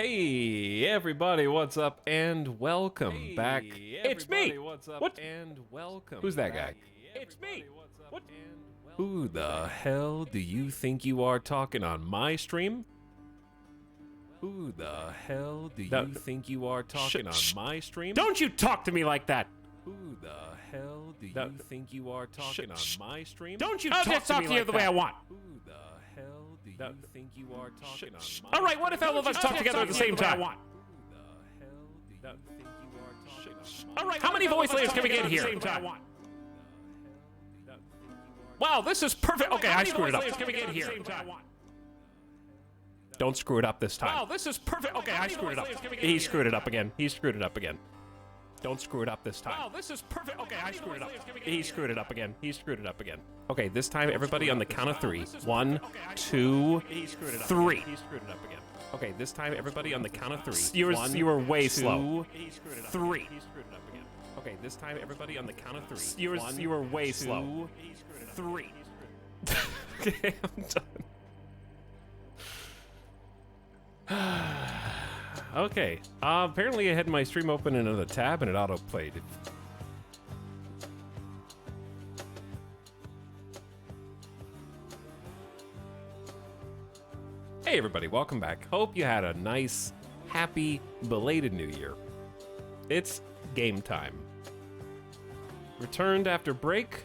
Hey everybody, what's up and welcome back. It's me! What's up What? and welcome. Who's that back. guy? It's me! What? Who the hell do you think you are talking on my stream? Who the hell do No, you think you are talking on my stream? Don't you talk to me like that! Who the hell do No, you think you are talking on my stream? Don't you I'll talk just to me like the that! way I want. Who the hell do No, you think you are talking on my All right, what if all of us talk together at the same time? Who the hell do you think you are talking on my All right, how many voice layers can we get here? Wow, this is perfect. Okay, I screwed it up. Can we get here? Don't screw it up this time. Wow, this is perfect. Okay, I screwed it up. He screwed it up again. He screwed it up again. Don't screw it up this time. Wow, this is perfect. Okay, I screwed it up. He screwed it up again. He screwed it up again. Okay, this time everybody on the count of three. 1, 2, 3. He screwed it up again. Okay, this time everybody on the count of three. You were way slow. 3. He screwed it up again. Okay, this time everybody on the count of three. You were way slow. 3. Okay, I'm done. Okay, apparently I had my stream open in another tab and it auto-played. Hey everybody, welcome back. Hope you had a nice, happy, belated New Year. It's game time. Returned after break.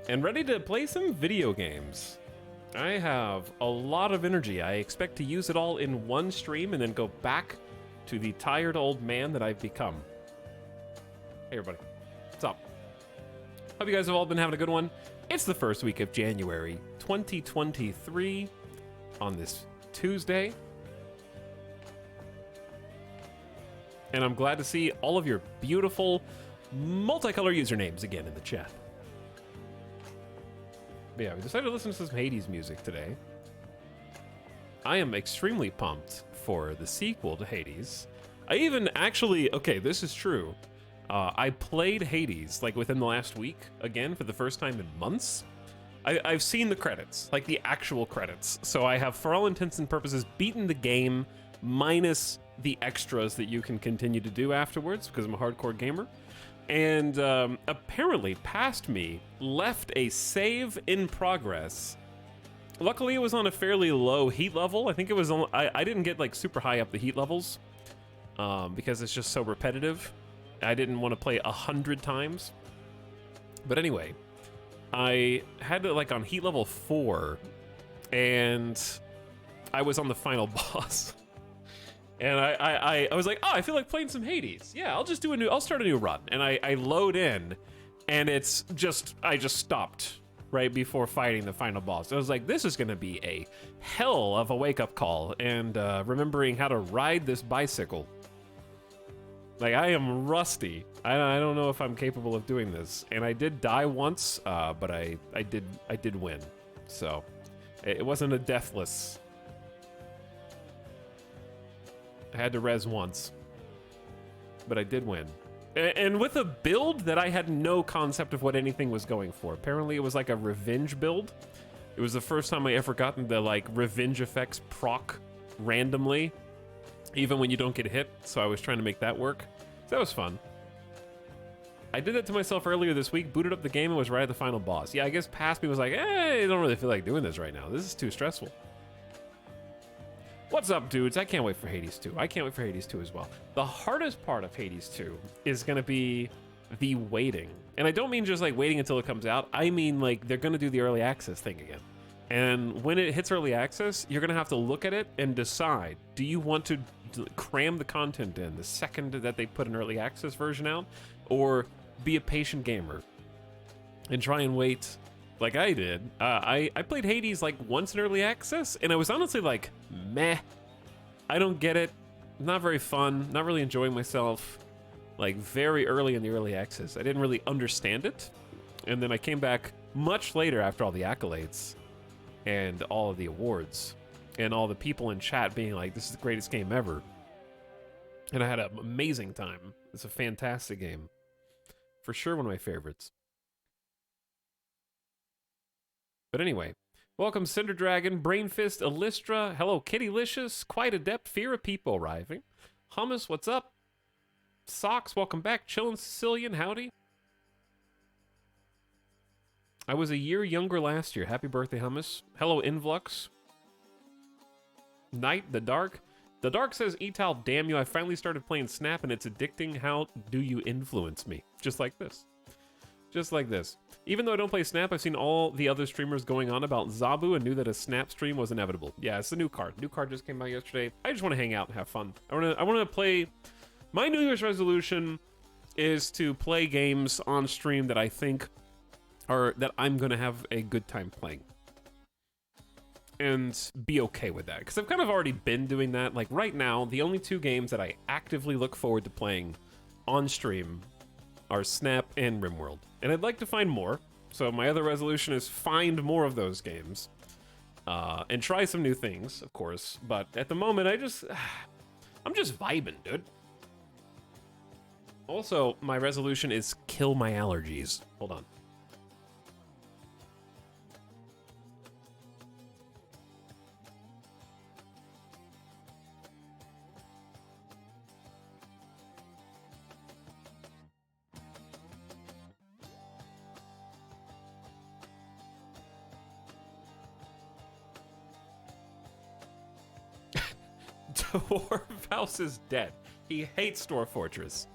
And ready to play some video games. I have a lot of energy. I expect to use it all in one stream and then go back to the tired old man that I've become. Hey everybody, what's up? Hope you guys have all been having a good one. It's the first week of January 2023 on this Tuesday. And I'm glad to see all of your beautiful multicolor usernames again in the chat. But yeah, we decided to listen to some Hades music today. I am extremely pumped for the sequel to Hades. I even actually, okay, this is true. I played Hades like within the last week again for the first time in months. I've seen the credits, like the actual credits. So I have, for all intents and purposes, beaten the game minus the extras that you can continue to do afterwards because I'm a hardcore gamer. And apparently past me left a save in progress. Luckily it was on a fairly low heat level. I think it was on, I didn't get like super high up the heat levels because it's just so repetitive. I didn't want to play 100 times. But anyway, I had it like on heat level 4 and I was on the final boss. And I was like, oh, I feel like playing some Hades. Yeah, I'll start a new run. And I load in, and it's just, I just stopped right before fighting the final boss. I was like, this is gonna be a hell of a wake-up call, and remembering how to ride this bicycle. Like, I am rusty. I don't know if I'm capable of doing this. And I did die once, but I did win. So, it wasn't a deathless. I had to res once, but I did win. And with a build that I had no concept of what anything was going for. Apparently it was like a revenge build. It was the first time I ever gotten the like revenge effects proc randomly, even when you don't get hit. So I was trying to make that work. So that was fun. I did that to myself earlier this week, booted up the game and was right at the final boss. Yeah, I guess past me was like, I don't really feel like doing this right now. This is too stressful. What's up, dudes? I can't wait for Hades 2. I can't wait for Hades 2 as well. The hardest part of Hades 2 is going to be the waiting. And I don't mean just like waiting until it comes out. I mean like they're going to do the early access thing again. And when it hits early access, you're going to have to look at it and decide, do you want to cram the content in the second that they put an early access version out? Or be a patient gamer and try and wait like I did. I played Hades like once in early access, and I was honestly like, meh. I don't get it. Not very fun. Not really enjoying myself. Like very early in the early access. I didn't really understand it. And then I came back much later after all the accolades and all of the awards and all the people in chat being like, this is the greatest game ever. And I had an amazing time. It's a fantastic game. For sure one of my favorites. But anyway, Welcome, Cinder Dragon, Brainfist, Illustra. Hello, Kittylicious. Quite adept. Fear of people arriving. Hummus, what's up? Socks, welcome back. Chillin' Sicilian, howdy. I was a year younger last year. Happy birthday, Hummus. Hello, Influx. Night, The Dark. The Dark says, Etal, damn you, I finally started playing Snap and it's addicting. How do you influence me? Just like this. Just like this. Even though I don't play Snap, I've seen all the other streamers going on about Zabu and knew that a Snap stream was inevitable. Yeah, it's a new card. New card just came out yesterday. I just want to hang out and have fun. I want to play... My New Year's resolution is to play games on stream that I think are... that I'm going to have a good time playing. And be okay with that. Because I've kind of already been doing that. Like, right now, the only two games that I actively look forward to playing on stream are Snap and RimWorld. And I'd like to find more. So my other resolution is find more of those games. And try some new things, of course. But at the moment, I'm just vibing, dude. Also, my resolution is kill my allergies. Hold on. Dwarf House is dead. He hates Dwarf Fortress.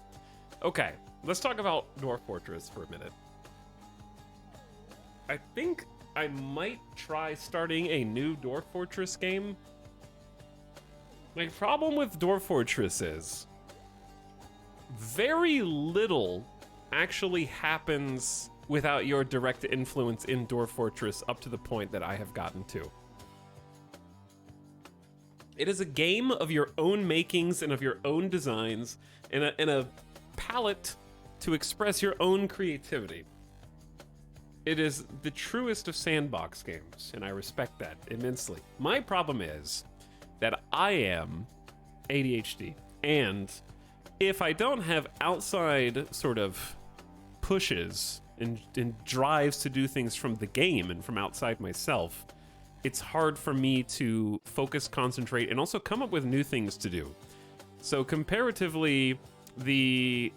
Okay, let's talk about Dwarf Fortress for a minute. I think I might try starting a new Dwarf Fortress game. My problem with Dwarf Fortress is very little actually happens without your direct influence in Dwarf Fortress up to the point that I have gotten to. It is a game of your own makings and of your own designs and a palette to express your own creativity. It is the truest of sandbox games, and I respect that immensely. My problem is that I am ADHD, and if I don't have outside sort of pushes and drives to do things from the game and from outside myself, it's hard for me to focus, concentrate, and also come up with new things to do. So comparatively, the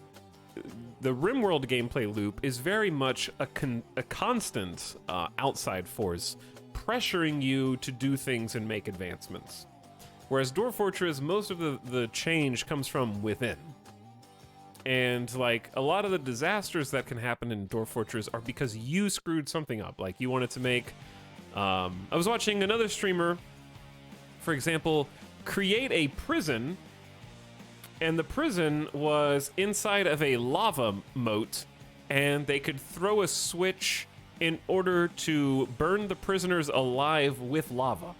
RimWorld gameplay loop is very much a constant outside force pressuring you to do things and make advancements. Whereas Dwarf Fortress, most of the change comes from within. And like a lot of the disasters that can happen in Dwarf Fortress are because you screwed something up. Like you wanted to make... I was watching another streamer, for example, create a prison, and the prison was inside of a lava moat, and they could throw a switch in order to burn the prisoners alive with lava.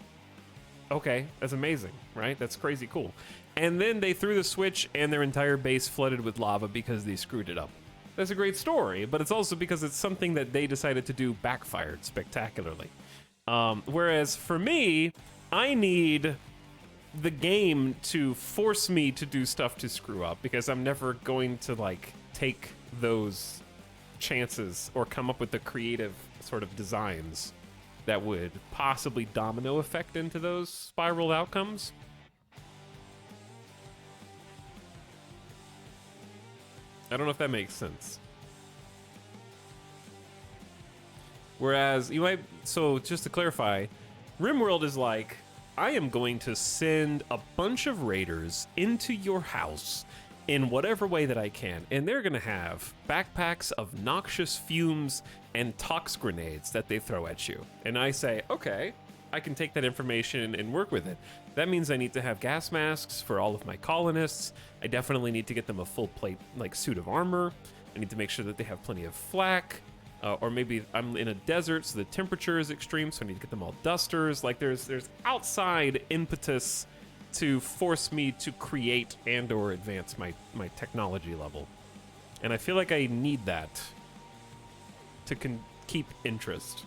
Okay, that's amazing, right? That's crazy cool. And then they threw the switch, and their entire base flooded with lava because they screwed it up. That's a great story, but it's also because it's something that they decided to do backfired spectacularly. Whereas for me, I need the game to force me to do stuff to screw up because I'm never going to like take those chances or come up with the creative sort of designs that would possibly domino effect into those spiraled outcomes. I don't know if that makes sense. Whereas you might, so just to clarify, RimWorld is like, I am going to send a bunch of raiders into your house in whatever way that I can, and they're gonna have backpacks of noxious fumes and tox grenades that they throw at you. And I say, okay, I can take that information and work with it. That means I need to have gas masks for all of my colonists. I definitely need to get them a full plate, like suit of armor. I need to make sure that they have plenty of flak. Or maybe I'm in a desert, so the temperature is extreme, so I need to get them all dusters. Like there's outside impetus to force me to create and or advance my technology level. And I feel like I need that to keep interest.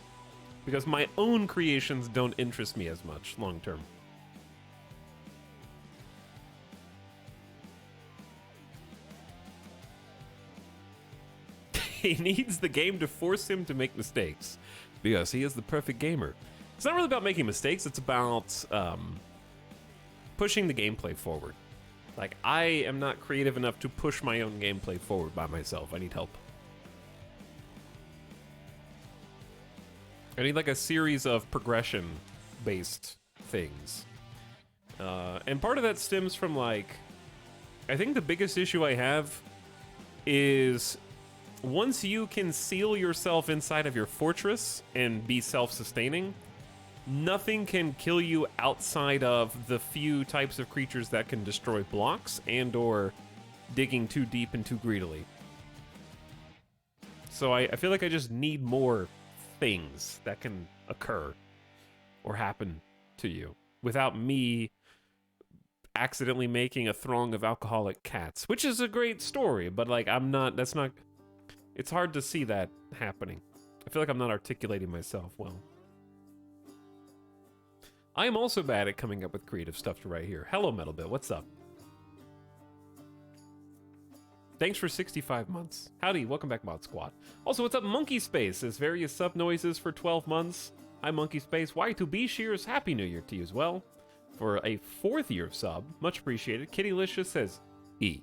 Because my own creations don't interest me as much long term. He needs the game to force him to make mistakes because he is the perfect gamer. It's not really about making mistakes. It's about pushing the gameplay forward. Like, I am not creative enough to push my own gameplay forward by myself. I need help. I need like a series of progression-based things. And part of that stems from like, I think the biggest issue I have is once you can seal yourself inside of your fortress and be self-sustaining, nothing can kill you outside of the few types of creatures that can destroy blocks and or digging too deep and too greedily. So I feel like I just need more things that can occur or happen to you without me accidentally making a throng of alcoholic cats, which is a great story, but like it's hard to see that happening. I feel like I'm not articulating myself well. I am also bad at coming up with creative stuff to write here. Hello, Metalbit, what's up? Thanks for 65 months. Howdy, welcome back, Mod Squad. Also, what's up, Monkey Space? There's various sub noises for 12 months. Hi, Monkey Space. Y2B Shears, Happy New Year to you as well. For a 4th year of sub, much appreciated. Kittylicious says, E.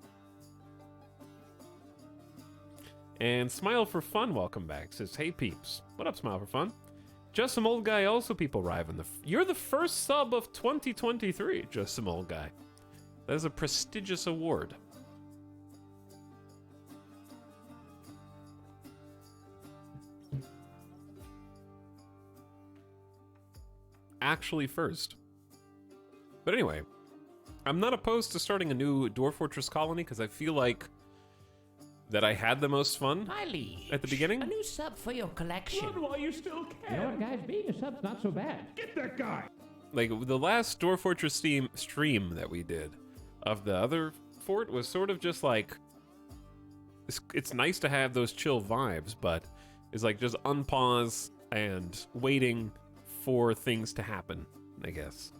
And Smile for Fun, welcome back, says, hey peeps. What up, Smile for Fun? Just Some Old Guy, also people arriving. You're the first sub of 2023, Just Some Old Guy. That is a prestigious award. Actually first. But anyway, I'm not opposed to starting a new Dwarf Fortress colony because I feel like that I had the most fun at the beginning. A new sub for your collection. Run while you still can. You know what, guys? Being a sub's not so bad. Get that guy. Like, the last Dwarf Fortress stream that we did of the other fort was sort of just like, it's nice to have those chill vibes, but it's like just unpause and waiting for things to happen, I guess.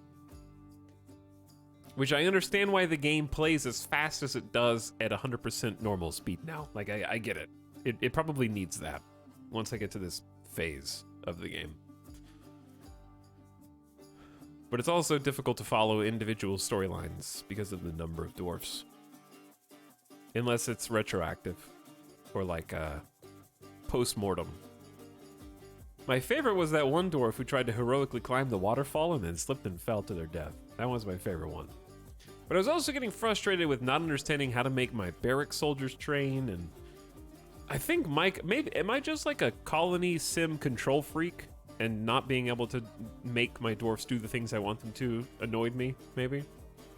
Which I understand why the game plays as fast as it does at 100% normal speed now. Like, I get it. It probably needs that once I get to this phase of the game. But it's also difficult to follow individual storylines because of the number of dwarfs. Unless it's retroactive or like post-mortem. My favorite was that one dwarf who tried to heroically climb the waterfall and then slipped and fell to their death. That was my favorite one. But I was also getting frustrated with not understanding how to make my barrack soldiers train, and I think Mike, maybe, am I just like a colony sim control freak and not being able to make my dwarfs do the things I want them to annoyed me, maybe?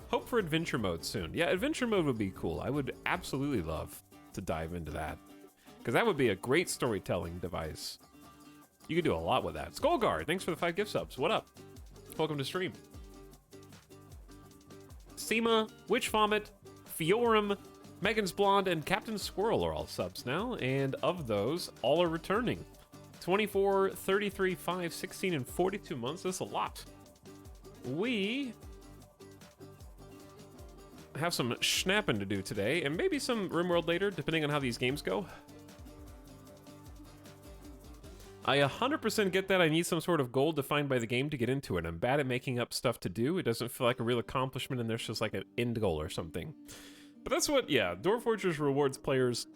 Hope for adventure mode soon. Yeah, adventure mode would be cool. I would absolutely love to dive into that, because that would be a great storytelling device. You could do a lot with that. Skullguard, thanks for the 5 gift subs. What up? Welcome to stream. Seema, Witch Vomit, Fiorum, Megan's Blonde, and Captain Squirrel are all subs now, and of those, all are returning. 24, 33, 5, 16, and 42 months. That's a lot. We have some schnapping to do today, and maybe some RimWorld later, depending on how these games go. I 100% get that I need some sort of goal defined by the game to get into it. I'm bad at making up stuff to do. It doesn't feel like a real accomplishment, and there's just like an end goal or something. But that's what, yeah, Dwarf Fortress rewards players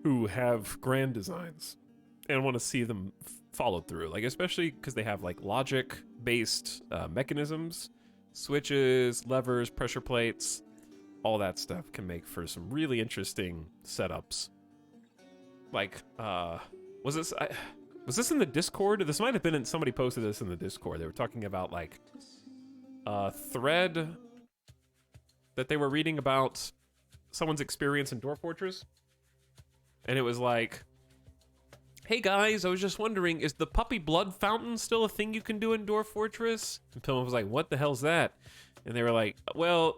who have grand designs and want to see them followed through. Like, especially because they have like logic-based mechanisms, switches, levers, pressure plates, all that stuff can make for some really interesting setups. Like, was this in the Discord? This might have been in, somebody posted this in the Discord. They were talking about like a thread that they were reading about someone's experience in Dwarf Fortress. And it was like, hey guys, I was just wondering, is the puppy blood fountain still a thing you can do in Dwarf Fortress? And Pillman was like, what the hell's that? And they were like, well,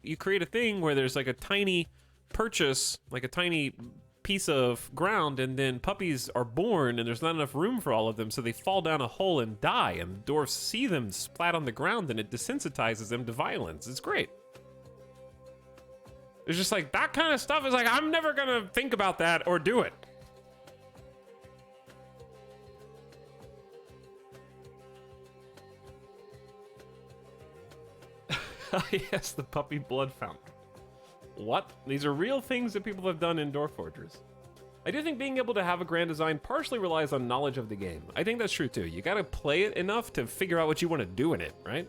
you create a thing where there's like a tiny purchase, like a tiny piece of ground, and then puppies are born and there's not enough room for all of them, so they fall down a hole and die, and dwarfs see them splat on the ground and it desensitizes them to violence. It's great. It's just like, that kind of stuff is like, I'm never gonna think about that or do it. Yes, the puppy blood fountain. What? These are real things that people have done in Door Forgers. I do think being able to have a grand design partially relies on knowledge of the game. I think that's true too. You gotta play it enough to figure out what you want to do in it, right?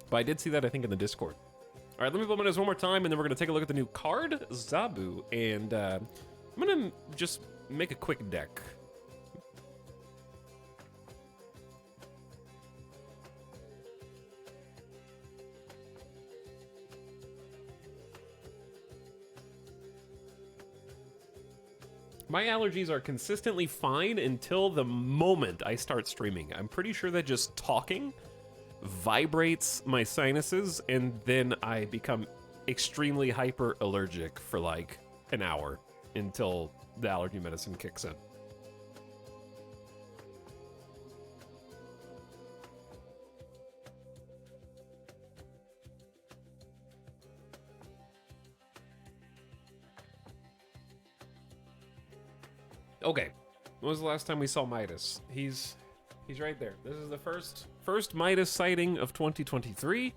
But I did see that, I think, in the Discord. All right, let me implement this one more time, and then we're gonna take a look at the new card, Zabu, and I'm gonna just make a quick deck. My allergies are consistently fine until the moment I start streaming. I'm pretty sure that just talking vibrates my sinuses, and then I become extremely hyper allergic for like an hour until the allergy medicine kicks in. Okay, when was the last time we saw Midas? He's right there. This is the first Midas sighting of 2023,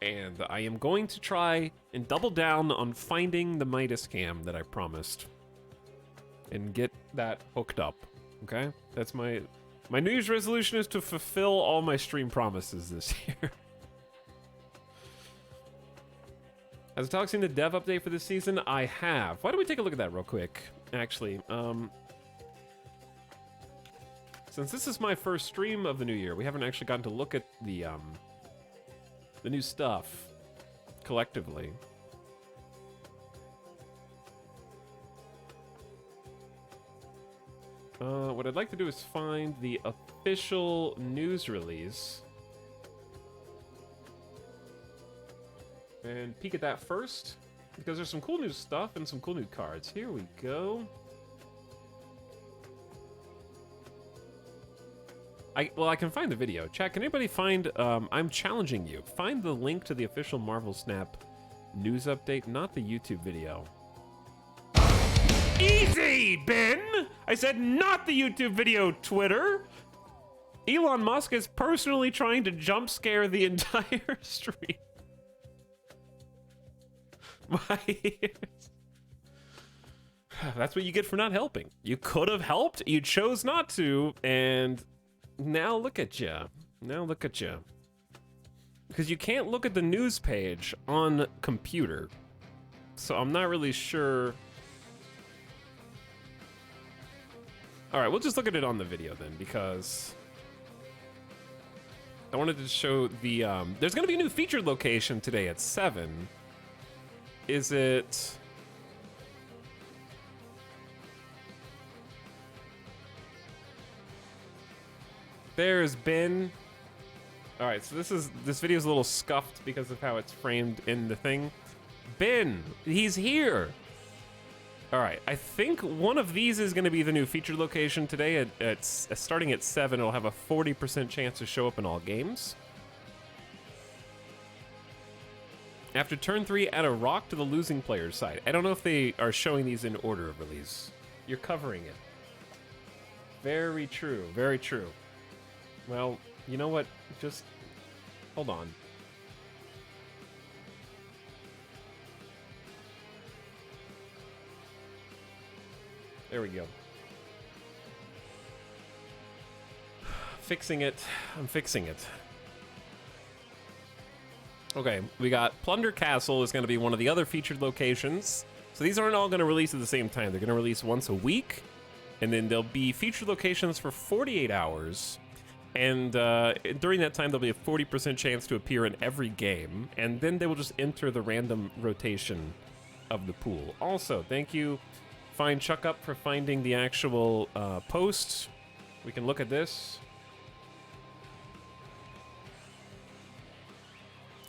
and I am going to try and double down on finding the Midas cam that I promised and get that hooked up. Okay, that's my New Year's resolution, is to fulfill all my stream promises this year. Has Alex seen the dev update for this season? I have. Why don't we take a look at that real quick? Actually, since this is my first stream of the new year, we haven't actually gotten to look at the new stuff collectively. What I'd like to do is find the official news release and peek at that first, because there's some cool new stuff and some cool new cards. Here we go. I can find the video. Chat, can anybody find, I'm challenging you, find the link to the official Marvel Snap news update, not the YouTube video. Easy, Ben! I said not the YouTube video, Twitter! Elon Musk is personally trying to jump scare the entire stream. My ears. That's what you get for not helping. You could have helped, you chose not to, and now look at you. Now look at you. Because you can't look at the news page on computer. So I'm not really sure. All right, we'll just look at it on the video then, because I wanted to show the, there's gonna be a new featured location today at 7. Is it? There's Ben. All right, so this video is a little scuffed because of how it's framed in the thing. Ben, he's here. All right, I think one of these is going to be the new featured location today. It's starting at 7. It'll have a 40% chance to show up in all games. After turn 3, add a rock to the losing player's side. I don't know if they are showing these in order of release. You're covering it. Very true, very true. Well, you know what? Just hold on. There we go. Fixing it. I'm fixing it. Okay, we got Plunder Castle is going to be one of the other featured locations. So these aren't all going to release at the same time. They're going to release once a week, and then there'll be featured locations for 48 hours. And during that time, there'll be a 40% chance to appear in every game, and then they will just enter the random rotation of the pool. Also, thank you, Fine Chuck Up, for finding the actual post. We can look at this.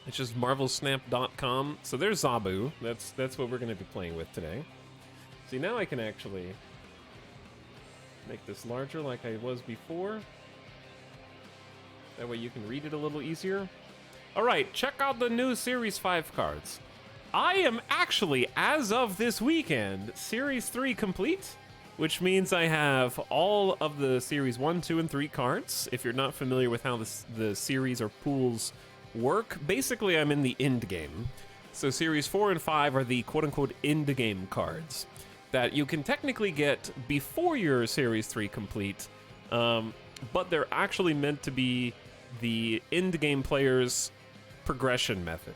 It's just marvelsnap.com. So there's Zabu. That's what we're going to be playing with today. See, now I can actually make this larger like I was before. That way you can read it a little easier. All right, check out the new Series 5 cards. I am actually, as of this weekend, Series 3 complete, which means I have all of the Series 1, 2, and 3 cards. If you're not familiar with how the series or pools work. Basically, I'm in the end game. So Series 4 and 5 are the quote-unquote end game cards that you can technically get before your Series 3 complete, but they're actually meant to be the end game player's progression method.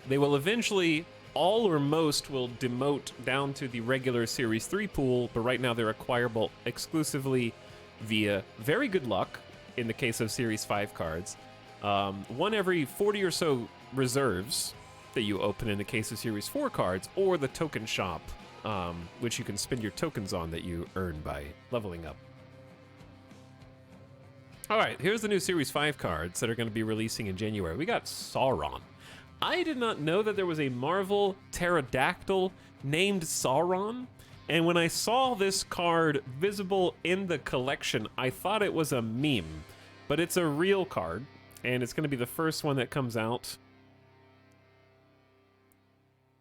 They will eventually, all or most will demote down to the regular Series 3 pool, but right now they're acquirable exclusively via very good luck in the case of Series 5 cards. One every 40 or so reserves that you open in the case of Series 4 cards, or the token shop, which you can spend your tokens on that you earn by leveling up. All right, here's the new Series 5 cards that are going to be releasing in January. We got Sauron. I did not know that there was a Marvel pterodactyl named Sauron, and when I saw this card visible in the collection, I thought it was a meme, but it's a real card, and it's going to be the first one that comes out.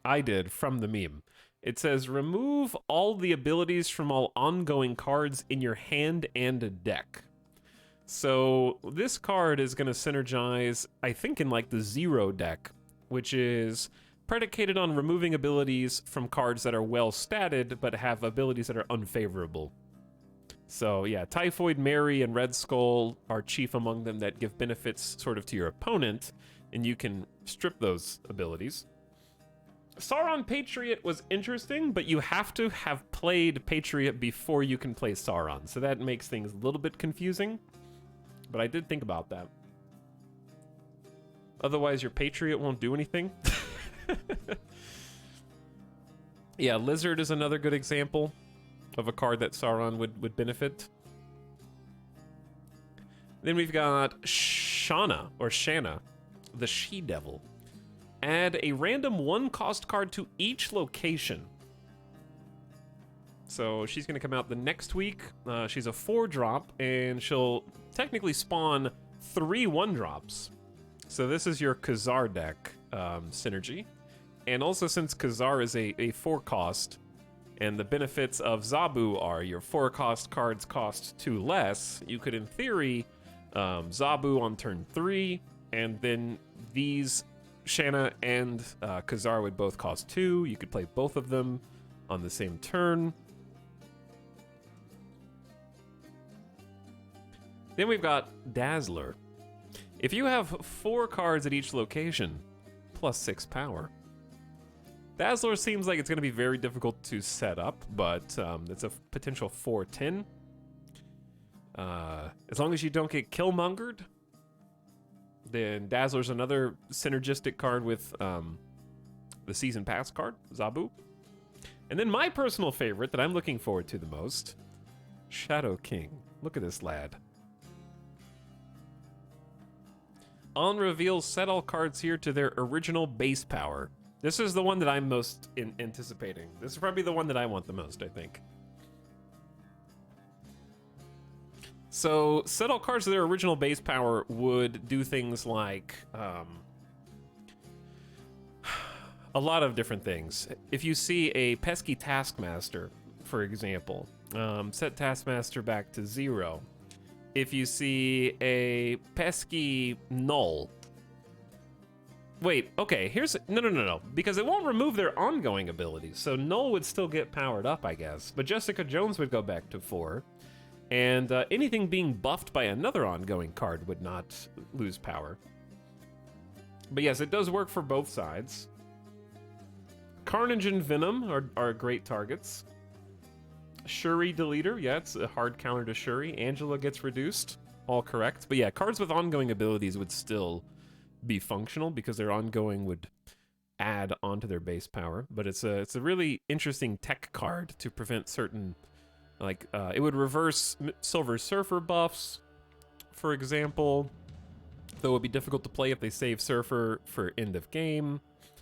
I did, from the meme. It says, remove all the abilities from all ongoing cards in your hand and deck. So this card is going to synergize, I think, in like the Zero deck, which is predicated on removing abilities from cards that are well statted but have abilities that are unfavorable. So yeah, Typhoid Mary and Red Skull are chief among them that give benefits sort of to your opponent, and you can strip those abilities. Sauron Patriot was interesting, but you have to have played Patriot before you can play Sauron, so that makes things a little bit confusing, but I did think about that. Otherwise, your Patriot won't do anything. Yeah, Lizard is another good example of a card that Sauron would benefit. Then we've got Shanna, the She-Devil. Add a random 1-cost card to each location. So she's going to come out the next week. She's a 4-drop, and she'll technically spawn 3 1-drops. So this is your Khazar deck synergy. And also, since Khazar is a 4-cost, and the benefits of Zabu are your 4-cost cards cost 2 less, you could, in theory, Zabu on turn 3, and then these Shanna and Khazar would both cost 2. You could play both of them on the same turn. Then we've got Dazzler. If you have 4 cards at each location, plus 6 power. Dazzler seems like it's going to be very difficult to set up, but it's a potential 4/10. As long as you don't get Killmongered, then Dazzler's another synergistic card with the Season Pass card, Zabu. And then my personal favorite that I'm looking forward to the most, Shadow King. Look at this lad. On reveal, set all cards here to their original base power. This is the one that I'm most anticipating. This is probably the one that I want the most, I think. So, set all cards to their original base power would do things like a lot of different things. If you see a pesky Taskmaster, for example, set Taskmaster back to 0. If you see a pesky Null. Wait, okay, here's... No. Because it won't remove their ongoing abilities, so Null would still get powered up, I guess. But Jessica Jones would go back to 4. And anything being buffed by another ongoing card would not lose power. But yes, it does work for both sides. Carnage and Venom are great targets. Shuri Deleter, yeah, it's a hard counter to Shuri. Angela gets reduced, all correct. But yeah, cards with ongoing abilities would still be functional because their ongoing would add onto their base power. But it's a really interesting tech card to prevent certain, like, it would reverse Silver Surfer buffs, for example, though it would be difficult to play if they save Surfer for end of game.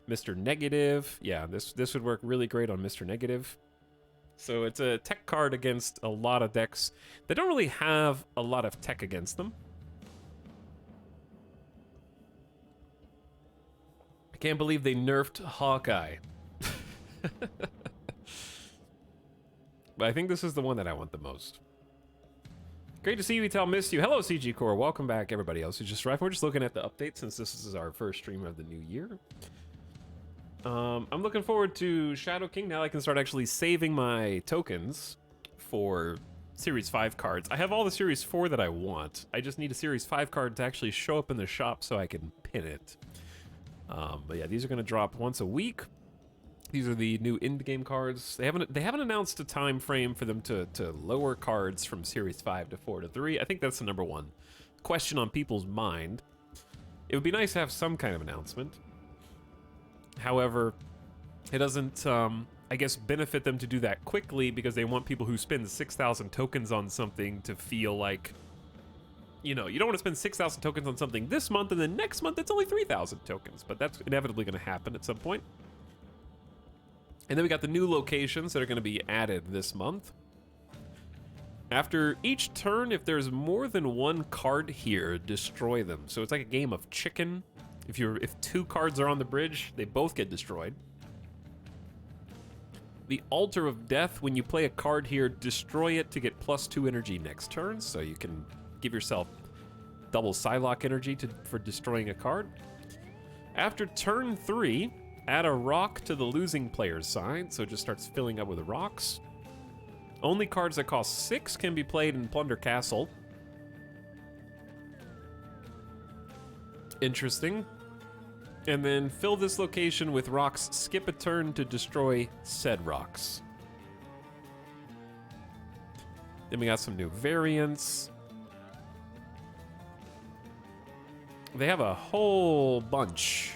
Mr. Negative, yeah, this would work really great on Mr. Negative. So it's a tech card against a lot of decks that don't really have a lot of tech against them. I can't believe they nerfed Hawkeye. But I think this is the one that I want the most. Great to see you, Etal. Missed you. Hello, CG Core. Welcome back, everybody else who just arrived. We're just looking at the update since this is our first stream of the new year. I'm looking forward to Shadow King. Now I can start actually saving my tokens for Series 5 cards. I have all the Series 4 that I want. I just need a Series 5 card to actually show up in the shop so I can pin it. But yeah, these are going to drop once a week. These are the new in-game cards. They haven't announced a time frame for them to lower cards from Series 5 to 4 to 3. I think that's the number one question on people's mind. It would be nice to have some kind of announcement. However, it doesn't, I guess, benefit them to do that quickly because they want people who spend 6,000 tokens on something to feel like, you know, you don't want to spend 6,000 tokens on something this month and then next month it's only 3,000 tokens, but that's inevitably going to happen at some point. And then we got the new locations that are going to be added this month. After each turn, if there's more than one card here, destroy them. So it's like a game of chicken. If two cards are on the bridge, they both get destroyed. The Altar of Death, when you play a card here, destroy it to get +2 energy next turn, so you can give yourself double Psylocke energy for destroying a card. After turn 3, add a rock to the losing player's side, so it just starts filling up with rocks. Only cards that cost 6 can be played in Plunder Castle. Interesting. And then fill this location with rocks, skip a turn to destroy said rocks. Then we got some new variants. They have a whole bunch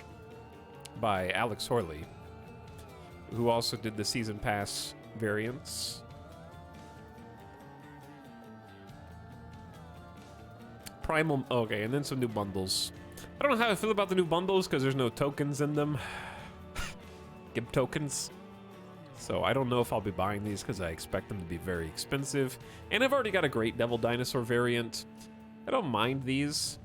by Alex Horley, who also did the Season Pass variants. Primal, okay, and then some new bundles. I don't know how I feel about the new bundles because there's no tokens in them. Give tokens. So I don't know if I'll be buying these because I expect them to be very expensive. And I've already got a Great Devil Dinosaur variant. I don't mind these.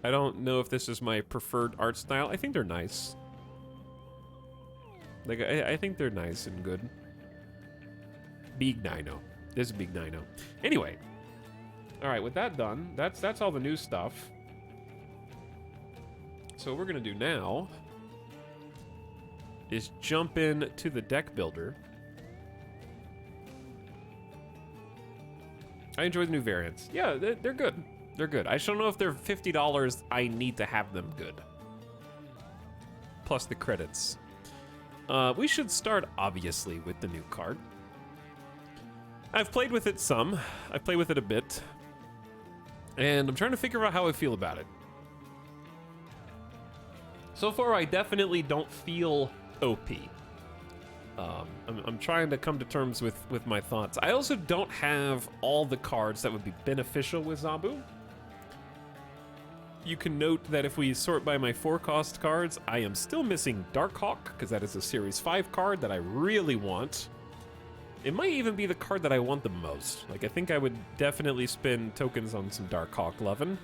I don't know if this is my preferred art style. I think they're nice. Like, I think they're nice and good. Big Dino. This is Big Dino. Anyway. Alright, with that done, that's all the new stuff. So what we're going to do now is jump in to the deck builder. I enjoy the new variants. Yeah, they're good. They're good. I just don't know if they're $50. I need to have them good. Plus the credits. We should start, obviously, with the new card. I've played with it some. I've played with it a bit. And I'm trying to figure out how I feel about it. So far, I definitely don't feel OP. I'm trying to come to terms with my thoughts. I also don't have all the cards that would be beneficial with Zabu. You can note that if we sort by my 4-cost cards, I am still missing Darkhawk, because that is a Series 5 card that I really want. It might even be the card that I want the most. Like, I think I would definitely spend tokens on some Darkhawk lovin'.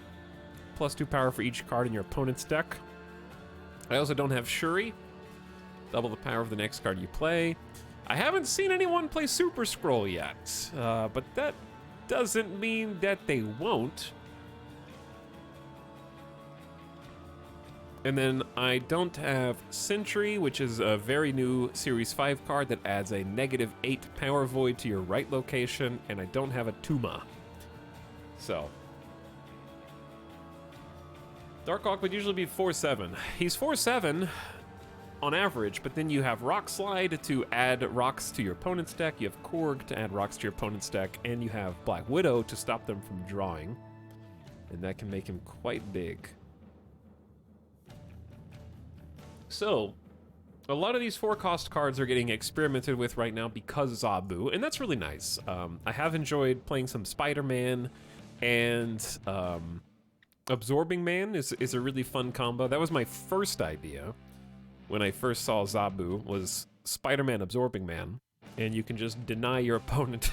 +2 power for each card in your opponent's deck. I also don't have Shuri. Double the power of the next card you play. I haven't seen anyone play Super Scroll yet, but that doesn't mean that they won't. And then I don't have Sentry, which is a very new Series 5 card that adds a -8 power void to your right location, and I don't have a Tuma. So Darkhawk would usually be 4/7. He's 4/7 on average, but then you have Rock Slide to add rocks to your opponent's deck, you have Korg to add rocks to your opponent's deck, and you have Black Widow to stop them from drawing. And that can make him quite big. So, a lot of these 4-cost cards are getting experimented with right now because Zabu, and that's really nice. I have enjoyed playing some Spider-Man, and Absorbing Man is a really fun combo. That was my first idea when I first saw Zabu, was Spider-Man Absorbing Man, and you can just deny your opponent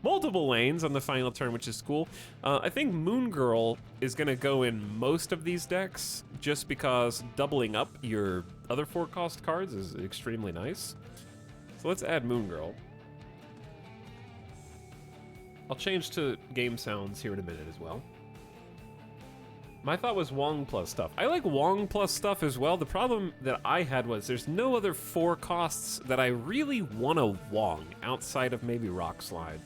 multiple lanes on the final turn, which is cool. I think Moon Girl is going to go in most of these decks just because doubling up your other 4-cost cards is extremely nice. So let's add Moon Girl. I'll change to game sounds here in a minute as well. My thought was Wong plus stuff. I like Wong plus stuff as well. The problem that I had was there's no other 4 costs that I really want to Wong outside of maybe Rock Slide.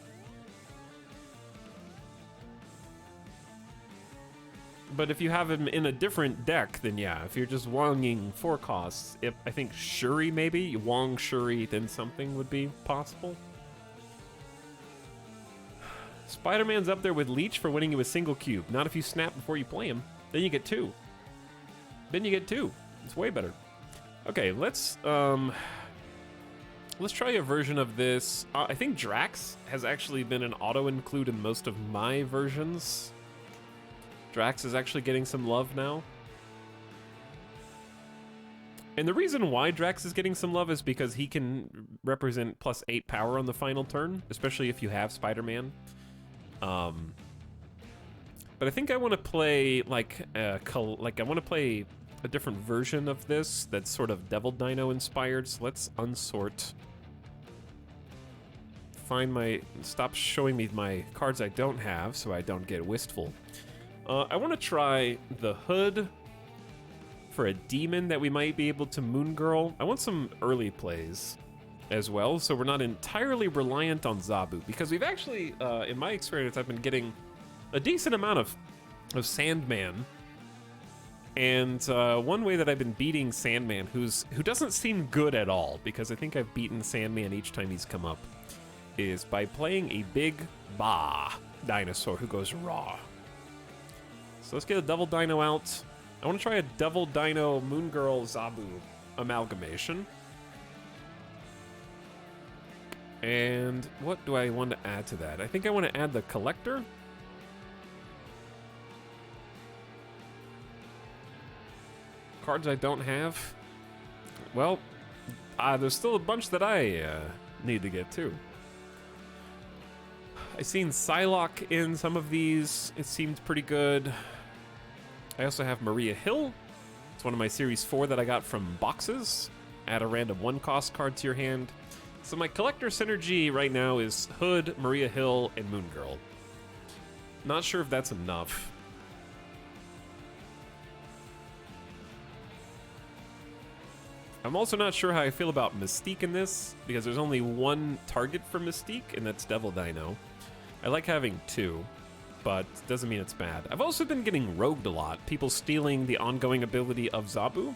But if you have him in a different deck, then yeah, if you're just Wonging 4 costs, I think Shuri maybe, you Wong Shuri, then something would be possible. Spider-Man's up there with Leech for winning you a single cube. Not if you snap before you play him. Then you get 2. Then you get 2. It's way better. Okay, let's try a version of this. I think Drax has actually been an auto-include in most of my versions. Drax is actually getting some love now. And the reason why Drax is getting some love is because he can represent +8 power on the final turn, especially if you have Spider-Man. But I think I want to play I want to play a different version of this that's sort of Devil Dino inspired. So let's unsort. Stop showing me my cards I don't have so I don't get wistful. I want to try the Hood for a demon that we might be able to Moon Girl. I want some early plays as well, so we're not entirely reliant on Zabu, because we've actually, in my experience, I've been getting a decent amount of Sandman. And one way that I've been beating Sandman, who doesn't seem good at all, because I think I've beaten Sandman each time he's come up, is by playing a big dinosaur who goes raw. So let's get a Devil Dino out. I want to try a Devil Dino Moon Girl Zabu amalgamation. And what do I want to add to that? I think I want to add the Collector. Cards I don't have. Well, there's still a bunch that I need to get too. I've seen Psylocke in some of these. It seemed pretty good. I also have Maria Hill. It's one of my Series 4 that I got from boxes. Add a random 1-cost card to your hand. So my collector synergy right now is Hood, Maria Hill, and Moon Girl. Not sure if that's enough. I'm also not sure how I feel about Mystique in this, because there's only one target for Mystique, and that's Devil Dino. I like having 2, but doesn't mean it's bad. I've also been getting rogued a lot, people stealing the ongoing ability of Zabu.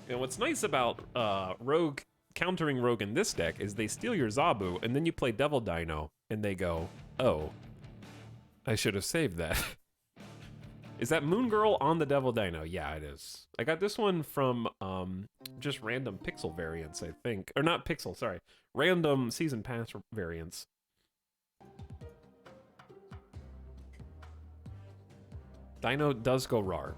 And what's nice about Rogue countering Rogue in this deck is they steal your Zabu, and then you play Devil Dino, and they go, oh, I should have saved that. Is that Moon Girl on the Devil Dino? Yeah, it is. I got this one from just random Pixel variants, I think. Or not Pixel, sorry. Random Season Pass variants. Dino does go rar.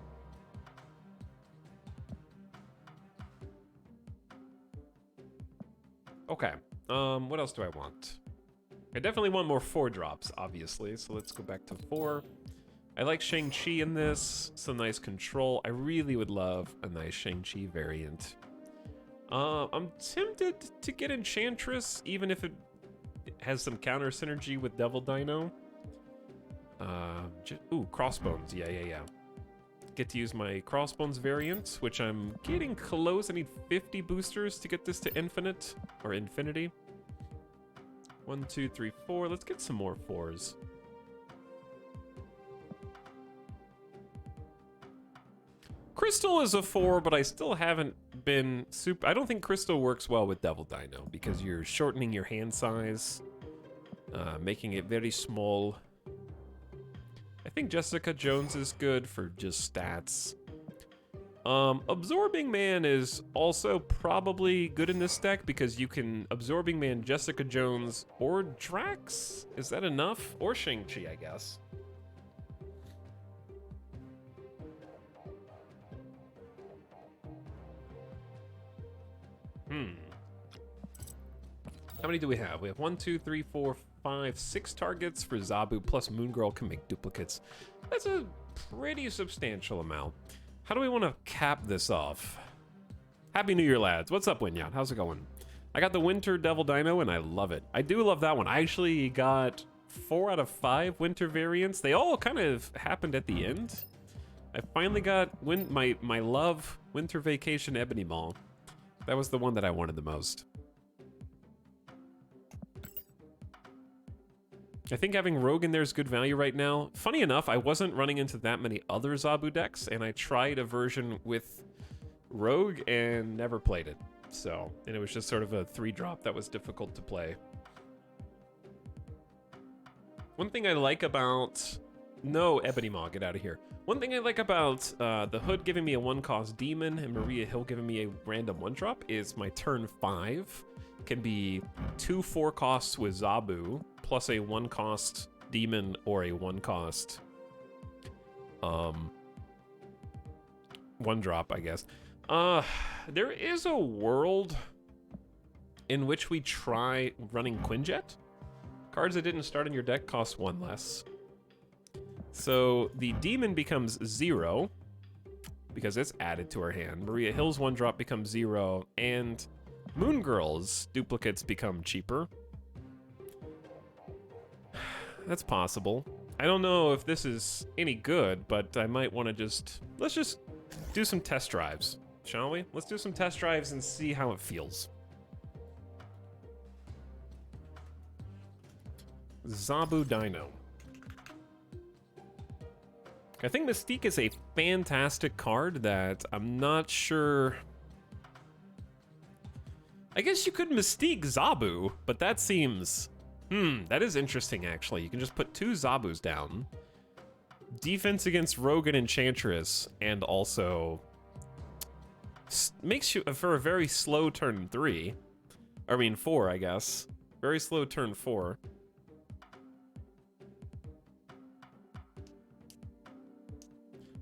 Okay, what else do I want? I definitely want more 4-drops, obviously, so let's go back to 4. I like Shang-Chi in this, some nice control. I really would love a nice Shang-Chi variant. I'm tempted to get Enchantress, even if it has some counter synergy with Devil Dino. Ooh, Crossbones, yeah. Get to use my Crossbones variant, which I'm getting close. I need 50 boosters to get this to infinite, or infinity. 1, 2, 3, 4. Let's get some more 4s. Crystal is a 4, but I still haven't been super... I don't think Crystal works well with Devil Dino, because you're shortening your hand size, making it very small. I think Jessica Jones is good for just stats. Absorbing Man is also probably good in this deck, because you can Absorbing Man, Jessica Jones, or Drax? Is that enough? Or Shang-Chi, I guess. How many do we have? We have 1, 2, 3, 4, 5, 6 targets for Zabu, plus Moon Girl can make duplicates. That's a pretty substantial amount. How do we want to cap this off? Happy New Year, lads. What's up, Winyan? How's it going? I got the Winter Devil Dino, and I love it. I do love that one. I actually got 4 out of 5 winter variants. They all kind of happened at the end. I finally got my love Winter Vacation Ebony Mall. That was the one that I wanted the most. I think having Rogue in there is good value right now. Funny enough, I wasn't running into that many other Zabu decks, and I tried a version with Rogue and never played it. So, and it was just sort of a 3-drop that was difficult to play. One thing I like about... No, Ebony Maw, get out of here. One thing I like about the Hood giving me a 1-cost Demon and Maria Hill giving me a random 1-drop is my turn 5 can be 2 4-costs with Zabu, plus a 1-cost Demon or a 1-cost 1-drop, I guess. There is a world in which we try running Quinjet. Cards that didn't start in your deck cost 1 less. So the Demon becomes 0 because it's added to our hand. Maria Hill's 1-drop becomes 0, and Moon Girl's duplicates become cheaper. That's possible. I don't know if this is any good, but I might want to let's just do some test drives, shall we? Let's do some test drives and see how it feels. Zabu Dino. I think Mystique is a fantastic card that I'm not sure... I guess you could Mystique Zabu, but that seems... that is interesting, actually. You can just put 2 Zabus down. Defense against Rogue and Enchantress, and also... makes you for a very slow turn 3. I mean 4, I guess. Very slow turn 4.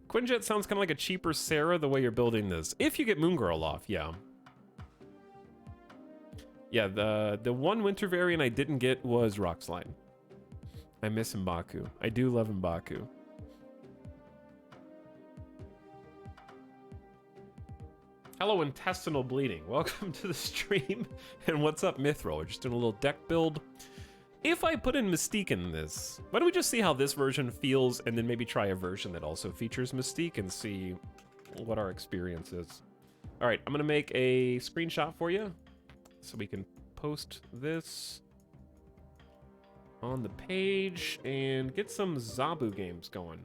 Quinjet sounds kind of like a cheaper Sarah the way you're building this. If you get Moon Girl off, yeah. Yeah, the one winter variant I didn't get was Rockslide. I miss M'Baku. I do love M'Baku. Hello, Intestinal Bleeding. Welcome to the stream. And what's up, Mithril? We're just doing a little deck build. If I put in Mystique in this, why don't we just see how this version feels and then maybe try a version that also features Mystique and see what our experience is. All right, I'm gonna make a screenshot for you so we can post this on the page and get some Zabu games going.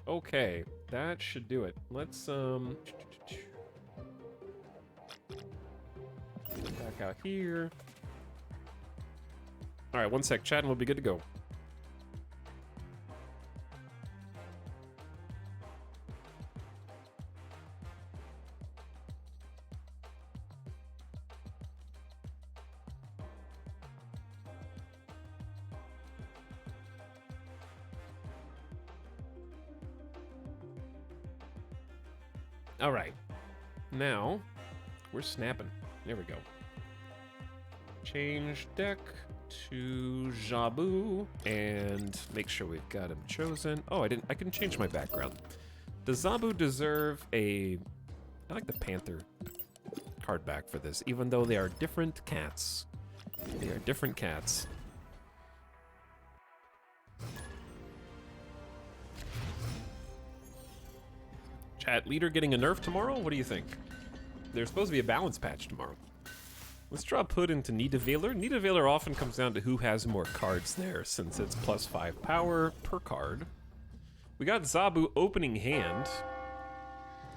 Okay, that should do it. Let's back out here. All right, 1 sec, chat, and we'll be good to go. All right, now we're snapping. There we go. Change deck to Zabu and make sure we've got him chosen. Oh, I can change my background. Does Zabu deserve I like the Panther card back for this, even though they are different cats. They are different cats. Chat, Leader getting a nerf tomorrow? What do you think? There's supposed to be a balance patch tomorrow. Let's drop Hood into Nidavellir. Nidavellir often comes down to who has more cards there, since it's +5 power per card. We got Zabu opening hand.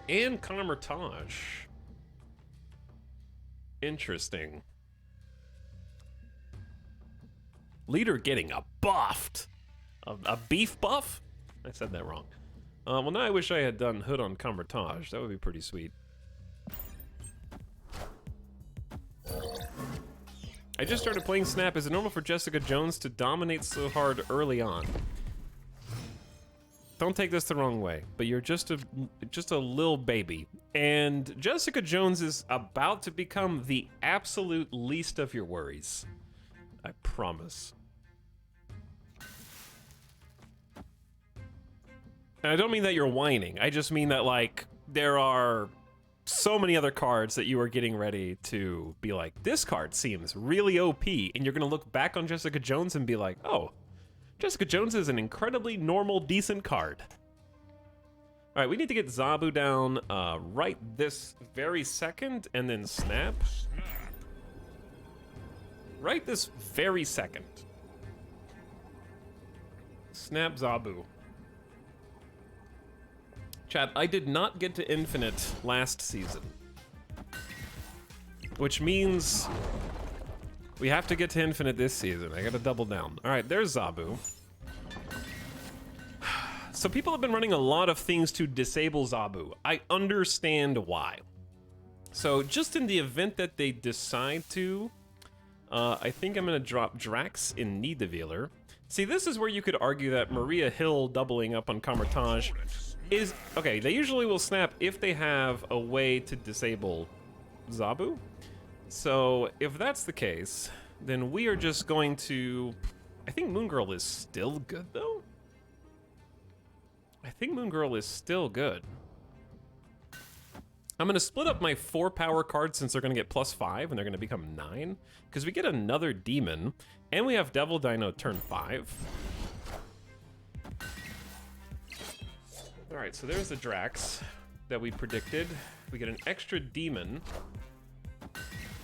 And Camertage. Interesting. Leader getting a buffed. A beef buff? I said that wrong. Well, now I wish I had done Hood on Camertage. That would be pretty sweet. I just started playing Snap. Is it normal for Jessica Jones to dominate so hard early on? Don't take this the wrong way, but you're just a little baby. And Jessica Jones is about to become the absolute least of your worries. I promise. And I don't mean that you're whining. I just mean that, like, there are so many other cards that you are getting ready to be like, this card seems really OP, and you're gonna look back on Jessica Jones and be like, oh, Jessica Jones is an incredibly normal, decent card. All right, we need to get Zabu down right this very second, and then snap. Right this very second. Snap Zabu. Chat, I did not get to Infinite last season. Which means we have to get to Infinite this season. I gotta double down. All right, there's Zabu. So people have been running a lot of things to disable Zabu. I understand why. So just in the event that they decide to, I think I'm gonna drop Drax in Nidavellir. See, this is where you could argue that Maria Hill doubling up on Kamar-Taj is... Okay, they usually will snap if they have a way to disable Zabu. So if that's the case, then we are just going to... I think Moon Girl is still good, though? I think Moon Girl is still good. I'm gonna split up my 4 power cards since they're gonna get +5 and they're gonna become 9. Because we get another demon, and we have Devil Dino turn 5. Alright, so there's the Drax that we predicted. We get an extra demon.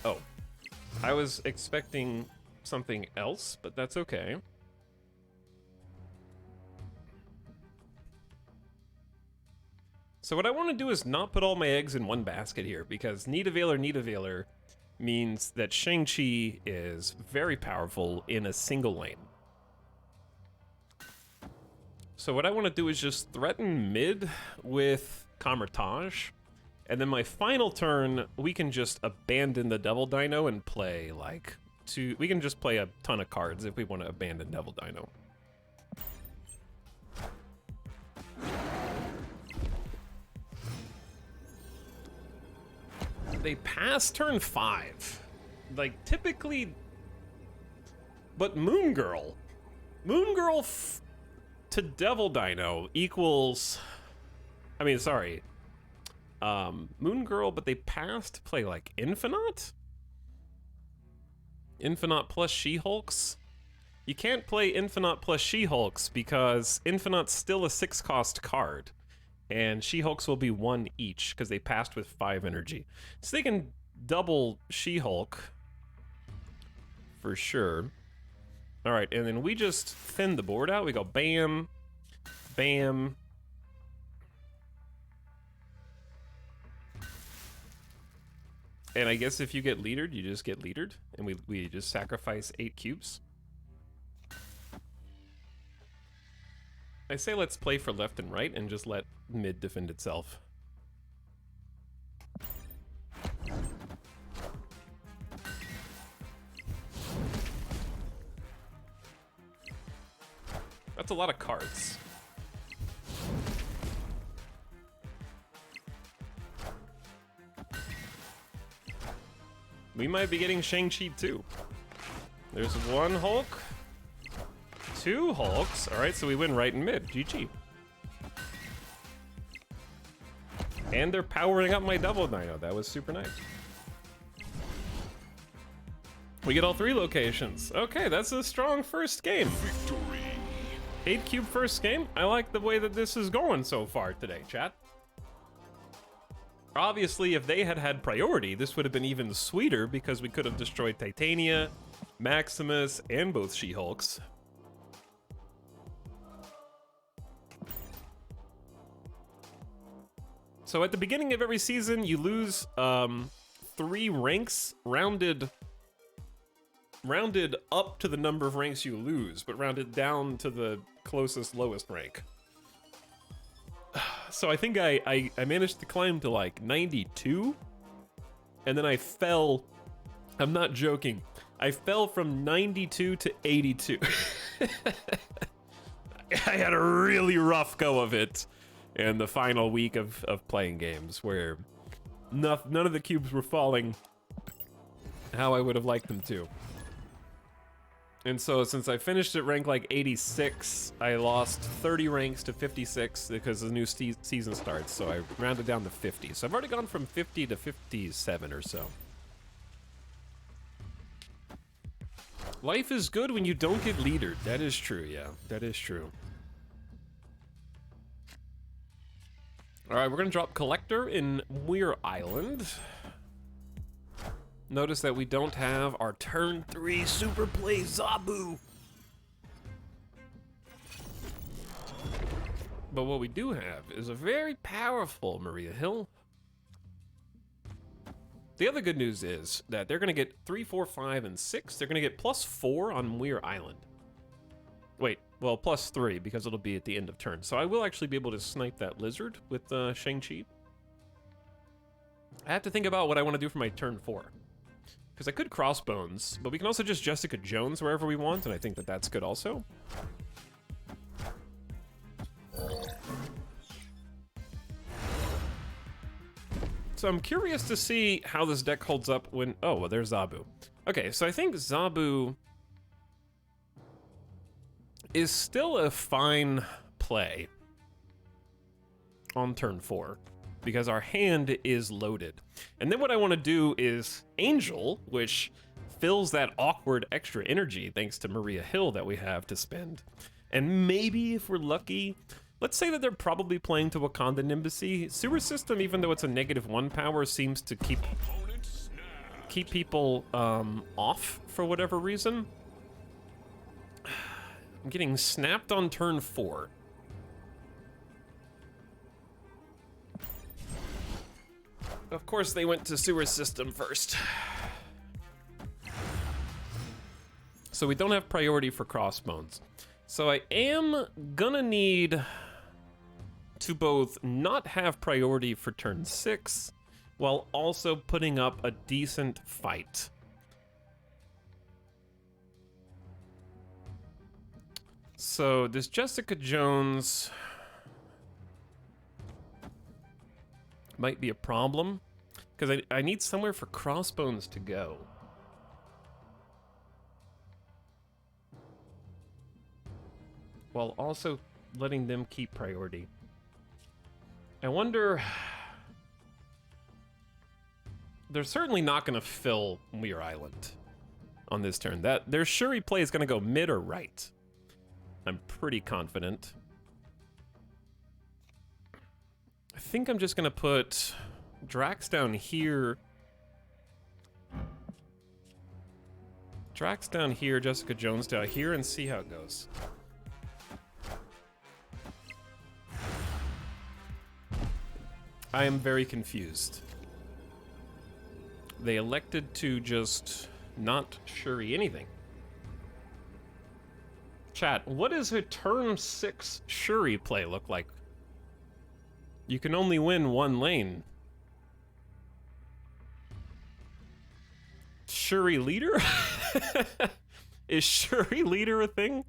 Oh. I was expecting something else, but that's okay. So what I want to do is not put all my eggs in one basket here, because Nidavellir means that Shang-Chi is very powerful in a single lane. So what I want to do is just threaten mid with Kamar-Taj, and then my final turn, we can just abandon the Devil Dino and play, like, we can just play a ton of cards if we want to abandon Devil Dino. They pass turn 5. Like, typically... But Moon Girl to Devil Dino equals... I mean, sorry. Moon Girl, but they pass to play, like, Infinite? Infinite plus She-Hulks? You can't play Infinite plus She-Hulks because Infinite's still a 6-cost card. And She-Hulks will be 1 each, because they passed with 5 energy. So they can double She-Hulk, for sure. Alright, and then we just thin the board out. We go bam, bam. And I guess if you get leadered, you just get leadered. And we just sacrifice 8 cubes. I say let's play for left and right and just let mid defend itself. That's a lot of cards. We might be getting Shang-Chi too. There's 1 Hulk. 2 Hulks. Alright, so we win right in mid. GG. And they're powering up my Devil Dino. That was super nice. We get all 3 locations. Okay, that's a strong first game. Victory. 8 cube first game. I like the way that this is going so far today, chat. Obviously, if they had had priority, this would have been even sweeter because we could have destroyed Titania, Maximus, and both She-Hulks. So at the beginning of every season, you lose 3 ranks, rounded up to the number of ranks you lose, but rounded down to the closest lowest rank. So I think I managed to climb to like 92, and then I fell. I'm not joking. I fell from 92 to 82. I had a really rough go of it in the final week of playing games, where none of the cubes were falling how I would have liked them to. And so since I finished at rank like 86, I lost 30 ranks to 56 because the new season starts, so I rounded down to 50. So I've already gone from 50 to 57 or so. Life is good when you don't get leadered. That is true, yeah. That is true. Alright, we're gonna drop Collector in Muir Island. Notice that we don't have our turn 3 super play Zabu. But what we do have is a very powerful Maria Hill. The other good news is that they're gonna get 3, 4, 5, and 6. They're gonna get +4 on Muir Island. Wait, well, +3 because it'll be at the end of turn. So I will actually be able to snipe that lizard with Shang-Chi. I have to think about what I want to do for my turn 4. Because I could Crossbones, but we can also just Jessica Jones wherever we want, and I think that that's good also. So I'm curious to see how this deck holds up when... Oh, well, there's Zabu. Okay, so I think Zabu is still a fine play on turn 4. Because our hand is loaded. And then what I want to do is Angel, which fills that awkward extra energy thanks to Maria Hill that we have to spend. And maybe if we're lucky, let's say that they're probably playing to Wakanda Nimbacy. Sewer System, even though it's a -1 power, seems to keep people off for whatever reason. I'm getting snapped on turn 4. Of course, they went to Sewer System first. So we don't have priority for Crossbones. So I am gonna need to both not have priority for turn 6, while also putting up a decent fight. So this Jessica Jones might be a problem, because I need somewhere for Crossbones to go. While also letting them keep priority. I wonder... They're certainly not going to fill Muir Island on this turn. Their Shuri play is going to go mid or right. I'm pretty confident. I think I'm just gonna put Drax down here. Drax down here, Jessica Jones down here, and see how it goes. I am very confused. They elected to just not Shuri anything. Chat, what does a turn 6 Shuri play look like? You can only win one lane. Shuri leader? Is Shuri leader a thing?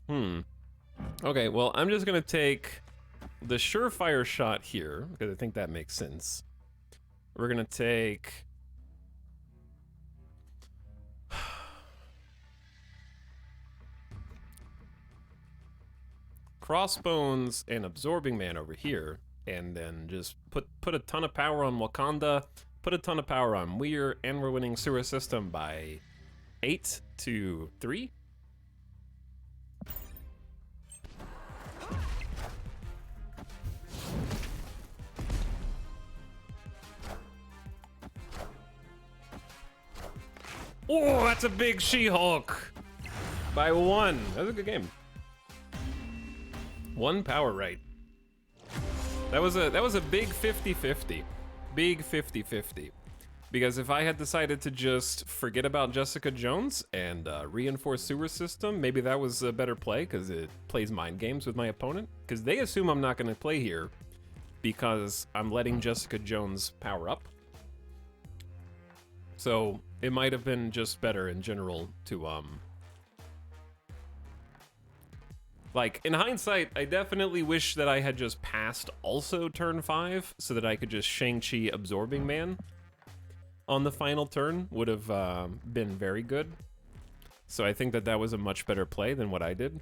Okay, well, I'm just gonna take the surefire shot here, because I think that makes sense. We're gonna take... Crossbones and Absorbing Man over here, and then just put a ton of power on Wakanda, put a ton of power on Muir, and we're winning Sewer System by 8-3. Oh, that's a big She-Hulk! By 1. That was a good game. 1 power right. That was a big 50-50. Big 50-50. Because if I had decided to just forget about Jessica Jones and reinforce Sewer System, maybe that was a better play because it plays mind games with my opponent. Because they assume I'm not going to play here because I'm letting Jessica Jones power up. So it might have been just better in general to like, in hindsight, I definitely wish that I had just passed also turn 5 so that I could just Shang-Chi Absorbing Man on the final turn. Would have been very good. So I think that that was a much better play than what I did.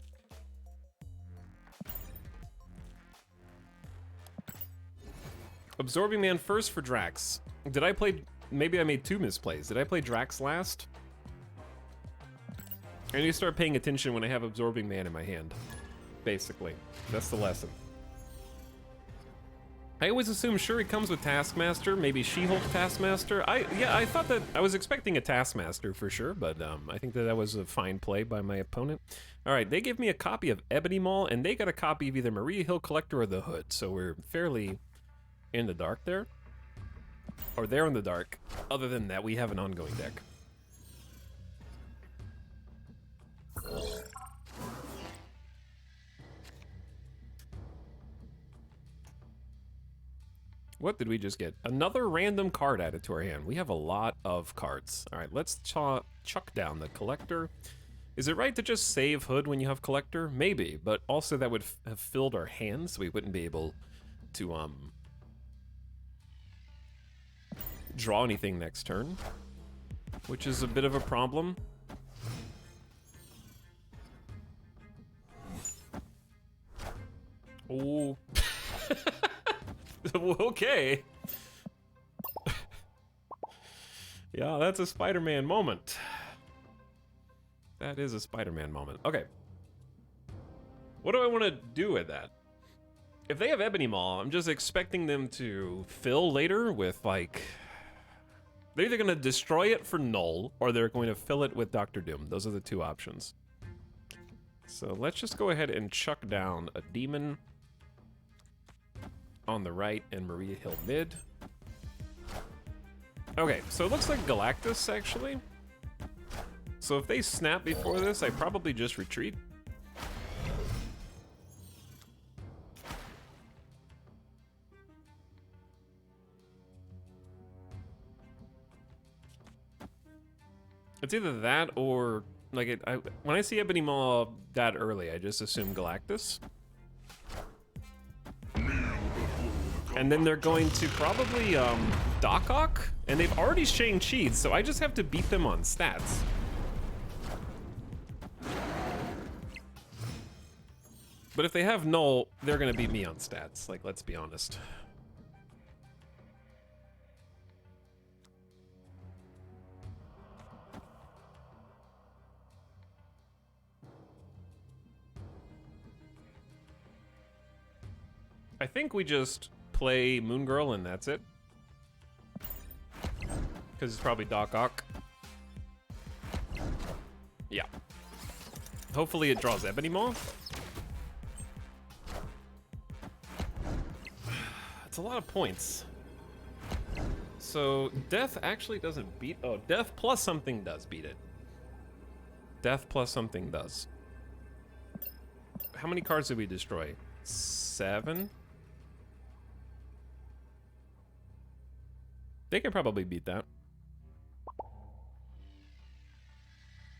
Absorbing Man first for Drax. Did I play... Maybe I made 2 misplays. Did I play Drax last? I need to start paying attention when I have Absorbing Man in my hand. Basically. That's the lesson. I always assume Shuri comes with Taskmaster, maybe She-Hulk Taskmaster. Yeah, I thought that... I was expecting a Taskmaster for sure, but I think that that was a fine play by my opponent. Alright, they gave me a copy of Ebony Maw, and they got a copy of either Maria Hill Collector or The Hood, so we're fairly in the dark there. Or they're in the dark. Other than that, we have an ongoing deck. What did we just get? Another random card added to our hand. We have a lot of cards. All right, let's chuck down the Collector. Is it right to just save Hood when you have Collector? Maybe, but also that would have filled our hands, so we wouldn't be able to draw anything next turn, which is a bit of a problem. Oh. Okay. Yeah, that's a Spider-Man moment. That is a Spider-Man moment. Okay. What do I want to do with that? If they have Ebony Maw, I'm just expecting them to fill later with, like... They're either going to destroy it for null, or they're going to fill it with Dr. Doom. Those are the 2 options. So let's just go ahead and chuck down a Demon on the right and Maria Hill mid. Okay, so it looks like Galactus, actually. So if they snap before this, I probably just retreat. It's either that or, like, when I see Ebony Maw that early, I just assume Galactus. And then they're going to probably Doc Ock, and they've already Shang-Chi'd, so I just have to beat them on stats. But if they have Null, they're gonna beat me on stats, like, let's be honest. I think we just play Moon Girl and that's it. Because it's probably Doc Ock. Yeah. Hopefully it draws Ebony Maw. It's a lot of points. So Death actually doesn't beat... Oh, Death plus something does beat it. Death plus something does. How many cards did we destroy? 7? They could probably beat that.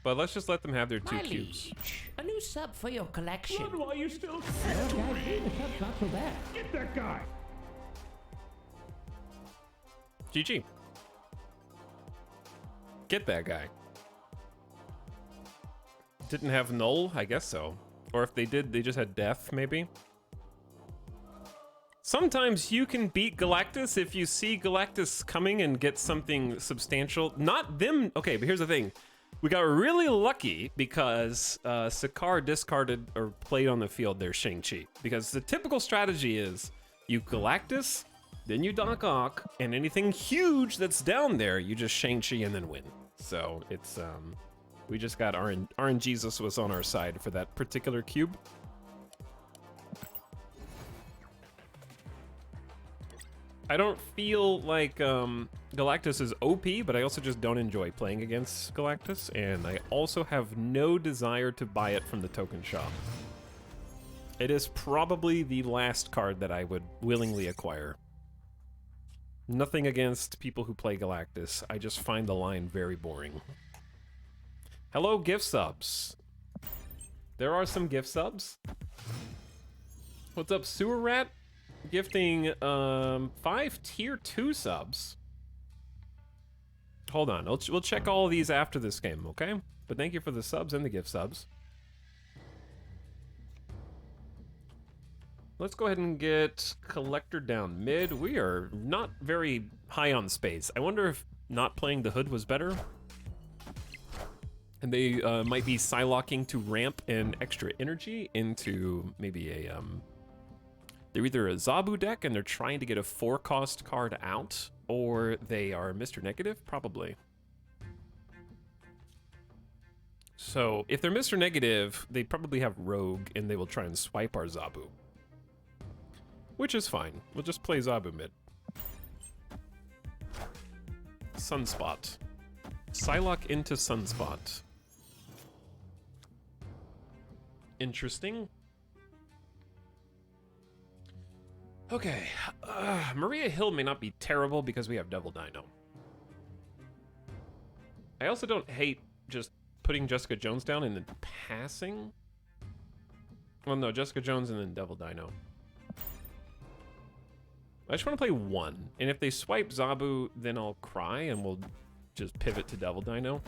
But let's just let them have their 2 cubes. A new sub for your collection. Good, while you still can. Well, guys, being a sub's not so bad. Get that guy. GG. Get that guy. Didn't have Null? I guess so. Or if they did, they just had Death, maybe? Sometimes you can beat Galactus if you see Galactus coming and get something substantial. Not them. Okay, but here's the thing. We got really lucky because Sakaar discarded or played on the field their Shang-Chi. Because the typical strategy is you Galactus, then you Doc Ock, and anything huge that's down there, you just Shang-Chi and then win. So it's, we just got RNGesus was on our side for that particular cube. I don't feel like Galactus is OP, but I also just don't enjoy playing against Galactus, and I also have no desire to buy it from the token shop. It is probably the last card that I would willingly acquire. Nothing against people who play Galactus, I just find the line very boring. Hello, gift subs. There are some gift subs. What's up, Sewer Rat? Gifting 5 tier 2 subs. Hold on, we'll check all of these after this game, okay? but thank you for the subs and the gift subs. Let's go ahead and get Collector down mid. We are not very high on space. I wonder if not playing the hood was better. And they might be Psylocking to ramp an extra energy into maybe a... they're either a Zabu deck and they're trying to get a 4-cost card out, or they are Mr. Negative, probably. So if they're Mr. Negative, they probably have Rogue and they will try and swipe our Zabu. Which is fine. We'll just play Zabu mid. Sunspot. Psylocke into Sunspot. Interesting. Okay. Maria Hill may not be terrible because we have Devil Dino. I also don't hate just putting Jessica Jones down and then passing. Well, no, Jessica Jones and then Devil Dino. I just want to play one, and if they swipe Zabu, then I'll cry, and we'll just pivot to Devil Dino.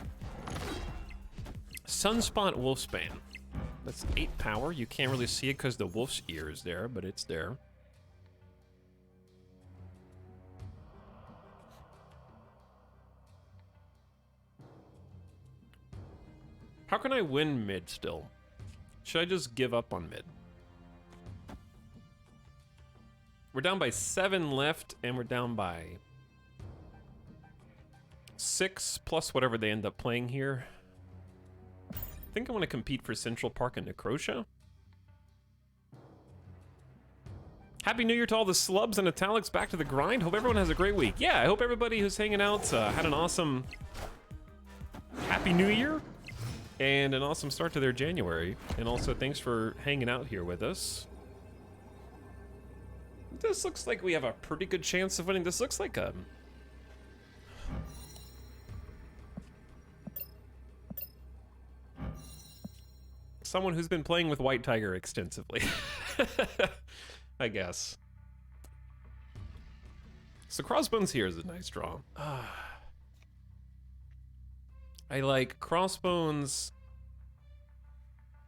Sunspot Wolfspan. That's 8 power. You can't really see it because the wolf's ear is there, but it's there. How can I win mid still? Should I just give up on mid? We're down by 7 left, and we're down by 6 plus whatever they end up playing here. I think I want to compete for Central Park and Necrotia. Happy New Year to all the slubs and italics back to the grind. Hope everyone has a great week. Yeah, I hope everybody who's hanging out had an awesome Happy New Year and an awesome start to their January. And also thanks for hanging out here with us. This looks like we have a pretty good chance of winning. This looks like a... someone who's been playing with White Tiger extensively. I guess. So Crossbones here is a nice draw. I like Crossbones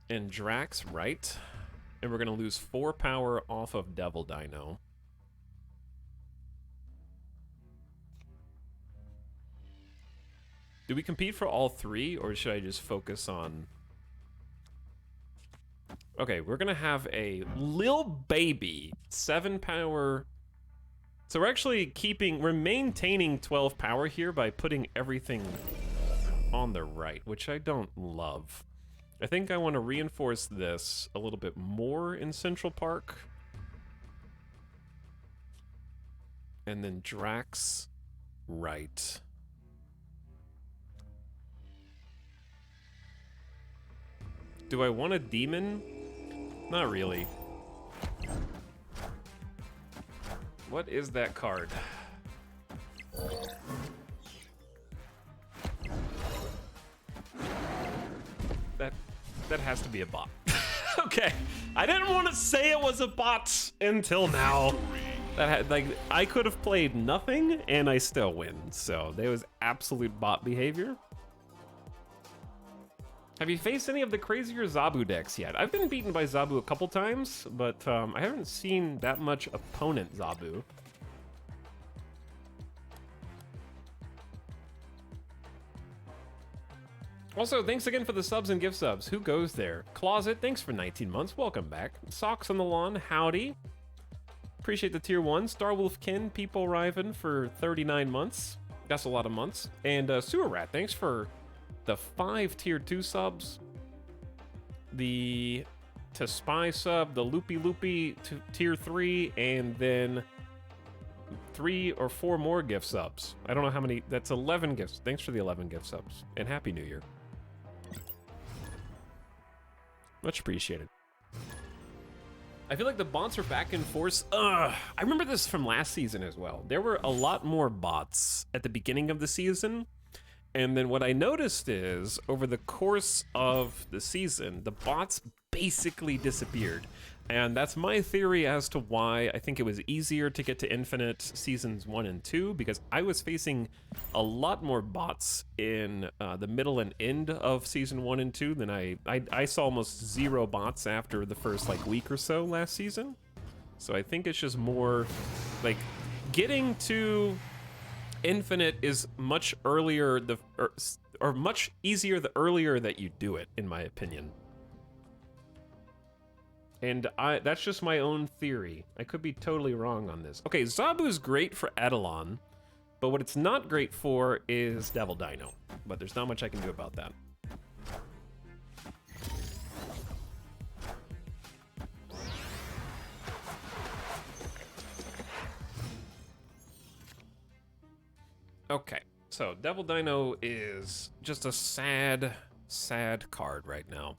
and Drax, right? And we're gonna lose 4 power off of Devil Dino. Do we compete for all 3, or should I just focus on... Okay, we're gonna have a Lil Baby 7 power. So we're maintaining 12 power here by putting everything on the right, which I don't love. I think I want to reinforce this a little bit more in Central Park. And then Drax right. Do I want a demon? Not really. What is that card? That has to be a bot. Okay, I didn't want to say it was a bot until now. I could have played nothing and I still win. So there was absolute bot behavior. Have you faced any of the crazier Zabu decks yet? I've been beaten by Zabu a couple times, but I haven't seen that much opponent Zabu. Also, thanks again for the subs and gift subs. Who goes there? Closet, thanks for 19 months. Welcome back. Socks on the Lawn, howdy. Appreciate the tier 1. Starwolfkin, People Riven for 39 months. That's a lot of months. And Sewer Rat, thanks for the 5 tier 2 subs. The To Spy sub, the Loopy Loopy to tier 3, and then 3 or 4 more gift subs. I don't know how many. That's 11 gifts. Thanks for the 11 gift subs. And Happy New Year. Much appreciated. I feel like the bots are back in force. I remember this from last season as well. There were a lot more bots at the beginning of the season, And then what I noticed is, over the course of the season, the bots basically disappeared. And that's my theory as to why I think it was easier to get to Infinite seasons 1 and 2, because I was facing a lot more bots in the middle and end of season 1 and 2 than I saw almost 0 bots after the first like week or so last season. So I think it's just more like getting to Infinite is much earlier, or much easier the earlier that you do it, in my opinion. And that's just my own theory. I could be totally wrong on this. Okay, Zabu's great for Edelon, but what it's not great for is Devil Dino. But there's not much I can do about that. Okay, so Devil Dino is just a sad, sad card right now.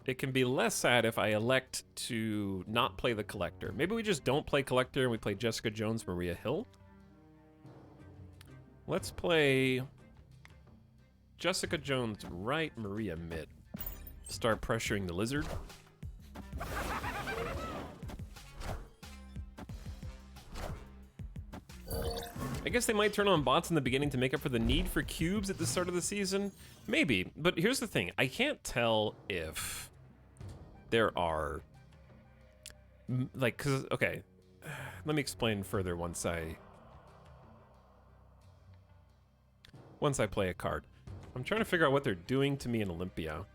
It can be less sad if I elect to not play the Collector. Maybe we just don't play Collector and we play Jessica Jones, Maria Hill. Let's play Jessica Jones right, Maria mid. Start pressuring the Lizard. I guess they might turn on bots in the beginning to make up for the need for cubes at the start of the season. Maybe, but here's the thing. I can't tell if there are, like, cause, okay, let me explain further once I play a card. I'm trying to figure out what they're doing to me in Olympia.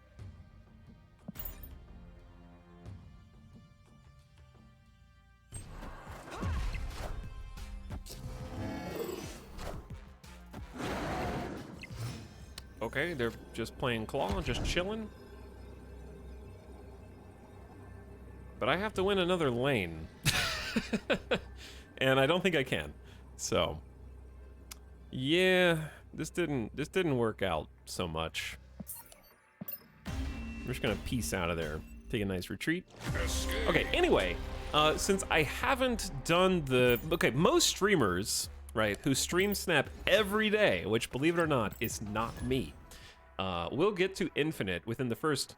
Okay, they're just playing Claw, just chilling. But I have to win another lane. And I don't think I can. So, yeah, this didn't work out so much. I'm just gonna peace out of there. Take a nice retreat. Okay, anyway, since I haven't done the... Okay, most streamers, right, who stream Snap every day, which, believe it or not, is not me, will get to Infinite within the first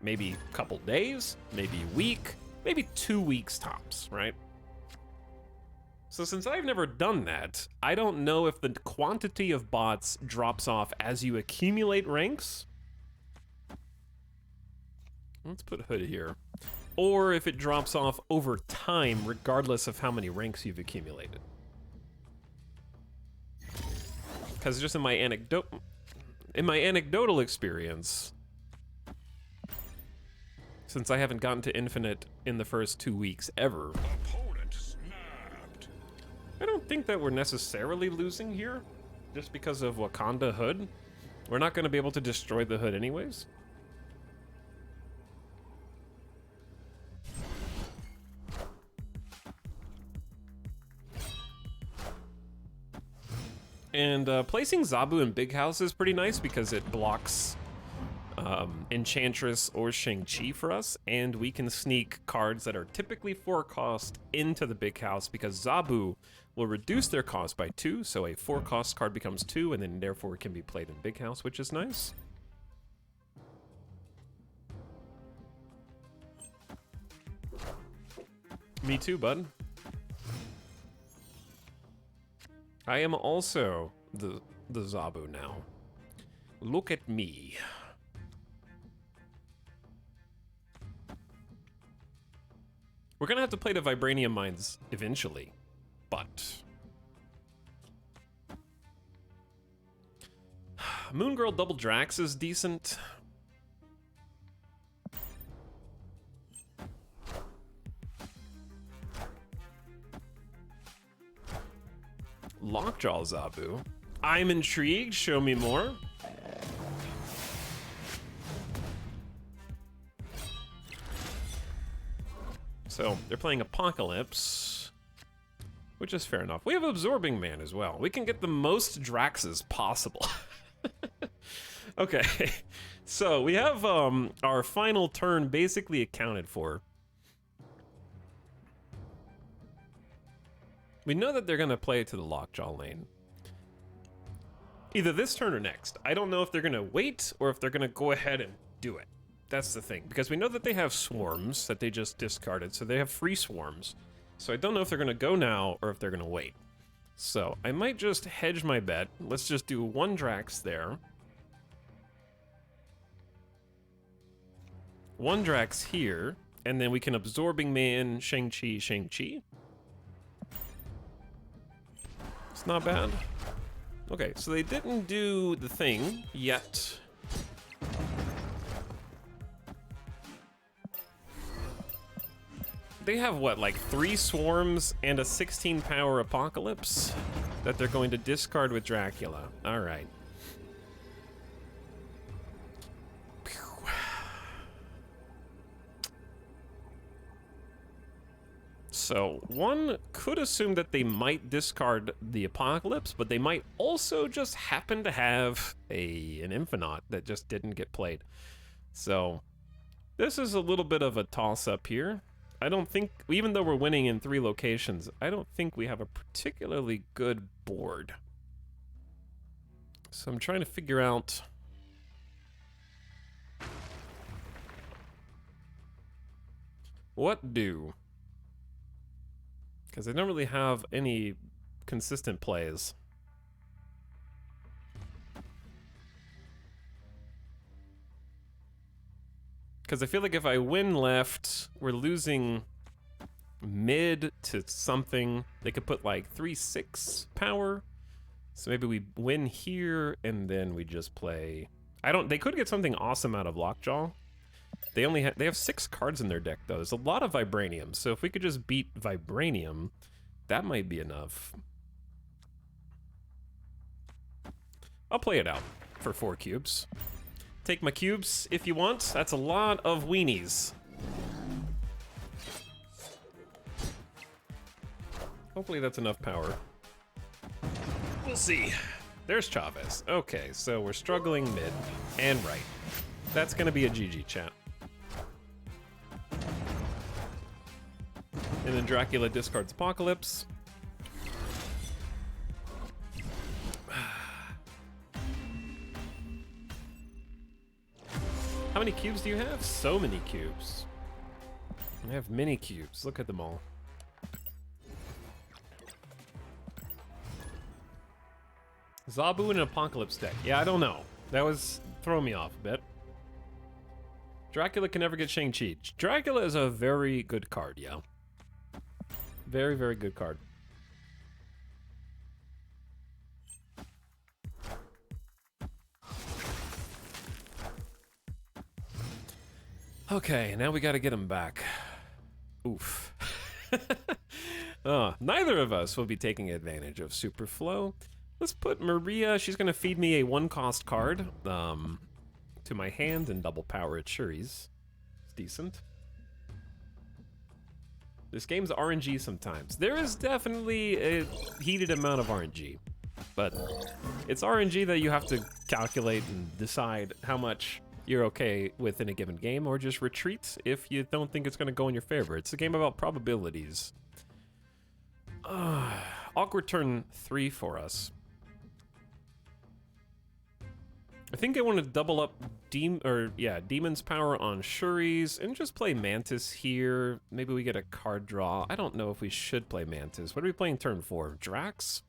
maybe couple days, maybe week, maybe 2 weeks tops, right? So since I've never done that, I don't know if the quantity of bots drops off as you accumulate ranks. Let's put Hood here. Or if it drops off over time, regardless of how many ranks you've accumulated. Because just in my anecdotal experience, since I haven't gotten to Infinite in the first 2 weeks ever, I don't think that we're necessarily losing here, just because of Wakanda Hood. We're not going to be able to destroy the Hood anyways. And placing Zabu in Big House is pretty nice because it blocks Enchantress or Shang-Chi for us, and we can sneak cards that are typically 4 cost into the Big House because Zabu will reduce their cost by 2, so a 4 cost card becomes 2, and then therefore can be played in Big House, which is nice. Me too, bud. I am also the Zabu now. Look at me. We're gonna have to play the Vibranium Mines eventually, but... Moon Girl Double Drax is decent. Lockjaw Zabu. I'm intrigued. Show me more. So they're playing Apocalypse, which is fair enough. We have Absorbing Man as well. We can get the most Draxes possible. Okay, so we have our final turn basically accounted for. We know that they're gonna play to the Lockjaw lane. Either this turn or next. I don't know if they're gonna wait or if they're gonna go ahead and do it. That's the thing, because we know that they have swarms that they just discarded, so they have free swarms. So I don't know if they're gonna go now or if they're gonna wait. So I might just hedge my bet. Let's just do 1 Drax there. 1 Drax here, and then we can Absorbing Man, Shang-Chi, Shang-Chi. It's not bad. Okay, so they didn't do the thing yet. They have what, like 3 swarms and a 16 power Apocalypse that they're going to discard with Dracula. All right. So one could assume that they might discard the Apocalypse, but they might also just happen to have an Infinite that just didn't get played. So this is a little bit of a toss-up here. I don't think, even though we're winning in 3 locations, I don't think we have a particularly good board. So I'm trying to figure out what do. Because I don't really have any consistent plays. Because I feel like if I win left, we're losing mid to something. They could put like 3/6 power. So maybe we win here and then we just play. They could get something awesome out of Lockjaw. They have 6 cards in their deck though. There's a lot of Vibranium. So if we could just beat Vibranium, that might be enough. I'll play it out for 4 cubes. Take my cubes if you want. That's a lot of weenies. Hopefully that's enough power. We'll see. There's Chavez. Okay, so we're struggling mid and right. That's gonna be a GG, chat. And then Dracula discards Apocalypse. How many cubes do you have? So many cubes. I have many cubes. Look at them all. Zabu and an Apocalypse deck. Yeah, I don't know. That was throwing me off a bit. Dracula can never get Shang-Chi. Dracula is a very good card, yeah. Very, very good card. Okay, now we gotta get him back. Oof. Neither of us will be taking advantage of Super Flow. Let's put Maria, she's gonna feed me a 1-cost card to my hand and double power it. Shuri's. It's decent. This game's RNG sometimes. There is definitely a heated amount of RNG, but it's RNG that you have to calculate and decide how much you're okay with in a given game, or just retreat if you don't think it's going to go in your favor. It's a game about probabilities. Awkward turn 3 for us. I think I want to double up Demon's Power on Shuri's and just play Mantis here. Maybe we get a card draw. I don't know if we should play Mantis. What are we playing turn 4? Drax?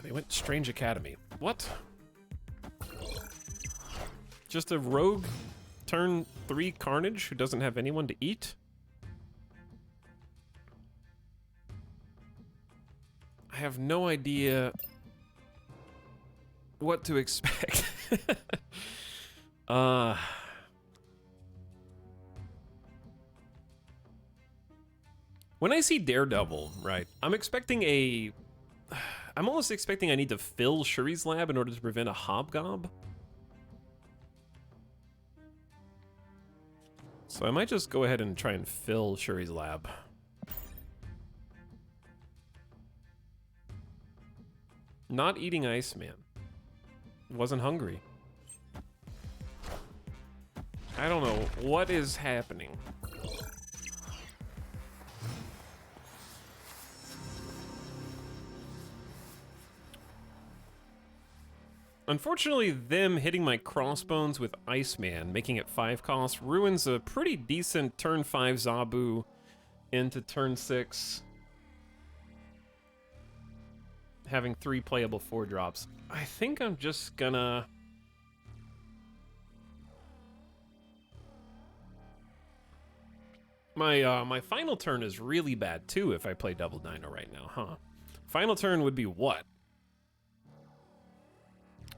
They went Strange Academy. What? Just a rogue turn 3 Carnage who doesn't have anyone to eat? I have no idea what to expect. When I see Daredevil, right, I'm almost expecting I need to fill Shuri's lab in order to prevent a Hobgob. So I might just go ahead and try and fill Shuri's lab. Not eating Iceman. Wasn't hungry. I don't know what is happening. Unfortunately, them hitting my crossbones with Iceman, making it 5 cost, ruins a pretty decent turn 5 Zabu into turn 6. Having 3 playable 4-drops. I think I'm just gonna... My final turn is really bad too if I play double dino right now, huh? Final turn would be what?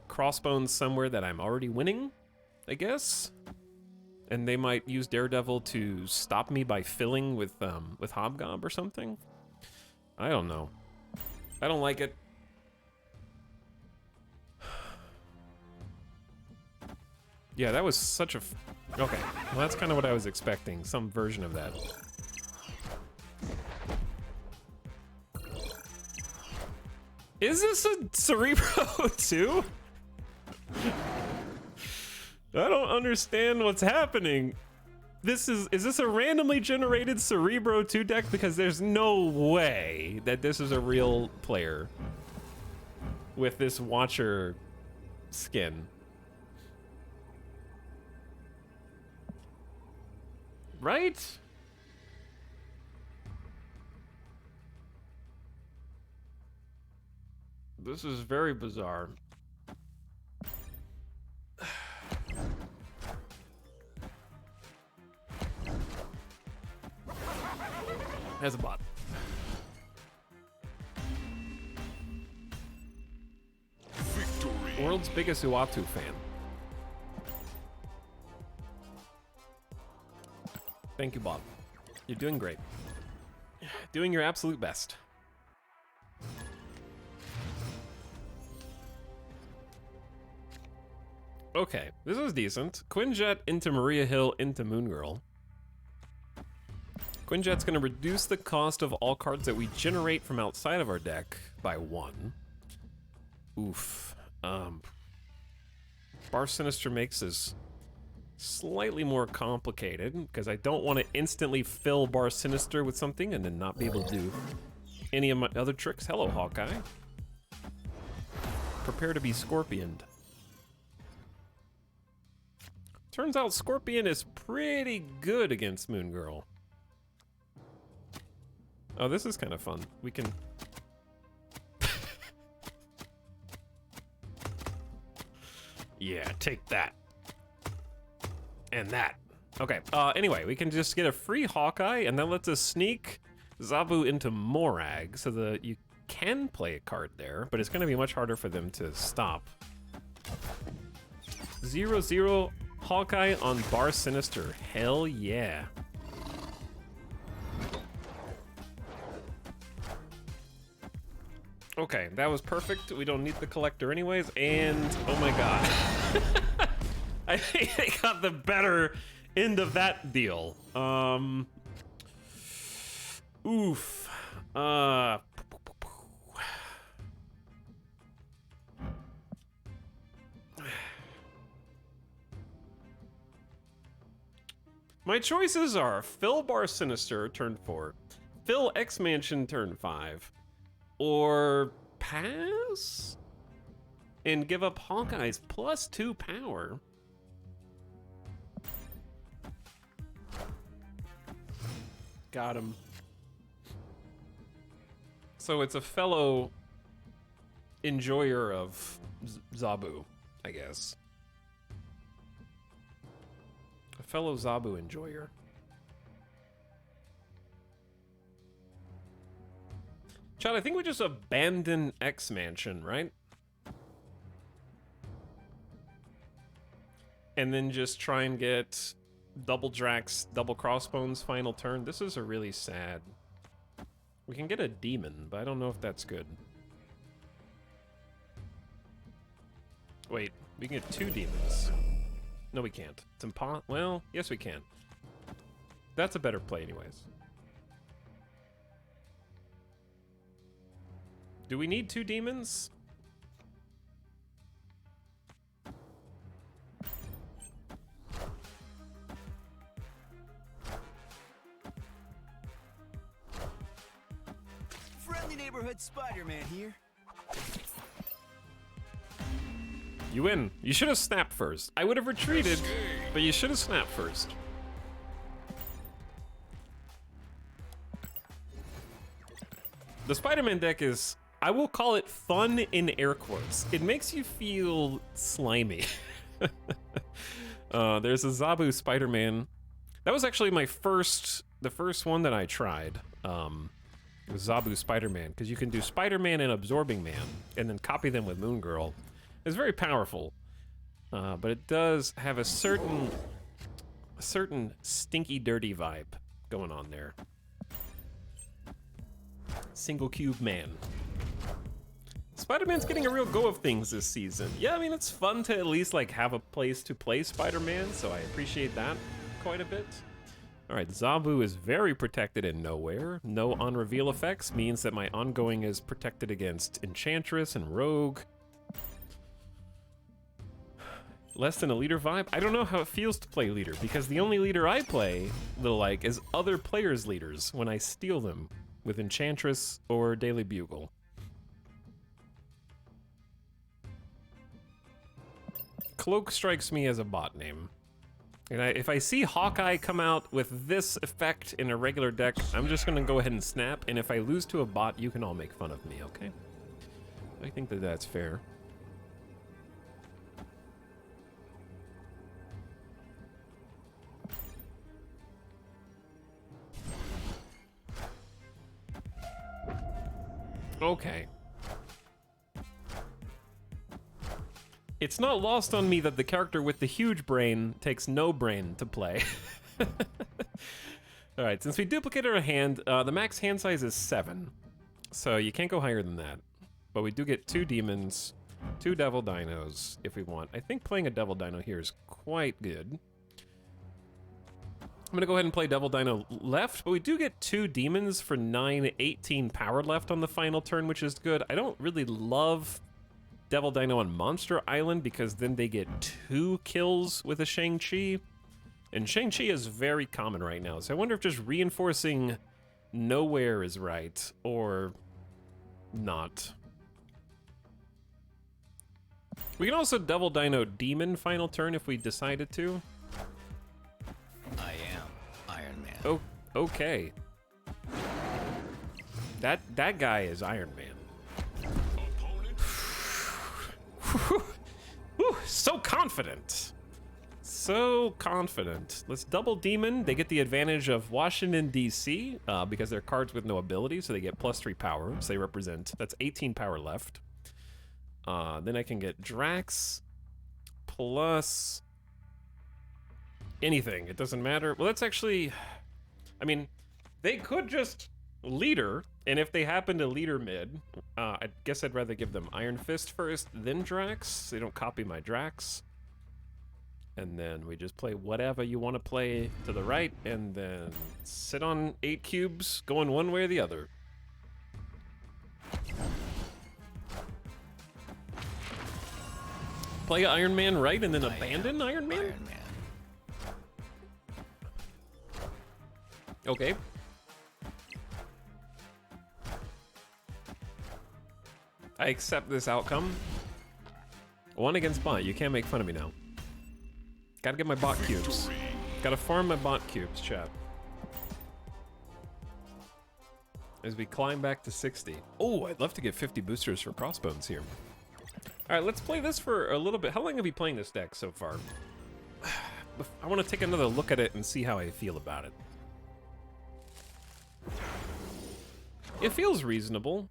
Crossbones somewhere that I'm already winning, I guess? And they might use Daredevil to stop me by filling with Hobgob or something? I don't know. I don't like it. Yeah, that was such a... Okay, well that's kind of what I was expecting, some version of that. Is this a Cerebro too? I don't understand what's happening. Is this a randomly generated Cerebro 2 deck? Because there's no way that this is a real player with this Watcher skin. Right? This is very bizarre. As a bot. Victory. World's biggest Uatu fan. Thank you, Bob. You're doing great. Doing your absolute best. Okay, this is decent. Quinjet into Maria Hill into Moon Girl. Quinjet's gonna reduce the cost of all cards that we generate from outside of our deck by 1. Oof. Bar Sinister makes this slightly more complicated because I don't want to instantly fill Bar Sinister with something and then not be able to do any of my other tricks. Hello, Hawkeye. Prepare to be Scorpioned. Turns out Scorpion is pretty good against Moon Girl. Oh, this is kind of fun. We can... Yeah, take that. And that. Okay, anyway, we can just get a free Hawkeye, and that lets us sneak Zabu into Morag, so that you can play a card there, but it's going to be much harder for them to stop. 0-0 Hawkeye on Bar Sinister. Hell yeah. Okay, that was perfect. We don't need the collector anyways, and oh my god. I think I got the better end of that deal. Oof. My choices are Fill Bar Sinister turn 4, Fill X Mansion turn 5, or pass and give up Hawkeye's +2 power. Got him. So it's a fellow enjoyer of Zabu, I guess. A fellow Zabu enjoyer. Chad, I think we just abandon X Mansion, right? And then just try and get double Drax, double Crossbones final turn. This is a really sad... We can get a demon, but I don't know if that's good. Wait, we can get 2 demons. No, we can't. It's impossible. Well, yes, we can. That's a better play anyways. Do we need 2 demons? friendly neighborhood Spider-Man here. You win. You should have snapped first. I would have retreated, but you should have snapped first. The Spider-Man deck is, I will call it fun in air quotes. It makes you feel slimy. There's a Zabu Spider-Man. That was actually the first one that I tried. It was Zabu Spider-Man, because you can do Spider-Man and Absorbing Man, and then copy them with Moon Girl. It's very powerful, but it does have a certain stinky, dirty vibe going on there. Single cube man. Spider-Man's getting a real go of things this season. Yeah, I mean, it's fun to at least like have a place to play Spider-Man, so I appreciate that quite a bit. All right, Zabu is very protected in Nowhere. No on-reveal effects means that my ongoing is protected against Enchantress and Rogue. Less than a leader vibe? I don't know how it feels to play leader, because the only leader I play, like, is other players' leaders when I steal them with Enchantress or Daily Bugle. Cloak strikes me as a bot name. And if I see Hawkeye come out with this effect in a regular deck, I'm just gonna go ahead and snap, and if I lose to a bot, you can all make fun of me, okay? I think that that's fair. Okay. It's not lost on me that the character with the huge brain takes no brain to play. Alright, since we duplicated our hand, the max hand size is 7. So you can't go higher than that. But we do get 2 demons, 2 devil dinos if we want. I think playing a devil dino here is quite good. I'm gonna go ahead and play Devil Dino left, but we do get 2 demons for 9/18 power left on the final turn, which is good. I don't really love Devil Dino on Monster Island because then they get 2 kills with a Shang-Chi. And Shang-Chi is very common right now, so I wonder if just reinforcing Nowhere is right, or not. We can also Devil Dino Demon final turn if we decided to. I am Iron Man. Oh, okay. That guy is Iron Man. Whew, so confident. So confident. Let's double demon. They get the advantage of Washington, D.C. Because they're cards with no ability, so they get +3 power. So they represent, that's 18 power left. Then I can get Drax plus anything. It doesn't matter. Well, that's actually, I mean, they could just leader, and if they happen to leader mid, I guess I'd rather give them Iron Fist first, then Drax, so they don't copy my Drax. And then we just play whatever you want to play to the right, and then sit on 8 cubes, going one way or the other. Play Iron Man right, and then abandon Iron Man? Iron Man. Okay. I accept this outcome. 1 against bot. You can't make fun of me now. Gotta get my bot cubes. Gotta farm my bot cubes, chat. As we climb back to 60. Oh, I'd love to get 50 boosters for Crossbones here. All right, let's play this for a little bit. How long have you been playing this deck so far? I want to take another look at it and see how I feel about it. It feels reasonable.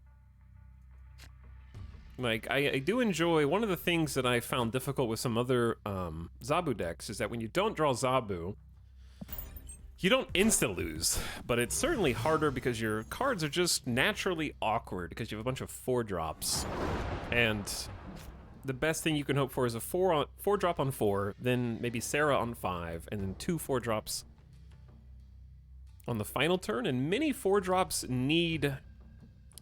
Like, I do enjoy, one of the things that I found difficult with some other Zabu decks is that when you don't draw Zabu, you don't insta-lose, but it's certainly harder because your cards are just naturally awkward because you have a bunch of 4-drops. And the best thing you can hope for is a 4-drop on 4, then maybe Sarah on 5, and then 2 4-drops on the final turn, and many 4-drops need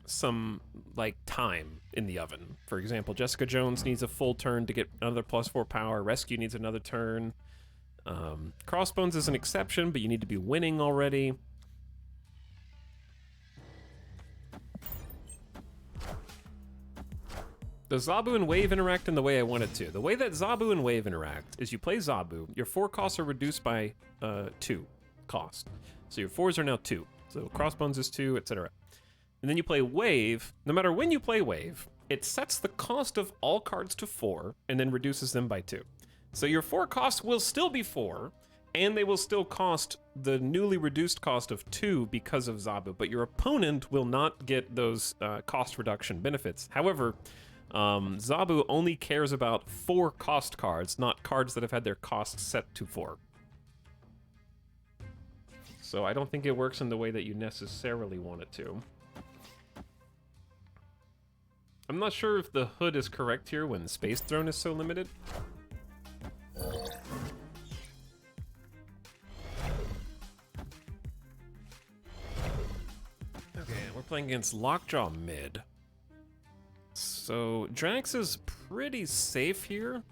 some, like, time in the oven. For example, Jessica Jones needs a full turn to get another +4 power. Rescue needs another turn. Crossbones is an exception, but you need to be winning already. Does Zabu and Wave interact in the way I want it to? The way that Zabu and Wave interact is you play Zabu, your 4 costs are reduced by 2 cost. So your 4s are now 2. So Crossbones is 2, etc. And then you play Wave. No matter when you play Wave, it sets the cost of all cards to 4 and then reduces them by 2. So your 4 costs will still be 4, and they will still cost the newly reduced cost of 2 because of Zabu, but your opponent will not get those cost reduction benefits. However, Zabu only cares about 4 cost cards, not cards that have had their cost set to 4. So I don't think it works in the way that you necessarily want it to. I'm not sure if the hood is correct here when Space Throne is so limited. Okay, we're playing against Lockjaw mid. So Drax is pretty safe here.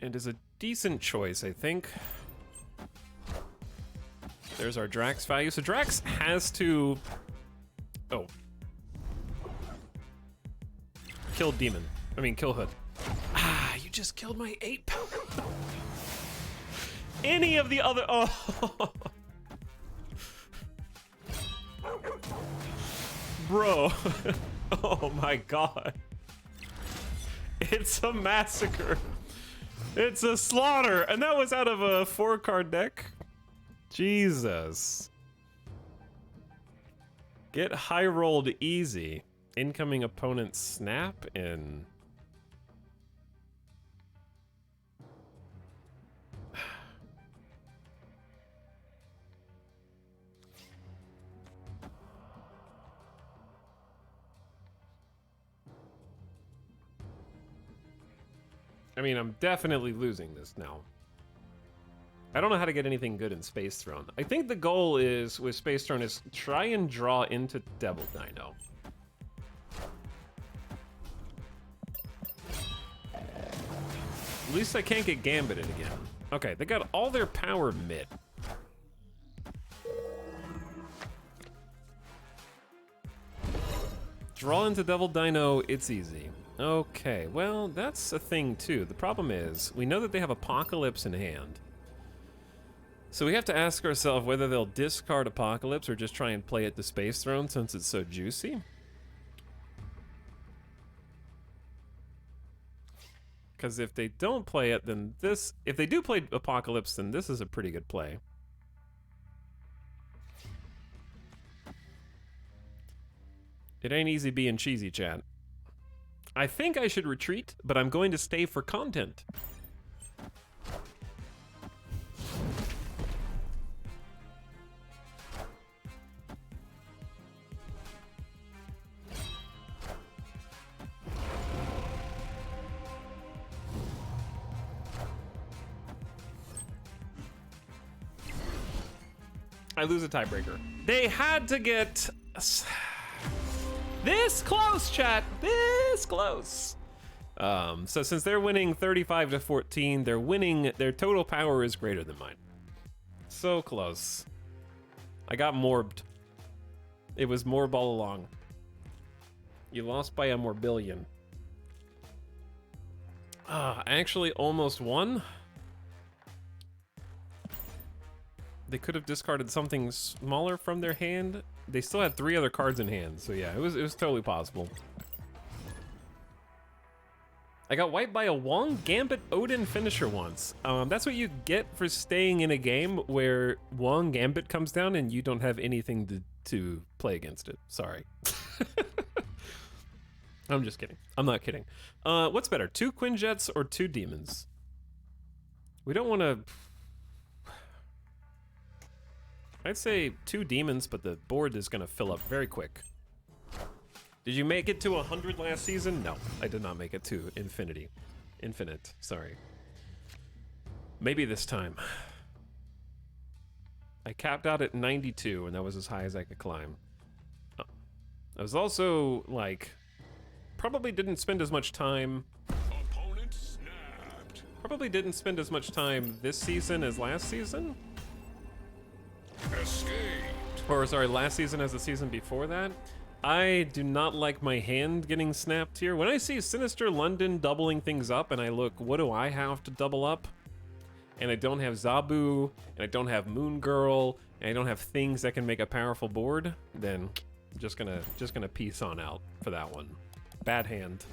And is a decent choice, I think. There's our Drax value. So Drax has to... Oh. Kill Demon. I mean, kill Hood. Ah, you just killed my 8-power. Any of the other... Oh. Bro. Oh my god. It's a massacre. It's a slaughter. And that was out of a 4-card deck. Jesus. Get high rolled easy. Incoming opponent snap in. I mean, I'm definitely losing this now. I don't know how to get anything good in Space Throne. I think the goal is, with Space Throne, is try and draw into Devil Dino. At least I can't get gambited again. Okay, they got all their power mid. Draw into Devil Dino, it's easy. Okay, well, that's a thing too. The problem is, we know that they have Apocalypse in hand. So we have to ask ourselves whether they'll discard Apocalypse or just try and play it to Space Throne since it's so juicy. Because if they don't play it, then this... If they do play Apocalypse, then this is a pretty good play. It ain't easy being cheesy, chat. I think I should retreat, but I'm going to stay for content. I lose a tiebreaker. They had to get this close, chat. This close. So since they're winning 35 to 14, they're winning. Their total power is greater than mine. So close. I got morbed. It was morb all along. You lost by a morbillion. I actually almost won. They could have discarded something smaller from their hand. They still had 3 other cards in hand, so yeah, it was totally possible. I got wiped by a Wong Gambit Odin finisher once. That's what you get for staying in a game where Wong Gambit comes down and you don't have anything to play against it. Sorry. I'm just kidding. I'm not kidding. What's better, 2 Quinjets or 2 Demons? We don't want to... I'd say 2 Demons, but the board is going to fill up very quick. Did you make it to 100 last season? No, I did not make it to infinity. Infinite, sorry. Maybe this time. I capped out at 92, and that was as high as I could climb. I was also, like, probably didn't spend as much time... Opponent snapped. Probably didn't spend as much time this season as last season. Escaped. Or sorry, last season as the season before that. I do not like my hand getting snapped here. When I see Sinister London doubling things up and I look, what do I have to double up? And I don't have Zabu, and I don't have Moon Girl, and I don't have things that can make a powerful board, then just gonna peace on out for that one. Bad hand.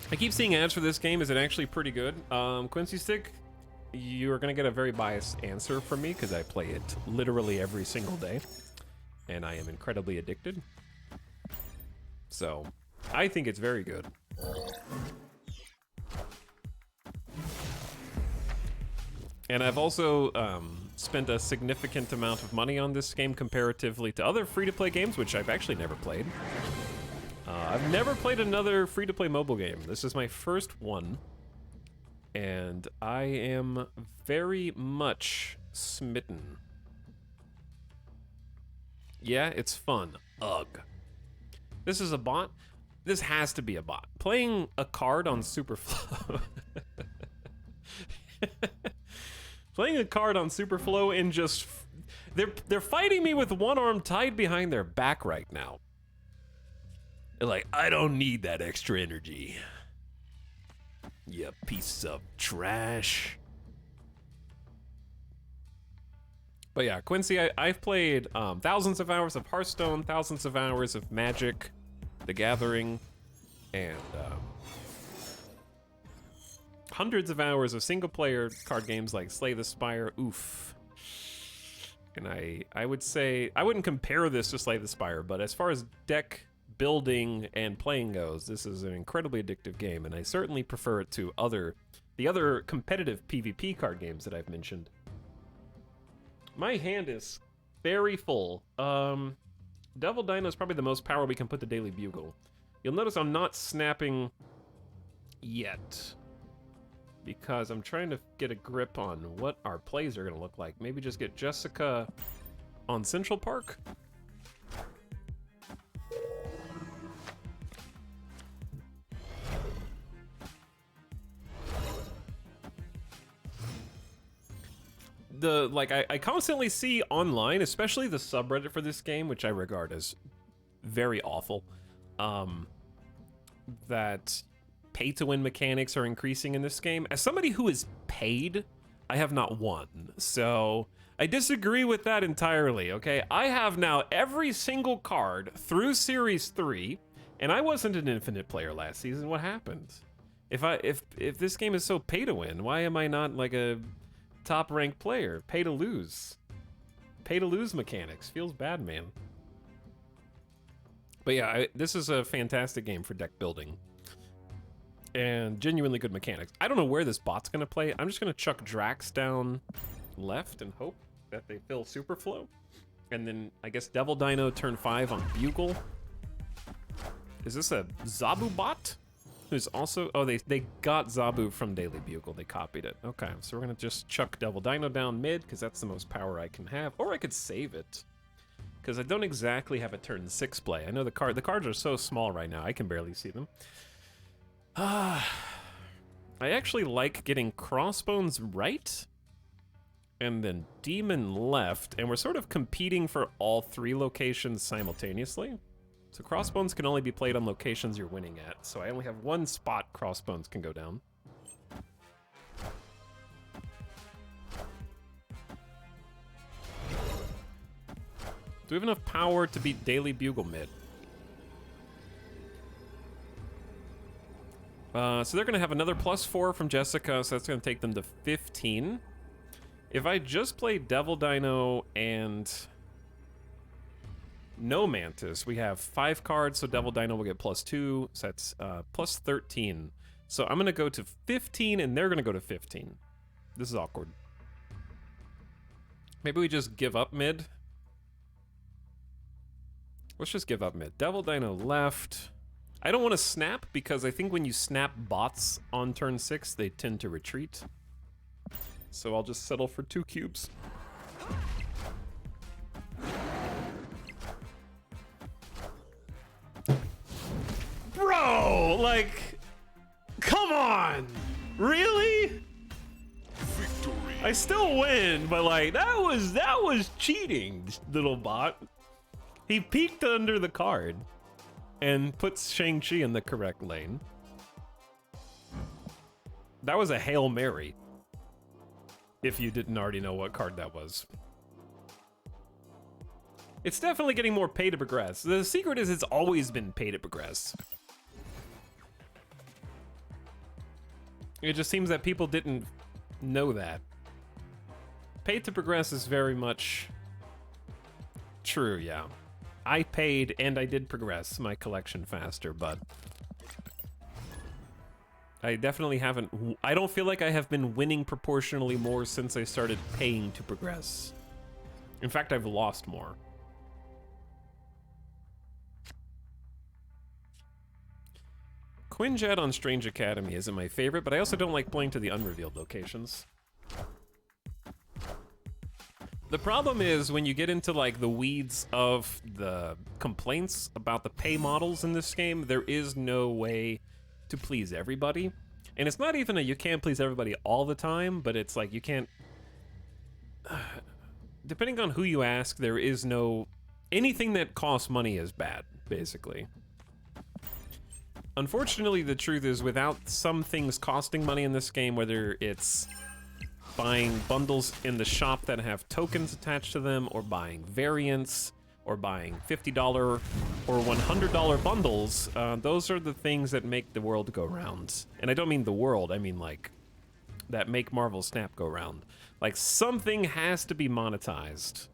I keep seeing ads for this game. Is it actually pretty good? Quincy Stick, you're gonna get a very biased answer from me because I play it literally every single day, and I am incredibly addicted. So, I think it's very good. And I've also spent a significant amount of money on this game comparatively to other free-to-play games, which I've actually never played. I've never played another free-to-play mobile game. This is my first one. And I am very much smitten. Yeah, it's fun. Ugh. This is a bot? This has to be a bot. Playing a card on Superflow. Playing a card on Superflow and just... They're fighting me with one arm tied behind their back right now. They're like, I don't need that extra energy. You piece of trash. But yeah, Quincy, I've played thousands of hours of Hearthstone, thousands of hours of Magic, The Gathering, and hundreds of hours of single-player card games like Slay the Spire. Oof. And I would say, I wouldn't compare this to Slay the Spire, but as far as deck building and playing goes, this is an incredibly addictive game, and I certainly prefer it to the other competitive PvP card games that I've mentioned. My hand is very full. Devil Dino is probably the most power we can put to Daily Bugle. You'll notice I'm not snapping yet, because I'm trying to get a grip on what our plays are going to look like. Maybe just get Jessica on Central Park. I constantly see online, especially the subreddit for this game, which I regard as very awful, that pay-to-win mechanics are increasing in this game. As somebody who is paid, I have not won, so I disagree with that entirely, okay? I have now every single card through Series 3, and I wasn't an infinite player last season. What happened? If this game is so pay-to-win, why am I not like a top-ranked player? Pay to lose. Pay to lose mechanics. Feels bad, man. But yeah, this is a fantastic game for deck building. And genuinely good mechanics. I don't know where this bot's gonna play. I'm just gonna chuck Drax down left and hope that they fill Superflow. And then I guess Devil Dino turn 5 on Bugle. Is this a Zabu bot? Who's also, oh, they got Zabu from Daily Bugle. They copied it. Okay, so we're gonna just chuck Devil Dino down mid because that's the most power I can have. Or I could save it, because I don't exactly have a turn 6 play. I know the cards are so small right now, I can barely see them. I actually like getting Crossbones right and then Demon left, and we're sort of competing for all 3 locations simultaneously. So Crossbones can only be played on locations you're winning at, so I only have 1 spot Crossbones can go down. Do we have enough power to beat Daily Bugle mid? So they're going to have another +4 from Jessica, so that's going to take them to 15. If I just play Devil Dino and no Mantis, we have 5 cards, so Devil Dino will get +2, so that's +13. So I'm going to go to 15, and they're going to go to 15. This is awkward. Maybe we just give up mid. Let's just give up mid. Devil Dino left. I don't want to snap, because I think when you snap bots on turn 6, they tend to retreat. So I'll just settle for 2 cubes. Bro, like, come on! Really? Victory. I still win, but like that was cheating, little bot. He peeked under the card and puts Shang-Chi in the correct lane. That was a Hail Mary. If you didn't already know what card that was. It's definitely getting more pay to progress. The secret is it's always been pay to progress. It just seems that people didn't know that. Pay to progress is very much true, yeah. I paid and I did progress my collection faster, but I definitely haven't. I don't feel like I have been winning proportionally more since I started paying to progress. In fact, I've lost more. Quinjet on Strange Academy isn't my favorite, but I also don't like playing to the unrevealed locations. The problem is when you get into like the weeds of the complaints about the pay models in this game, there is no way to please everybody. And it's not even you can't please everybody all the time, but it's like you can't... Depending on who you ask, there is no... Anything that costs money is bad, basically. Unfortunately, the truth is without some things costing money in this game, whether it's buying bundles in the shop that have tokens attached to them, or buying variants, or buying $50 or $100 bundles, those are the things that make the world go round. And I don't mean the world, I mean like, that make Marvel Snap go round. Like, something has to be monetized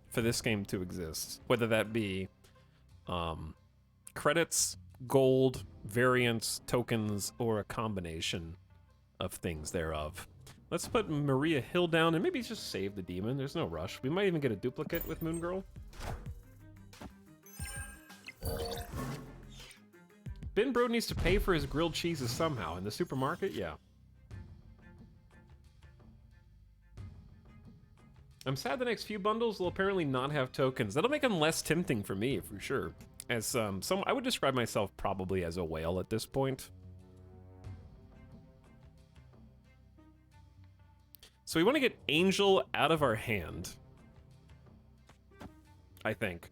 for this game to exist. Whether that be credits, gold, variants, tokens, or a combination of things thereof. Let's put Maria Hill down and maybe just save the demon. There's no rush. We might even get a duplicate with Moon Girl. Ben Bro needs to pay for his grilled cheeses somehow. In the supermarket? Yeah. I'm sad the next few bundles will apparently not have tokens. That'll make them less tempting for me, for sure. As I would describe myself probably as a whale at this point. So we want to get Angel out of our hand, I think,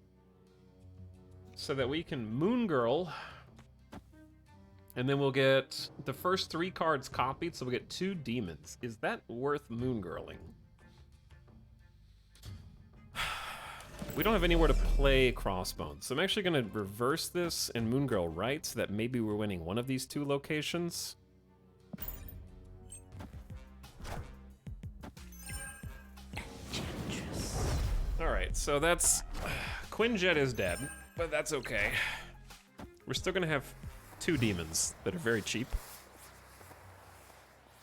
so that we can Moon Girl, and then we'll get the first 3 cards copied, so we'll get 2 demons. Is that worth Moon Girling? We don't have anywhere to play Crossbones, so I'm actually going to reverse this and Moon Girl right, so that maybe we're winning one of these 2 locations. Alright, so that's... Quinjet is dead, but that's okay. We're still gonna have 2 demons that are very cheap.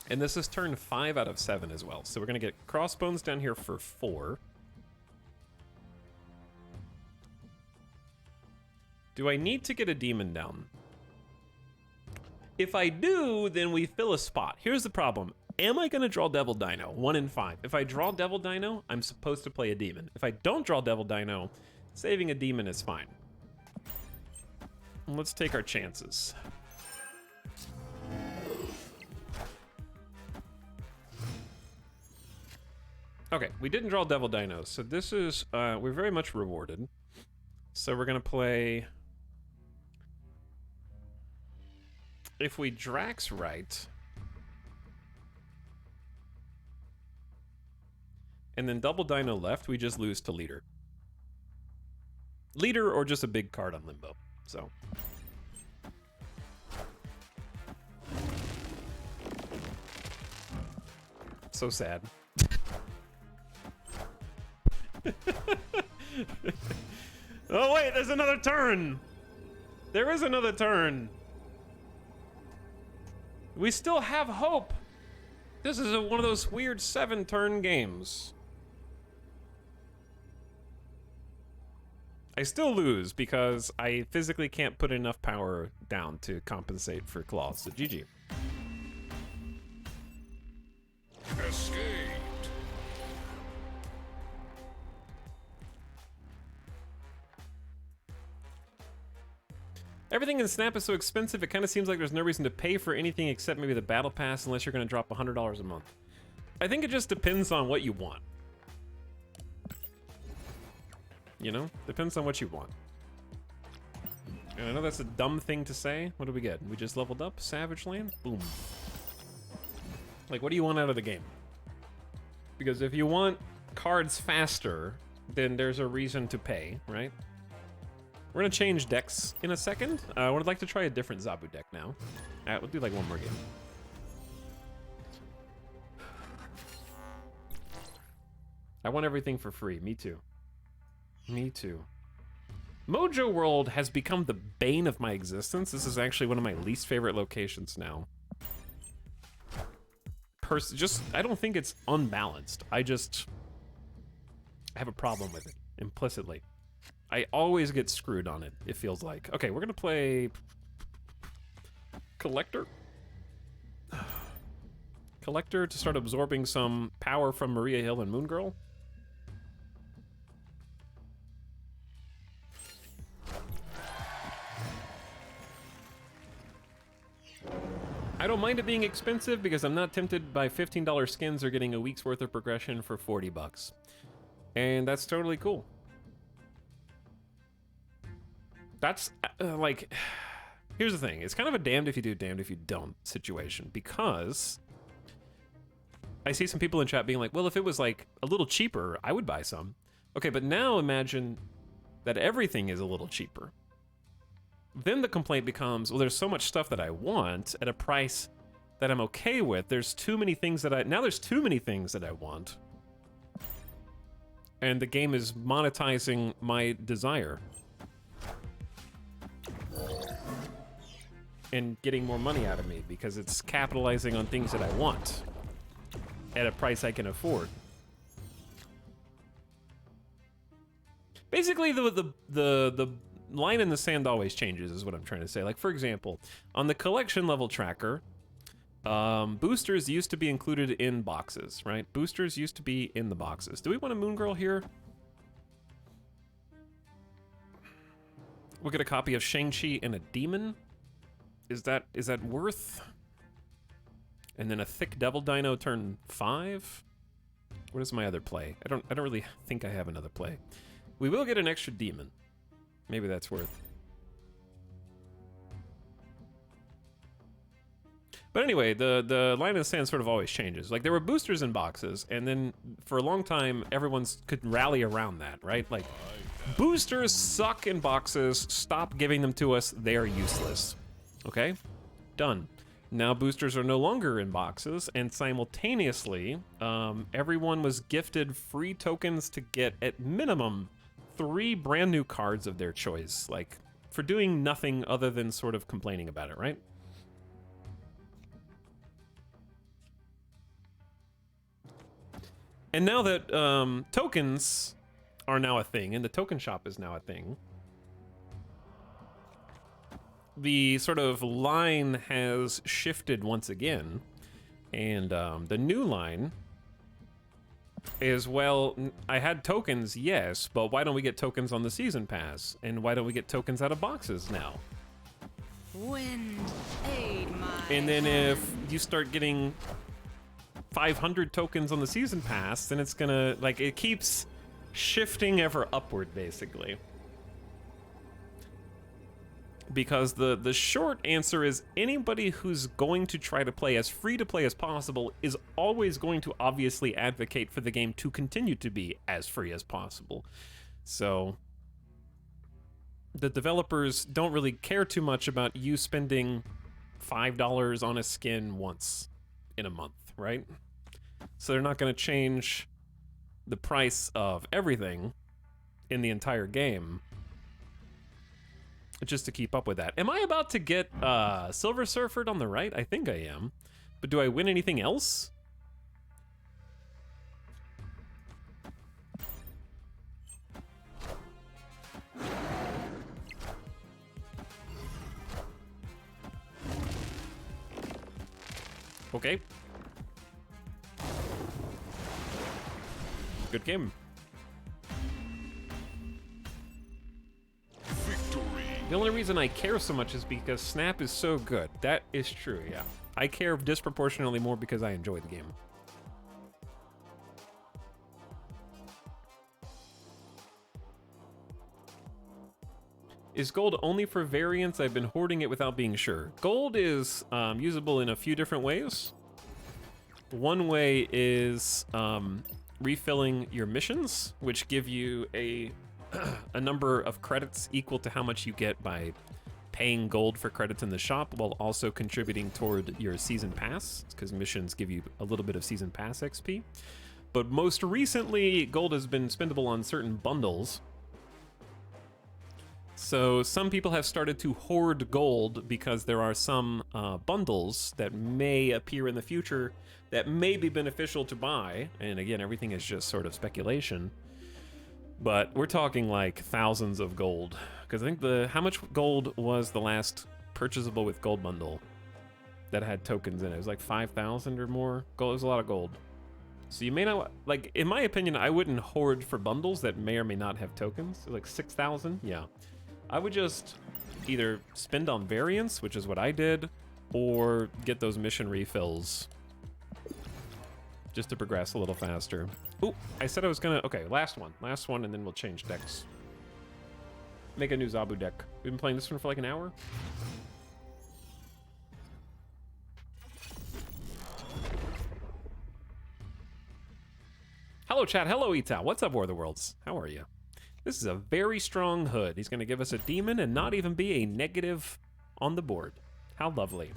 And this is turn 5 out of 7 as well, so we're gonna get Crossbones down here for 4. Do I need to get a demon down? If I do, then we fill a spot. Here's the problem. Am I gonna draw Devil Dino? 1 in 5. If I draw Devil Dino, I'm supposed to play a demon. If I don't draw Devil Dino, saving a demon is fine. Let's take our chances. Okay, we didn't draw Devil Dino, so this is, we're very much rewarded. So we're gonna play... If we Drax right... and then double Dino left, we just lose to Leader. Leader or just a big card on Limbo, so. So sad. Oh wait, there's another turn! There is another turn! We still have hope! This is one of those weird 7-turn games. I still lose because I physically can't put enough power down to compensate for claws, so GG. Escaped. Everything in Snap is so expensive, it kind of seems like there's no reason to pay for anything except maybe the Battle Pass unless you're going to drop $100 a month. I think it just depends on what you want. You know? Depends on what you want. And I know that's a dumb thing to say. What do we get? We just leveled up? Savage Land? Boom. Like, what do you want out of the game? Because if you want cards faster, then there's a reason to pay, right? We're gonna change decks in a second. I would like to try a different Zabu deck now. We'll do like one more game. I want everything for free. Me too. Me too. Mojo World has become the bane of my existence. This is actually one of my least favorite locations now. I don't think it's unbalanced. I have a problem with it, implicitly. I always get screwed on it, it feels like. Okay, we're gonna play... Collector? Collector to start absorbing some power from Maria Hill and Moon Girl. I don't mind it being expensive because I'm not tempted by $15 skins or getting a week's worth of progression for 40 bucks. And that's totally cool. That's, like, here's the thing. It's kind of a damned if you do, damned if you don't situation. Because I see some people in chat being like, well, if it was, like, a little cheaper, I would buy some. Okay, but now imagine that everything is a little cheaper. Then the complaint becomes, well, there's so much stuff that I want at a price that I'm okay with. There's too many things that now there's too many things that I want. And the game is monetizing my desire. And getting more money out of me because it's capitalizing on things that I want at a price I can afford. Basically, the line in the sand always changes, is what I'm trying to say. Like, for example, on the collection level tracker, boosters used to be included in boxes, right? Boosters used to be in the boxes. Do we want a Moon Girl here? We'll get a copy of Shang-Chi and a Demon. Is that worth? And then a Thick Devil Dino turn 5? What is my other play? I don't really think I have another play. We will get an extra Demon. Maybe that's worth. But anyway, the line in the sand sort of always changes. Like, there were boosters in boxes, and then for a long time, everyone could rally around that, right? Like, boosters suck in boxes. Stop giving them to us. They are useless. Okay? Done. Now boosters are no longer in boxes, and simultaneously, everyone was gifted free tokens to get, at minimum, 3 brand new cards of their choice, like, for doing nothing other than sort of complaining about it, right? And now that tokens are now a thing, and the token shop is now a thing, the sort of line has shifted once again, and the new line is, well, I had tokens, yes, but why don't we get tokens on the season pass? And why don't we get tokens out of boxes now? Wind, aid my And then if you start getting 500 tokens on the season pass, then it's gonna, like, it keeps shifting ever upward, basically. Because the short answer is anybody who's going to try to play as free to play as possible is always going to obviously advocate for the game to continue to be as free as possible. So the developers don't really care too much about you spending $5 on a skin once in a month, right? So they're not going to change the price of everything in the entire game just to keep up with that. Am I about to get Silver Surfered on the right? I think I am. But do I win anything else? Okay. Good game. The only reason I care so much is because Snap is so good. That is true, yeah. I care disproportionately more because I enjoy the game. Is gold only for variants? I've been hoarding it without being sure. Gold is usable in a few different ways. One way is refilling your missions, which give you a number of credits equal to how much you get by paying gold for credits in the shop, while also contributing toward your season pass, because missions give you a little bit of season pass XP. But most recently, gold has been spendable on certain bundles. So some people have started to hoard gold because there are some bundles that may appear in the future that may be beneficial to buy. And again, everything is just sort of speculation. But we're talking like thousands of gold. Because I think how much gold was the last purchasable with gold bundle that had tokens in it? It was like 5,000 or more gold. It was a lot of gold. So you may not, like, in my opinion, I wouldn't hoard for bundles that may or may not have tokens. Like 6,000, yeah. I would just either spend on variants, which is what I did, or get those mission refills just to progress a little faster. Ooh, I said I was gonna, okay, last one, and then we'll change decks. Make a new Zabu deck. We've been playing this one for like an hour. Hello, chat. Hello, Ita. What's up, War of the Worlds? How are you? This is a very strong hood. He's going to give us a demon and not even be a negative on the board. How lovely.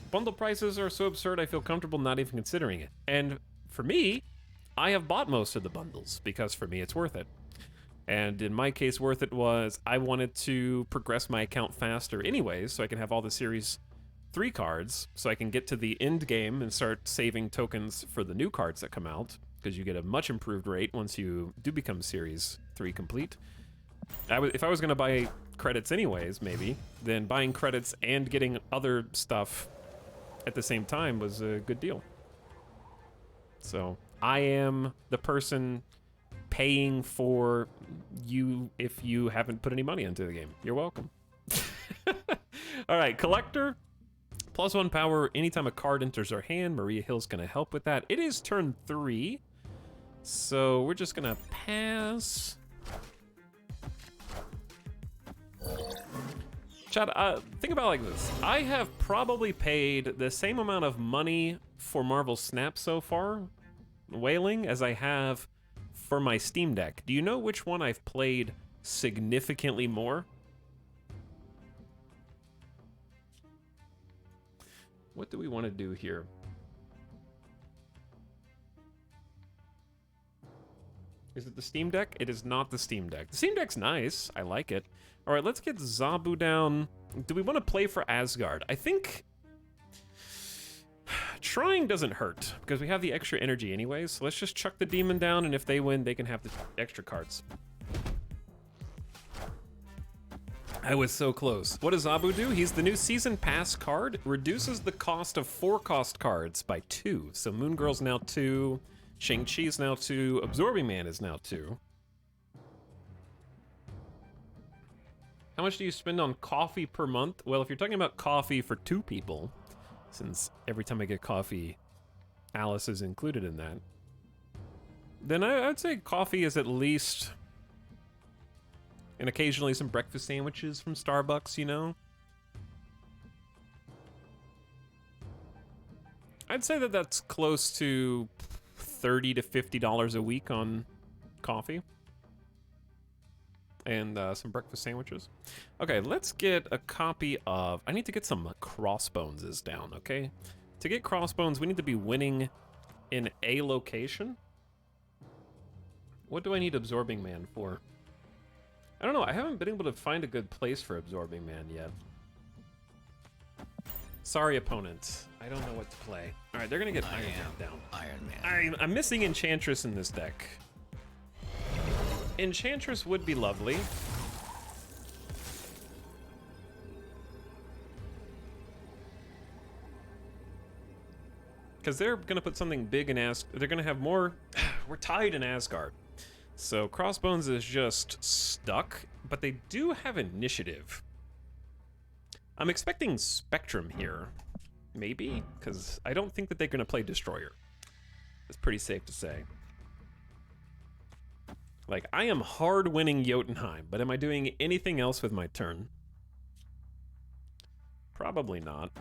Bundle prices are so absurd, I feel comfortable not even considering it. And for me, I have bought most of the bundles because for me, it's worth it. And in my case, worth it was I wanted to progress my account faster anyways, so I can have all the Series 3 cards, so I can get to the end game and start saving tokens for the new cards that come out, because you get a much improved rate once you do become Series 3 complete. If I was going to buy credits anyways, maybe, then buying credits and getting other stuff at the same time was a good deal. So I am the person paying for you if you haven't put any money into the game. You're welcome. All right, Collector. +1 power anytime a card enters our hand. Maria Hill's going to help with that. It is turn 3. So we're just going to pass. Chad, think about it like this. I have probably paid the same amount of money for Marvel Snap so far, Wailing, as I have for my Steam Deck. Do you know which one I've played significantly more? What do we want to do here? Is it the Steam Deck? It is not the Steam Deck. The Steam Deck's nice. I like it. All right, let's get Zabu down. Do we want to play for Asgard? I think trying doesn't hurt because we have the extra energy anyways. So let's just chuck the demon down, and if they win, they can have the extra cards. I was so close. What does Zabu do? He's the new season pass card. Reduces the cost of 4 cost cards by 2. So Moon Girl's now 2. Shang-Chi's now 2. Absorbing Man is now 2. How much do you spend on coffee per month? Well, if you're talking about coffee for 2 people, since every time I get coffee, Alice is included in that, then I'd say coffee is at least... and occasionally some breakfast sandwiches from Starbucks, you know? I'd say that that's close to $30 to $50 a week on coffee. And some breakfast sandwiches. Okay, let's get a copy of... I need to get some Crossbones down, okay? To get Crossbones, we need to be winning in a location. What do I need Absorbing Man for? I don't know, I haven't been able to find a good place for Absorbing Man yet. Sorry, opponent. I don't know what to play. All right, they're gonna get Iron Man down. Iron Man. I'm missing Enchantress in this deck. Enchantress would be lovely. Because they're gonna put something big in Asgard. They're gonna have more... We're tied in Asgard. So Crossbones is just stuck, but they do have initiative. I'm expecting Spectrum here, maybe, because I don't think that they're going to play Destroyer. It's pretty safe to say. Like, I am hard winning Jotunheim, but am I doing anything else with my turn? Probably not.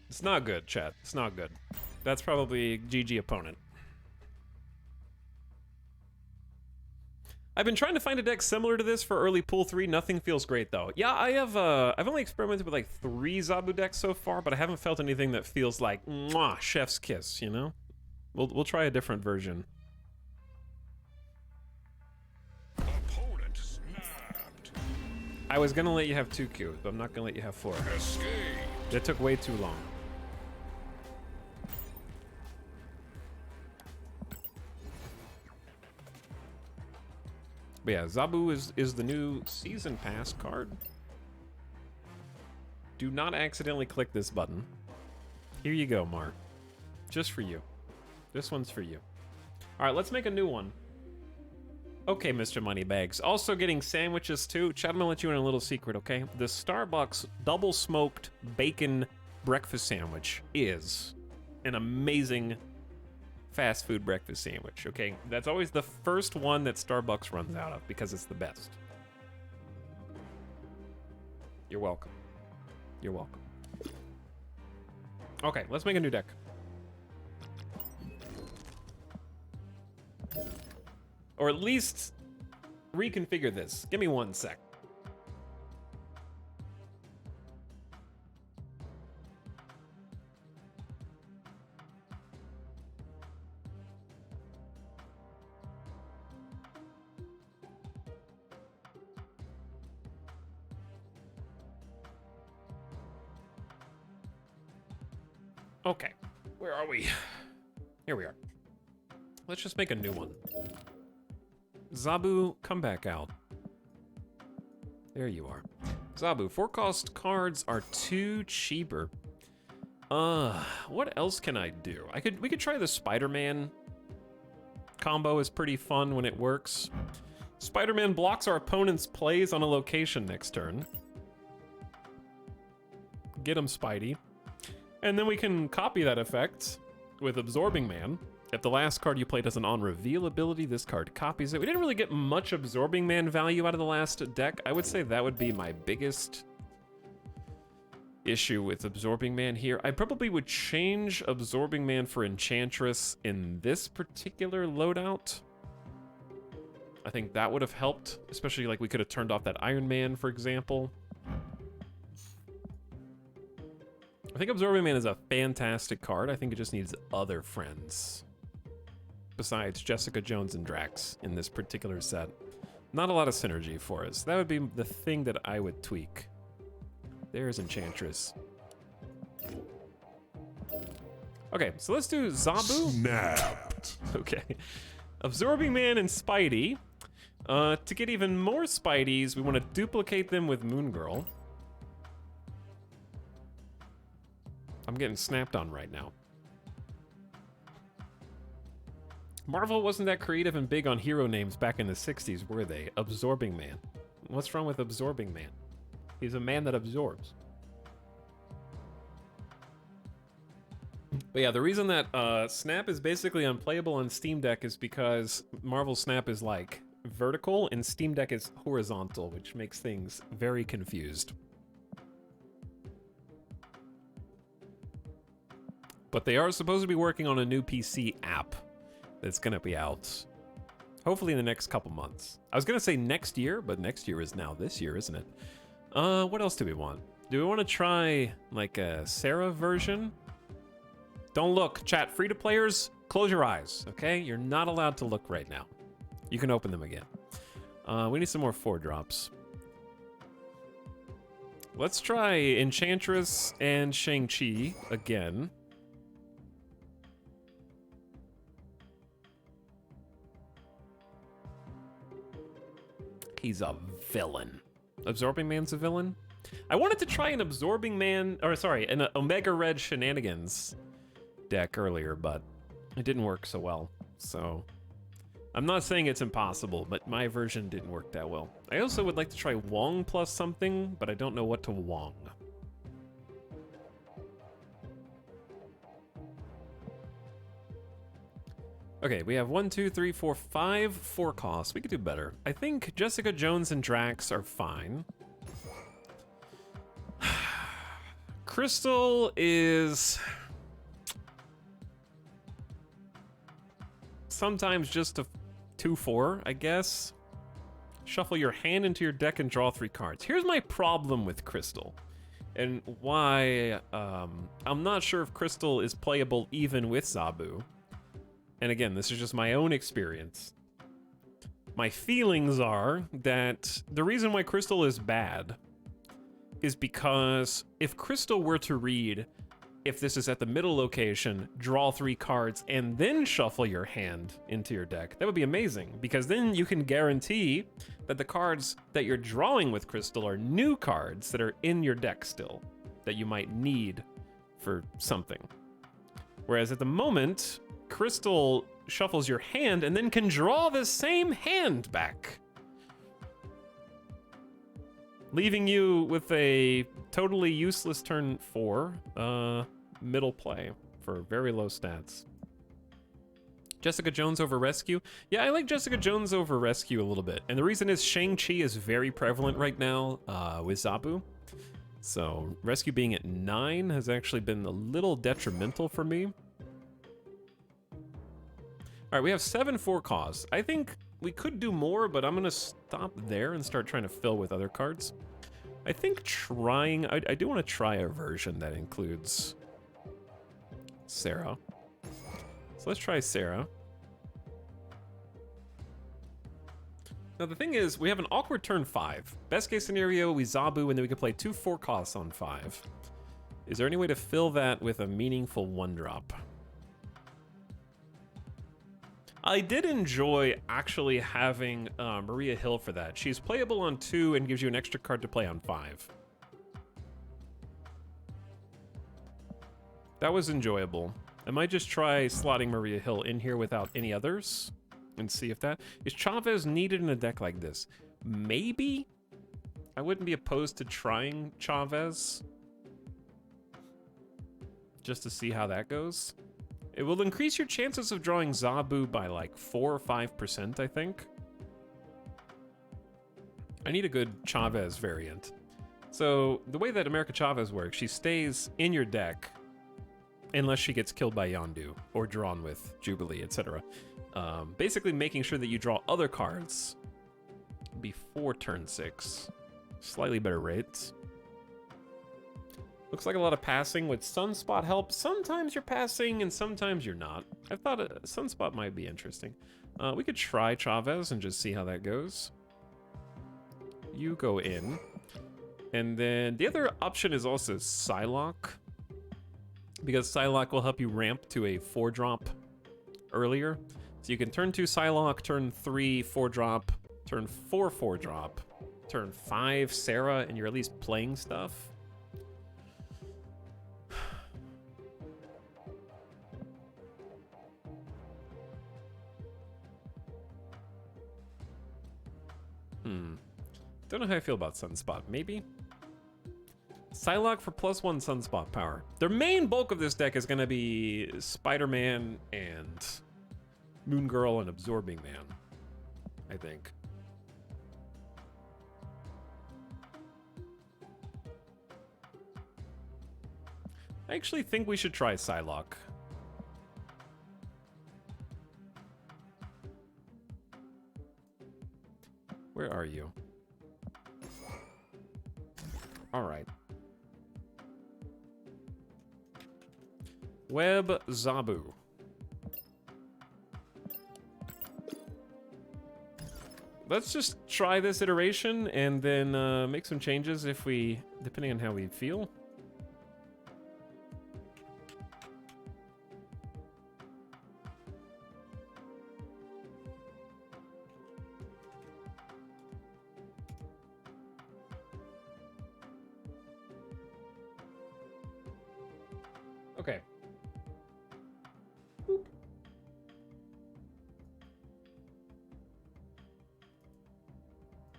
It's not good, chat. It's not good. That's probably GG opponent. I've been trying to find a deck similar to this for early pool 3. Nothing feels great though. Yeah, I've only experimented with like 3 Zabu decks so far, but I haven't felt anything that feels like mwah, chef's kiss, you know? We'll try a different version. Opponent snapped. I was gonna let you have 2 Qs, but I'm not gonna let you have 4. Escape. That took way too long. But yeah, Zabu is the new Season Pass card. Do not accidentally click this button. Here you go, Mark. Just for you. This one's for you. All right, let's make a new one. Okay, Mr. Moneybags. Also getting sandwiches too. Chat, I'm gonna let you in a little secret, okay? The Starbucks double smoked bacon breakfast sandwich is an amazing fast food breakfast sandwich, okay? That's always the first one that Starbucks runs out of because it's the best. You're welcome. You're welcome. Okay, let's make a new deck. Or at least reconfigure this. Give me 1 sec. Okay, where are we? Here we are. Let's just make a new one. Zabu, come back out. There you are. Zabu, 4-cost cards are too cheaper. What else can I do? We could try the Spider-Man combo. Is pretty fun when it works. Spider-Man blocks our opponent's plays on a location next turn. Get him, Spidey. And then we can copy that effect with Absorbing Man. If the last card you played has an on-reveal ability, this card copies it. We didn't really get much Absorbing Man value out of the last deck. I would say that would be my biggest issue with Absorbing Man here. I probably would change Absorbing Man for Enchantress in this particular loadout. I think that would have helped, especially like we could have turned off that Iron Man, for example. I think Absorbing Man is a fantastic card. I think it just needs other friends besides Jessica Jones and Drax in this particular set. Not a lot of synergy for us. That would be the thing that I would tweak. There's Enchantress. Okay, so let's do Zabu. Snapped. Okay. Absorbing Man and Spidey. To get even more Spideys, we want to duplicate them with Moon Girl. I'm getting snapped on right now. Marvel wasn't that creative and big on hero names back in the 60s, were they? Absorbing Man. What's wrong with Absorbing Man? He's a man that absorbs. But yeah, the reason that Snap is basically unplayable on Steam Deck is because Marvel Snap is like vertical and Steam Deck is horizontal, which makes things very confused. But they are supposed to be working on a new PC app that's gonna be out hopefully in the next couple months. I was gonna say next year, but next year is now this year, isn't it? What else do we want? Do we want to try like a Sarah version? Don't look, chat. Free to players, close your eyes, okay? You're not allowed to look right now. You can open them again. We need some more 4-drops. Let's try Enchantress and Shang-Chi again. He's a villain. Absorbing Man's a villain? I wanted to try an Absorbing Man, or sorry, an Omega Red Shenanigans deck earlier, but it didn't work so well. So I'm not saying it's impossible, but my version didn't work that well. I also would like to try Wong plus something, but I don't know what to Wong. Okay, we have 1, 2, 3, 4, 5 4 costs. We could do better. I think Jessica Jones and Drax are fine. Crystal is sometimes just a 2-4, I guess. Shuffle your hand into your deck and draw 3 cards. Here's my problem with Crystal, and why I'm not sure if Crystal is playable even with Zabu. And again, this is just my own experience. My feelings are that the reason why Crystal is bad is because if Crystal were to read, if this is at the middle location, draw 3 cards, and then shuffle your hand into your deck, that would be amazing, because then you can guarantee that the cards that you're drawing with Crystal are new cards that are in your deck still, that you might need for something. Whereas at the moment, Crystal shuffles your hand and then can draw the same hand back, leaving you with a totally useless turn 4 middle play for very low stats. Jessica Jones over Rescue? Yeah, I like Jessica Jones over Rescue a little bit. And the reason is Shang-Chi is very prevalent right now with Zabu. So Rescue being at 9 has actually been a little detrimental for me. All right, we have 7 4 costs. I think we could do more, but I'm gonna stop there and start trying to fill with other cards. I think trying, I do want to try a version that includes Sarah. So let's try Sarah. Now the thing is, we have an awkward turn 5. Best case scenario, we Zabu, and then we could play 2 4 costs on 5. Is there any way to fill that with a meaningful 1-drop? I did enjoy actually having Maria Hill for that. She's playable on 2 and gives you an extra card to play on 5. That was enjoyable. I might just try slotting Maria Hill in here without any others and see if that... Is Chavez needed in a deck like this? Maybe? I wouldn't be opposed to trying Chavez, just to see how that goes. It will increase your chances of drawing Zabu by like 4 or 5%, I think. I need a good Chavez variant. So the way that America Chavez works, she stays in your deck unless she gets killed by Yondu or drawn with Jubilee, etc. Basically making sure that you draw other cards before turn 6. Slightly better rates. Looks like a lot of passing with Sunspot help. Sometimes you're passing and sometimes you're not. I thought a Sunspot might be interesting. We could try Chavez and just see how that goes. You go in. And then the other option is also Psylocke, because Psylocke will help you ramp to a 4-drop earlier. So you can turn 2 Psylocke, turn 3 4-drop, turn 4 4-drop, turn 5 Sarah, and you're at least playing stuff. Don't know how I feel about Sunspot. Maybe? Psylocke for +1 Sunspot power. Their main bulk of this deck is going to be Spider-Man and Moon Girl and Absorbing Man, I think. I actually think we should try Psylocke. Where are you? All right. Web Zabu. Let's just try this iteration and then make some changes if we, depending on how we feel. Okay. Boop.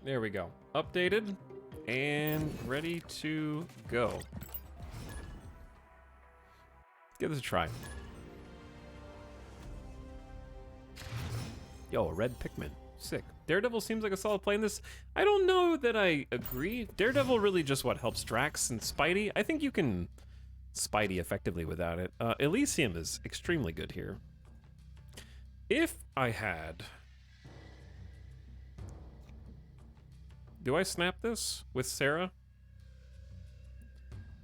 There we go. Updated and ready to go. Give this a try. Yo, a red Pikmin. Sick. Daredevil seems like a solid play in this. I don't know that I agree. Daredevil really just what helps Drax and Spidey. I think you can Spidey effectively without it. Elysium is extremely good here. If I had... Do I snap this with Sarah?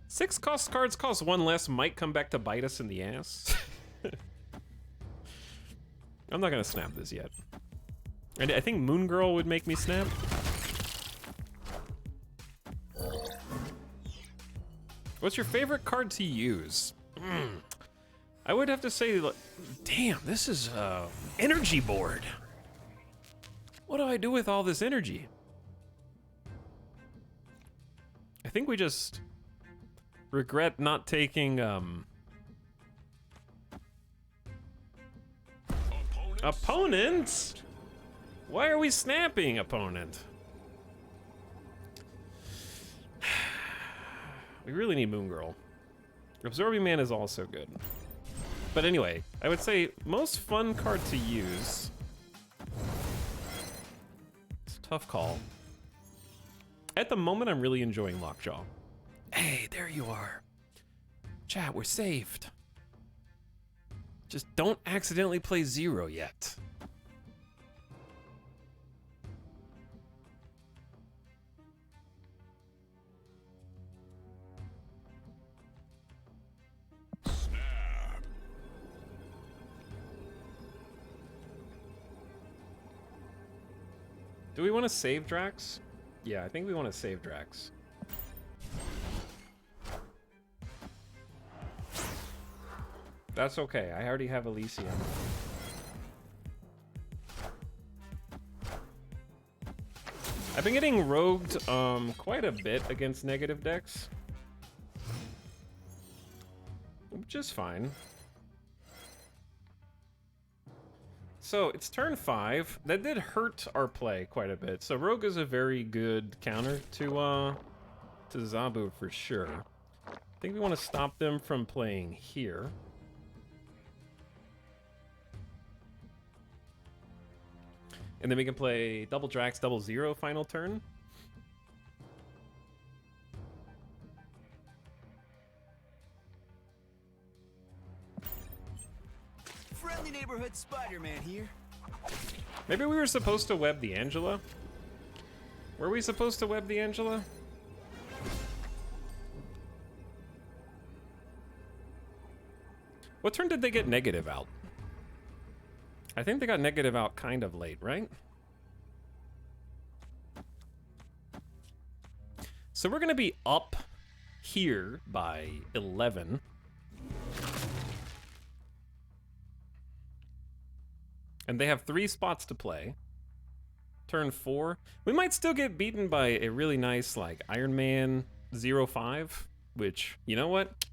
6 cards cost 1 less, might come back to bite us in the ass. I'm not gonna snap this yet. And I think Moon Girl would make me snap. What's your favorite card to use? I would have to say, damn, this is energy board. What do I do with all this energy? I think we just regret not taking opponents? Why are we snapping opponent? We really need Moon Girl. Absorbing Man is also good. But anyway, I would say most fun card to use. It's a tough call. At the moment, I'm really enjoying Lockjaw. Hey, there you are. Chat, we're saved. Just don't accidentally play Zero yet. Do we want to save Drax? Yeah, I think we want to save Drax. That's okay, I already have Elysium. I've been getting rogued quite a bit against negative decks. Which is fine. So it's turn 5. That did hurt our play quite a bit. So Rogue is a very good counter to Zabu for sure. I think we want to stop them from playing here. And then we can play double Drax, double Zero final turn. Friendly neighborhood Spider-Man here. Maybe we were supposed to web the Angela? Were we supposed to web the Angela? What turn did they get negative out? I think they got negative out kind of late, right? So we're gonna be up here by 11. And they have 3 spots to play. Turn 4. We might still get beaten by a really nice, like, Iron Man 05, which, you know what?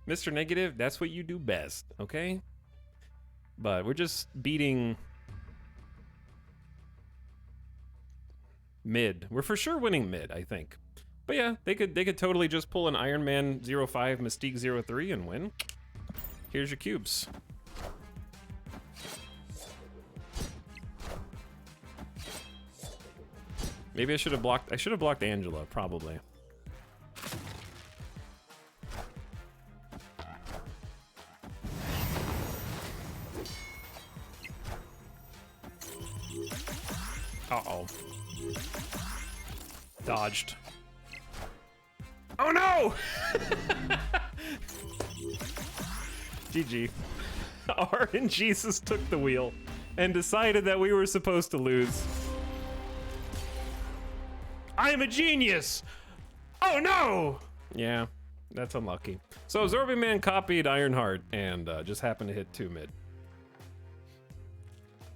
Mr. Negative, that's what you do best, okay? But we're just beating mid. We're for sure winning mid, I think. But yeah, they could totally just pull an Iron Man 05, Mystique 03 and win. Here's your cubes. Maybe I should have blocked Angela, probably. Uh-oh. Dodged. Oh no! GG. RNGesus took the wheel and decided that we were supposed to lose. I am a genius! Oh no! Yeah, that's unlucky. So Absorbing Man copied Ironheart and just happened to hit 2 mid.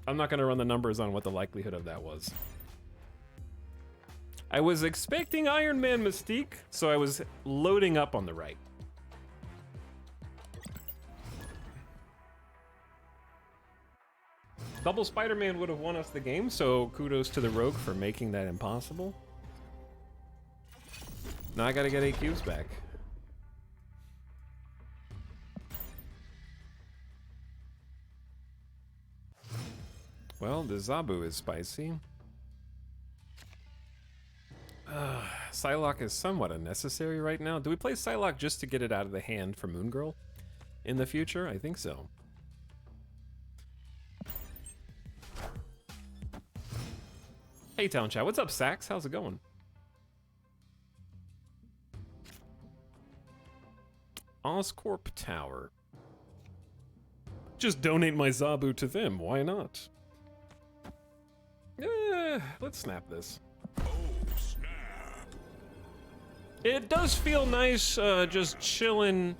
I'm not gonna run the numbers on what the likelihood of that was. I was expecting Iron Man Mystique, so I was loading up on the right. Double Spider-Man would have won us the game, so kudos to the Rogue for making that impossible. Now I gotta get 8 cubes back. Well, the Zabu is spicy. Psylocke is somewhat unnecessary right now. Do we play Psylocke just to get it out of the hand for Moon Girl in the future? I think so. Hey, Town Chat. What's up, Sax? How's it going? Oscorp Tower. Just donate my Zabu to them. Why not? Let's snap this. It does feel nice just chilling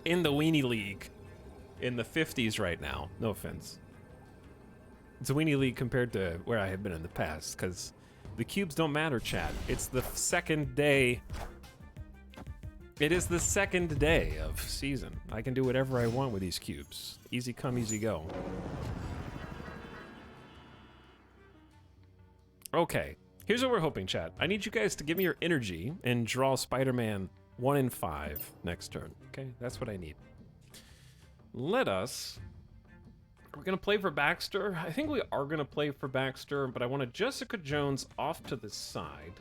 in the Weenie League in the 50s right now. No offense. It's a Weenie League compared to where I have been in the past, because the cubes don't matter, chat. It's the second day. It is the second day of season. I can do whatever I want with these cubes. Easy come, easy go. Okay. Here's what we're hoping, chat. I need you guys to give me your energy and draw Spider-Man 1 in 5 next turn. Okay, that's what I need. We're gonna play for Baxter. I think we are gonna play for Baxter, but I want a Jessica Jones off to the side.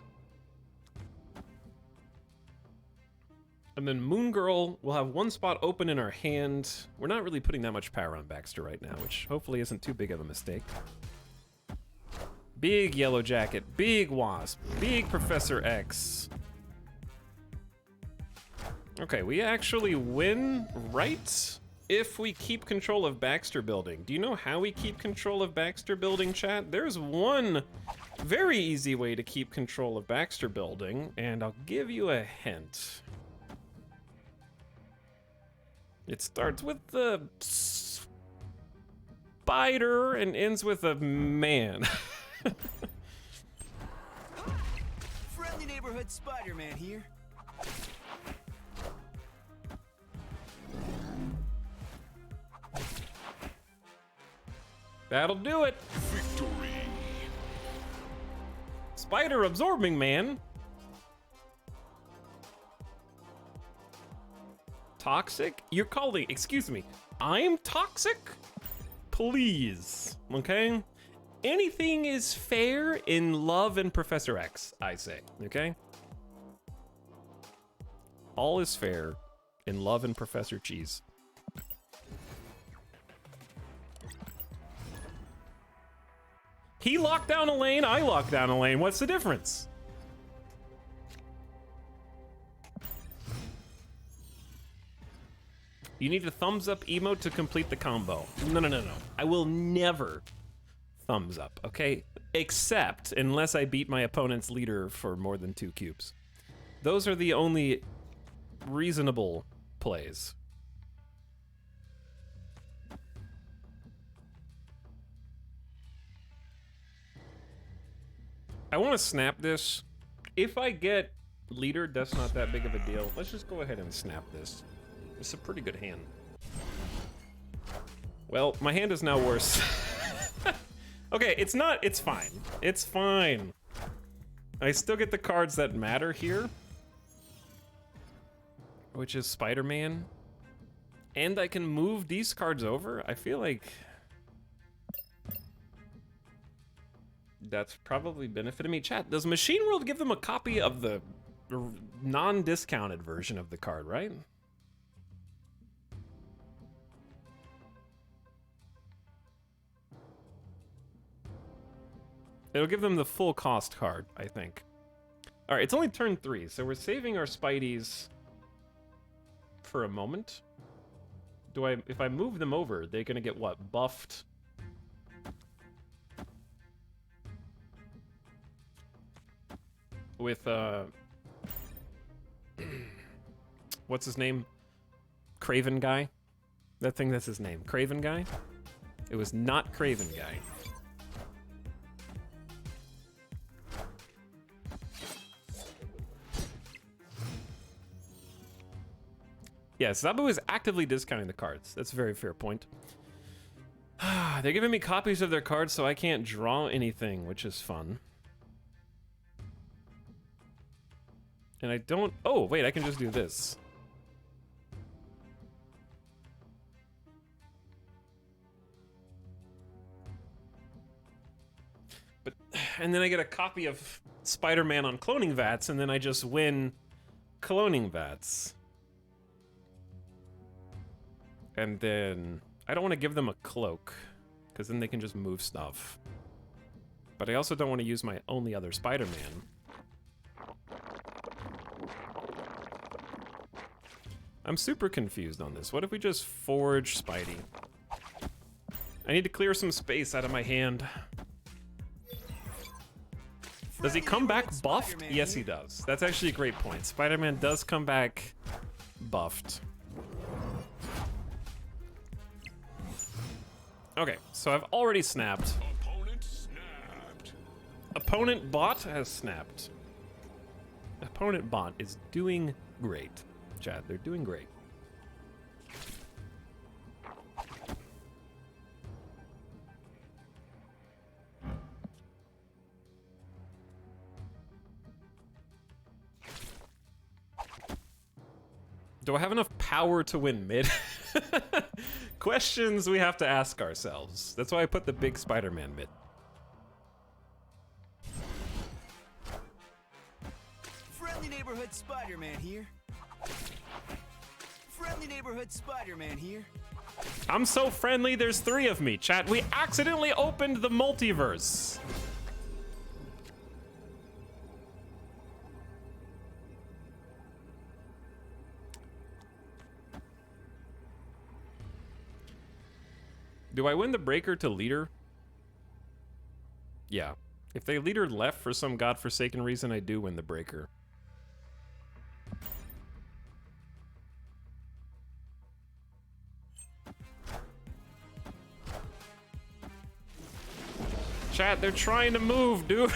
And then Moon Girl will have one spot open in our hand. We're not really putting that much power on Baxter right now, which hopefully isn't too big of a mistake. Big Yellow Jacket, big Wasp, big Professor X. Okay, we actually win, right? If we keep control of Baxter Building. Do you know how we keep control of Baxter Building, chat? There's one very easy way to keep control of Baxter Building, and I'll give you a hint. It starts with the spider and ends with a man. Friendly neighborhood Spider-Man here. That'll do it. Victory. Spider absorbing man. Toxic? You're calling, excuse me, I'm toxic? Please, okay? Anything is fair in Love and Professor X, I say, okay? All is fair in Love and Professor Cheese. He locked down a lane, I locked down a lane. What's the difference? You need a thumbs up emote to complete the combo. No. I will never thumbs up, okay? Except unless I beat my opponent's leader for more than 2 cubes. Those are the only reasonable plays. I want to snap this. If I get leader, that's not that big of a deal. Let's just go ahead and snap this. It's a pretty good hand. Well, my hand is now worse. Okay, it's not, it's fine. It's fine. I still get the cards that matter here. Which is Spider-Man. And I can move these cards over. I feel like that's probably benefited me. Chat, does Machine World give them a copy of the non-discounted version of the card, right? It'll give them the full cost card, I think. All right, it's only turn 3, so we're saving our Spideys for a moment. If I move them over, they're gonna get what? Buffed? With, what's his name? Craven Guy? That's his name. Craven Guy? It was not Craven Guy. Yeah, Zabu is actively discounting the cards. That's a very fair point. They're giving me copies of their cards so I can't draw anything, which is fun. And I don't... Oh, wait, I can just do this. But... And then I get a copy of Spider-Man on cloning vats, and then I just win cloning vats. And then... I don't want to give them a cloak, because then they can just move stuff. But I also don't want to use my only other Spider-Man. I'm super confused on this. What if we just forge Spidey? I need to clear some space out of my hand. Does he come back buffed? Yes, he does. That's actually a great point. Spider-Man does come back buffed. Okay, so I've already snapped. Opponent snapped. Opponent bot has snapped. Opponent bot is doing great. Chad, they're doing great. Do I have enough power to win mid? Questions we have to ask ourselves. That's why I put the big Spider-Man mid. Friendly neighborhood Spider-Man here. Friendly neighborhood Spider-Man here. I'm so friendly, there's 3 of me, chat. We accidentally opened the multiverse. Do I win the breaker to leader? Yeah. If they leader left for some godforsaken reason, I do win the breaker. Chat, they're trying to move, dude.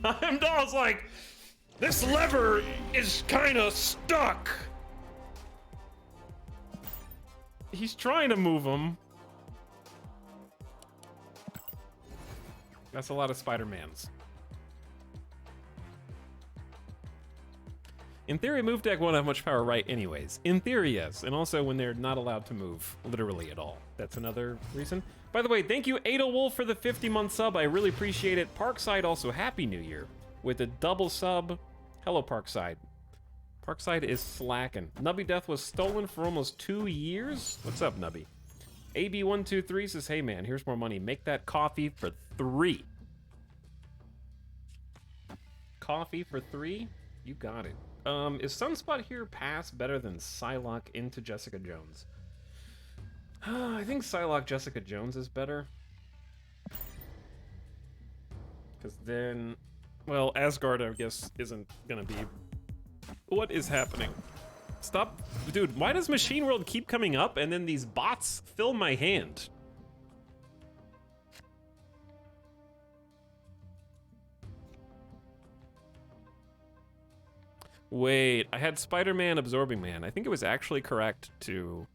Heimdall's like, this lever is kind of stuck. He's trying to move him. That's a lot of Spider-Mans. In theory, move deck won't have much power right anyways. In theory, yes. And also when they're not allowed to move, literally at all. That's another reason. By the way, thank you, Ada Wolf, for the 50-month sub. I really appreciate it. Parkside also, Happy New Year. With a double sub. Hello, Parkside. Parkside is slacking. Nubby Death was stolen for almost 2 years? What's up, Nubby? AB123 says, hey man, here's more money. Make that coffee for 3. Coffee for 3? You got it. Is Sunspot here pass better than Psylocke into Jessica Jones? I think Psylocke Jessica Jones is better. Because then... Well, Asgard, I guess, isn't gonna be... What is happening? Stop. Dude, why does Machine World keep coming up and then these bots fill my hand? Wait, I had Spider-Man Absorbing Man. I think it was actually correct to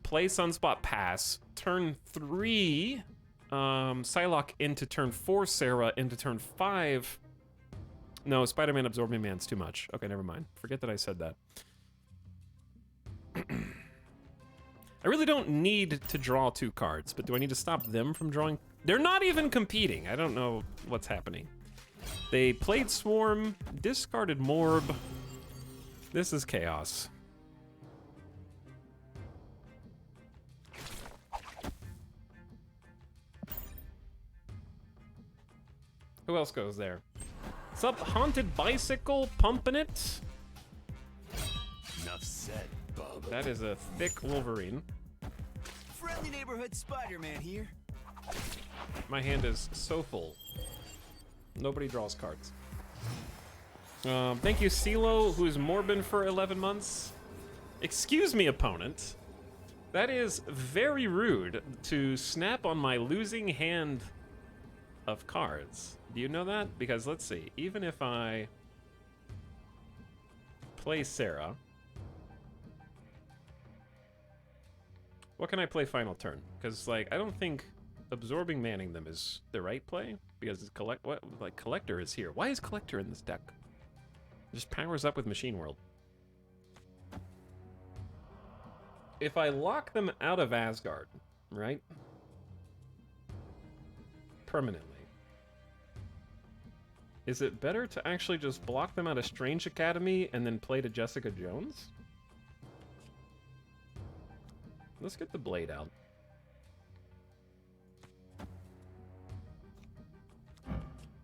play Sunspot pass, turn 3, Psylocke into turn 4, Sarah into turn 5. No, Spider-Man Absorbing Man's too much. Okay, never mind. Forget that I said that. I really don't need to draw 2 cards, but do I need to stop them from drawing? They're not even competing. I don't know what's happening. They played Swarm, discarded Morb. This is chaos. Who else goes there? Sup, Haunted Bicycle, pumping it. Enough said, bub. That is a thick Wolverine. Friendly neighborhood Spider-Man here. My hand is so full. Nobody draws cards. Thank you, CeeLo, who's Morbin for 11 months. Excuse me, opponent. That is very rude to snap on my losing hand of cards. Do you know that? Because let's see, even if I play Sarah, What can I play final turn? Because, like, I don't think absorbing manning them is the right play. Because it's Collector is here. Why is Collector in this deck? It just powers up with Machine World. If I lock them out of Asgard, right? Permanently. Is it better to actually just block them out of Strange Academy and then play to Jessica Jones? Let's get the blade out.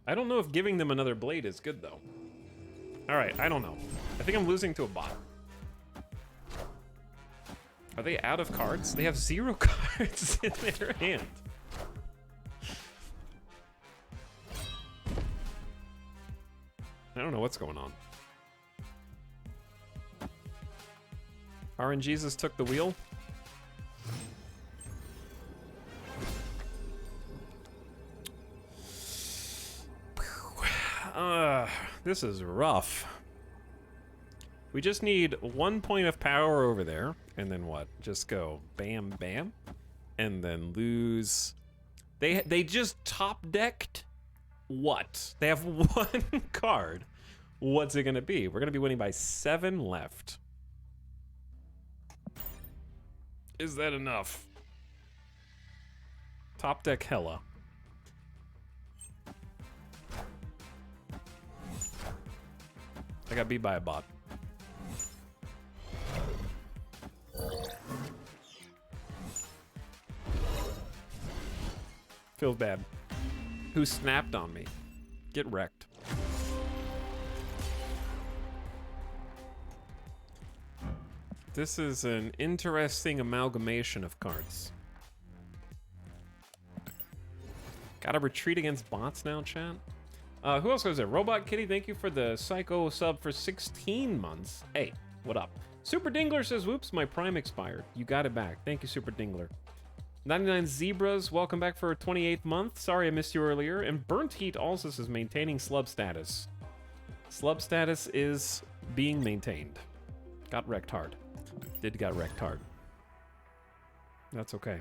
I don't know if giving them another blade is good, though. Alright, I don't know. I think I'm losing to a bot. Are they out of cards? They have 0 cards in their hand. I don't know what's going on. RNGesus took the wheel. This is rough. We just need 1 point of power over there, and then what? Just go bam, bam, and then lose. They just top decked. What? They have 1 card. What's it gonna be? We're gonna be winning by 7 left. Is that enough? Top deck Hella. I got beat by a bot. Feels bad. Who snapped on me? Get wrecked. This is an interesting amalgamation of cards. Gotta retreat against bots now, chat? Who else goes there? Robot Kitty, thank you for the Psycho sub for 16 months. Hey, what up? Super Dingler says, whoops, my Prime expired. You got it back. Thank you, Super Dingler. 99 Zebras, welcome back for a 28th month. Sorry I missed you earlier. And Burnt Heat also says maintaining slub status. Slub status is being maintained. Got wrecked hard. Did got wrecked hard. That's okay.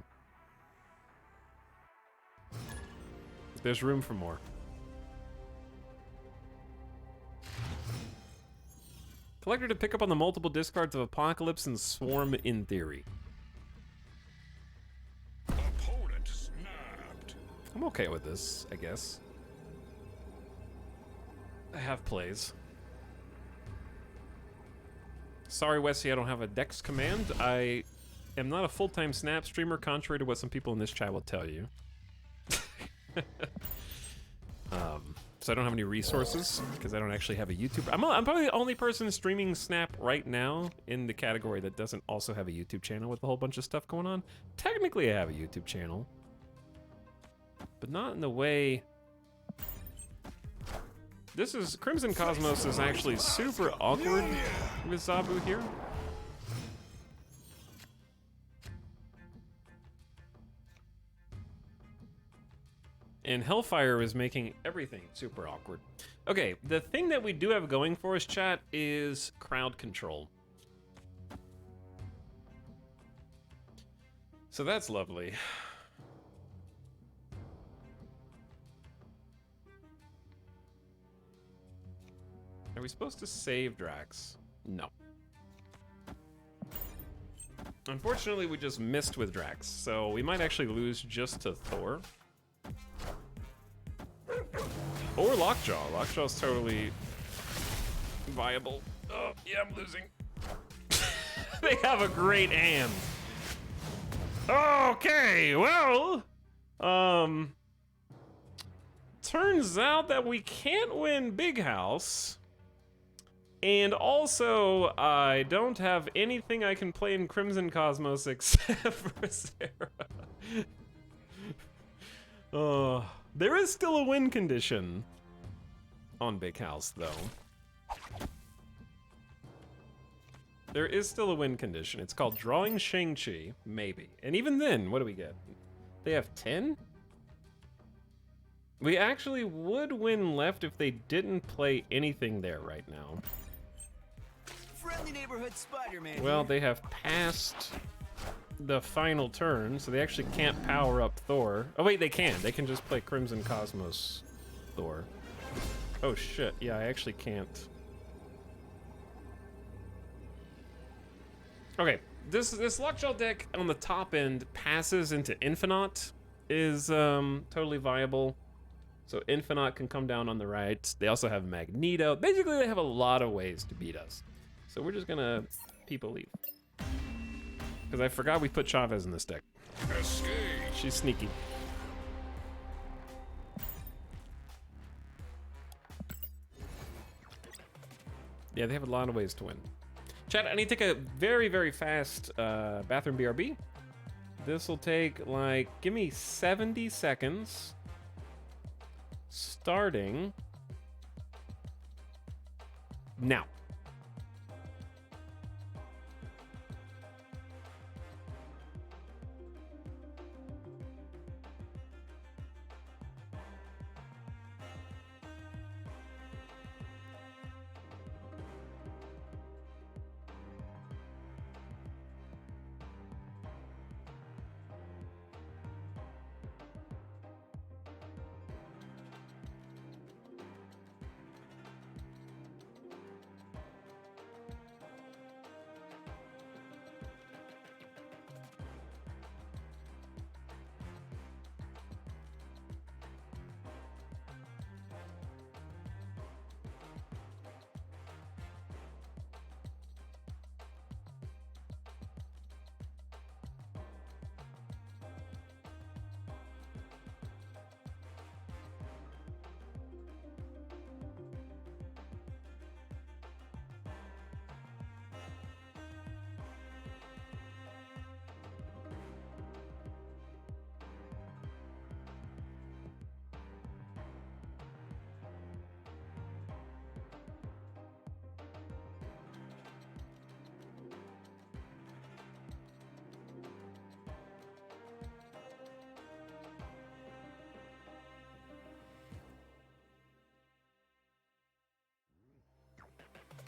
There's room for more. Collector to pick up on the multiple discards of Apocalypse and Swarm in theory. Opponent snapped. I'm okay with this, I guess. I have plays. Sorry, Wesley, I don't have a Dex command. I am not a full-time Snap streamer, contrary to what some people in this chat will tell you. So I don't have any resources, because I don't actually have a YouTube. I'm probably the only person streaming Snap right now in the category that doesn't also have a YouTube channel with a whole bunch of stuff going on. Technically, I have a YouTube channel, but not in the way... This is... Crimson Cosmos is actually super awkward with Zabu here. And Hellfire is making everything super awkward. Okay, the thing that we do have going for us, chat, is crowd control. So that's lovely. Are we supposed to save Drax? No. Unfortunately, we just missed with Drax, so we might actually lose just to Thor. Or Lockjaw. Lockjaw's totally viable. Oh, yeah, I'm losing. They have a great hand. Okay, well, turns out that we can't win Big House. And also, I don't have anything I can play in Crimson Cosmos except for Sarah. There is still a win condition on Big House, though. There is still a win condition. It's called drawing Shang-Chi, maybe. And even then, what do we get? They have 10? We actually would win left if they didn't play anything there right now. Friendly neighborhood Spider-Man. Well, they have passed the final turn, so they actually can't power up Thor. Oh wait, they can. They can just play Crimson Cosmos Thor. Oh shit, yeah, I actually can't. Okay, this Luckshell deck on the top end passes into Infinite is totally viable. So Infinite can come down on the right. They also have Magneto. Basically, they have a lot of ways to beat us. So we're just gonna people leave. Because I forgot we put Chavez in this deck. Escape. She's sneaky. Yeah, they have a lot of ways to win. Chat, I need to take a very, very fast bathroom BRB. This will take, like, give me 70 seconds. Starting now.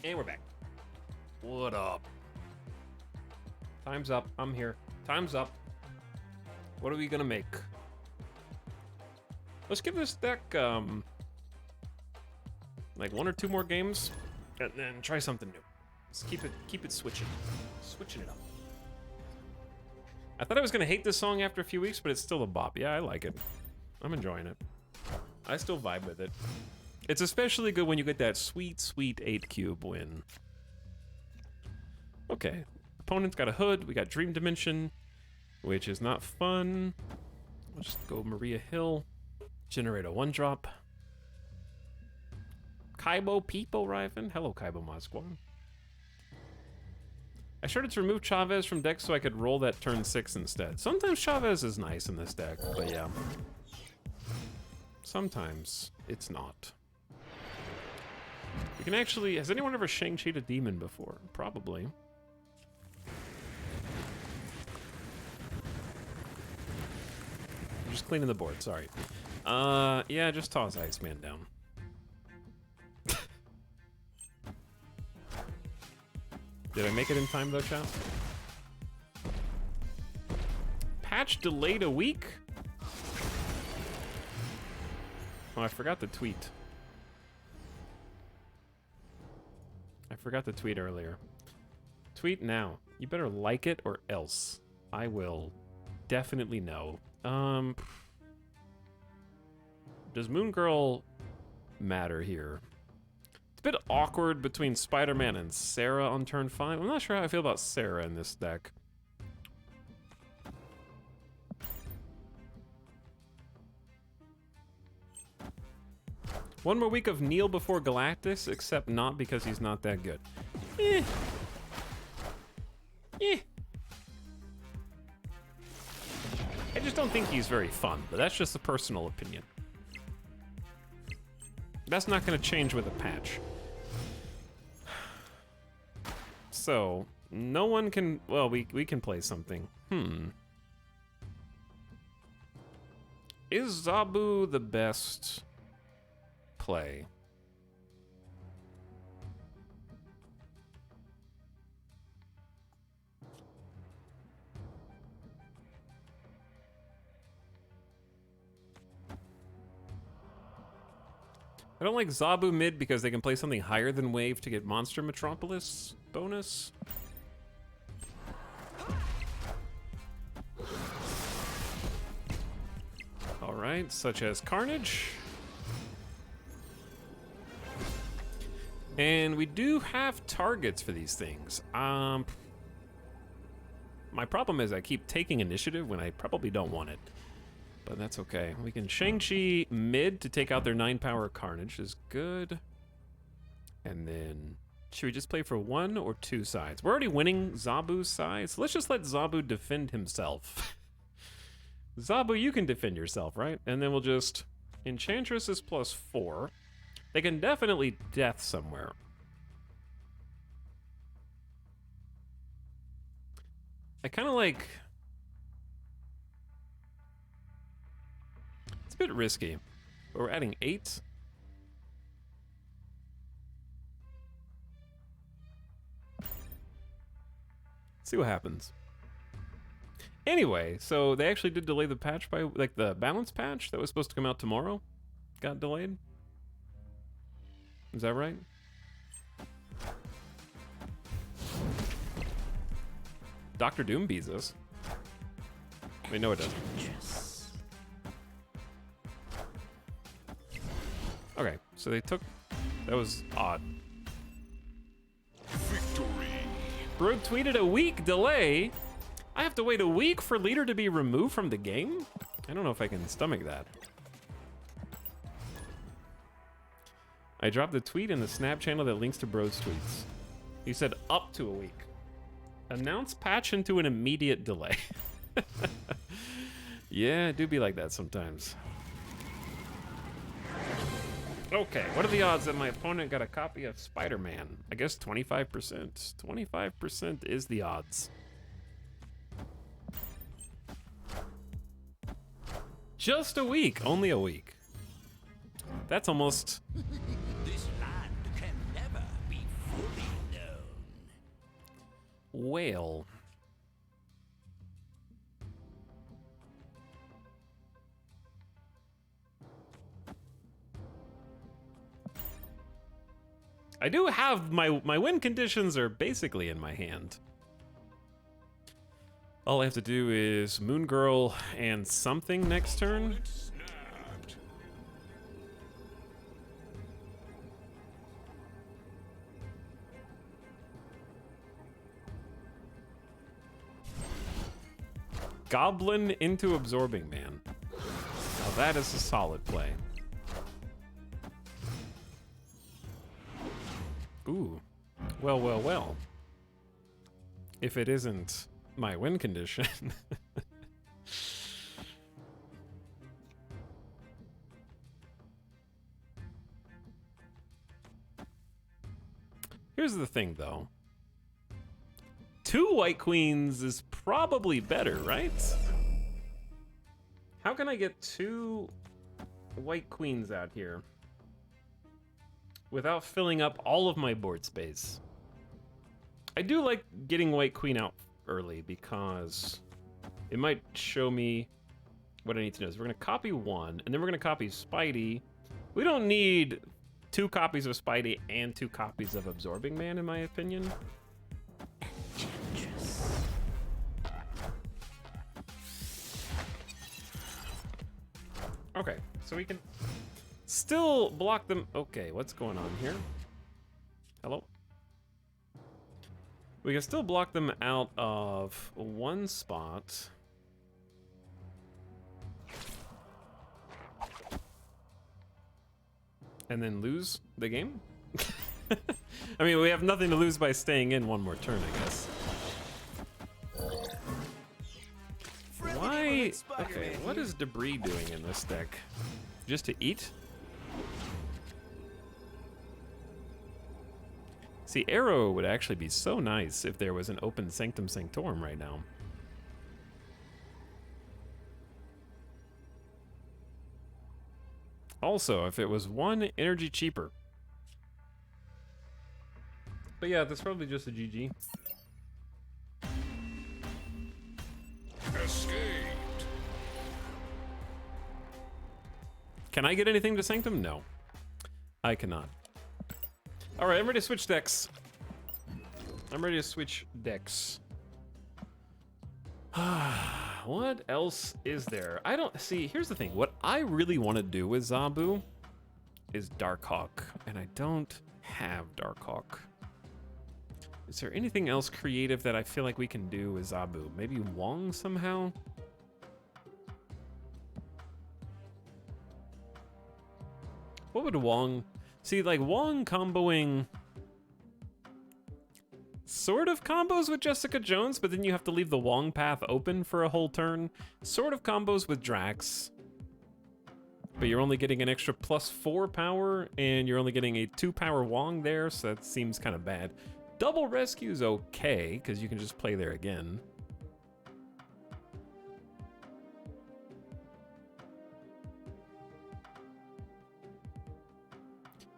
And we're back. What up? Time's up. I'm here. Time's up. What are we gonna make? Let's give this deck like 1 or 2 more games, and then try something new. Let's keep it switching it up. I thought I was gonna hate this song after a few weeks, but it's still a bop. Yeah, I like it. I'm enjoying it. I still vibe with it. It's especially good when you get that sweet, sweet 8-cube win. Okay. Opponent's got a hood. We got Dream Dimension, which is not fun. We'll just go Maria Hill. Generate a 1-drop. Kaibo Peepo Riven. Hello, Kaibo Mosquan. I started to remove Chavez from decks so I could roll that turn 6 instead. Sometimes Chavez is nice in this deck, but yeah. Sometimes it's not. You can actually... Has anyone ever Shang-Chi'd a demon before? Probably. I'm just cleaning the board, sorry. Yeah, just toss Iceman down. Did I make it in time though, chat? Patch delayed a week? Oh, I forgot to tweet. I forgot to tweet earlier. Tweet now. You better like it or else. I will definitely know. Does Moon Girl matter here? It's a bit awkward between Spider-Man and Sarah on turn 5. I'm not sure how I feel about Sarah in this deck. One more week of Neil before Galactus, except not because he's not that good. Eh. I just don't think he's very fun, but that's just a personal opinion. That's not going to change with a patch. So, no one can... Well, we can play something. Is Zabu the best play? I don't like Zabu mid because they can play something higher than wave to get Monster Metropolis bonus. All right, such as Carnage. And we do have targets for these things. My problem is I keep taking initiative when I probably don't want it. But that's okay. We can Shang-Chi mid to take out their 9-power Carnage is good. And then, should we just play for 1 or 2 sides? We're already winning Zabu's side, so let's just let Zabu defend himself. Zabu, you can defend yourself, right? And then we'll just... Enchantress is +4. They can definitely death somewhere. I kind of like... It's a bit risky, but we're adding 8. See what happens. Anyway, so they actually did delay the patch by, like, the balance patch that was supposed to come out tomorrow got delayed. Is that right? Dr. Doom beats us. Wait, no it doesn't. Okay, so they took... That was odd. Victory. Bro tweeted a week delay. I have to wait a week for leader to be removed from the game? I don't know if I can stomach that. I dropped the tweet in the Snap channel that links to Bro's tweets. He said up to a week. Announce patch into an immediate delay. Yeah, it do be like that sometimes. Okay, what are the odds that my opponent got a copy of Spider-Man? I guess 25%. 25% is the odds. Just a week, only a week. That's almost... This land can never be fully known. Whale. I do have my win conditions are basically in my hand. All I have to do is Moon Girl and something next turn. Goblin into Absorbing Man. Now that is a solid play. Ooh. Well, well, well. If it isn't my win condition. Here's the thing, though. 2 white queens is probably better, right? How can I get 2 white queens out here without filling up all of my board space? I do like getting white queen out early because it might show me what I need to know. So we're gonna copy 1, and then we're gonna copy Spidey. We don't need 2 copies of Spidey and 2 copies of Absorbing Man, in my opinion. Okay, so we can still block them. Okay, what's going on here? Hello? We can still block them out of 1 spot. And then lose the game? I mean, we have nothing to lose by staying in 1 more turn, I guess. Why? Okay, what is Debris doing in this deck? Just to eat? See, Arrow would actually be so nice if there was an open Sanctum Sanctorum right now. Also, if it was 1 energy cheaper. But yeah, that's probably just a GG. Escaped. Can I get anything to Sanctum? No. I cannot. All right, I'm ready to switch decks. I'm ready to switch decks. What else is there? I don't see. Here's the thing. What I really want to do with Zabu is Darkhawk, and I don't have Darkhawk. Is there anything else creative that I feel like we can do with Zabu? Maybe Wong somehow? What would Wong... See, like, Wong comboing... Sort of combos with Jessica Jones, but then you have to leave the Wong path open for a whole turn. Sort of combos with Drax. But you're only getting an extra +4 power, and you're only getting a 2 power Wong there, so that seems kind of bad. Double Rescue is okay, because you can just play there again.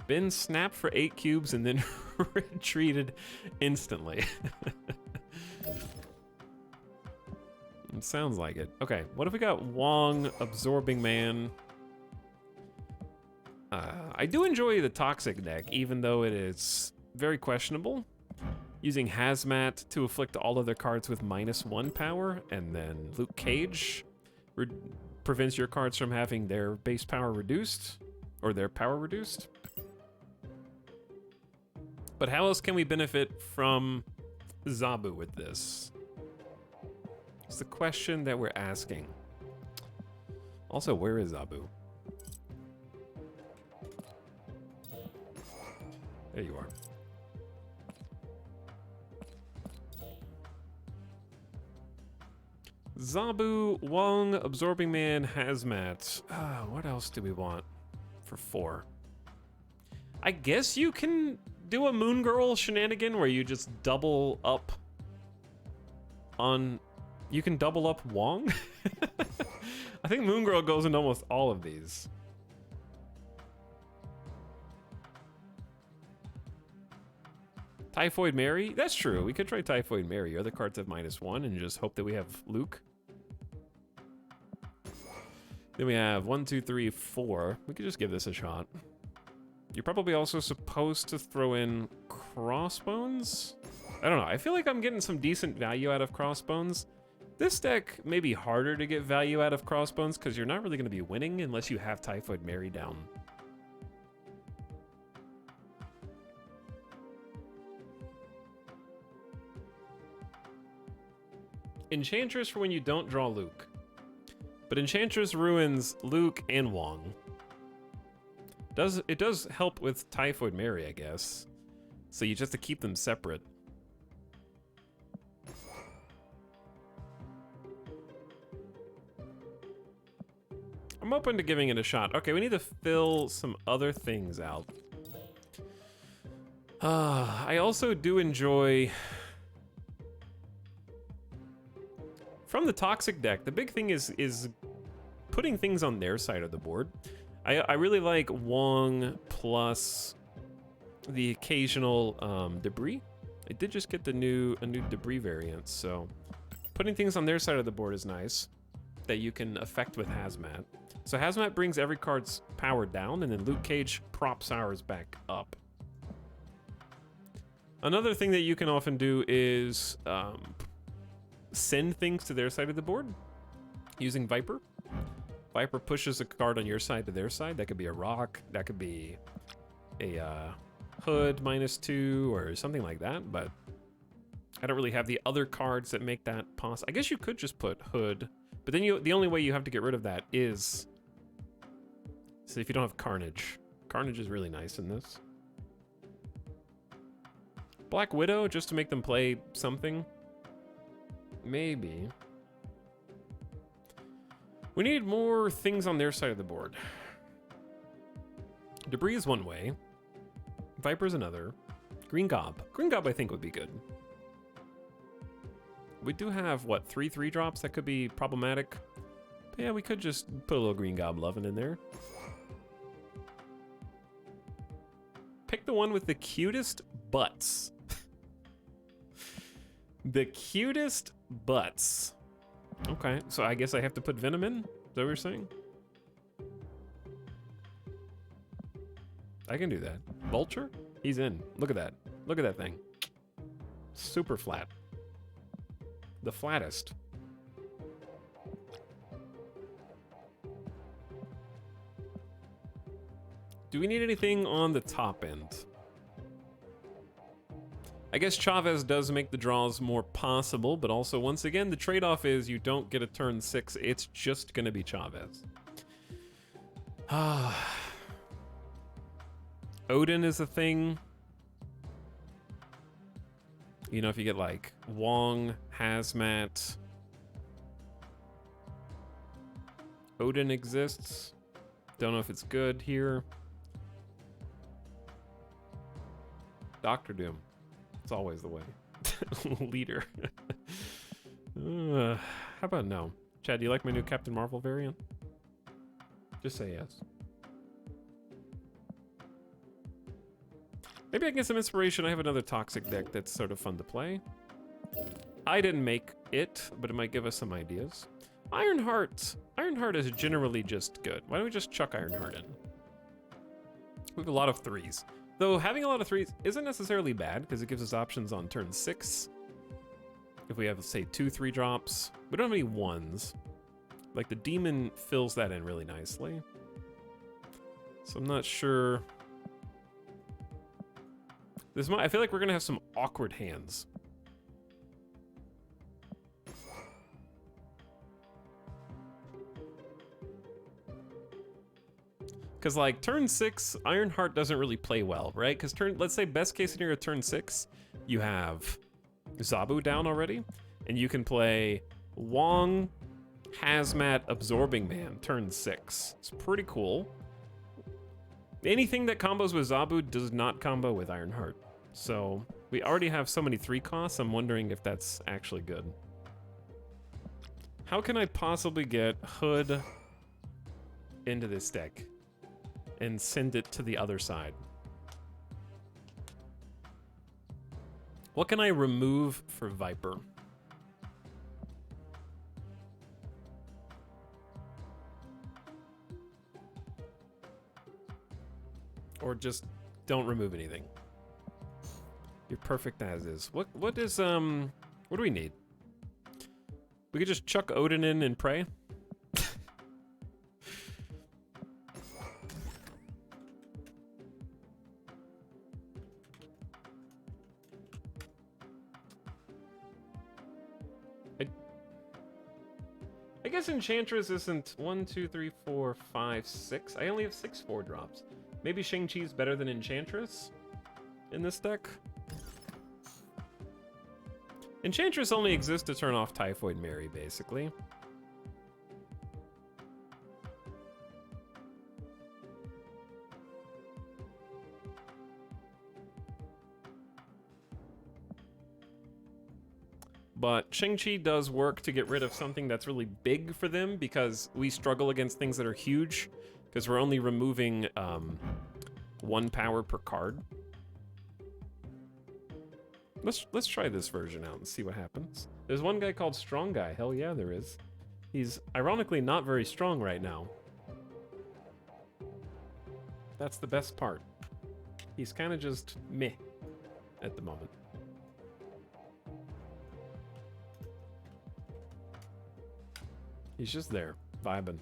Been snapped for 8 cubes and then retreated instantly. It sounds like it. Okay, what if we got Wong, Absorbing Man? I do enjoy the Toxic deck, even though it is very questionable. Using Hazmat to afflict all other cards with -1 power, and then Luke Cage prevents your cards from having their base power reduced, or their power reduced. But how else can we benefit from Zabu with this? It's the question that we're asking. Also, where is Zabu? There you are. Zabu, Wong, Absorbing Man, Hazmat. What else do we want for 4? I guess you can do a Moon Girl shenanigan where you just double up on... You can double up Wong? I think Moon Girl goes into almost all of these. Typhoid Mary? That's true. We could try Typhoid Mary. Your other cards have -1 and just hope that we have Luke. Then we have 1, 2, 3, 4. We could just give this a shot. You're probably also supposed to throw in Crossbones? I don't know. I feel like I'm getting some decent value out of Crossbones. This deck may be harder to get value out of Crossbones because you're not really going to be winning unless you have Typhoid Mary down. Enchantress for when you don't draw Luke. But Enchantress ruins Luke and Wong. It does help with Typhoid Mary, I guess. So you just have to keep them separate. I'm open to giving it a shot. Okay, we need to fill some other things out. I also do enjoy... From the Toxic deck, the big thing is putting things on their side of the board. I really like Wong plus the occasional debris. I did just get a new debris variant, so putting things on their side of the board is nice that you can affect with Hazmat. So Hazmat brings every card's power down, and then Luke Cage props ours back up. Another thing that you can often do is send things to their side of the board using Viper. Viper pushes a card on your side to their side. That could be a rock, that could be a hood -2 or something like that, but I don't really have the other cards that make that possible. I guess you could just put hood, but then the only way you have to get rid of that is so if you don't have Carnage. Carnage is really nice in this. Black Widow, just to make them play something. Maybe. We need more things on their side of the board. Debris is one way. Viper's another. Green Gob. Green Gob I think would be good. We do have, what, 3 3-drops that could be problematic? But yeah, we could just put a little Green Gob lovin' in there. Pick the one with the cutest butts. The cutest butts. Okay, so I guess I have to put Venom in? Is that what you're saying? I can do that. Vulture? He's in. Look at that. Look at that thing. Super flat. The flattest. Do we need anything on the top end? I guess Chavez does make the draws more possible, but also, once again, the trade-off is you don't get a turn 6. It's just going to be Chavez. Odin is a thing. You know, if you get, like, Wong, Hazmat. Odin exists. Don't know if it's good here. Doctor Doom. It's always the way. Leader. How about no? Chad, do you like my new Captain Marvel variant? Just say yes. Maybe I can get some inspiration. I have another Toxic deck that's sort of fun to play. I didn't make it, but it might give us some ideas. Ironheart. Ironheart is generally just good. Why don't we just chuck Ironheart in? We have a lot of 3s. Though having a lot of 3s isn't necessarily bad, because it gives us options on turn 6. If we have, say, 2 3-drops. We don't have any 1s. Like, the demon fills that in really nicely. So I'm not sure. I feel like we're going to have some awkward hands. Because, like, turn 6, Ironheart doesn't really play well, right? Because let's say best case scenario, turn 6, you have Zabu down already, and you can play Wong, Hazmat, Absorbing Man, turn 6. It's pretty cool. Anything that combos with Zabu does not combo with Ironheart. So, we already have so many 3 costs, I'm wondering if that's actually good. How can I possibly get Hood into this deck and send it to the other side? What can I remove for Viper? Or just don't remove anything. You're perfect as is. What do we need? We could just chuck Odin in and pray. I guess Enchantress isn't 1, 2, 3, 4, 5, 6. I only have 6 4-drops. Maybe Shang-Chi's better than Enchantress in this deck. Enchantress only exists to turn off Typhoid Mary, basically. But Shang-Chi does work to get rid of something that's really big for them, because we struggle against things that are huge, because we're only removing 1 power per card. Let's try this version out and see what happens. There's one guy called Strong Guy. Hell yeah, there is. He's ironically not very strong right now. That's the best part. He's kind of just meh at the moment. He's just there, vibing.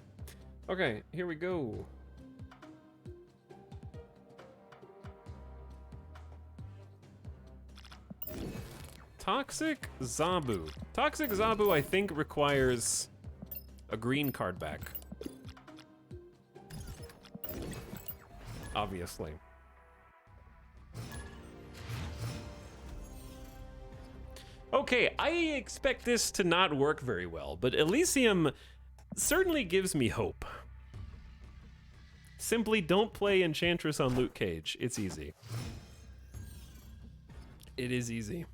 Okay, here we go. Toxic Zabu. Toxic Zabu, I think, requires a green card back. Obviously. Okay, I expect this to not work very well, but Elysium certainly gives me hope. Simply don't play Enchantress on Luke Cage. It's easy. It is easy.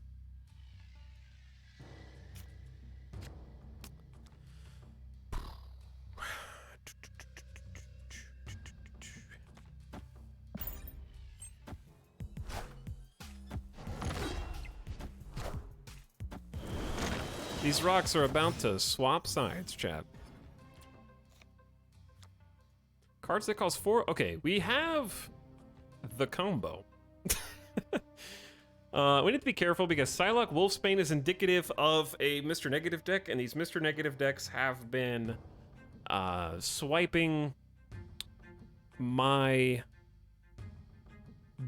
These rocks are about to swap sides, chat. Cards that cost 4. Okay, we have the combo. We need to be careful because Psylocke Wolfsbane is indicative of a Mr. Negative deck, and these Mr. Negative decks have been swiping my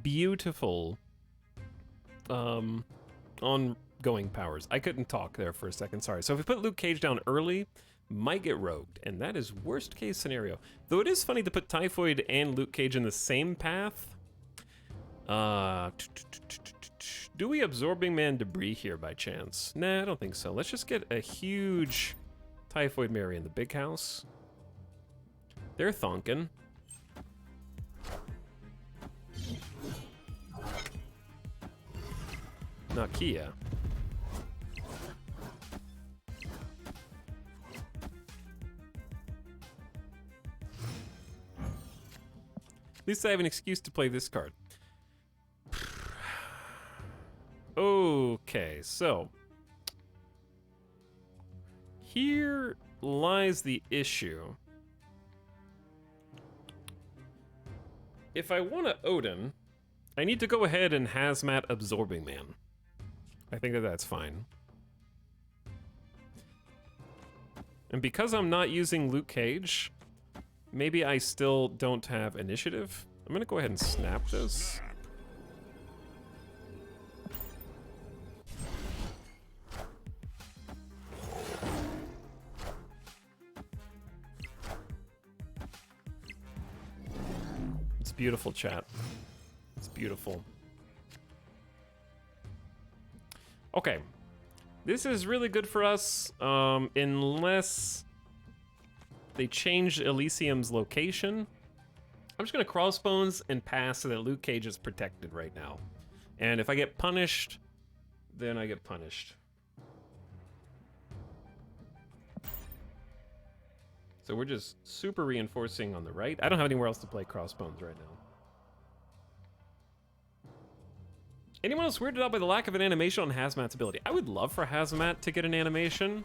beautiful ongoing powers. I couldn't talk there for a second, sorry. So if we put Luke Cage down early, might get rogued, and that is worst case scenario. Though it is funny to put Typhoid and Luke Cage in the same path. Do we Absorbing Man debris here by chance? Nah, I don't think so. Let's just get a huge Typhoid Mary in the big house. They're thonkin'. Nakia. At least I have an excuse to play this card. Okay, so here lies the issue. If I want to Odin, I need to go ahead and Hazmat Absorbing Man. I think that that's fine. And because I'm not using Luke Cage, maybe I still don't have initiative. I'm gonna go ahead and snap this. It's beautiful, chat. It's beautiful. Okay. This is really good for us, unless they change Elysium's location. I'm just gonna Crossbones and pass so that Luke Cage is protected right now. And if I get punished, then I get punished. So we're just super reinforcing on the right. I don't have anywhere else to play Crossbones right now. Anyone else weirded out by the lack of an animation on Hazmat's ability? I would love for Hazmat to get an animation.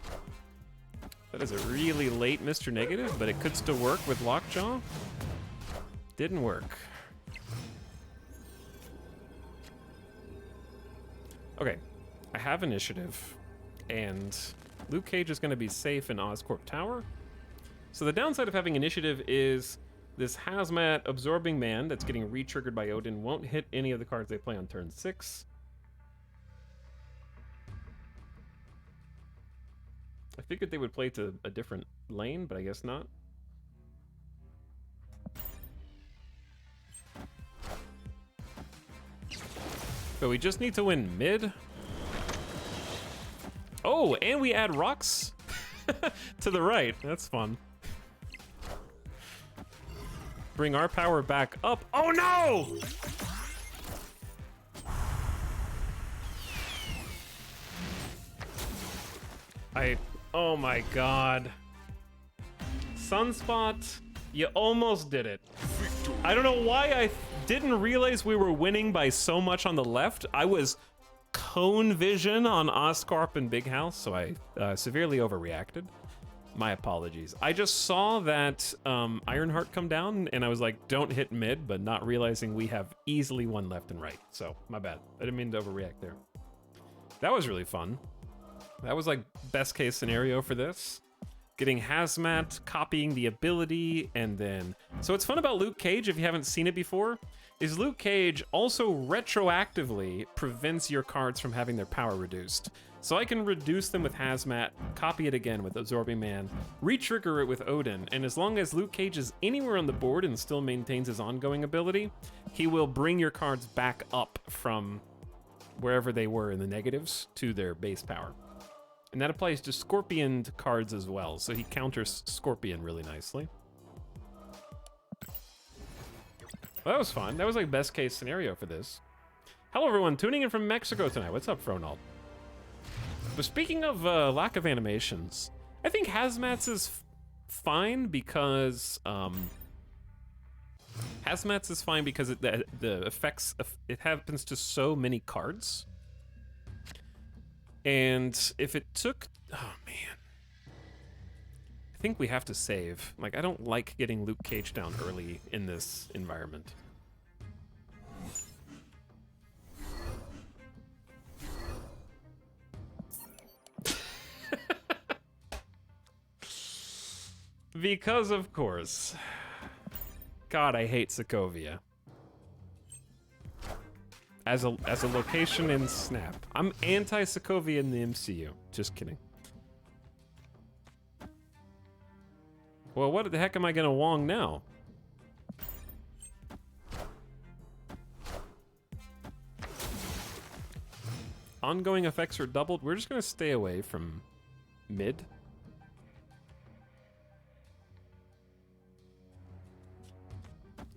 That is a really late Mr. Negative, but it could still work with Lockjaw. Didn't work. Okay, I have initiative, and Luke Cage is going to be safe in Oscorp Tower. So the downside of having initiative is this Hazmat Absorbing Man that's getting re-triggered by Odin won't hit any of the cards they play on turn 6. I figured they would play to a different lane, but I guess not. But we just need to win mid. Oh, and we add rocks to the right. That's fun. Bring our power back up. Oh no! Oh my god. Sunspot, you almost did it. I don't know why I didn't realize we were winning by so much on the left. I was cone vision on Oscorp and Big House, so I severely overreacted. My apologies. I just saw that Ironheart come down, and I was like, don't hit mid, but not realizing we have easily won left and right. So, my bad. I didn't mean to overreact there. That was really fun. That was like best case scenario for this. Getting Hazmat, copying the ability, and then... So what's fun about Luke Cage, if you haven't seen it before, is Luke Cage also retroactively prevents your cards from having their power reduced. So I can reduce them with Hazmat, copy it again with Absorbing Man, re-trigger it with Odin, and as long as Luke Cage is anywhere on the board and still maintains his ongoing ability, he will bring your cards back up from wherever they were in the negatives to their base power. And that applies to Scorpion cards as well, so he counters Scorpion really nicely. Well, that was fun. That was like best case scenario for this. Hello everyone, tuning in from Mexico tonight. What's up, Fronald? But speaking of lack of animations, I think Hazmat's is fine because Hazmat's is fine because the effects, it happens to so many cards. And if it took, oh man, I think we have to save. Like, I don't like getting Luke Cage down early in this environment. Because of course. God, I hate Sokovia. As a location in Snap. I'm anti-Sokovia in the MCU. Just kidding. Well, what the heck am I gonna Wong now? Ongoing effects are doubled. We're just gonna stay away from mid.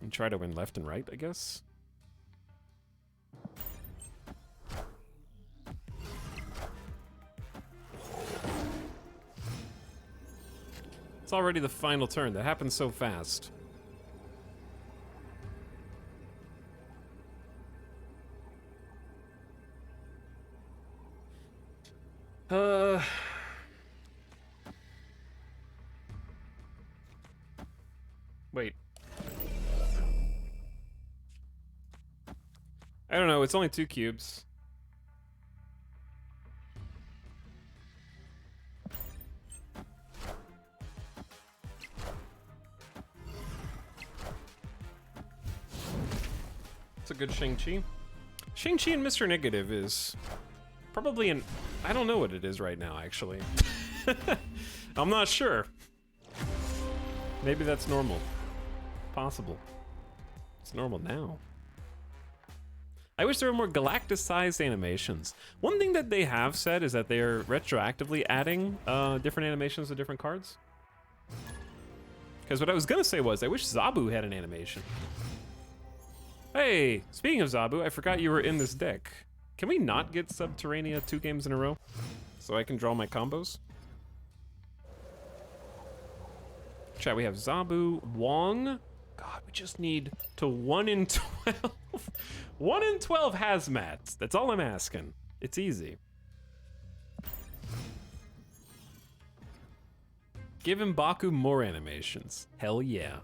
And try to win left and right, I guess. It's already the final turn. That happened so fast. Wait. I don't know, it's only 2 cubes. It's a good Shang-Chi. Shang-Chi and Mr. Negative is probably an... I don't know what it is right now, actually. I'm not sure. Maybe that's normal. Possible. It's normal now. I wish there were more Galactus-sized animations. One thing that they have said is that they're retroactively adding different animations to different cards. Because what I was gonna say was, I wish Zabu had an animation. Hey, speaking of Zabu, I forgot you were in this deck. Can we not get Subterranea 2 games in a row? So I can draw my combos? Chat, we have Zabu, Wong. God, we just need to 1 in 12. 1 in 12 hazmats. That's all I'm asking. It's easy. Give M'Baku more animations. Hell yeah.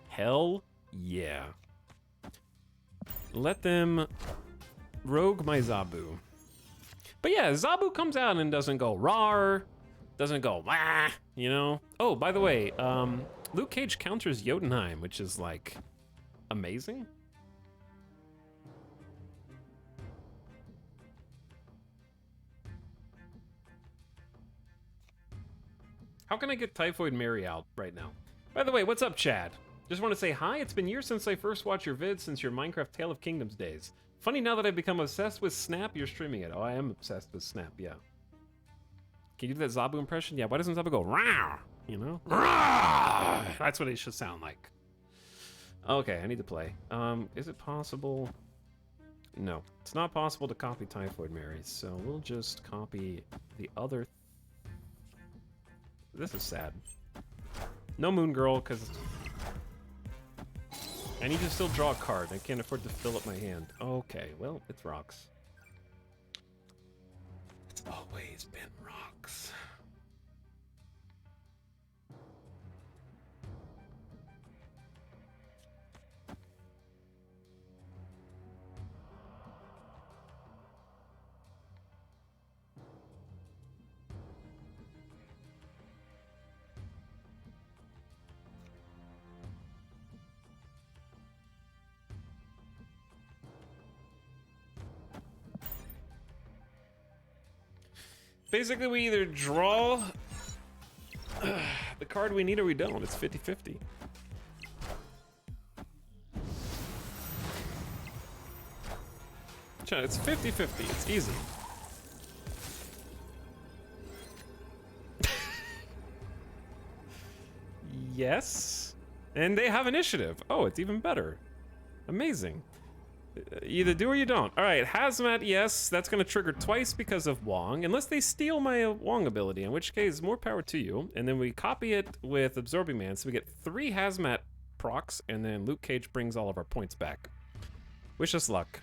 Hell yeah. Let them rogue my Zabu. But yeah, Zabu comes out and doesn't go rawr, doesn't go wah, you know? Oh, by the way, Luke Cage counters Jotunheim, which is like amazing. How can I get Typhoid Mary out right now? By the way, what's up, Chad? Just want to say hi. It's been years since I first watched your vids since your Minecraft Tale of Kingdoms days. Funny now that I've become obsessed with Snap, you're streaming it. Oh, I am obsessed with Snap, yeah. Can you do that Zabu impression? Yeah, why doesn't Zabu go rah? You know? Rah! That's what it should sound like. Okay, I need to play. Is it possible? No, it's not possible to copy Typhoid Mary, so we'll just copy the other. This is sad. No Moon Girl, because I need to still draw a card. I can't afford to fill up my hand. Okay, well, it's rocks. It's always been rocks. Basically, we either draw the card we need or we don't. It's 50-50. It's 50-50. It's easy. Yes. And they have initiative. Oh, it's even better. Amazing. Either do or you don't. All right, Hazmat, yes, that's gonna trigger twice because of Wong, unless they steal my Wong ability, in which case, more power to you. And then we copy it with Absorbing Man, so we get 3 Hazmat procs, and then Luke Cage brings all of our points back. Wish us luck.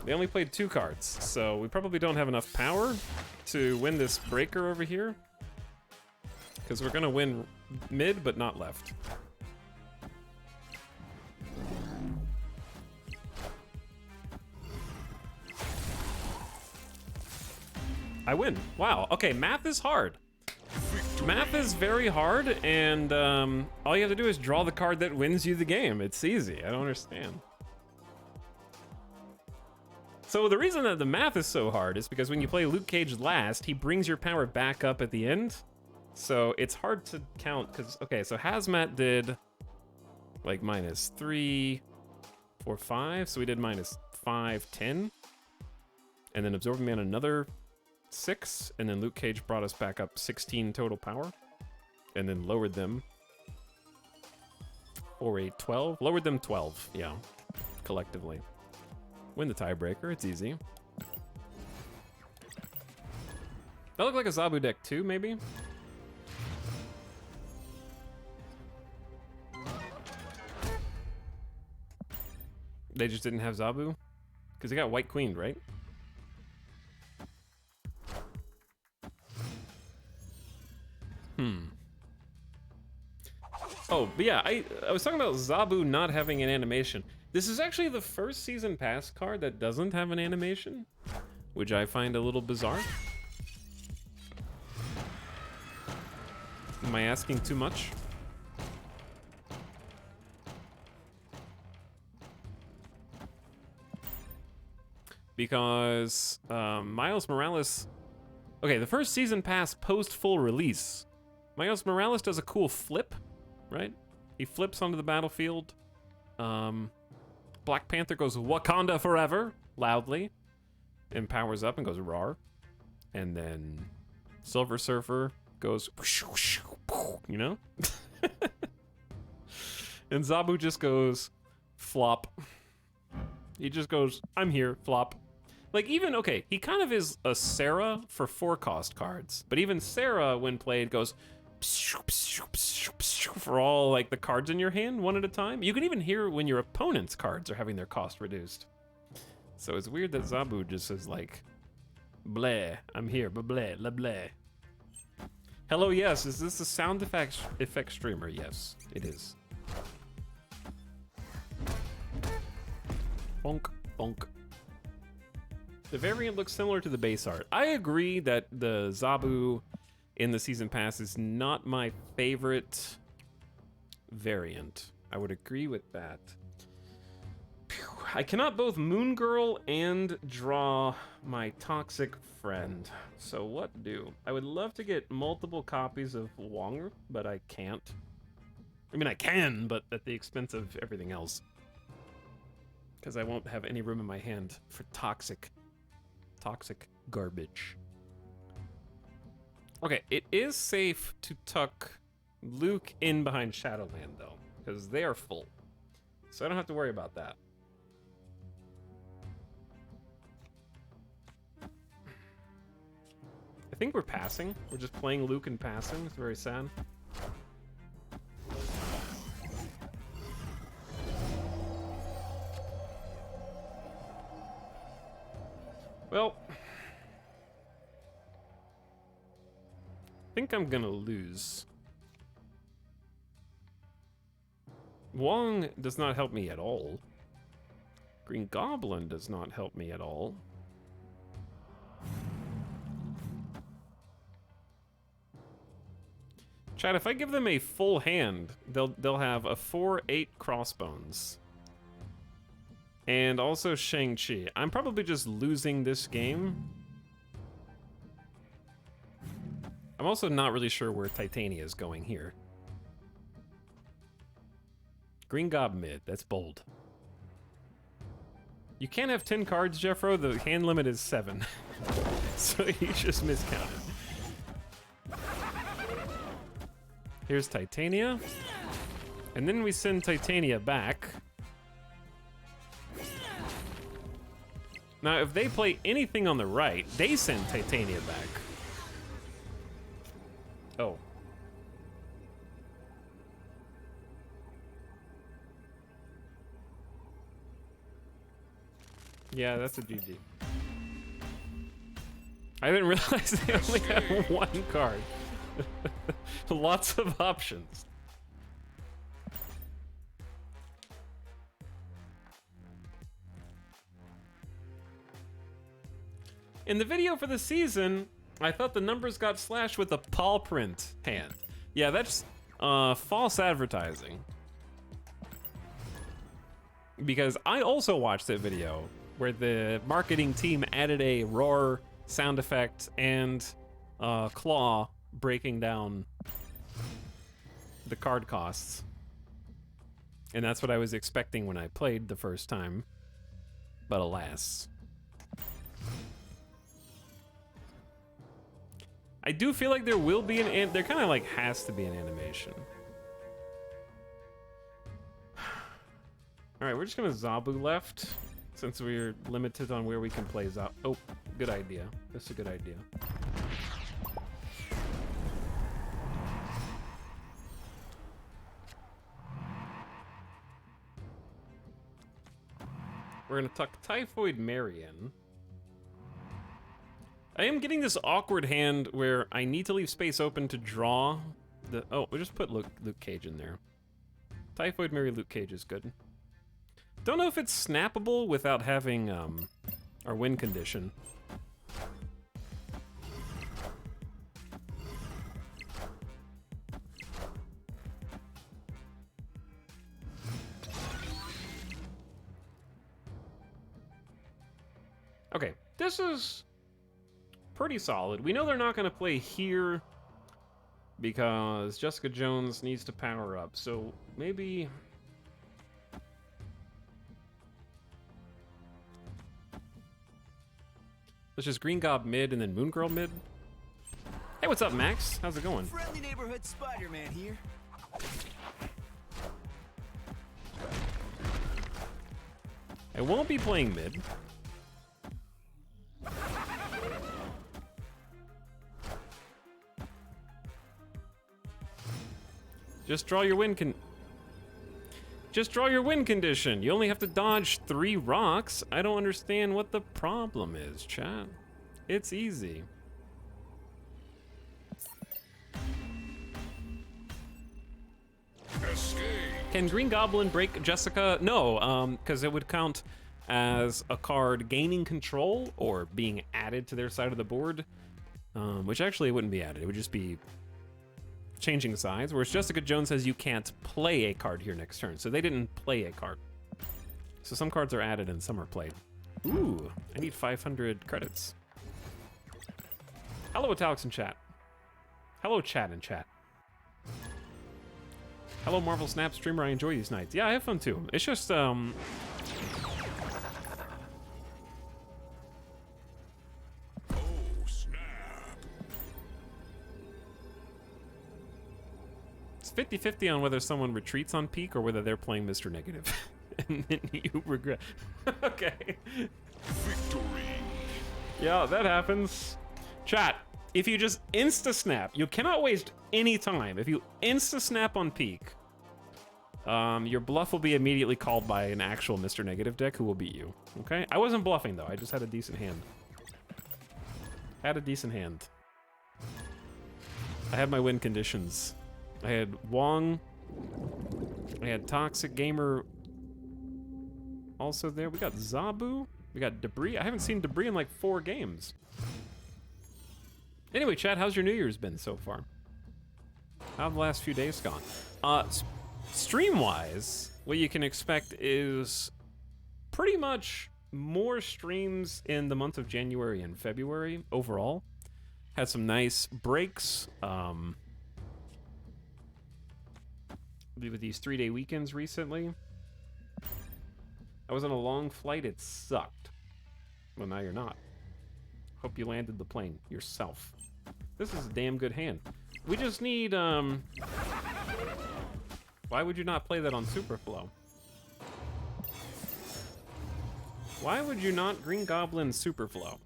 They only played 2 cards, so we probably don't have enough power to win this breaker over here. Because we're gonna win mid, but not left. I win. Wow. Okay, math is hard. Math is very hard, and all you have to do is draw the card that wins you the game. It's easy. I don't understand. So the reason that the math is so hard is because when you play Luke Cage last, he brings your power back up at the end. So it's hard to count because, okay, so Hazmat did like -3, 4, 5. So we did -5, 10. And then Absorbing Man another 6. And then Luke Cage brought us back up 16 total power. And then lowered them. Or a 12. Lowered them 12, yeah, collectively. Win the tiebreaker, it's easy. That looked like a Zabu deck too, maybe? They just didn't have Zabu? Because they got White Queen, right? Oh, but yeah, I was talking about Zabu not having an animation. This is actually the first season pass card that doesn't have an animation, which I find a little bizarre. Am I asking too much? Because Miles Morales... Okay, the first season pass post full release. Miles Morales does a cool flip, right? He flips onto the battlefield. Black Panther goes Wakanda forever, loudly, and powers up and goes rawr. And then Silver Surfer goes, you know? And Zabu just goes flop. He just goes, I'm here, flop. Like, even, okay, he kind of is a Sarah for 4-cost cards, but even Sarah, when played, goes for all, like, the cards in your hand, one at a time. You can even hear when your opponent's cards are having their cost reduced. So it's weird that Zabu just is like, bleh, I'm here, bleh, la bleh. Hello, yes, is this a sound effect streamer? Yes, it is. Bonk, bonk. The variant looks similar to the base art. I agree that the Zabu in the season pass is not my favorite variant. I would agree with that. Phew. I cannot both Moon Girl and draw my toxic friend. So what do? I would love to get multiple copies of Wong, but I can't. I mean, I can, but at the expense of everything else. Because I won't have any room in my hand for toxic garbage. Okay, it is safe to tuck Luke in behind Shadowland, though, because they are full. So I don't have to worry about that. I think we're passing. We're just playing Luke and passing. It's very sad. Well, I think I'm gonna lose. Wong does not help me at all. Green Goblin does not help me at all. Chad, if I give them a full hand, they'll have a 4/8 crossbones. And also Shang-Chi. I'm probably just losing this game. I'm also not really sure where Titania is going here. Green Gob mid, that's bold. You can't have 10 cards, Jeffro. The hand limit is 7. So you just miscounted. Here's Titania. And then we send Titania back. Now, if they play anything on the right, they send Titania back. Oh. Yeah, that's a GG. I didn't realize they only have one card. Lots of options. In the video for the season, I thought the numbers got slashed with a paw print hand. Yeah, that's false advertising. Because I also watched that video where the marketing team added a roar sound effect and claw breaking down the card costs. And that's what I was expecting when I played the first time. But alas. I do feel like there will be there kind of like has to be an animation. All right, we're just gonna Zabu left since we're limited on where we can play Zabu. Oh, good idea. That's a good idea. We're gonna tuck Typhoid Mary in. I am getting this awkward hand where I need to leave space open to draw the... Oh, we'll just put Luke Cage in there. Typhoid Mary Luke Cage is good. Don't know if it's snappable without having our win condition. Okay, this is pretty solid. We know they're not going to play here because Jessica Jones needs to power up. So maybe... let's just Green Gob mid and then Moon Girl mid. Hey, what's up, Max? How's it going? Friendly neighborhood Spider-Man here. I won't be playing mid. Just draw your win condition. You only have to dodge 3 rocks. I don't understand what the problem is, chat. It's easy. Escape. Can Green Goblin break Jessica? No, because it would count as a card gaining control or being added to their side of the board, which actually it wouldn't be added. It would just be changing sides, whereas Jessica Jones says you can't play a card here next turn, so they didn't play a card. So some cards are added and some are played. Ooh, I need 500 credits. Hello, Italics in chat. Hello, chat in chat. Hello, Marvel Snap streamer. I enjoy these nights. Yeah, I have fun too. It's just it's 50-50 on whether someone retreats on peak or whether they're playing Mr. Negative. And then you regret. Okay. Victory. Yeah, that happens. Chat, if you just insta-snap, you cannot waste any time. If you insta-snap on peak, your bluff will be immediately called by an actual Mr. Negative deck who will beat you. Okay? I wasn't bluffing, though. I just had a decent hand. I had my win conditions. I had Wong. I had Toxic Gamer also there. We got Zabu. We got Debris. I haven't seen Debris in like 4 games. Anyway, chat, how's your New Year's been so far? How have the last few days gone? Stream-wise, what you can expect is pretty much more streams in the month of January and February overall. Had some nice breaks. With these 3-day weekends recently. I was on a long flight, it sucked. Well, now you're not. Hope you landed the plane yourself. This is a damn good hand. We just need, why would you not play that on Superflow? Why would you not Green Goblin Superflow?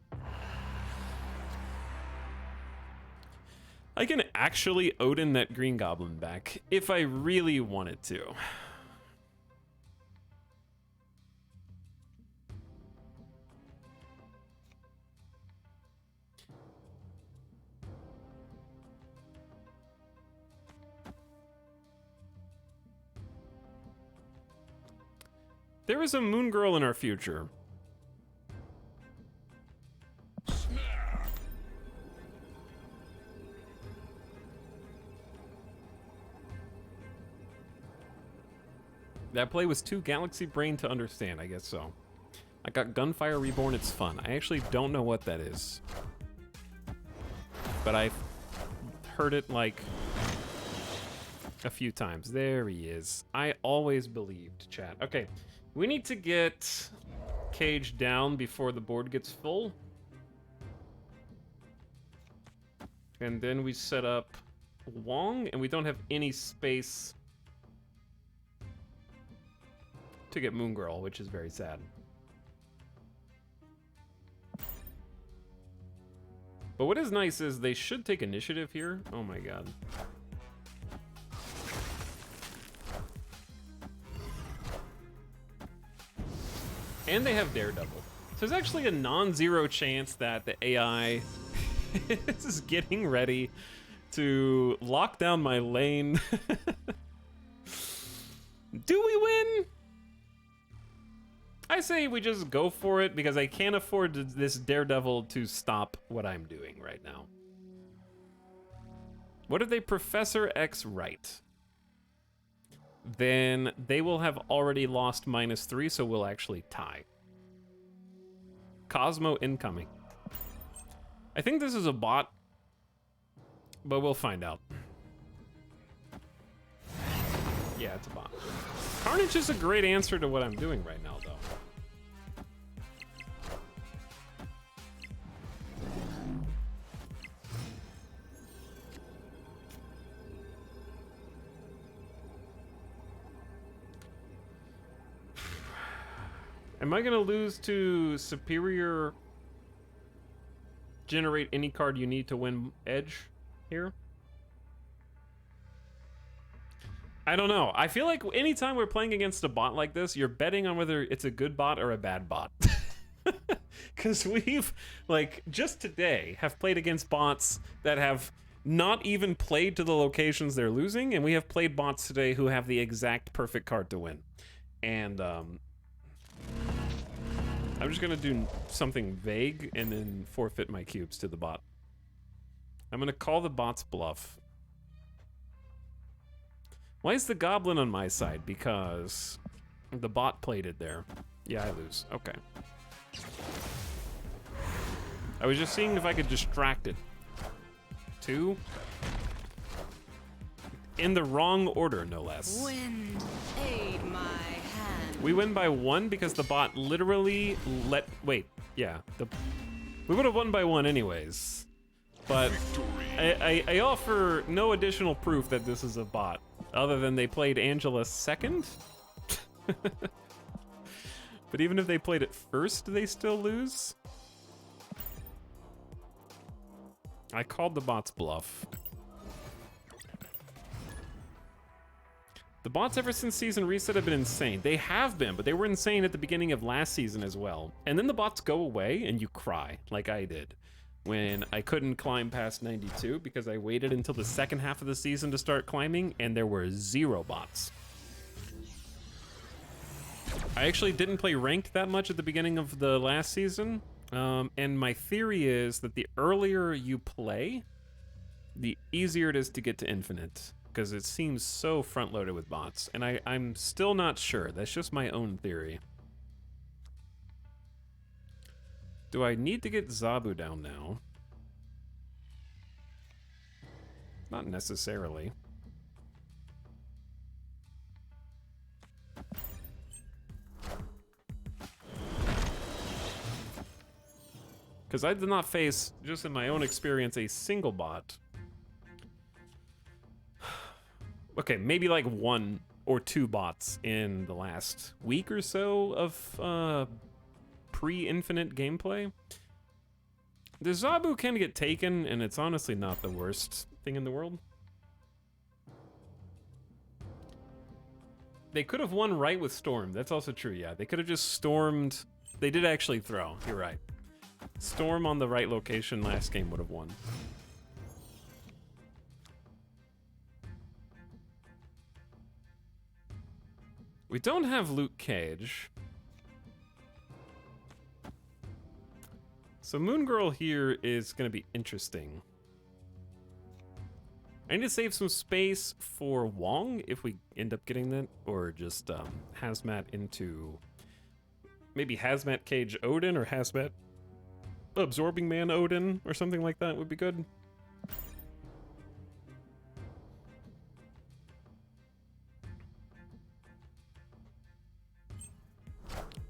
I can actually Odin that Green Goblin back if I really wanted to. There is a Moon Girl in our future. Snap. That play was too galaxy brain to understand, I guess so. I got Gunfire Reborn, it's fun. I actually don't know what that is. But I've heard it like a few times. There he is. I always believed, chat. Okay, we need to get Cage down before the board gets full. And then we set up Wong, and we don't have any space to get Moon Girl, which is very sad. But what is nice is they should take initiative here. Oh my god. And they have Daredevil. So there's actually a non-zero chance that the AI is getting ready to lock down my lane. Do we win? I say we just go for it because I can't afford this Daredevil to stop what I'm doing right now. What if they Professor X right? Then they will have already lost -3, so we'll actually tie. Cosmo incoming. I think this is a bot, but we'll find out. Yeah, it's a bot. Carnage is a great answer to what I'm doing right now, though. Am I gonna lose to Superior generate any card you need to win Edge here? I don't know. I feel like anytime we're playing against a bot like this, you're betting on whether it's a good bot or a bad bot. Because we've, like, just today have played against bots that have not even played to the locations they're losing, and we have played bots today who have the exact perfect card to win. And, I'm just gonna do something vague and then forfeit my cubes to the bot. I'm gonna call the bot's bluff. Why is the goblin on my side? Because the bot played it there. Yeah, I lose. Okay. I was just seeing if I could distract it. 2. In the wrong order, no less. Wind, aid my hand. We win by 1 because the bot literally wait, yeah. We would have won by 1 anyways. But I offer no additional proof that this is a bot, other than they played Angela second. But even if they played it first, they still lose. I called the bot's bluff. The bots ever since season reset have been insane. They have been, but they were insane at the beginning of last season as well. And then the bots go away and you cry, like I did, when I couldn't climb past 92 because I waited until the second half of the season to start climbing and there were 0 bots. I actually didn't play ranked that much at the beginning of the last season. And my theory is that the earlier you play, the easier it is to get to infinite, because it seems so front-loaded with bots. And I'm still not sure. That's just my own theory. Do I need to get Zabu down now? Not necessarily. Because I did not face, just in my own experience, a single bot. Okay, maybe like 1 or 2 bots in the last week or so of pre-infinite gameplay. The Zabu can get taken, and it's honestly not the worst thing in the world. They could have won right with Storm. That's also true, yeah. They could have just stormed. They did actually throw. You're right. Storm on the right location last game would have won. We don't have Luke Cage. So Moon Girl here is going to be interesting. I need to save some space for Wong if we end up getting that, or just Hazmat into maybe Hazmat Cage Odin or Hazmat Absorbing Man Odin or something like that would be good.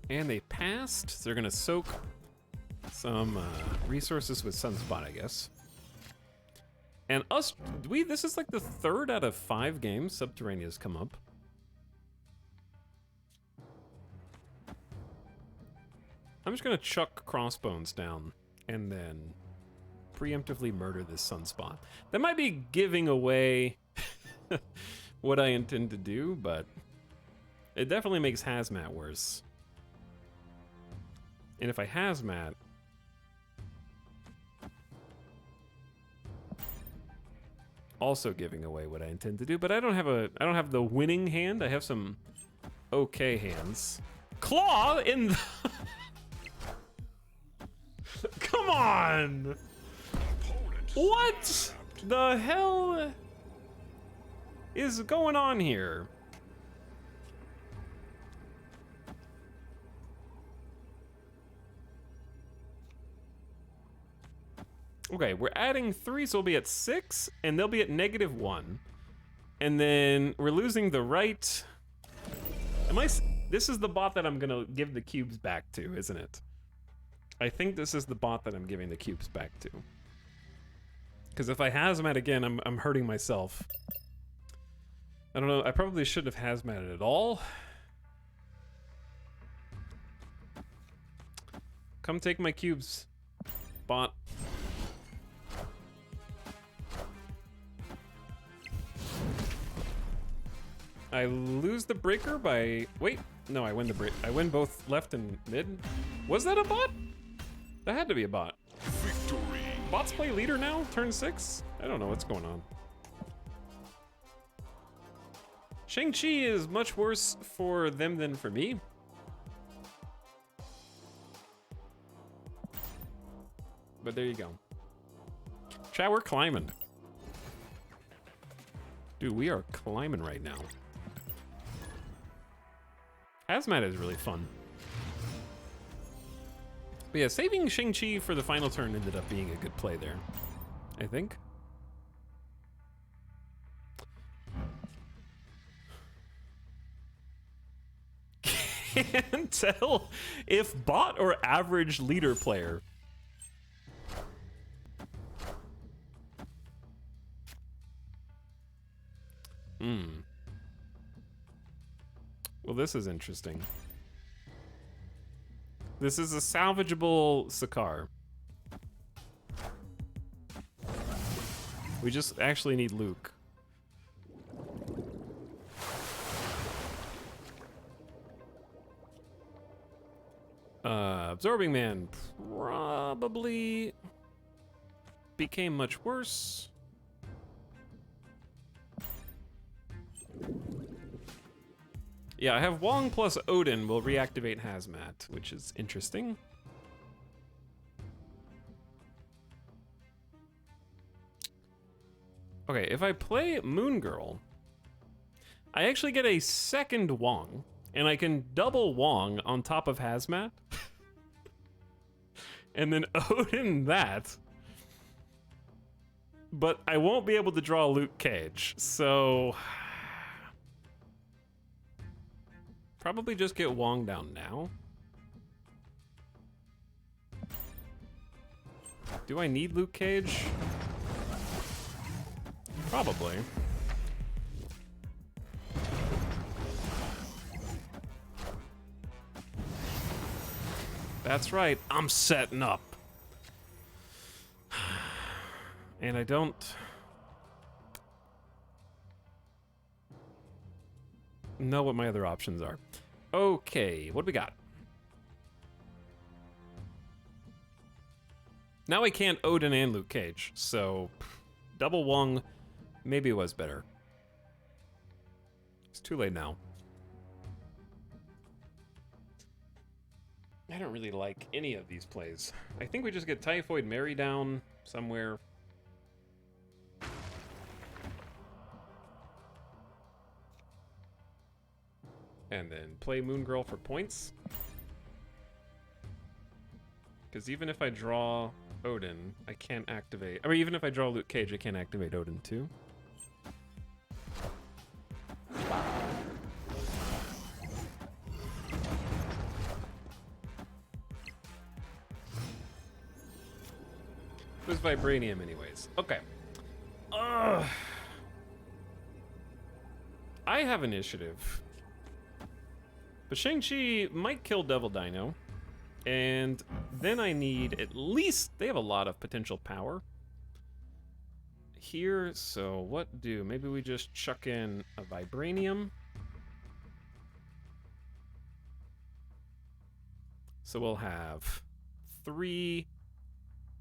And they passed, so they're gonna soak some resources with Sunspot, I guess. And us, this is like the 3rd out of 5 games Subterranea's come up. I'm just gonna chuck Crossbones down and then preemptively murder this Sunspot. That might be giving away what I intend to do, but it definitely makes Hazmat worse. And if I Hazmat, also giving away what I intend to do, but I don't have the winning hand. I have some okay hands. Claw in the Come on! What the hell is going on here? Okay, we're adding 3, so we'll be at 6, and they'll be at -1. And then we're losing the right... This is the bot that I'm gonna give the cubes back to, isn't it? I think this is the bot that I'm giving the cubes back to. Because if I Hazmat again, I'm hurting myself. I don't know, I probably shouldn't have Hazmated at all. Come take my cubes, bot. I lose the breaker by... Wait, no, I win the break. I win both left and mid. Was that a bot? That had to be a bot. Victory. Bots play leader now? Turn 6? I don't know what's going on. Shang-Chi is much worse for them than for me. But there you go. Chat, we're climbing. Dude, we are climbing right now. Hazmat is really fun. But yeah, saving Shang-Chi for the final turn ended up being a good play there, I think. Can't tell if bot or average leader player. Well, this is interesting. This is a salvageable Sakaar. We just actually need Luke. Absorbing Man probably became much worse. Yeah, I have Wong plus Odin will reactivate Hazmat, which is interesting. Okay, if I play Moon Girl, I actually get a second Wong, and I can double Wong on top of Hazmat. And then Odin that. But I won't be able to draw Luke Cage, so... Probably just get Wong down now. Do I need Luke Cage? Probably. That's right, I'm setting up. And I don't know what my other options are. Okay, what do we got? Now I can't Odin and Luke Cage, so double Wong maybe was better. It's too late now. I don't really like any of these plays. I think we just get Typhoid Mary down somewhere. And then play Moon Girl for points. Because even if I draw Odin, I can't activate... I mean, even if I draw Luke Cage, I can't activate Odin too. It was Vibranium anyways. Okay. Ugh. I have initiative. But Shang-Chi might kill Devil Dino. And then I need at least... They have a lot of potential power here, so what do? Maybe we just chuck in a Vibranium. So we'll have 3,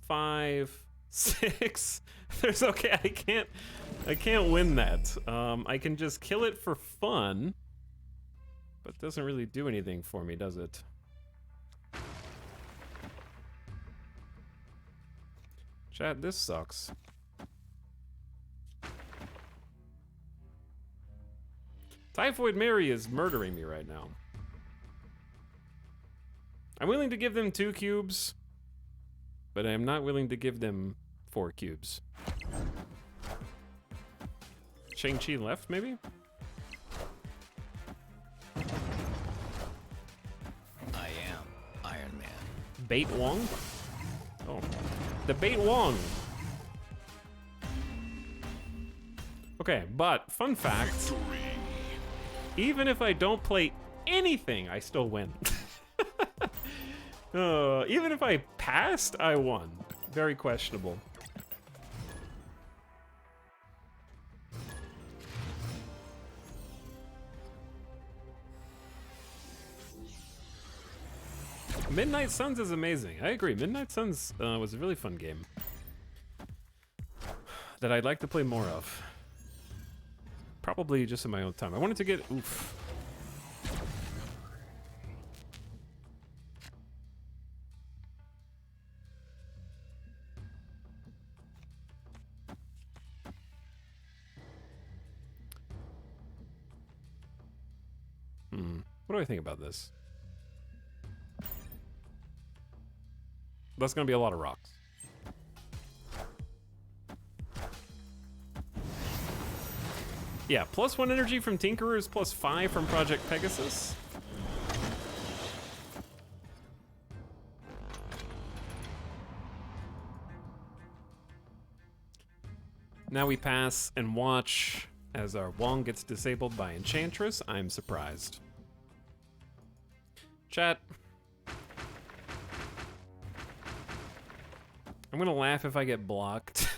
5, 6. There's okay, I can't win that. I can just kill it for fun. But it doesn't really do anything for me, does it? Chat, this sucks. Typhoid Mary is murdering me right now. I'm willing to give them 2 cubes, but I am not willing to give them 4 cubes. Shang-Chi left, maybe? I am Iron Man. Bait Wong? Oh. The Bait Wong! Okay, but, fun fact. Even if I don't play anything, I still win. Even if I passed, I won. Very questionable. Midnight Suns is amazing. I agree. Midnight Suns was a really fun game that I'd like to play more of. Probably just in my own time. I wanted to get... Oof. What do I think about this? That's gonna be a lot of rocks. Yeah, +1 energy from Tinkerers, +5 from Project Pegasus. Now we pass and watch as our Wong gets disabled by Enchantress. I'm surprised. Chat. I'm gonna laugh if I get blocked.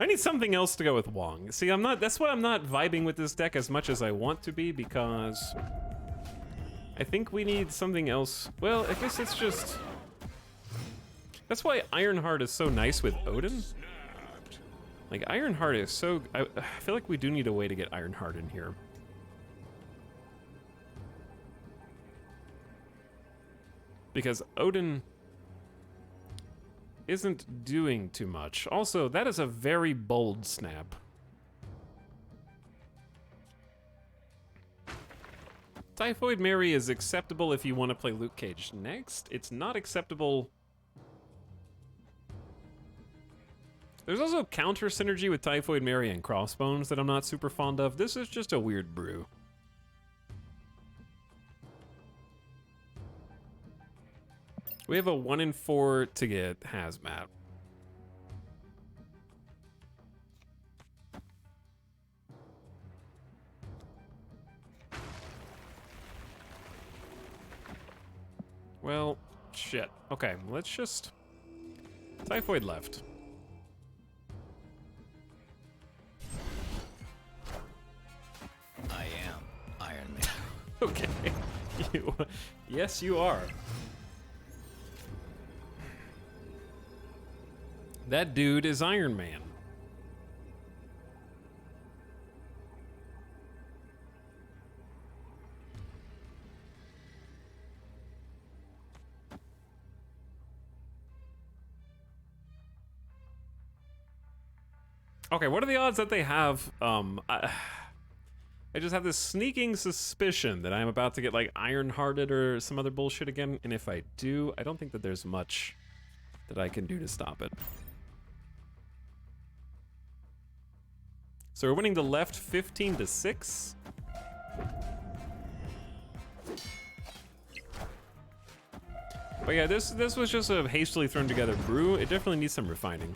I need something else to go with Wong. See, that's why I'm not vibing with this deck as much as I want to be, because I think we need something else. Well, I guess it's just... That's why Ironheart is so nice with Odin. Like, Ironheart is so... I feel like we do need a way to get Ironheart in here. Because Odin isn't doing too much. Also, that is a very bold snap. Typhoid Mary is acceptable if you want to play Luke Cage next. It's not acceptable... There's also counter synergy with Typhoid Mary and Crossbones that I'm not super fond of. This is just a weird brew. We have a 1 in 4 to get Hazmat. Well, shit. Okay, let's just... Typhoid left. I am Iron Man. Okay. Yes, you are. That dude is Iron Man. Okay, what are the odds that they have, I just have this sneaking suspicion that I'm about to get like Iron-Hearted or some other bullshit again, and if I do, I don't think that there's much that I can do to stop it. So we're winning the left 15-6. But yeah, this was just a hastily thrown together brew. It definitely needs some refining.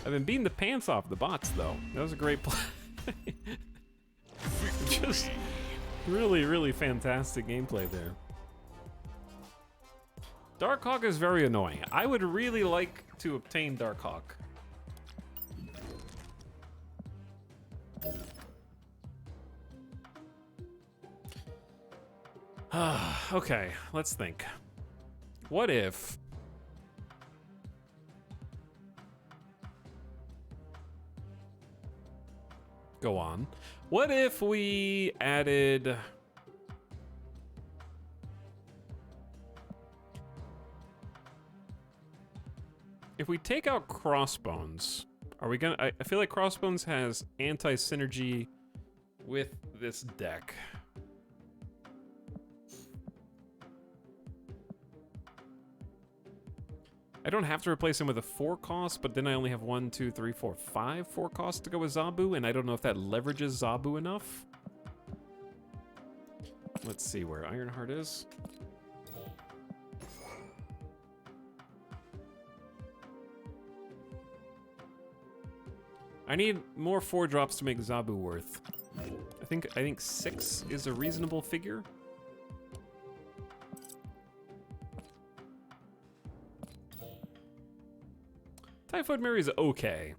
I've been beating the pants off the bots though. That was a great play. Just really, really fantastic gameplay there. Darkhawk is very annoying. I would really like to obtain Darkhawk. Okay, let's think. What if... Go on. What if we added... If we take out Crossbones, are we gonna... I feel like Crossbones has anti-synergy with this deck. I don't have to replace him with a 4 cost, but then I only have 1, 2, 3, 4, 5 4 costs to go with Zabu, and I don't know if that leverages Zabu enough. Let's see where Ironheart is. I need more 4 drops to make Zabu worth. I think 6 is a reasonable figure. Typhoid Mary is okay.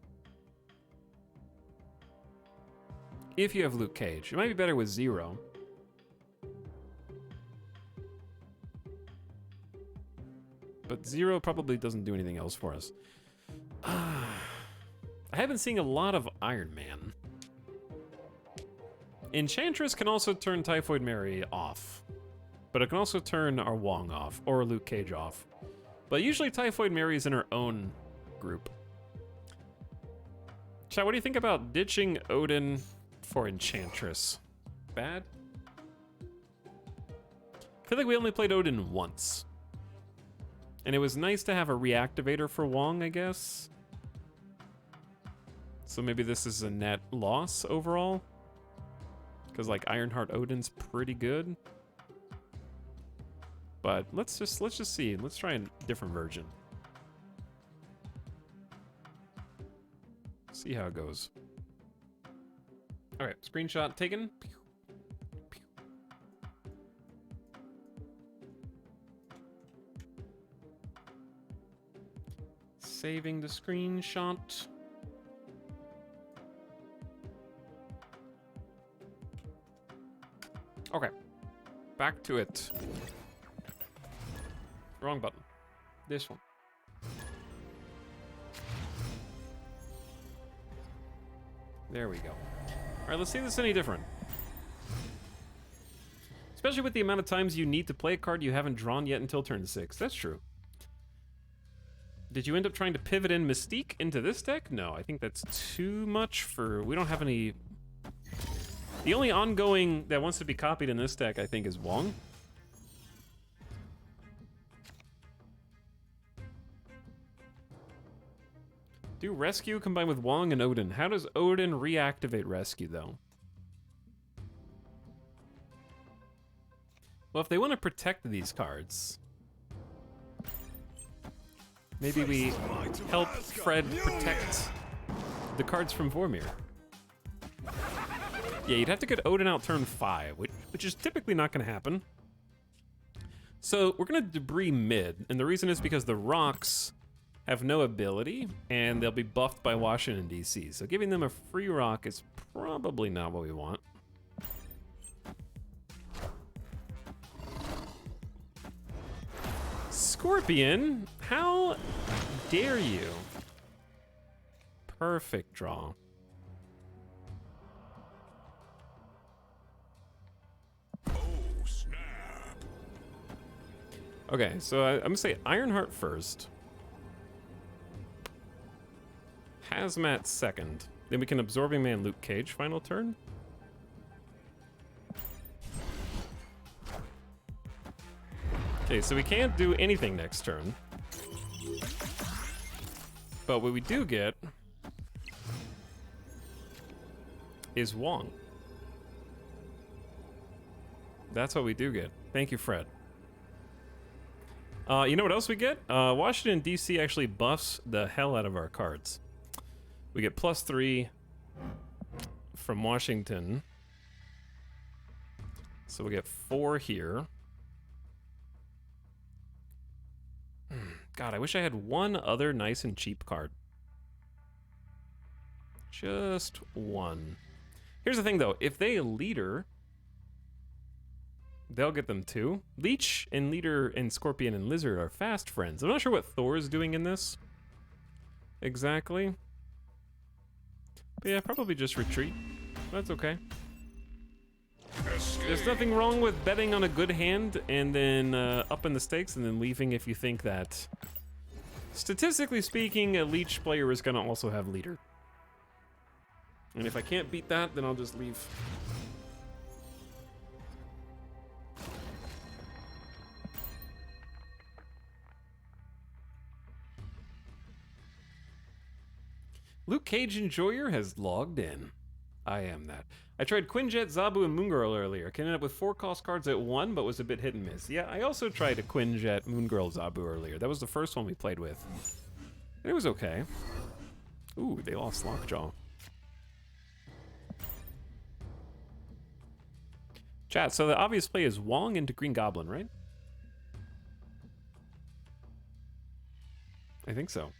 If you have Luke Cage. It might be better with 0. But 0 probably doesn't do anything else for us. I have been seeing a lot of Iron Man. Enchantress can also turn Typhoid Mary off. But it can also turn our Wong off, or Luke Cage off. But usually Typhoid Mary is in her own group. Chat, what do you think about ditching Odin for Enchantress? Bad? I feel like we only played Odin once. And it was nice to have a reactivator for Wong, I guess. So maybe this is a net loss overall. Because like Ironheart Odin's pretty good. But let's just see. Let's try a different version. See how it goes. All right, screenshot taken. Saving the screenshot. Okay, back to it. Wrong button. This one. There we go. All right, let's see if this is any different. Especially with the amount of times you need to play a card you haven't drawn yet until turn 6. That's true. Did you end up trying to pivot in Mystique into this deck? No, I think that's too much for... We don't have any... The only ongoing that wants to be copied in this deck, I think, is Wong. Do Rescue combine with Wong and Odin. How does Odin reactivate Rescue, though? Well, if they want to protect these cards... Maybe we help Fred protect the cards from Vormir. Yeah, you'd have to get Odin out turn 5, which is typically not going to happen. So we're going to debris mid, and the reason is because the rocks have no ability, and they'll be buffed by Washington, D.C. So giving them a free rock is probably not what we want. Scorpion, how dare you? Perfect draw. Oh, snap. Okay, so I'm gonna say Ironheart first. Hazmat second. Then we can Absorbing Man Luke Cage final turn. Okay, so we can't do anything next turn. But what we do get is Wong. That's what we do get. Thank you, Fred. You know what else we get? Washington, D.C. actually buffs the hell out of our cards. We get +3 from Washington. So we get 4 here. God, I wish I had one other nice and cheap card. Just one. Here's the thing, though. If they leader, they'll get them too. Leech and Leader and Scorpion and Lizard are fast friends. I'm not sure what Thor is doing in this exactly. But yeah, probably just retreat. That's okay. There's nothing wrong with betting on a good hand and then upping the stakes and then leaving if you think that, statistically speaking, a Leech player is going to also have Leader. And if I can't beat that, then I'll just leave. Luke Cage Enjoyer has logged in. I am that. I tried Quinjet, Zabu, and Moongirl earlier. Can end up with 4 cost cards at 1, but was a bit hit and miss. Yeah, I also tried a Quinjet, Moongirl, Zabu earlier. That was the first one we played with. And it was okay. Ooh, they lost Lockjaw. Chat, so the obvious play is Wong into Green Goblin, right? I think so.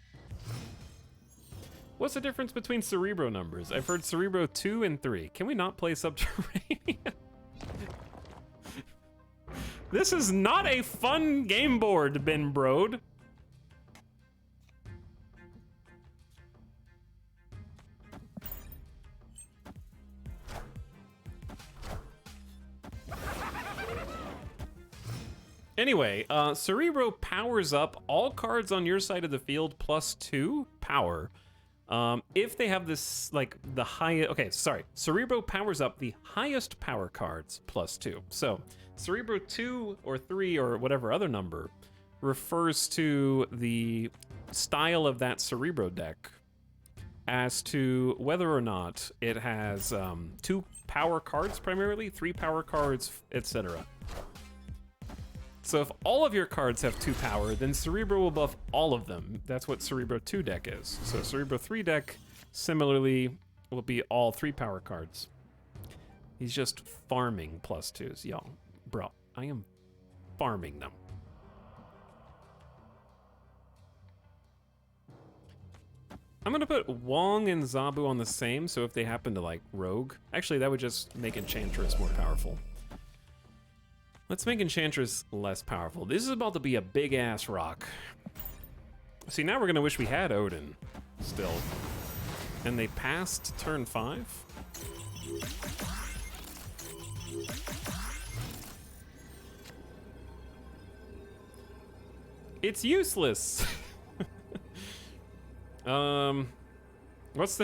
What's the difference between Cerebro numbers? I've heard Cerebro 2 and 3. Can we not play Subterranean? This is not a fun game board, Ben Brode. Anyway, Cerebro powers up all cards on your side of the field +2 power. If they have this, like, the highest... Okay, sorry. Cerebro powers up the highest power cards +2. So, Cerebro 2 or 3 or whatever other number refers to the style of that Cerebro deck as to whether or not it has 2 power cards primarily, 3 power cards, etc. So if all of your cards have 2 power, then Cerebro will buff all of them. That's what Cerebro 2 deck is. So Cerebro 3 deck, similarly, will be all 3 power cards. He's just farming +2s. Yo, bro, I am farming them. I'm gonna put Wong and Zabu on the same, so if they happen to, like, rogue... Actually, that would just make Enchantress more powerful. Let's make Enchantress less powerful. This is about to be a big-ass rock. See, now we're gonna wish we had Odin still. And they passed turn 5? It's useless! What's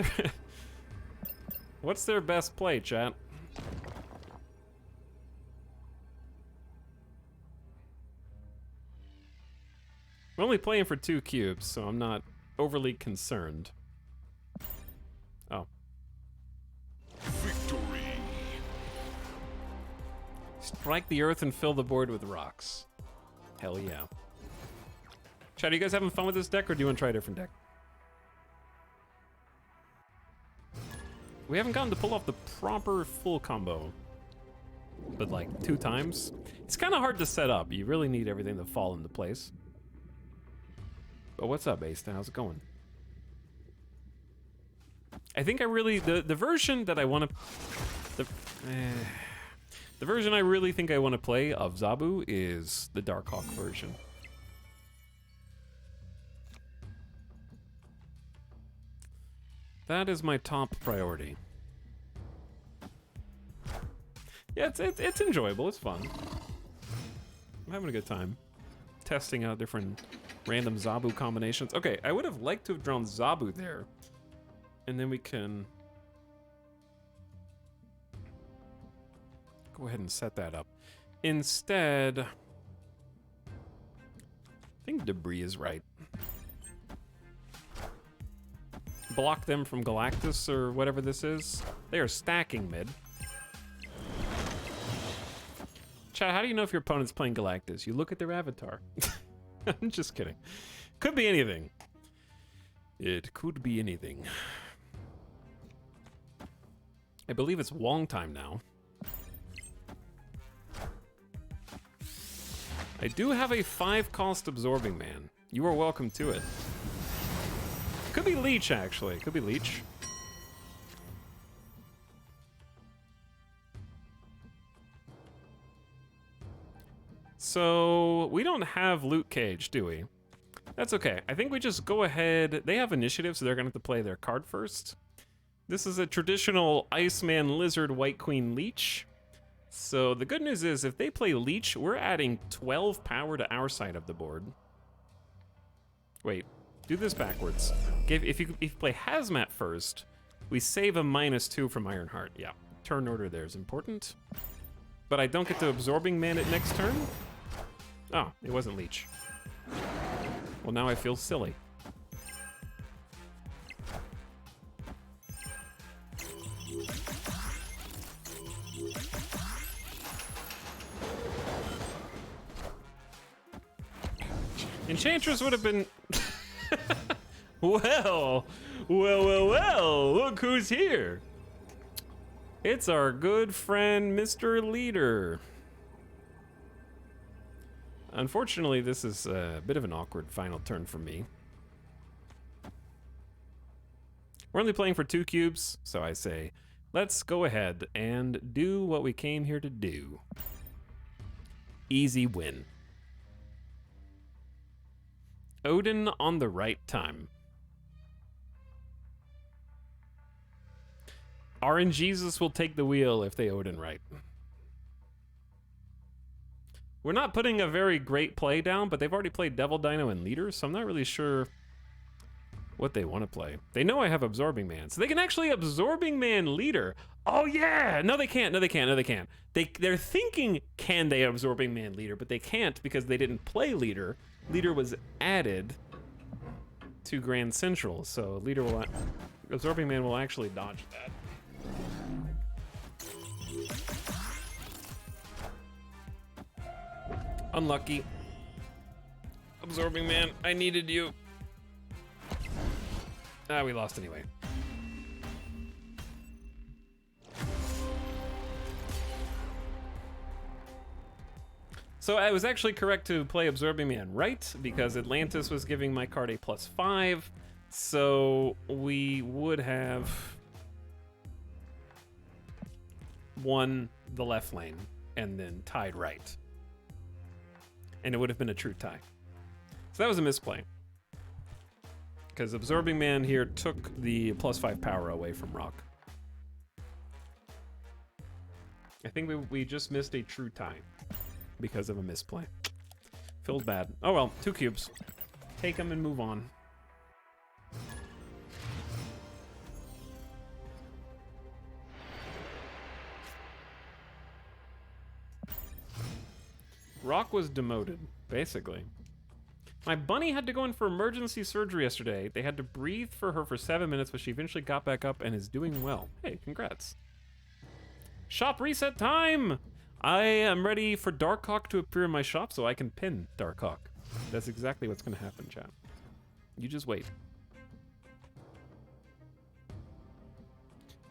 their best play, chat? I'm only playing for 2 cubes, so I'm not overly concerned. Oh. Victory. Strike the earth and fill the board with rocks. Hell yeah. Chat, are you guys having fun with this deck, or do you want to try a different deck? We haven't gotten to pull off the proper full combo. But like 2 times? It's kind of hard to set up. You really need everything to fall into place. But what's up, Ace? How's it going? I think I really... The version that I want to... The version I really think I want to play of Zabu is the Darkhawk version. That is my top priority. Yeah, it's enjoyable. It's fun. I'm having a good time. Testing out different random Zabu combinations. Okay, I would have liked to have drawn Zabu there. And then we can go ahead and set that up. Instead, I think debris is right. Block them from Galactus or whatever this is. They are stacking mid. Chad, how do you know if your opponent's playing Galactus? You look at their avatar. I'm just kidding. Could be anything. It could be anything. I believe it's long time now. I do have a 5-cost Absorbing Man. You are welcome to it. Could be Leech, actually. Could be Leech. So, we don't have Luke Cage, do we? That's okay. I think we just go ahead. They have initiative, so they're going to have to play their card first. This is a traditional Iceman Lizard White Queen Leech. So the good news is if they play Leech, we're adding 12 power to our side of the board. Wait, do this backwards. If you play Hazmat first, we save a -2 from Ironheart. Yeah, turn order there is important. But I don't get to Absorbing Man it next turn? Oh, it wasn't Leech. Well, now I feel silly. Enchantress would have been... well, look who's here. It's our good friend, Mr. Leader. Unfortunately, this is a bit of an awkward final turn for me. We're only playing for 2 cubes, so I say, let's go ahead and do what we came here to do. Easy win. Odin on the right time. RNGesus will take the wheel if they Odin right. We're not putting a very great play down, but they've already played Devil Dino and Leader, so I'm not really sure what they want to play. They know I have Absorbing Man, so they can actually Absorbing Man Leader. Oh yeah! No, they can't. No, they can't. No, they can't. They're thinking, can they Absorbing Man Leader, but they can't because they didn't play Leader. Leader was added to Grand Central, so Leader will... Absorbing Man will actually dodge that. Unlucky. Absorbing Man, I needed you. Ah, we lost anyway. So I was actually correct to play Absorbing Man right, because Atlantis was giving my card a +5, so we would have won the left lane and then tied right. And it would have been a true tie. So that was a misplay. Because Absorbing Man here took the +5 power away from Rock. I think we just missed a true tie because of a misplay. Feels bad. Oh well, 2 cubes. Take them and move on. Rock was demoted, basically. My bunny had to go in for emergency surgery yesterday. They had to breathe for her for 7 minutes, but she eventually got back up and is doing well. Hey, congrats. Shop reset time! I am ready for Darkhawk to appear in my shop so I can pin Darkhawk. That's exactly what's going to happen, chat. You just wait.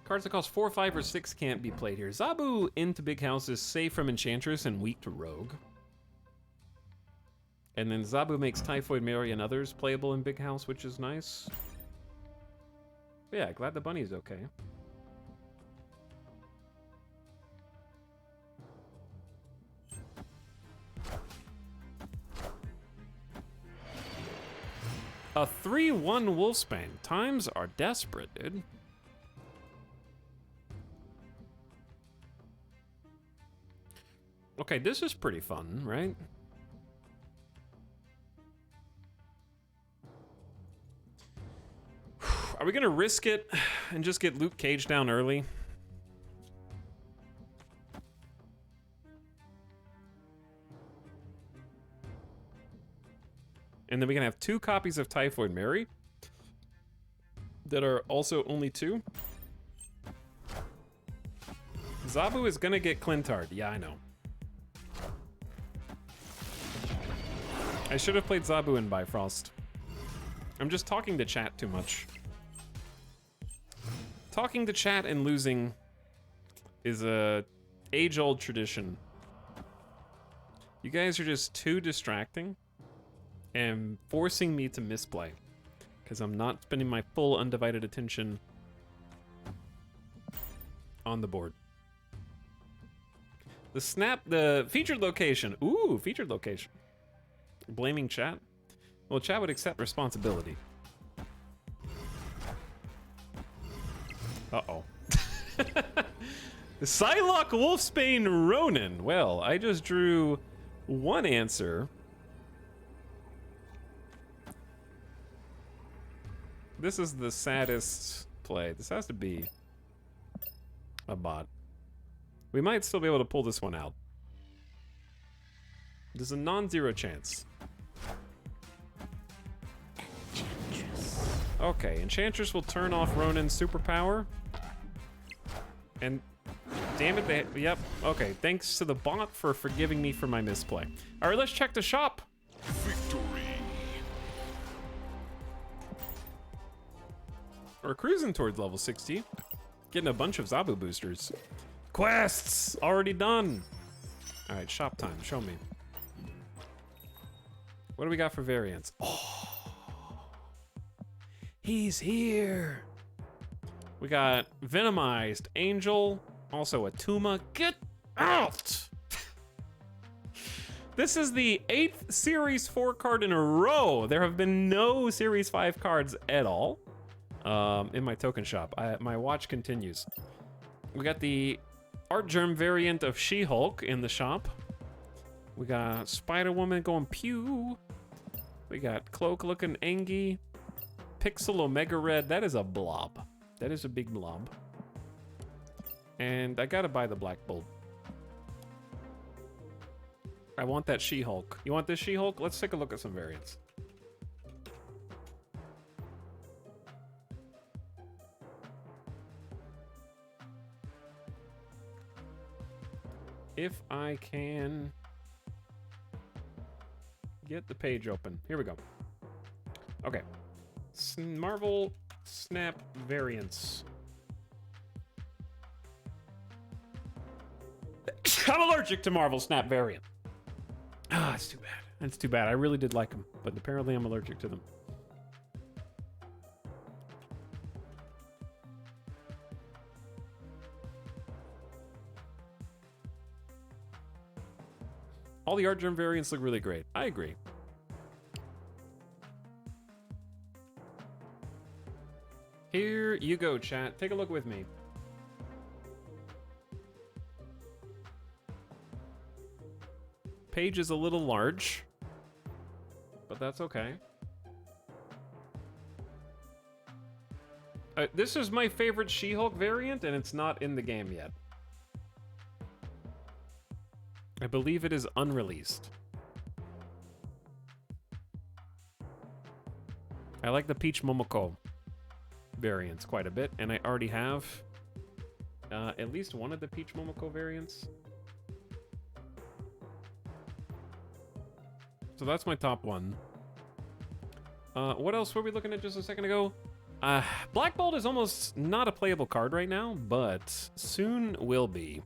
Cards that cost 4, 5, or 6 can't be played here. Zabu into Big House is safe from Enchantress and weak to Rogue. And then Zabu makes Typhoid Mary and others playable in Big House, which is nice. But yeah, glad the bunny's okay. A 3-1 Wolfsbane. Times are desperate, dude. Okay, this is pretty fun, right? Are we gonna risk it and just get Luke Cage down early? And then we can have 2 copies of Typhoid Mary that are also only 2. Zabu is gonna get Clintard. Yeah, I know. I should have played Zabu in Bifrost. I'm just talking to chat too much. Talking to chat and losing is a age-old tradition. You guys are just too distracting and forcing me to misplay because I'm not spending my full undivided attention on the board. The featured location. Ooh, featured location. Blaming chat? Well, chat would accept responsibility. Uh-oh. Psylocke Wolfsbane Ronin. Well, I just drew one answer. This is the saddest play. This has to be a bot. We might still be able to pull this one out. There's a non-zero chance. Okay, Enchantress will turn off Ronin's superpower. And damn it, yep, okay. Thanks to the bot for forgiving me for my misplay. All right, let's check the shop. Victory. We're cruising towards level 60. Getting a bunch of Zabu boosters. Quests already done. All right, shop time, show me. What do we got for variants? Oh, he's here. We got Venomized Angel, also a Tuma. Get out! This is the 8th Series 4 card in a row. There have been no Series 5 cards at all in my token shop. My watch continues. We got the Art Germ variant of She-Hulk in the shop. We got Spider-Woman going pew. We got Cloak looking Angie. Pixel Omega Red. That is a blob. That is a big blob. And I gotta buy the Black Bolt. I want that She-Hulk. You want this She-Hulk? Let's take a look at some variants. If I can get the page open. Here we go. Okay. Marvel Snap variants. I'm allergic to Marvel Snap variant. Ah, that's too bad. That's too bad. I really did like them, but apparently I'm allergic to them. All the Art Germ variants look really great. I agree. Here you go, chat. Take a look with me. Page is a little large, but that's okay. This is my favorite She-Hulk variant, and it's not in the game yet. I believe it is unreleased. I like the Peach Momoko variants quite a bit, and I already have at least one of the Peach Momoko variants. So that's my top one. What else were we looking at just a second ago? Black Bolt is almost not a playable card right now, but soon will be.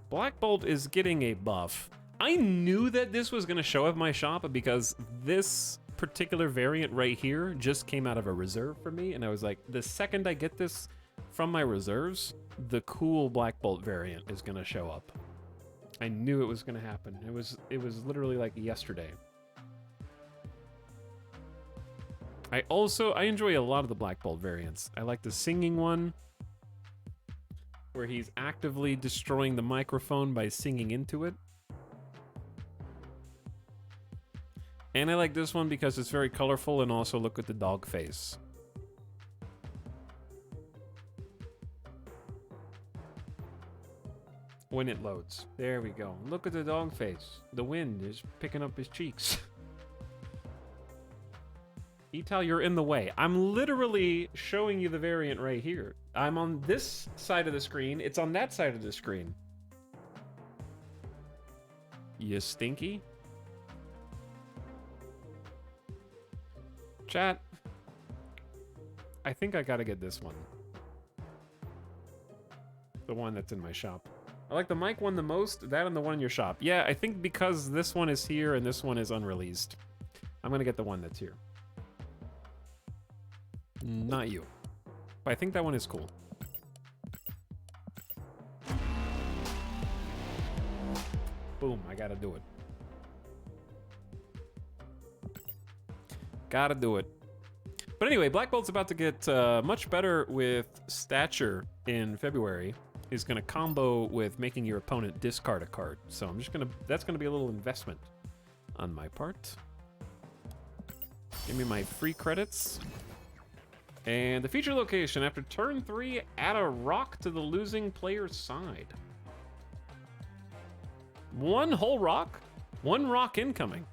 Black Bolt is getting a buff. I knew that this was going to show up in my shop because this particular variant right here just came out of a reserve for me, and I was like, the second I get this from my reserves, the cool Black Bolt variant is going to show up. I knew it was going to happen. It was literally like yesterday. I enjoy a lot of the Black Bolt variants. I like the singing one, where he's actively destroying the microphone by singing into it. And I like this one because it's very colorful, and also look at the dog face. When it loads. There we go. Look at the dog face. The wind is picking up his cheeks. Etal, you're in the way. I'm literally showing you the variant right here. I'm on this side of the screen. It's on that side of the screen. You stinky. Chat. I think I gotta get this one. The one that's in my shop. I like the mic one the most, that and the one in your shop. Yeah, I think because this one is here and this one is unreleased, I'm gonna get the one that's here. Not you. But I think that one is cool. Boom, I gotta do it. Gotta do it. But anyway, Black Bolt's about to get much better with stature in February. He's gonna combo with making your opponent discard a card. So I'm just gonna, that's gonna be a little investment on my part. Give me my free credits. And the feature location, after turn 3, add a rock to the losing player's side. One whole rock? One rock incoming.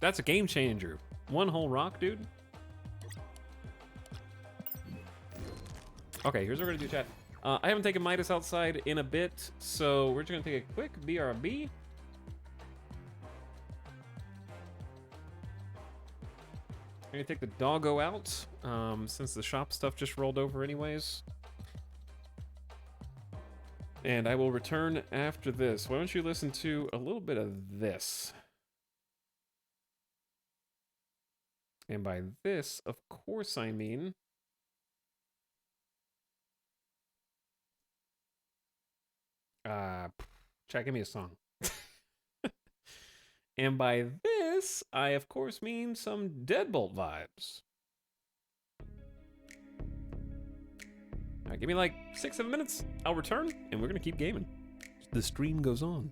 That's a game changer. One whole rock, dude. Okay, here's what we're gonna do, chat. I haven't taken Midas outside in a bit, so we're just gonna take a quick BRB. I'm gonna take the doggo out, since the shop stuff just rolled over anyways. And I will return after this. Why don't you listen to a little bit of this? And by this, of course, I mean... Chat, give me a song. And by this, I of course mean some Deadbolt vibes. Alright, give me like 6-7 minutes. I'll return, and we're gonna keep gaming. The stream goes on.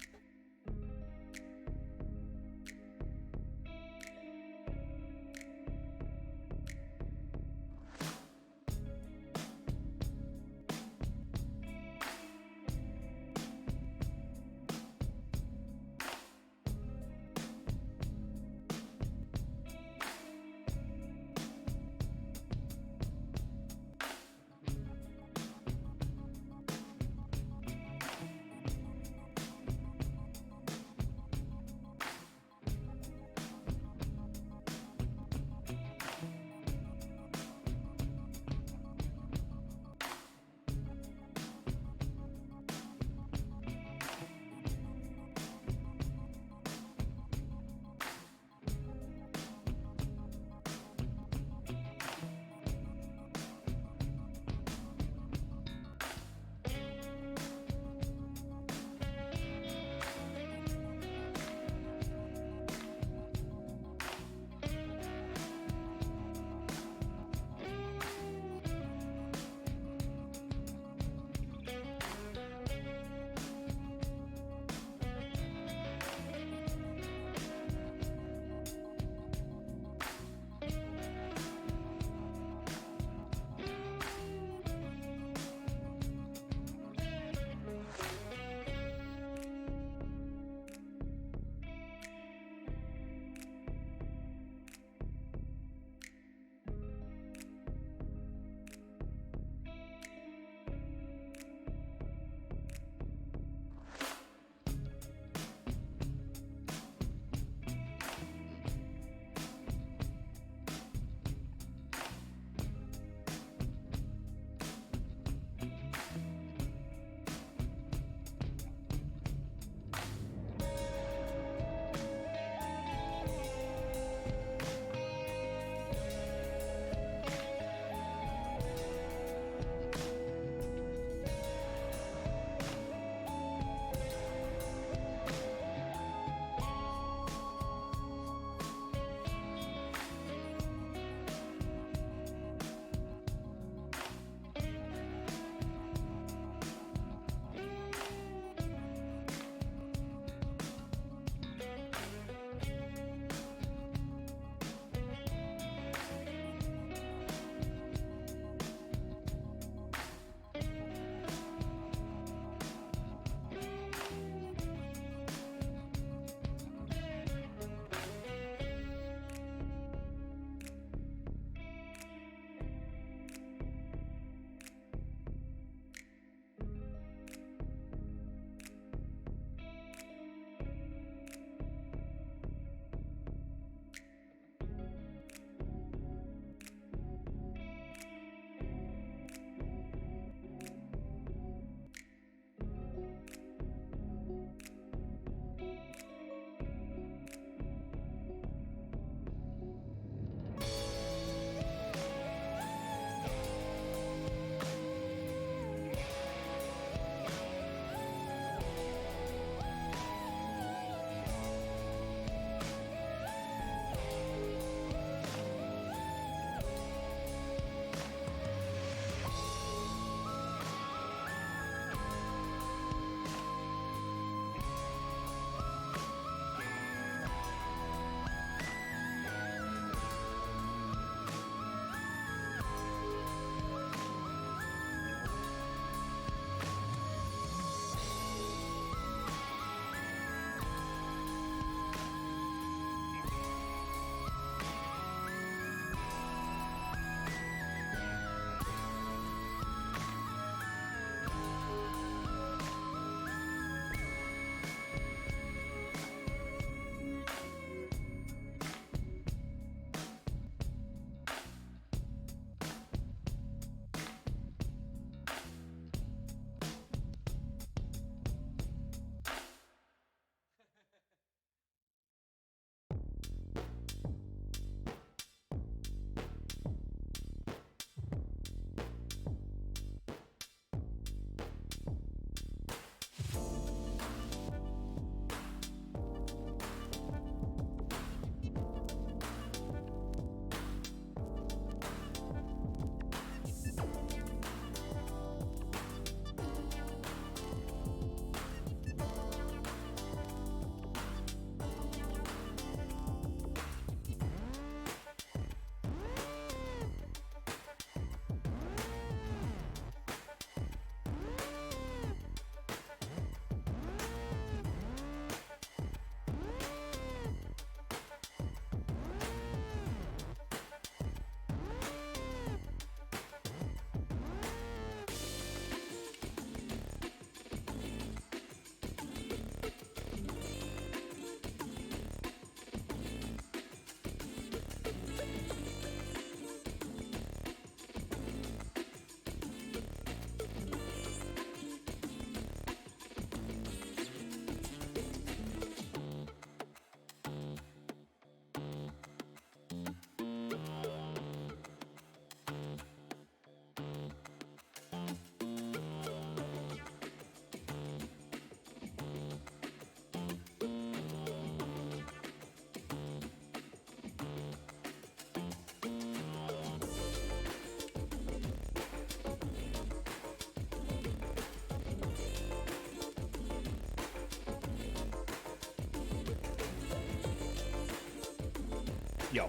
Yo.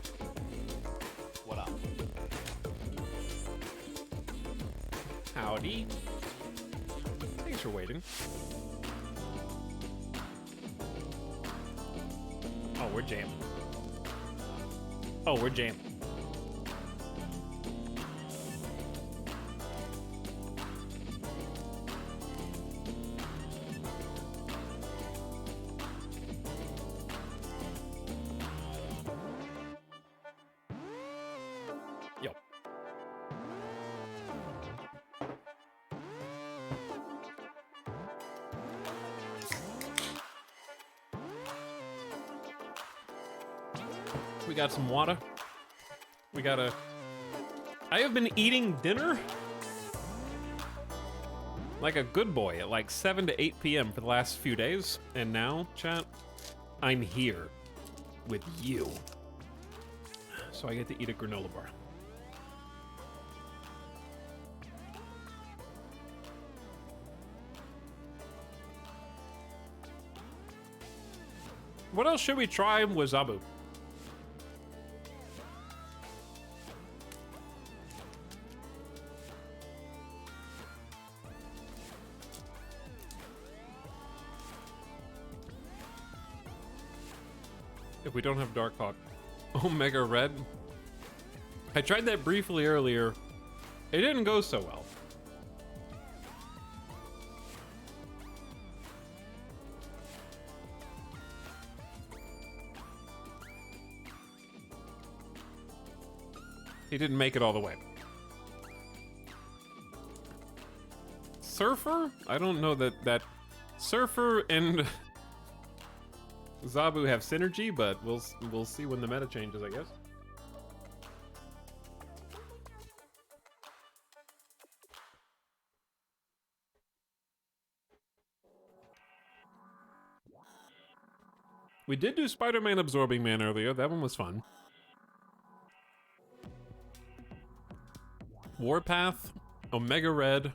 What up? Howdy. Thanks for waiting. Oh, we're jammed. Oh, we're jammed. Yo. We got some water. We gotta... I have been eating dinner like a good boy at like 7 to 8 p.m. for the last few days. And now, chat, I'm here with you. So I get to eat a granola bar. What else should we try with Zabu? If we don't have Darkhawk. Omega Red. I tried that briefly earlier. It didn't go so well. He didn't make it all the way. Surfer? I don't know that Surfer and Zabu have synergy, but we'll see when the meta changes, I guess. We did do Spider-Man Absorbing Man earlier. That one was fun. Warpath, Omega Red.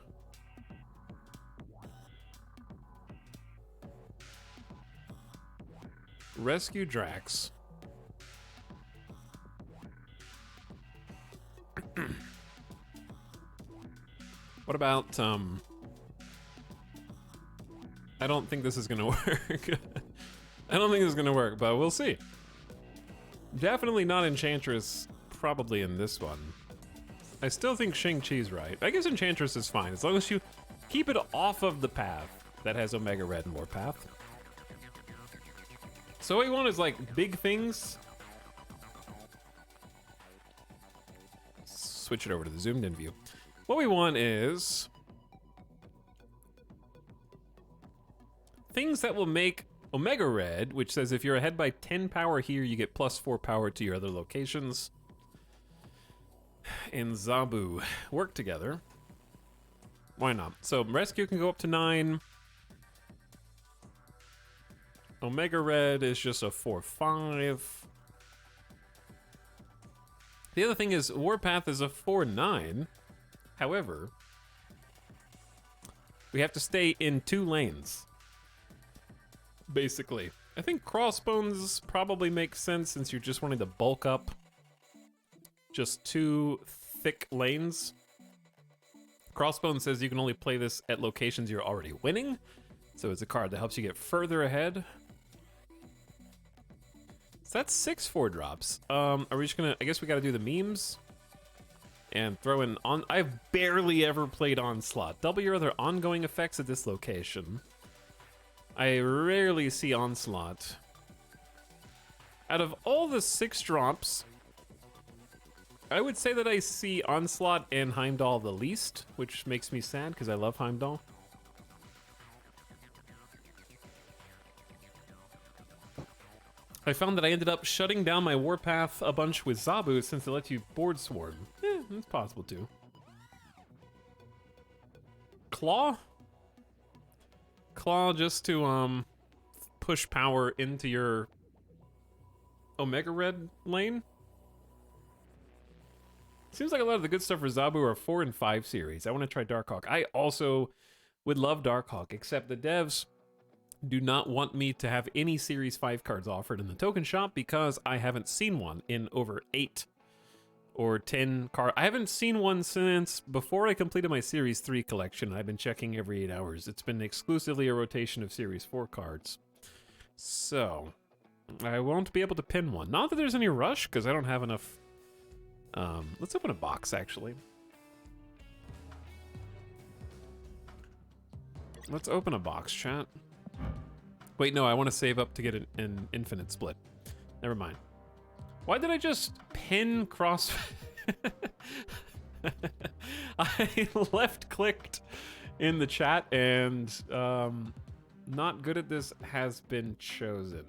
Rescue Drax. What about, I don't think this is gonna work. I don't think this is gonna work, but we'll see. Definitely not Enchantress, probably in this one. I still think Shang-Chi's right. I guess Enchantress is fine, as long as you keep it off of the path that has Omega Red and Warpath. So what we want is like big things. Switch it over to the zoomed in view. What we want is things that will make Omega Red, which says if you're ahead by 10 power here, you get +4 power to your other locations, and Zabu work together. Why not? So Rescue can go up to 9. Omega Red is just a 4/5. The other thing is Warpath is a 4/9. However, we have to stay in 2 lanes. Basically. I think Crossbones probably makes sense since you're just wanting to bulk up just 2 thick lanes. Crossbones says you can only play this at locations you're already winning. So it's a card that helps you get further ahead. So that's 6 4-drops. Are we just gonna, I guess we gotta do the memes and throw in on, I've barely ever played Onslaught. Double your other ongoing effects at this location. I rarely see Onslaught. Out of all the 6 drops, I would say that I see Onslaught and Heimdall the least, which makes me sad because I love Heimdall. I found that I ended up shutting down my Warpath a bunch with Zabu since it lets you board swarm. It's possible too. Claw? Claw just to push power into your Omega Red lane. Seems like a lot of the good stuff for Zabu are 4 and 5 series. I want to try Darkhawk. I also would love Darkhawk, except the devs do not want me to have any Series 5 cards offered in the token shop because I haven't seen one in over 8 or 10 cards. I haven't seen one since before I completed my Series 3 collection. I've been checking every 8 hours. It's been exclusively a rotation of Series 4 cards. So, I won't be able to pin one. Not that there's any rush, because I don't have enough. Let's open a box, actually. Let's open a box, chat. Wait, no, I want to save up to get an infinite split. Never mind. Why did I just pin cross... I left-clicked in the chat and not good at this has been chosen.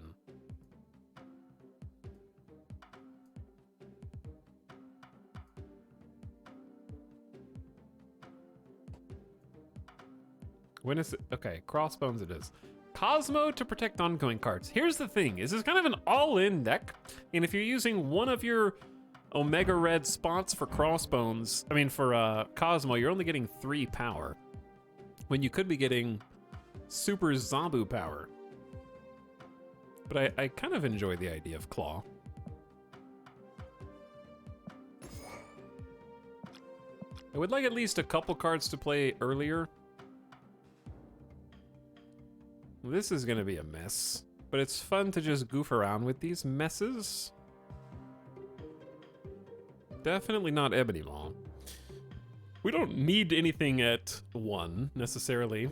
When is it? Okay, Crossbones it is. Cosmo to protect ongoing cards. Here's the thing, is this kind of an all-in deck, and if you're using one of your Omega Red spots for Crossbones, I mean for Cosmo, you're only getting 3 power, when you could be getting Super Zabu power. But I kind of enjoy the idea of Claw. I would like at least a couple cards to play earlier. This is gonna be a mess, but it's fun to just goof around with these messes. Definitely not Ebony Maw. We don't need anything at 1, necessarily.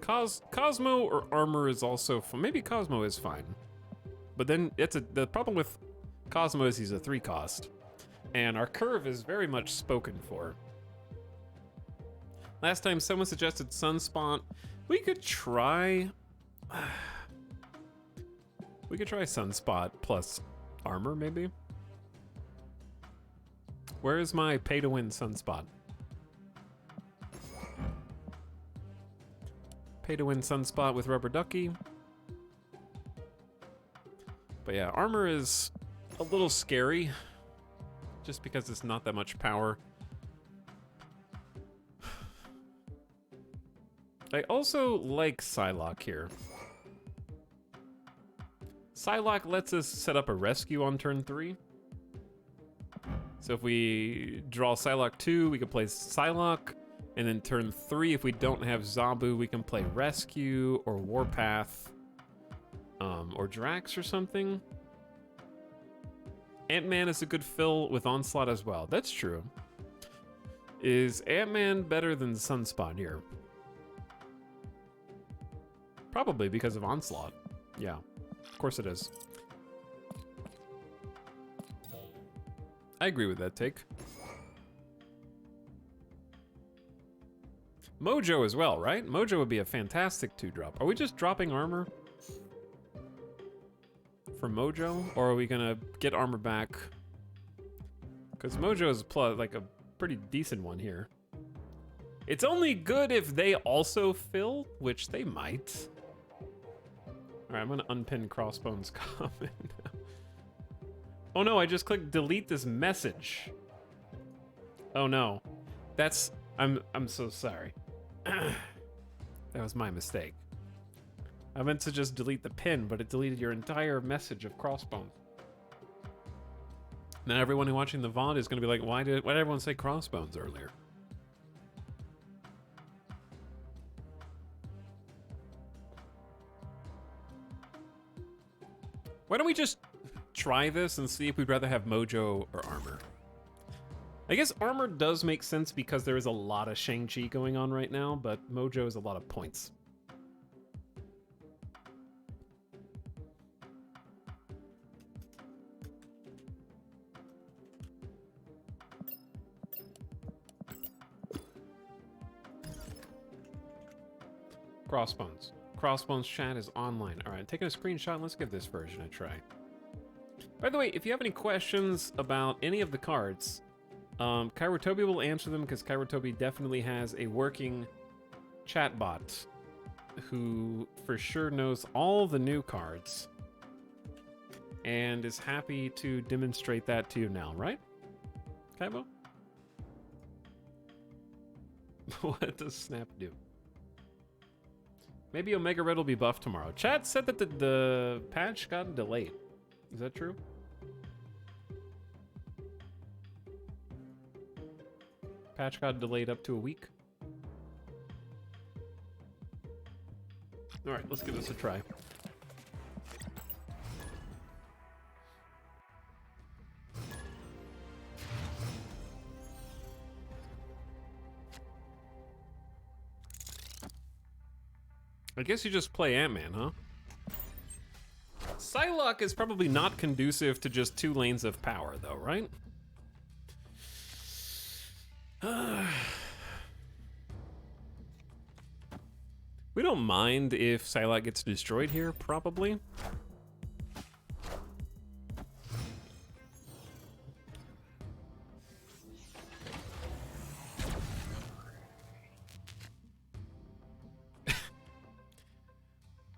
Cosmo or Armor is also fun. Maybe Cosmo is fine. But then the problem with Cosmo is he's a 3 cost. And our curve is very much spoken for. Last time someone suggested Sunspot. We could try... we could try Sunspot plus Armor, maybe? Where is my pay-to-win Sunspot? Pay-to-win Sunspot with Rubber Ducky. But yeah, Armor is a little scary. Just because it's not that much power. I also like Psylocke here. Psylocke lets us set up a rescue on turn 3. So if we draw Psylocke 2, we can play Psylocke. And then turn 3, if we don't have Zabu, we can play Rescue or Warpath. Or Drax or something. Ant-Man is a good fill with Onslaught as well. That's true. Is Ant-Man better than Sunspot here? Probably because of Onslaught. Yeah, of course it is. I agree with that take. Mojo as well, right? Mojo would be a fantastic 2-drop. Are we just dropping Armor for Mojo, or are we gonna get Armor back? Because Mojo is like a pretty decent one here. It's only good if they also fill, which they might. All right, I'm gonna unpin Crossbones comment. Oh no, I just clicked delete this message. Oh no, I'm so sorry. That was my mistake. I meant to just delete the pin, but it deleted your entire message of Crossbones. Now everyone watching the VOD is going to be like, why did everyone say Crossbones earlier? Why don't we just try this and see if we'd rather have Mojo or Armor? I guess Armor does make sense because there is a lot of Shang-Chi going on right now, but Mojo is a lot of points. Crossbones. Crossbones chat is online. All right, I'm taking a screenshot. Let's give this version a try. By the way, if you have any questions about any of the cards, Kairotobi will answer them because Kairotobi definitely has a working chatbot who for sure knows all the new cards and is happy to demonstrate that to you now, right, Kaibo? What does Snap do? Maybe Omega Red will be buffed tomorrow. Chat said that the patch got delayed. Is that true? Patch got delayed up to a week. All right, let's give this a try. I guess you just play Ant-Man, huh? Psylocke is probably not conducive to just 2 lanes of power, though, right? We don't mind if Psylocke gets destroyed here, probably.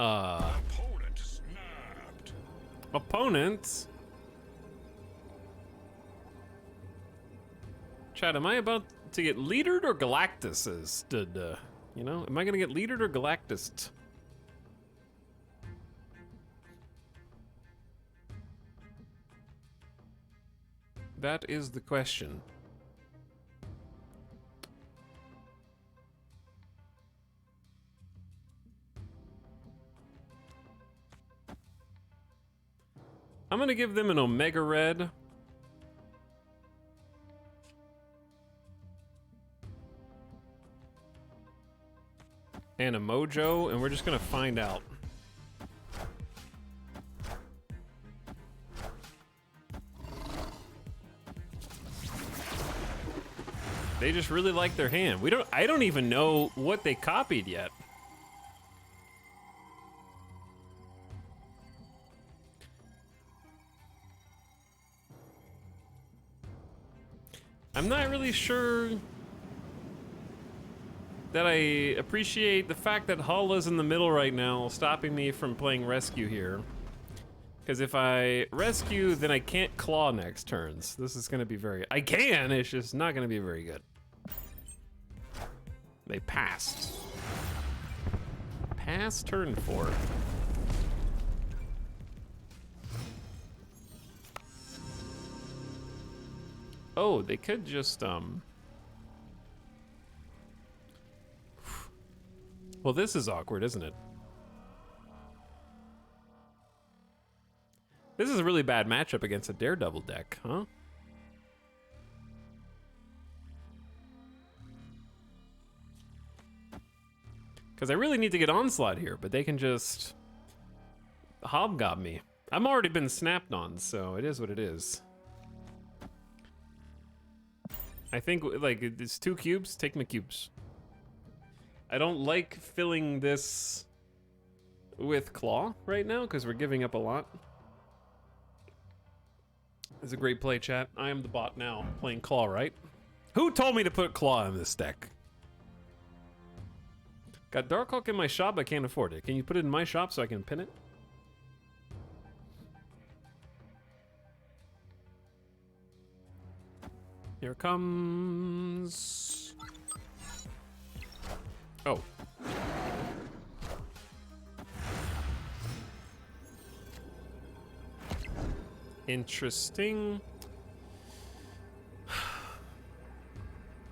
Opponent snapped. Opponents? Chat, am I about to get leadered or Galactus? You know, am I gonna get leadered or Galactus? That is the question. I'm gonna give them an Omega Red. And a Mojo, and we're just gonna find out. They just really like their hand. I don't even know what they copied yet. I'm not really sure that I appreciate the fact that Hala's in the middle right now, stopping me from playing rescue here. Because if I rescue, then I can't claw next turns. This is gonna be I can, it's just not gonna be very good. They passed. Pass turn 4. Oh, they could just, well, this is awkward, isn't it? This is a really bad matchup against a Daredevil deck, huh? Because I really need to get Onslaught here, but they can just hobgob me. I'm already been snapped on, so it is what it is. I think, like, it's 2 cubes, take my cubes. I don't like filling this with Claw right now, because we're giving up a lot. It's a great play, chat. I am the bot now, playing Claw, right? Who told me to put Claw in this deck? Got Darkhawk in my shop, I can't afford it. Can you put it in my shop so I can pin it? Here comes... Oh. Interesting.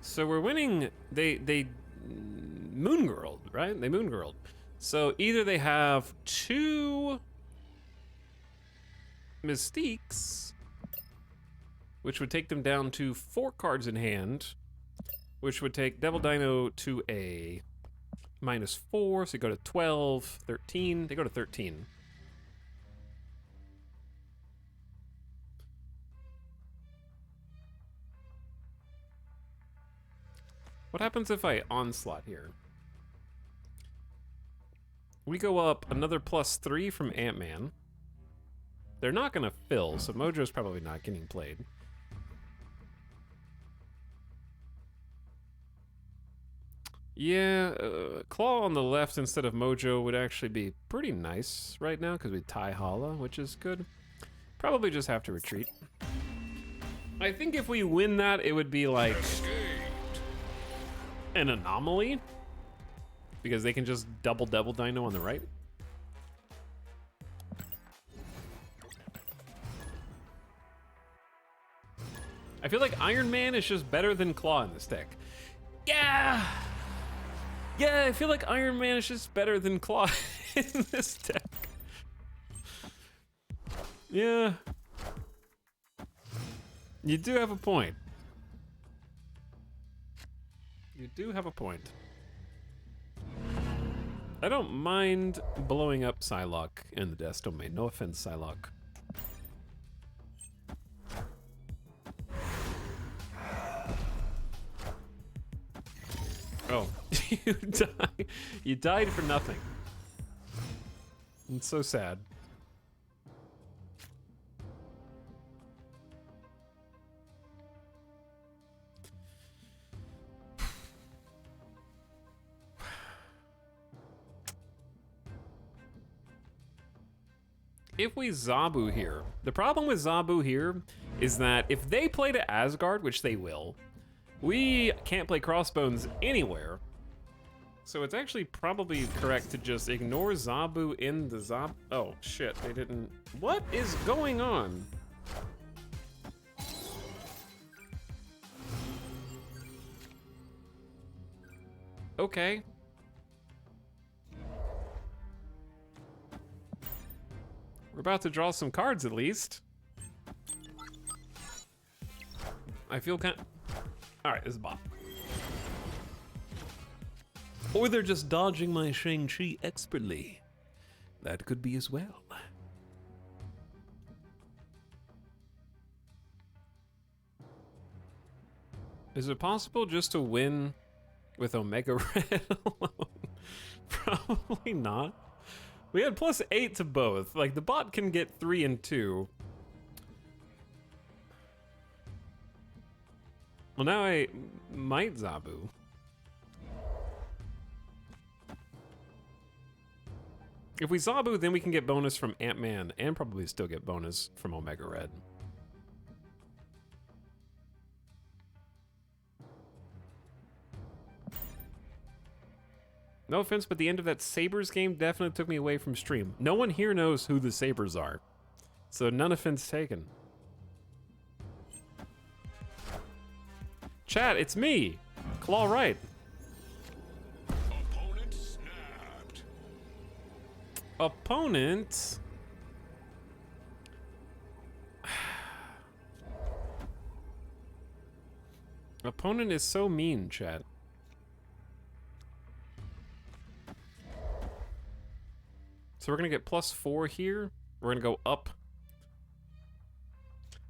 So we're winning. They moon girled, right? They moon girled. So either they have 2 Mystiques, which would take them down to 4 cards in hand, which would take Devil Dino to a -4, so you go to 12, 13. They go to 13. What happens if I Onslaught here? We go up another +3 from Ant-Man. They're not gonna fill, so Mojo's probably not getting played. Yeah, Claw on the left instead of Mojo would actually be pretty nice right now, because we tie Hala, which is good. Probably just have to retreat. I think if we win that, it would be like... an anomaly because they can just double Devil Dino on the right. I feel like Iron Man is just better than Claw in this deck. Yeah! Yeah, I feel like Iron Man is just better than Claw in this deck. Yeah. You do have a point. You do have a point. I don't mind blowing up Psylocke in the Death Domain. No offense, Psylocke. Oh, you died. You died for nothing. It's so sad. If we Zabu here, the problem with Zabu here is that if they play to Asgard, which they will, we can't play Crossbones anywhere. So it's actually probably correct to just ignore Zabu in the Zabu. Oh shit, they didn't. What is going on? Okay. We're about to draw some cards at least. I feel kind. All right, this is a bot. Or they're just dodging my Shang-Chi expertly. That could be as well. Is it possible just to win with Omega Red alone? Probably not. We had +8 to both. Like, the bot can get 3 and 2. Well, now I might Zabu. If we Zabu, then we can get bonus from Ant-Man and probably still get bonus from Omega Red. No offense, but the end of that Sabres game definitely took me away from stream. No one here knows who the Sabres are, so none offense taken. Chat, it's me, Claw Right. Opponent snapped. Opponent. Opponent is so mean, chat. So we're gonna get +4 here. We're gonna go up.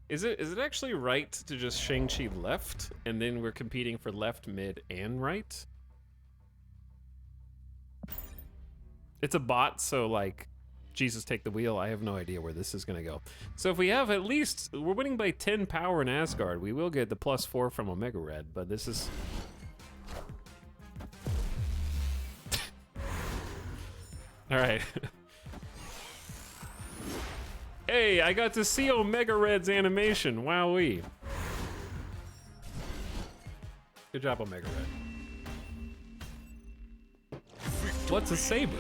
Is it actually right to just Shang-Chi left, and then we're competing for left, mid, and right? It's a bot, so like, Jesus take the wheel. I have no idea where this is gonna go. So if we have at least, we're winning by 10 power in Asgard, we will get the +4 from Omega Red, but this is... All right. Hey, I got to see Omega Red's animation. Wowee. Good job, Omega Red. What's a saber?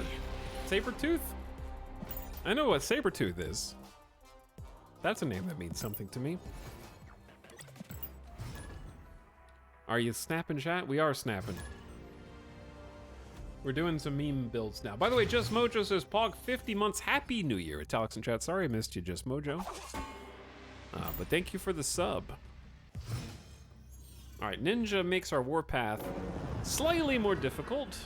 Sabertooth? I know what Sabertooth is. That's a name that means something to me. Are you snapping, chat? We are snapping. We're doing some meme builds now. By the way, Just Mojo says, Pog, 50 months, happy new year. Italics in chat, sorry I missed you, Just Mojo. But thank you for the sub. All right, Ninja makes our warpath slightly more difficult.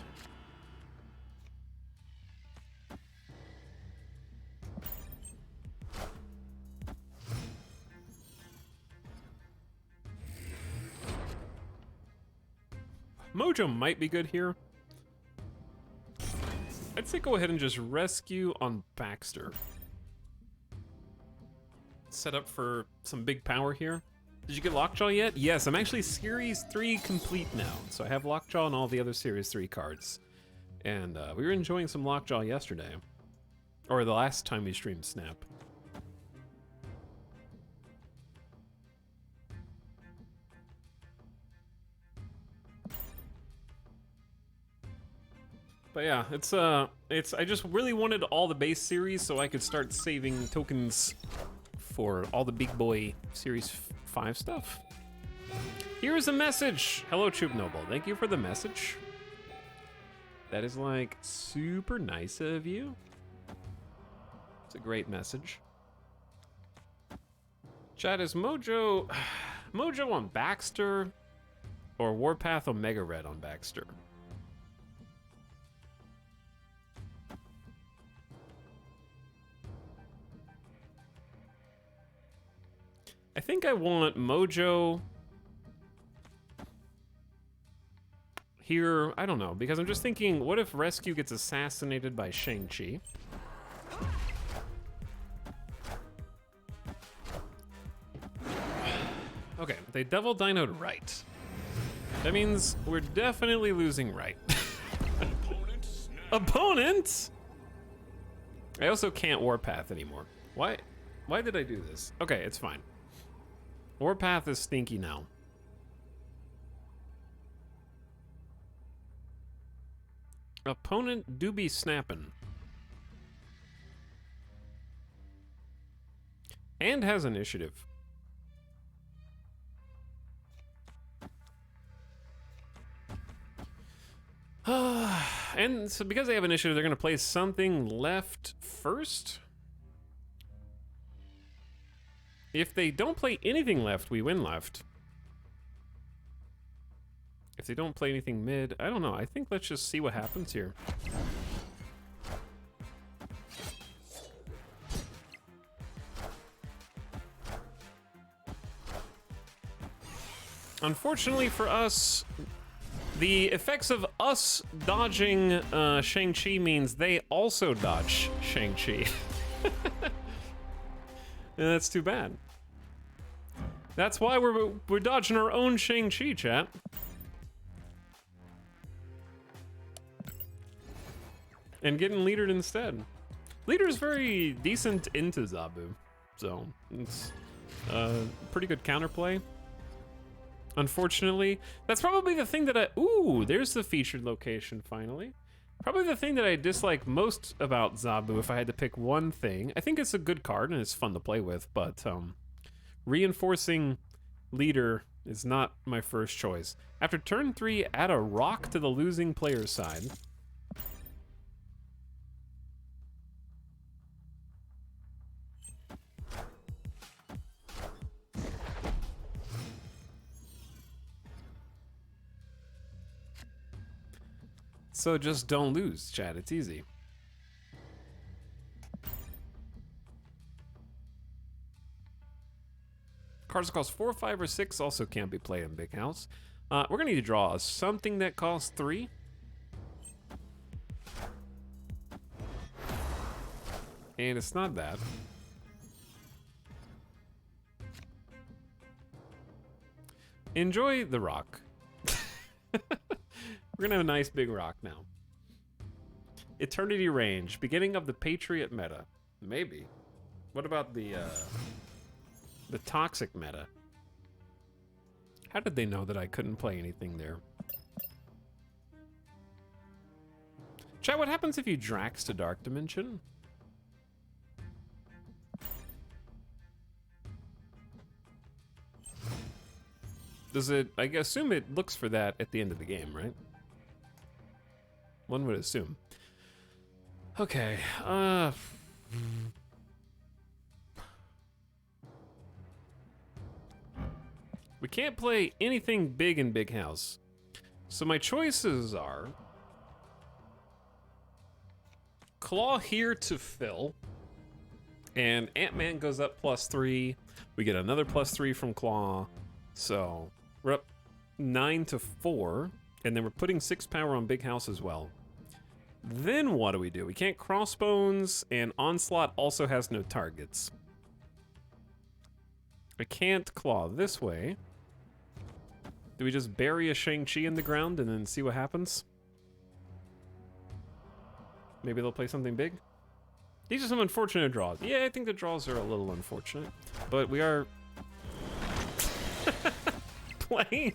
Mojo might be good here. I'd say go ahead and just rescue on Baxter. Set up for some big power here. Did you get Lockjaw yet? Yes, I'm actually Series 3 complete now. So I have Lockjaw and all the other Series 3 cards. And we were enjoying some Lockjaw yesterday. Or the last time we streamed Snap. But yeah, it's I just really wanted all the base series so I could start saving tokens for all the big boy series 5 stuff. Here's a message. Hello, Troop Noble. Thank you for the message. That is like super nice of you. It's a great message. Chat, is Mojo on Baxter or Warpath Omega Red on Baxter? I think I want Mojo here. I don't know, because I'm just thinking, what if Rescue gets assassinated by Shang-Chi? Okay, they double dinoed right. That means we're definitely losing right. Opponent? I also can't Warpath anymore. Why did I do this? Okay, it's fine. Warpath is stinky now. Opponent do be snapping. And has initiative. And so because they have initiative, they're going to play something left first. If they don't play anything left, we win left. If they don't play anything mid, I don't know. I think let's just see what happens here. Unfortunately for us, the effects of us dodging Shang-Chi means they also dodge Shang-Chi. And that's too bad. That's why we're dodging our own Shang-Chi, chat. And getting leadered instead. Leader's very decent into Zabu, so it's pretty good counterplay. Unfortunately, that's probably the thing that ooh, there's the featured location finally. Probably the thing that I dislike most about Zabu, if I had to pick one thing. I think it's a good card and it's fun to play with, but reinforcing leader is not my first choice. After turn 3, add a rock to the losing player's side. So just don't lose, chat. It's easy. Cards that cost 4, 5, or 6 also can't be played in Big House. We're gonna need to draw something that costs 3. And it's not that. Enjoy the rock. We're gonna have a nice big rock now. Eternity Range, beginning of the Patriot meta. Maybe. What about the toxic meta? How did they know that I couldn't play anything there? Chat, what happens if you Drax to Dark Dimension? Does it, I assume it looks for that at the end of the game, right? One would assume. Okay, we can't play anything big in Big House. So my choices are Claw here to fill, and Ant-Man goes up +3. We get another +3 from Claw. So we're up 9 to 4, and then we're putting 6 power on Big House as well. Then what do? We can't Crossbones, and Onslaught also has no targets. I can't Claw this way. Do we just bury a Shang-Chi in the ground and then see what happens? Maybe they'll play something big? These are some unfortunate draws. Yeah, I think the draws are a little unfortunate, but we are... playing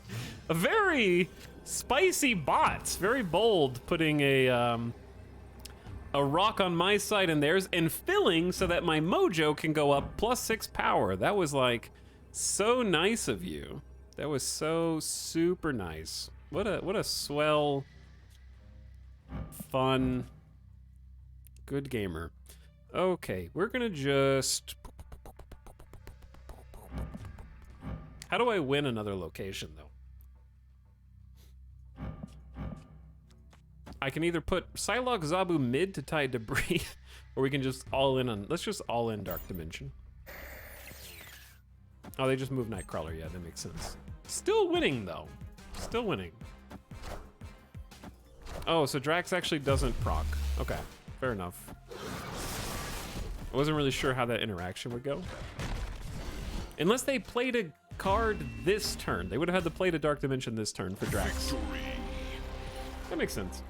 a very spicy bot. Very bold, putting a rock on my side and theirs, and filling so that my mojo can go up +6 power. That was like so nice of you. That was so super nice. What a swell, fun, good gamer. Okay, we're gonna just... How do I win another location, though? I can either put Psylocke Zabu mid to tie debris, or we can just all in on... Let's just all in Dark Dimension. Oh, they just moved Nightcrawler. Yeah, that makes sense. Still winning, though. Still winning. Oh, so Drax actually doesn't proc. Okay, fair enough. I wasn't really sure how that interaction would go. Unless they played a card this turn. They would have had to play to Dark Dimension this turn for Drax. That makes sense.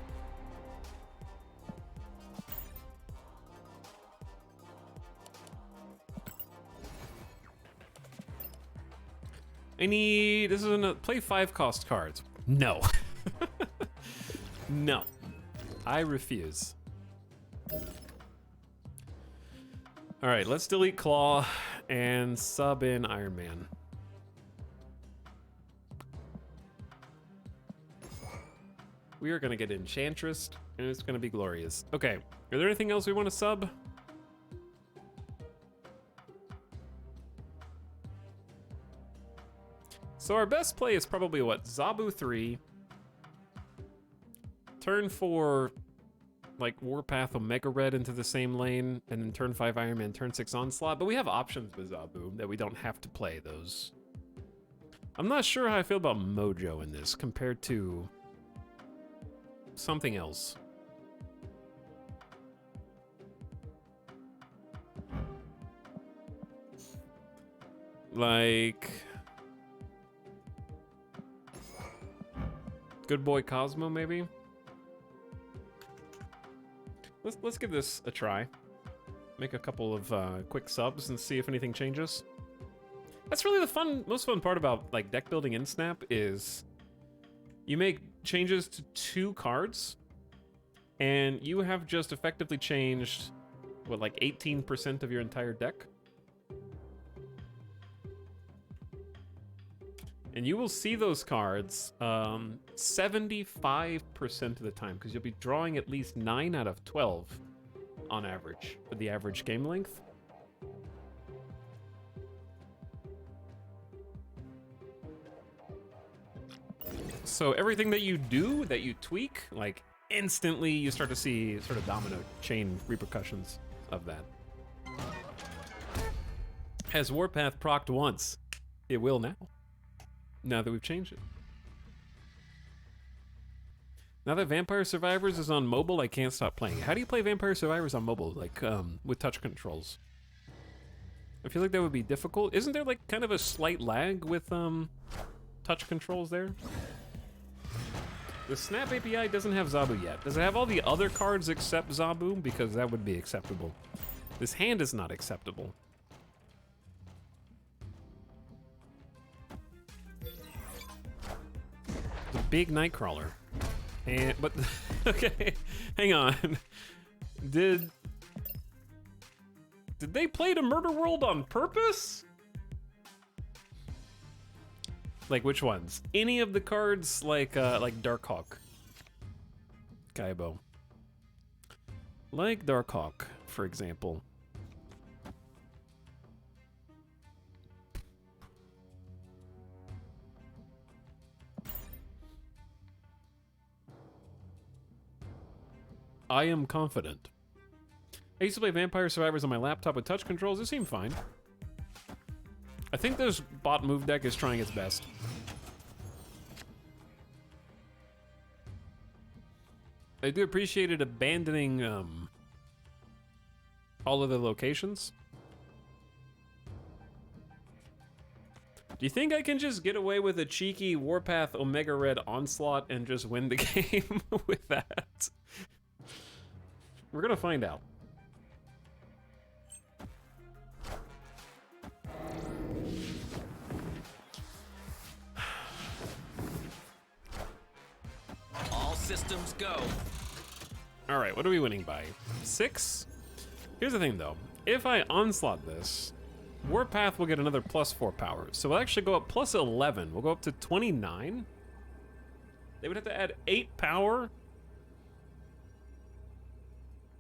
This is a play 5 cost cards. No. No. I refuse. All right, let's delete Claw and sub in Iron Man. We are gonna get Enchantress, and it's gonna be glorious. Okay, are there anything else we want to sub? So our best play is probably what? Zabu 3. Turn 4, like Warpath Omega Red into the same lane, and then turn 5 Iron Man, turn 6 Onslaught. But we have options with Zabu that we don't have to play those. I'm not sure how I feel about Mojo in this compared to something else. Like Good Boy Cosmo, maybe? Let's give this a try. Make a couple of quick subs and see if anything changes. That's really the most fun part about like deck building in Snap is you make changes to 2 cards, and you have just effectively changed what, like 18% of your entire deck. And you will see those cards 75% of the time, because you'll be drawing at least 9 out of 12 on average for the average game length. So everything that you do, that you tweak, like instantly you start to see sort of domino chain repercussions of that. Has Warpath procced once? It will now. Now that we've changed it. Now that Vampire Survivors is on mobile, I can't stop playing it. How do you play Vampire Survivors on mobile, like with touch controls? I feel like that would be difficult. Isn't there like kind of a slight lag with touch controls there? The Snap API doesn't have Zabu yet. Does it have all the other cards except Zabu? Because that would be acceptable. This hand is not acceptable. It's a big Nightcrawler. But okay, hang on. Did they play to Murder World on purpose? Like which ones? Any of the cards, like Darkhawk, Kaibo, like Darkhawk, for example. I am confident. I used to play Vampire Survivors on my laptop with touch controls. It seemed fine. I think this bot move deck is trying its best. I do appreciate it abandoning all of the locations. Do you think I can just get away with a cheeky Warpath Omega Red Onslaught and just win the game with that? We're gonna find out. systems go. All right, what are we winning by? 6? Here's the thing, though. If I onslaught this, Warpath will get another +4 power. So we'll actually go up +11. We'll go up to 29. They would have to add 8 power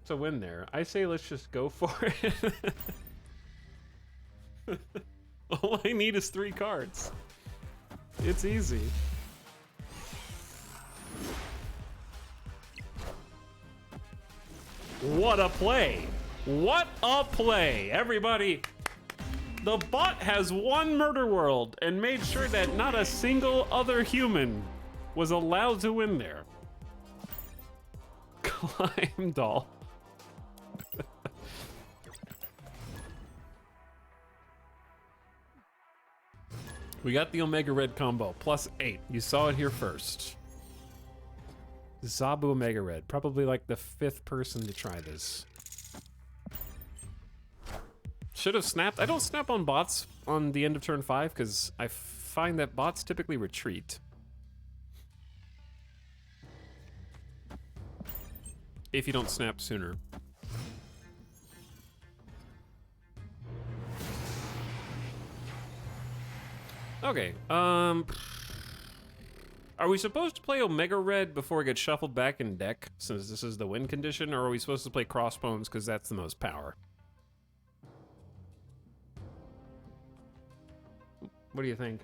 to win there. I say let's just go for it. All I need is 3 cards. It's easy. What a play! What a play! Everybody, the bot has won Murder World and made sure that not a single other human was allowed to win there. Climb doll. We got the Omega Red combo, +8. You saw it here first. Zabu Omega Red, probably like the 5th person to try this. Should have snapped. I don't snap on bots on the end of turn 5 because I find that bots typically retreat. If you don't snap sooner. Okay, are we supposed to play Omega Red before it gets shuffled back in deck, since this is the win condition, or are we supposed to play Crossbones because that's the most power? What do you think?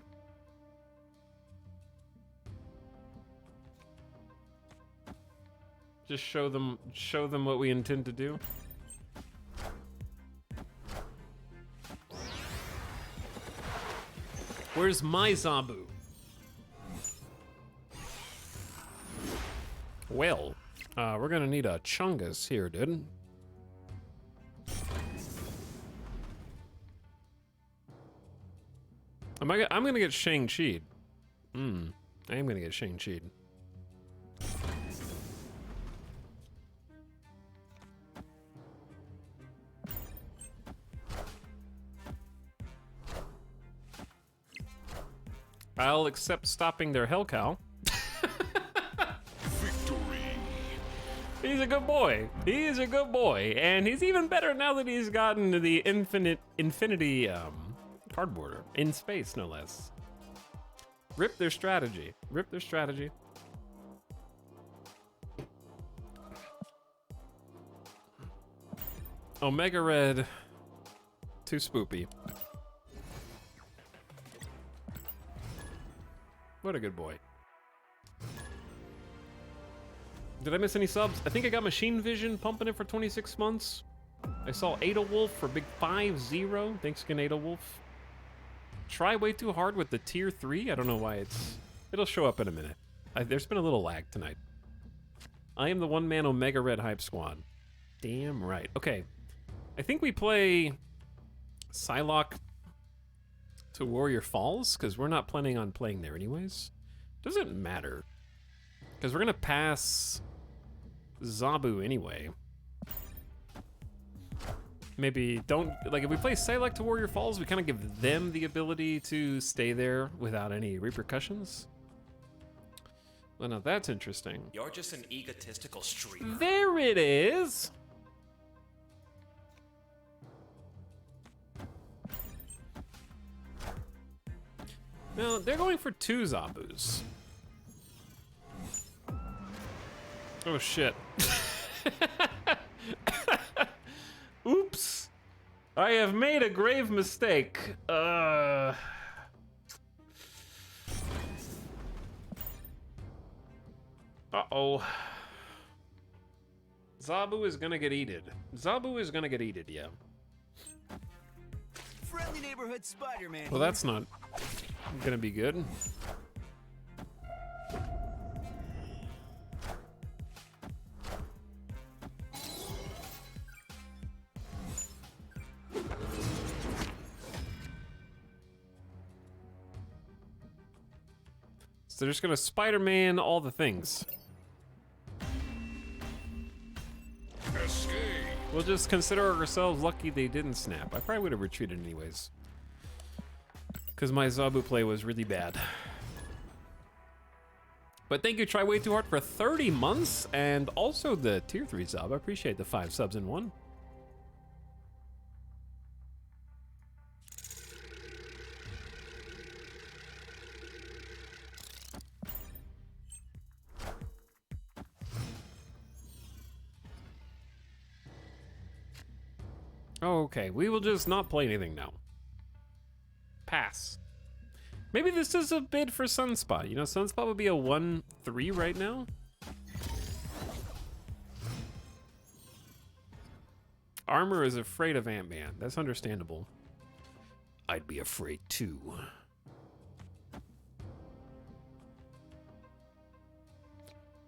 Just show them what we intend to do. Where's my Zabu? Well, we're gonna need a Chungus here, dude. I'm gonna get Shang-Chi'd. I am gonna get Shang-Chi'd. I'll accept stopping their Hell Cow. Victory. He's a good boy. He's a good boy, and he's even better now that he's gotten to the infinity cardboarder in space, no less. Rip their strategy. Rip their strategy. Omega Red, too spoopy. What a good boy. Did I miss any subs? I think I got Machine Vision pumping it for 26 months. I saw Ada Wolf for big 5-0. Thanks again, Ada Wolf. Try way too hard with the tier 3. I don't know why it'll show up in a minute. There's been a little lag tonight. I am the one-man Omega Red hype squad. Damn right. Okay. I think we play Psylocke to Warrior Falls, because we're not planning on playing there anyways. Doesn't matter, because we're gonna pass Zabu anyway. Maybe don't, like, if we play Psylocke to Warrior Falls, we kind of give them the ability to stay there without any repercussions. Well, now that's interesting. You're just an egotistical streamer. There it is. Now, they're going for 2 Zabus. Oh, shit. Oops. I have made a grave mistake. Uh-oh. Zabu is gonna get eated. Zabu is gonna get eated, yeah. Friendly neighborhood Spider-Man. Well, that's not gonna be good. So they're just gonna Spider-Man all the things. Escape. We'll just consider ourselves lucky they didn't snap. I probably would have retreated anyways, because my Zabu play was really bad. But thank you, Try Way Too Hard, for 30 months, and also the tier 3 sub. I appreciate the 5 subs in one. Okay, we will just not play anything now. Pass. Maybe this is a bid for Sunspot. You know, Sunspot would be a 1-3 right now. Armor is afraid of Ant-Man. That's understandable. I'd be afraid too.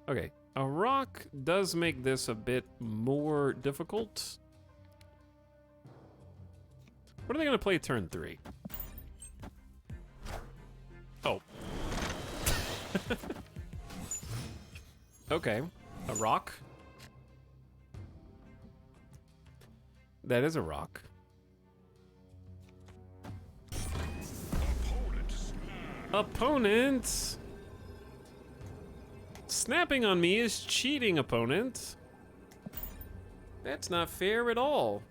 Okay, a rock does make this a bit more difficult. What are they gonna play turn 3? Oh. Okay, a rock. That is a rock. Opponent. Snapping on me is cheating, opponent. That's not fair at all.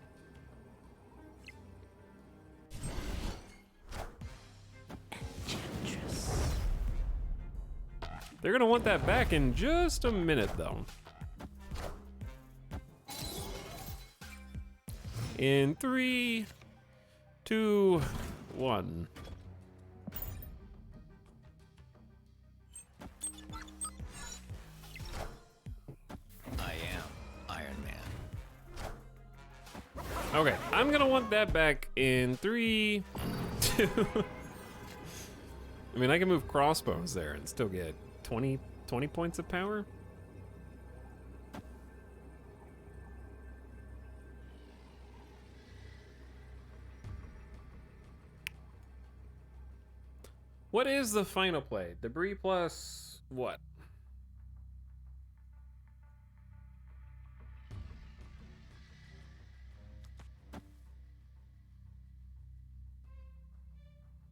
They're gonna want that back in just a minute, though. In 3, 2, 1. I am Iron Man. Okay, I'm gonna want that back in 3, 2. I mean, I can move crossbones there and still get 20 points of power. What is the final play? Debris plus what?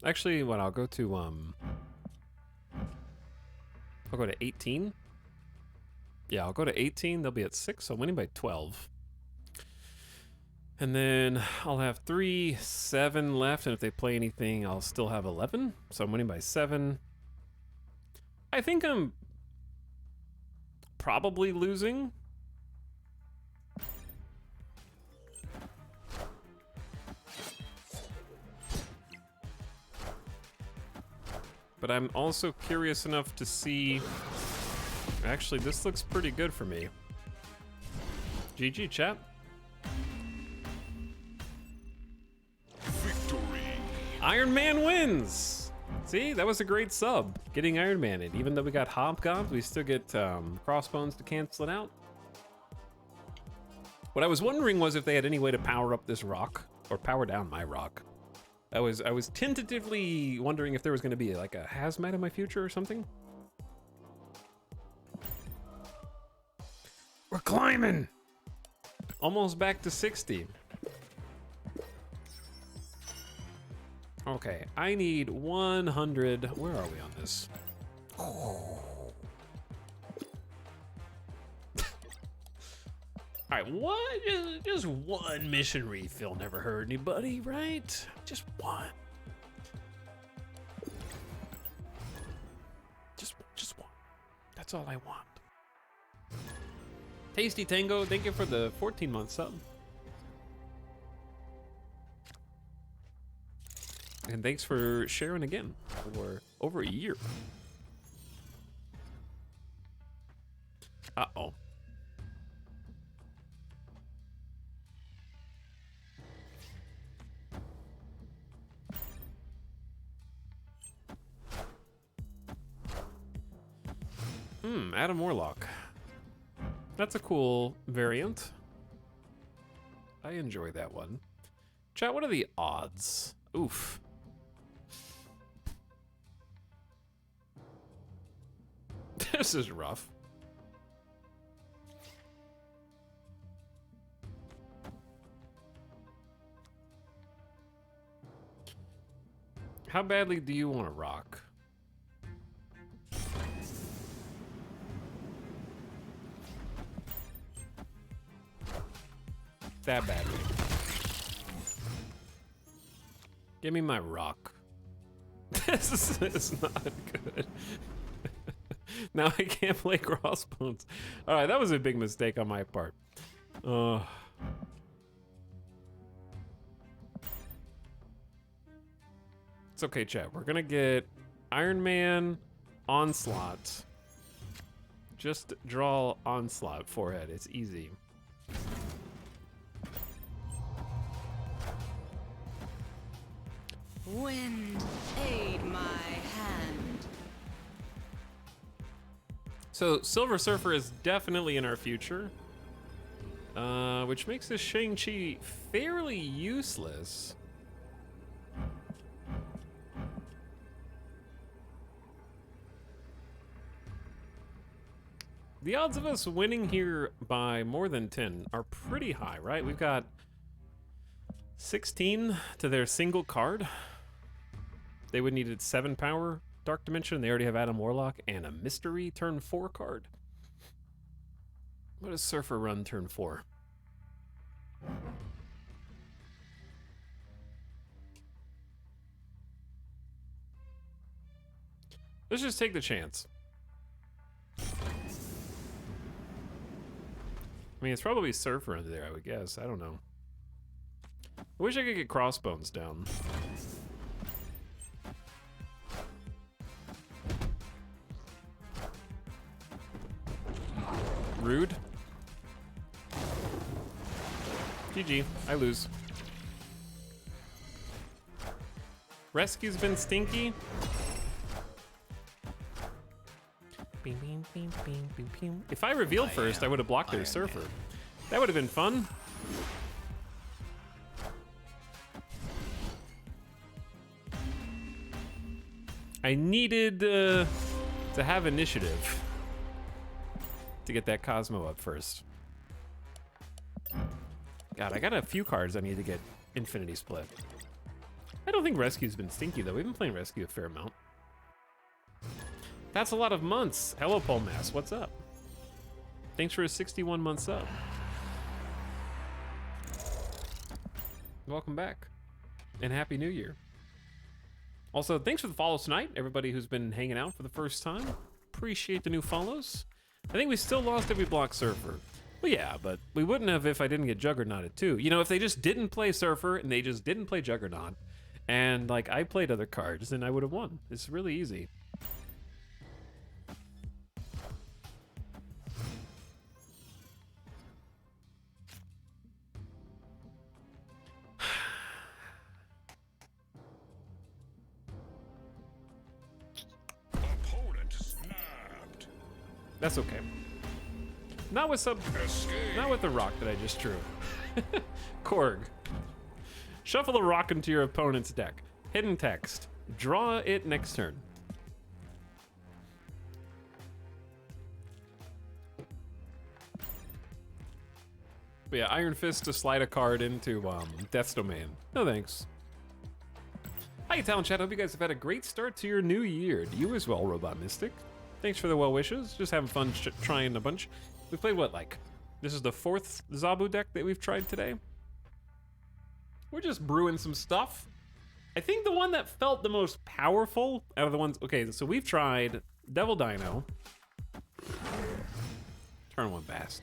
Actually, what, I'll go to 18. Yeah, I'll go to 18. They'll be at 6, so I'm winning by 12. And then I'll have 3, 7 left, and if they play anything, I'll still have 11. So I'm winning by 7. I think I'm probably losing. But I'm also curious enough to see... Actually, this looks pretty good for me. GG, chat. Iron Man wins! See, that was a great sub. Getting Iron Man in. Even though we got Hobgoblins, we still get Crossbones to cancel it out. What I was wondering was if they had any way to power up this rock, or power down my rock. I was tentatively wondering if there was going to be like a hazmat in my future or something. We're climbing! Almost back to 60. Okay, I need 100. Where are we on this? All right, what? Just one mission refill never hurt anybody, right? Just one. Just one. That's all I want. Tasty Tango, thank you for the 14-month sub. And thanks for sharing again for over a year. Uh-oh. Adam Warlock. That's a cool variant. I enjoy that one. Chat, what are the odds? Oof. This is rough. How badly do you want to rock? that badly. Give me my rock. This is not good. Now I can't play Crossbones. All right, that was a big mistake on my part. It's okay, chat. We're gonna get Iron Man, Onslaught. Just draw Onslaught forehead. It's easy. Wind, aid my hand. So Silver Surfer is definitely in our future, which makes this Shang-Chi fairly useless. The odds of us winning here by more than 10 are pretty high, right? We've got 16 to their single card. They would need 7 power Dark Dimension. They already have Adam Warlock and a mystery turn 4 card. What does Surfer run turn 4? Let's just take the chance. I mean, it's probably Surfer under there, I would guess. I don't know. I wish I could get Crossbones down. Rude. GG, I lose. Rescue's been stinky. If I revealed first, I would have blocked their Surfer. That would have been fun. I needed to have initiative to get that Cosmo up first. God, I got a few cards I need to get Infinity Split. I don't think Rescue's been stinky, though. We've been playing Rescue a fair amount. That's a lot of months. Hello, Polmass. What's up? Thanks for a 61-month sub. Welcome back. And Happy New Year. Also, thanks for the follows tonight, everybody who's been hanging out for the first time. Appreciate the new follows. I think we still lost if we blocked Surfer. Well, yeah, but we wouldn't have if I didn't get Juggernauted too. You know, if they just didn't play Surfer and they just didn't play Juggernaut, and like I played other cards, then I would have won. It's really easy. That's okay. Not with the rock that I just drew. Korg. Shuffle a rock into your opponent's deck. Hidden text. Draw it next turn. But yeah, Iron Fist to slide a card into Death's Domain. No thanks. Hi, Talent Chat. Hope you guys have had a great start to your new year. You as well, Robot Mystic. Thanks for the well wishes. Just having fun trying a bunch. We played what, like, this is the 4th Zabu deck that we've tried today. We're just brewing some stuff. I think the one that felt the most powerful out of the ones, okay, so we've tried Devil Dino. Turn 1 fast.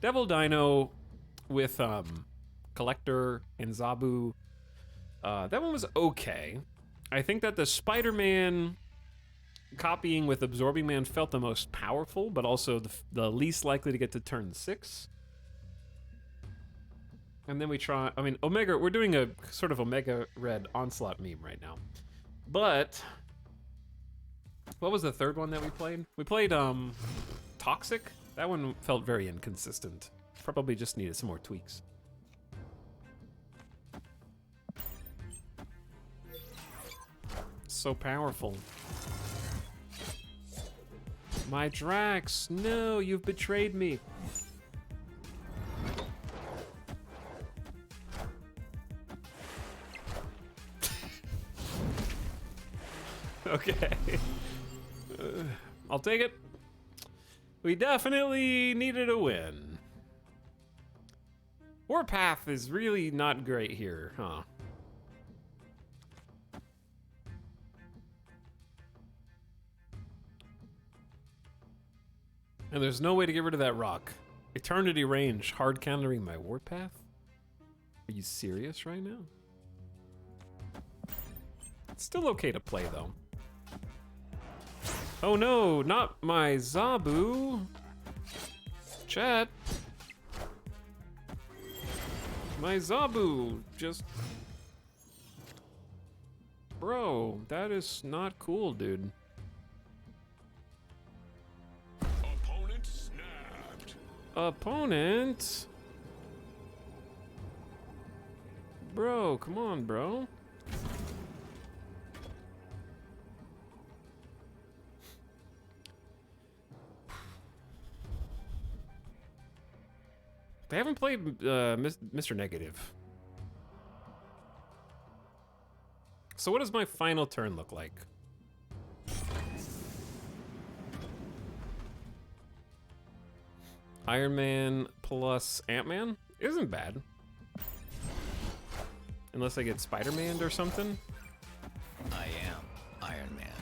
Devil Dino with Collector and Zabu. That one was okay. I think that the Spider-Man copying with Absorbing Man felt the most powerful, but also the least likely to get to turn 6. And then we try, I mean, Omega, we're doing a sort of Omega Red Onslaught meme right now. But, what was the third one that we played? We played Toxic. That one felt very inconsistent. Probably just needed some more tweaks. So powerful. My Drax, no, you've betrayed me. Okay. I'll take it. We definitely needed a win. Warpath is really not great here, huh? And there's no way to get rid of that rock. Eternity range, hard countering my Warpath? Are you serious right now? It's still okay to play though. Oh no, not my Zabu. Chat. My Zabu just... Bro, that is not cool, dude. Opponent snapped. Opponent? Bro, come on, bro. They haven't played Mr. Negative. So what does my final turn look like? Iron Man plus Ant-Man? Isn't bad. Unless I get Spider-Man or something. I am Iron Man.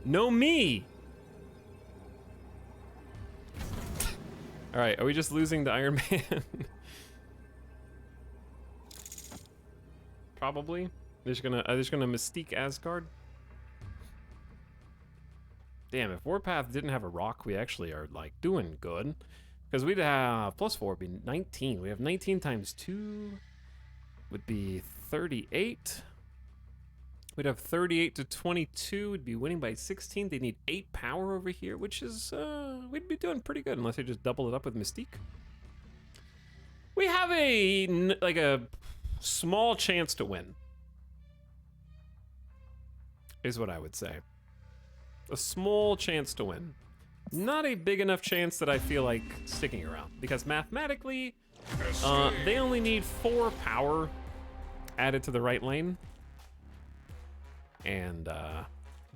No me! Alright, are we just losing to Iron Man? Probably. They're just gonna Mystique Asgard. Damn, if Warpath didn't have a rock, we actually are like doing good. Because we'd have +4 would be 19. We have 19 times 2 would be 38. We'd have 38 to 22. We'd be winning by 16. They need 8 power over here, which is, we'd be doing pretty good unless they just double it up with Mystique. We have a small chance to win. Is what I would say. A small chance to win. Not a big enough chance that I feel like sticking around. Because mathematically, they only need 4 power added to the right lane. And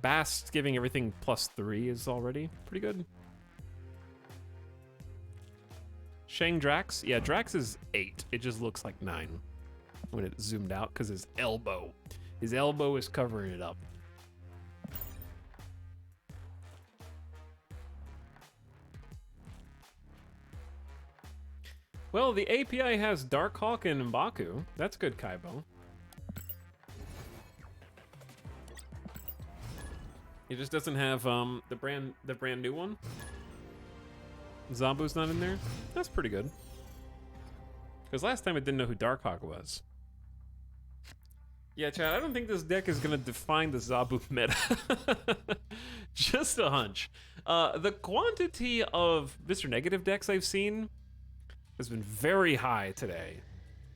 Bast giving everything +3 is already pretty good. Shang Drax? Yeah, Drax is 8. It just looks like 9 when it's zoomed out because his elbow is covering it up. Well, the API has Darkhawk and M'Baku. That's good, Kaibo. It just doesn't have the brand new one. Zabu's not in there. That's pretty good. Because last time I didn't know who Darkhawk was. Yeah, Chad, I don't think this deck is gonna define the Zabu meta. Just a hunch. The quantity of Mr. Negative decks I've seen has been very high today.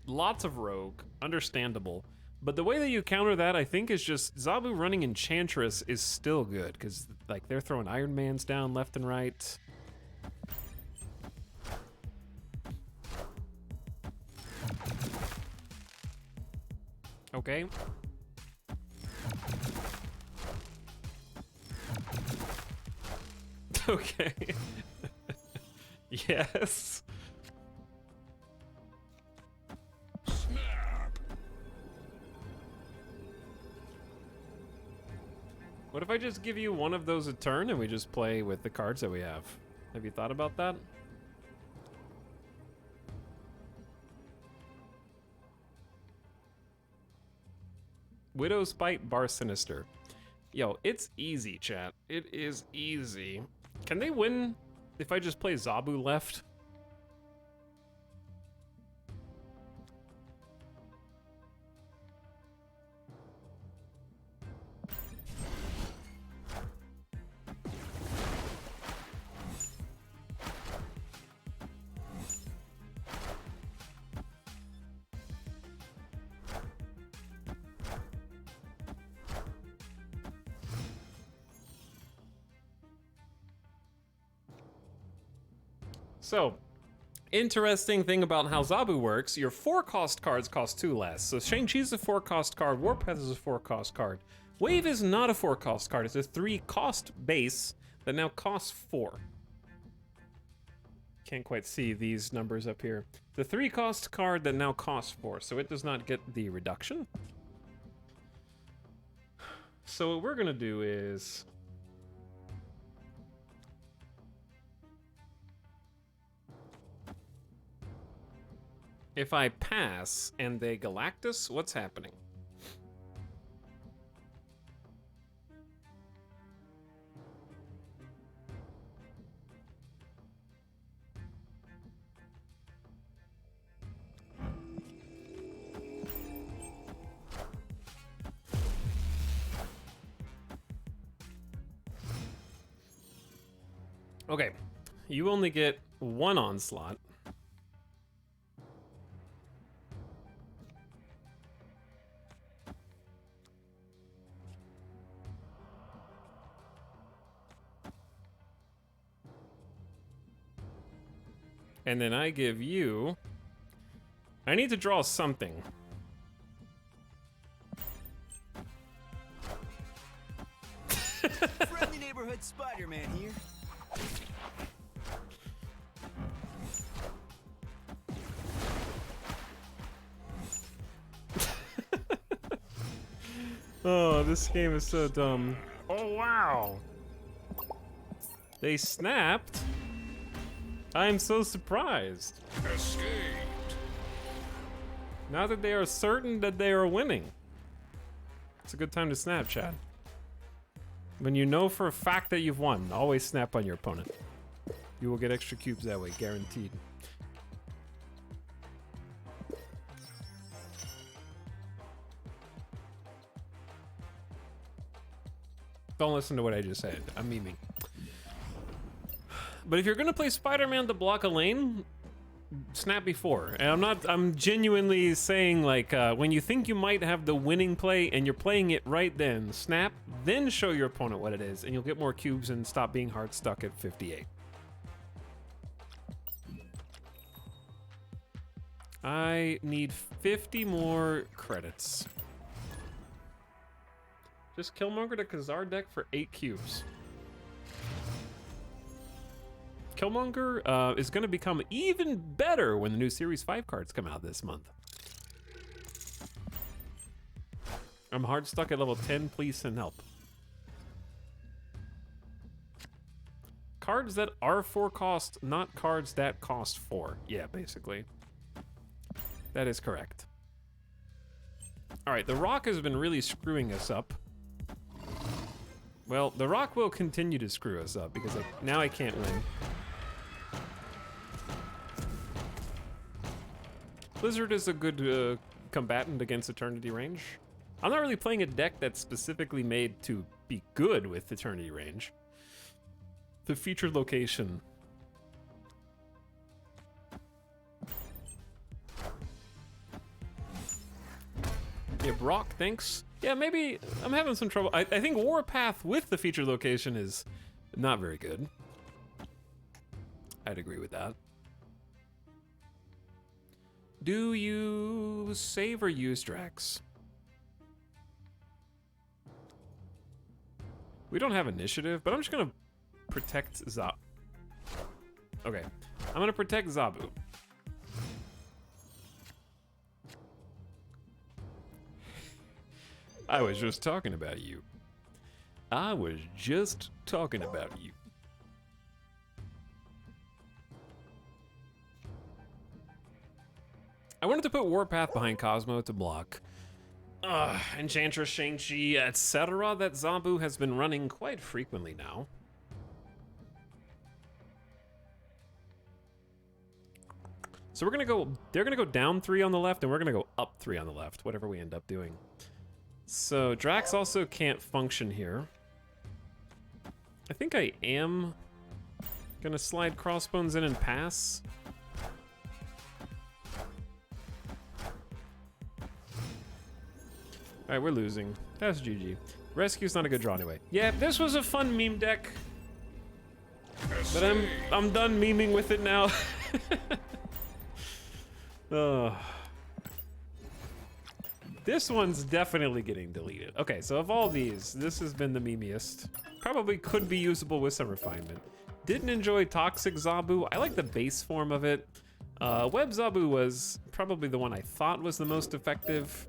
Lots of rogue, understandable. But the way that you counter that, I think, is just Zabu running Enchantress is still good, because like they're throwing Iron Mans down left and right. Okay. Okay. Yes. Snap. What if I just give you one of those a turn and we just play with the cards that we have? Have you thought about that? Widow's Spite, Bar Sinister. Yo, it's easy, chat. It is easy. Can they win if I just play Zabu left? So, interesting thing about how Zabu works, your 4-cost cards cost 2 less. So Shang-Chi's a 4-cost card, Warpath is a 4-cost card. Wave is not a 4-cost card, it's a 3-cost base that now costs 4. Can't quite see these numbers up here. The 3 cost card that now costs 4, so it does not get the reduction. So what we're gonna do is... if I pass and they Galactus, what's happening? Okay, you only get 1 onslaught. And then I give you... I need to draw something. Friendly neighborhood Spider-Man here. Oh, this game is so dumb. Oh, wow. They snapped? I'm so surprised. Escaped. Now that they are certain that they are winning. It's a good time to snap, Chad. When you know for a fact that you've won, always snap on your opponent. You will get extra cubes that way, guaranteed. Don't listen to what I just said. I'm memeing. But if you're gonna play Spider-Man to block a lane, snap before. And I'm genuinely saying, like, when you think you might have the winning play and you're playing it right then, snap, then show your opponent what it is, and you'll get more cubes and stop being hard stuck at 58. I need 50 more credits. Just Killmonger to Khazar deck for 8 cubes. Killmonger is going to become even better when the new Series 5 cards come out this month. I'm hard stuck at level 10, please send help. Cards that are 4 cost, not cards that cost 4. Yeah, basically. That is correct. Alright, the Rock has been really screwing us up. Well, the Rock will continue to screw us up because now I can't win. Blizzard is a good combatant against Eternity Range. I'm not really playing a deck that's specifically made to be good with Eternity Range. The featured location. Yeah, Brock, thanks. Yeah, maybe I'm having some trouble. I think Warpath with the featured location is not very good. I'd agree with that. Do you save or use Drax? We don't have initiative, but I'm just gonna protect Zabu. Okay, I'm gonna protect Zabu. I was just talking about you. I was just talking about you. I wanted to put Warpath behind Cosmo to block Enchantress, Shang-Chi, etc. that Zabu has been running quite frequently now. So we're gonna go, they're gonna go down 3 on the left and we're gonna go up 3 on the left, whatever we end up doing. So Drax also can't function here. I think I am gonna slide Crossbones in and pass. Alright, we're losing. That's GG. Rescue's not a good draw anyway. Yeah, this was a fun meme deck. But I'm done memeing with it now. This one's definitely getting deleted. Okay, so of all these, this has been the memeiest. Probably could be usable with some refinement. didn't enjoy Toxic Zabu. I like the base form of it. Web Zabu was probably the one I thought was the most effective.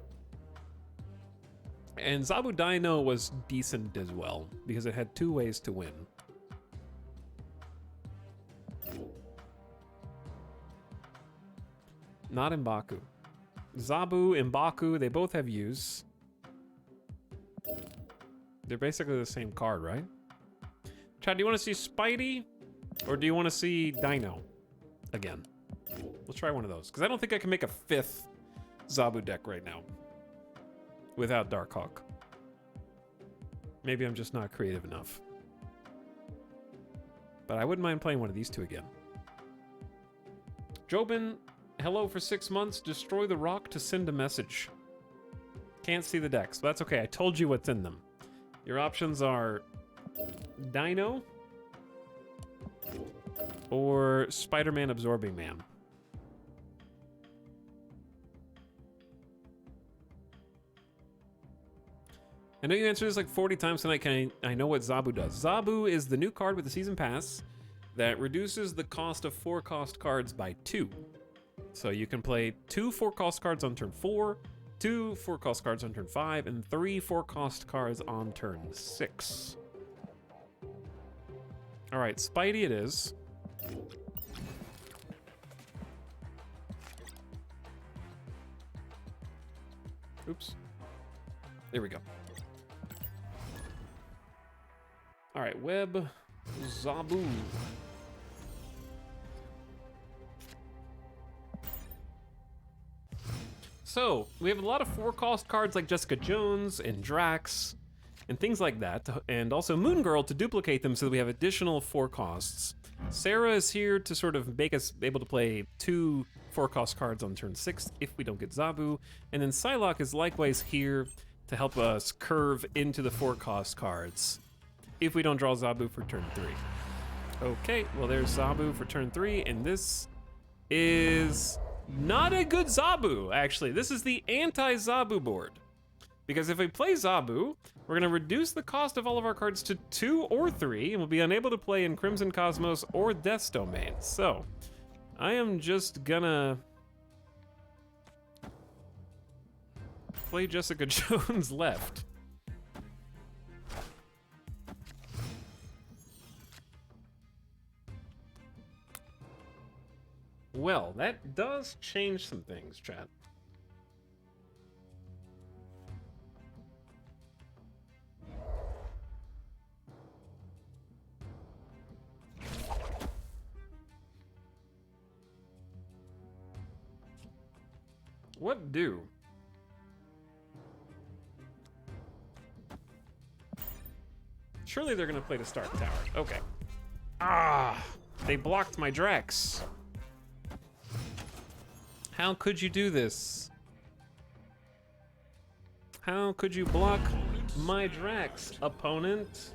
And Zabu Dino was decent as well, because it had 2 ways to win. Not M'Baku. Zabu and M'Baku, they both have use. They're basically the same card, right? Chad, do you want to see Spidey? Or do you want to see Dino again? Let's try one of those, because I don't think I can make a 5th Zabu deck right now without Darkhawk. Maybe I'm just not creative enough. But I wouldn't mind playing one of these 2 again. Jobin, hello for 6 months. Destroy the rock to send a message. Can't see the decks, but that's okay. I told you what's in them. Your options are Dino or Spider-Man Absorbing Man. I know you answered this like 40 times tonight. I know what Zabu does. Zabu is the new card with the season pass that reduces the cost of 4-cost cards by 2. So you can play 2 4-cost cards on turn 4, 2 4-cost cards on turn 5, and 3 4-cost cards on turn 6. All right, Spidey it is. Oops. There we go. All right, Web Zabu. So, we have a lot of 4-cost cards like Jessica Jones and Drax and things like that, and also Moon Girl to duplicate them so that we have additional 4 costs. Sarah is here to sort of make us able to play 2 4-cost cards on turn 6 if we don't get Zabu, and then Psylocke is likewise here to help us curve into the 4-cost cards if we don't draw Zabu for turn 3. Okay, well there's Zabu for turn 3, and this is not a good Zabu, actually. This is the anti-Zabu board. Because if we play Zabu, we're gonna reduce the cost of all of our cards to 2 or 3, and we'll be unable to play in Crimson Cosmos or Death's Domain. So, I am just gonna play Jessica Jones left. Well, that does change some things, chat. What do? Surely they're gonna play the Stark Tower. Okay. Ah, they blocked my Drax. How could you do this? How could you block my Drax, opponent?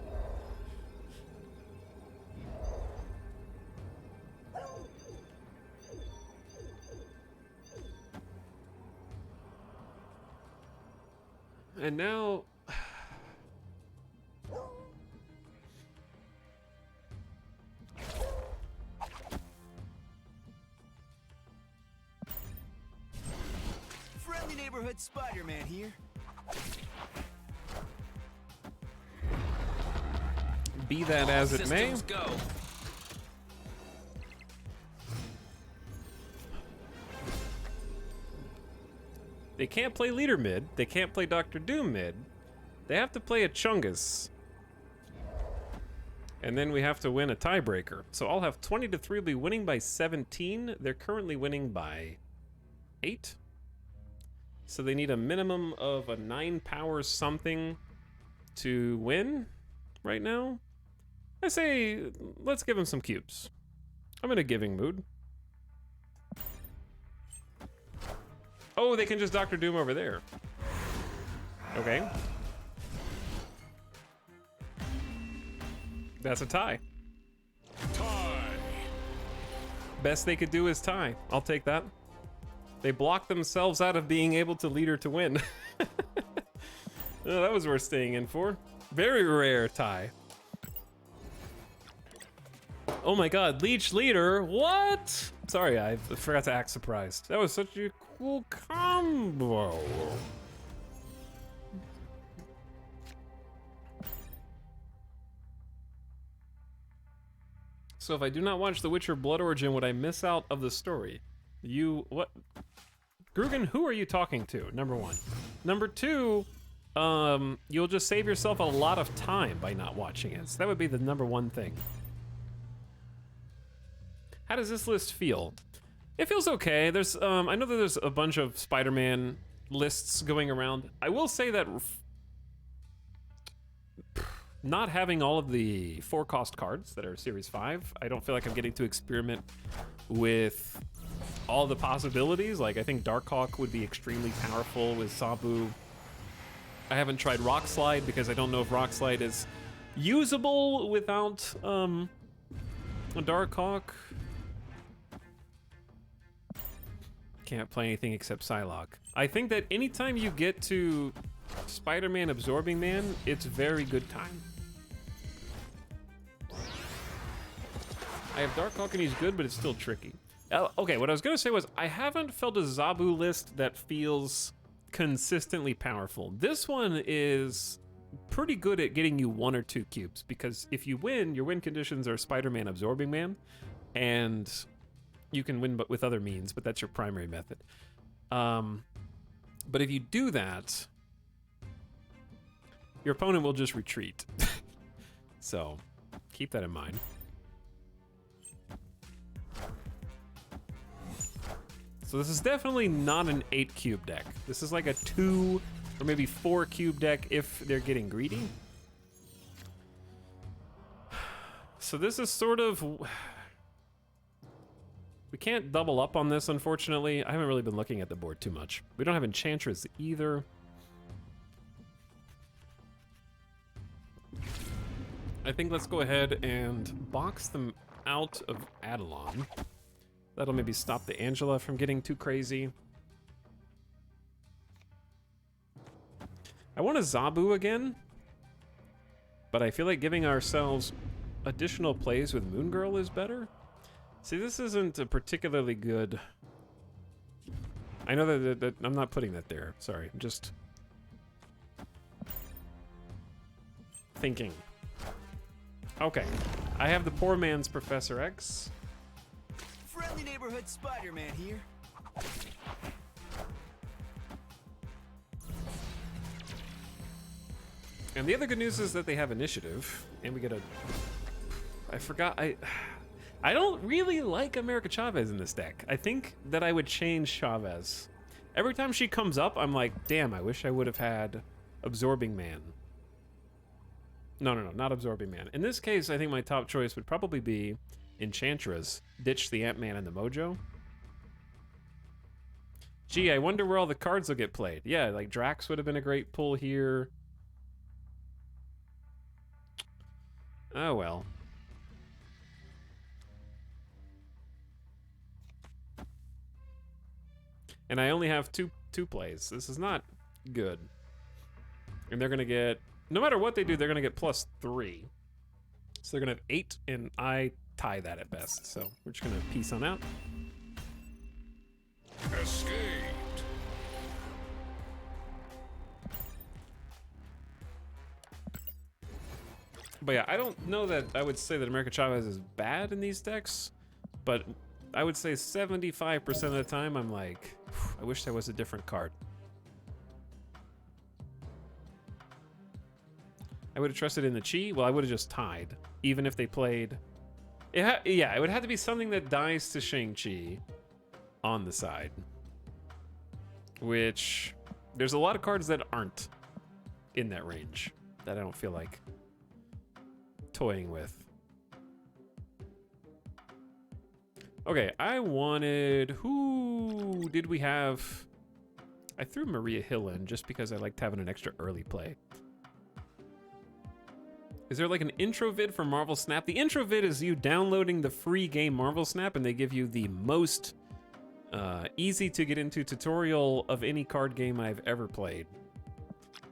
And now... Friendly neighborhood Spider-Man here. Be that as it may. Go. They can't play Leader mid. They can't play Doctor Doom mid. They have to play a Chungus. And then we have to win a tiebreaker. So I'll have 20-3, will be winning by 17. They're currently winning by 8. So they need a minimum of a 9 power something to win right now. I say, let's give them some cubes. I'm in a giving mood. Oh, they can just Doctor Doom over there. Okay. That's a tie. Tie. Best they could do is tie. I'll take that. They blocked themselves out of being able to leader to win. Oh, that was worth staying in for. Very rare tie. Oh my god, Leech Leader, what? Sorry, I forgot to act surprised. That was such a cool combo. So if I do not watch The Witcher Blood Origin, would I miss out of the story? What? Grugan, who are you talking to? Number one. Number two, you'll just save yourself a lot of time by not watching it. So that would be the number one thing. How does this list feel? It feels okay. There's, I know that there's a bunch of Spider-Man lists going around. I will say that not having all of the 4-cost cards that are Series 5, I don't feel like I'm getting to experiment with all the possibilities. Like, I think Darkhawk would be extremely powerful with Zabu. I haven't tried Rock Slide because I don't know if Rock Slide is usable without a Darkhawk. Can't play anything except Psylocke. I think that anytime you get to Spider-Man Absorbing Man, it's very good time. I have Darkhawk and he's good, but it's still tricky. Okay, what I was gonna say was I haven't felt a Zabu list that feels consistently powerful. This one is pretty good at getting you 1 or 2 cubes, because if you win, your win conditions are Spider-Man Absorbing Man, and you can win but with other means, but that's your primary method. But if you do that, your opponent will just retreat. So keep that in mind. So this is definitely not an 8 cube deck. This is like a 2 or maybe 4 cube deck if they're getting greedy. So this is sort of... We can't double up on this, unfortunately. I haven't really been looking at the board too much. We don't have Enchantress either. I think let's go ahead and box them out of Adelon. That'll maybe stop the Angela from getting too crazy. I want a Zabu again, but I feel like giving ourselves additional plays with Moon Girl is better. See, this isn't a particularly good... I know that I'm not putting that there. Sorry, I'm just thinking. Okay, I have the poor man's Professor X. Friendly neighborhood Spider-Man here. And the other good news is that they have initiative, and we get a... I forgot, I don't really like America Chavez in this deck. I think that I would change Chavez. Every time she comes up, I'm like, damn, I wish I would have had Absorbing Man. No, not Absorbing Man. In this case, I think my top choice would probably be Enchantress. Ditch the Ant-Man and the Mojo. Gee, I wonder where all the cards will get played. Yeah, like Drax would have been a great pull here. Oh well. And I only have two plays. This is not good. And they're gonna get, no matter what they do, they're gonna get +3. So they're gonna have 8, and I tie that at best. So we're just gonna peace on out. Escaped. But yeah, I don't know that I would say that America Chavez is bad in these decks, but I would say 75% of the time I'm like, I wish there was a different card. I would have trusted in the Chi. Well, I would have just tied, even if they played... yeah, it would have to be something that dies to Shang-Chi on the side. Which, there's a lot of cards that aren't in that range that I don't feel like toying with. Okay, I wanted... Who did we have? I threw Maria Hill in just because I liked having an extra early play. Is there like an intro vid for Marvel Snap? The intro vid is you downloading the free game Marvel Snap, and they give you the most easy to get into tutorial of any card game I've ever played.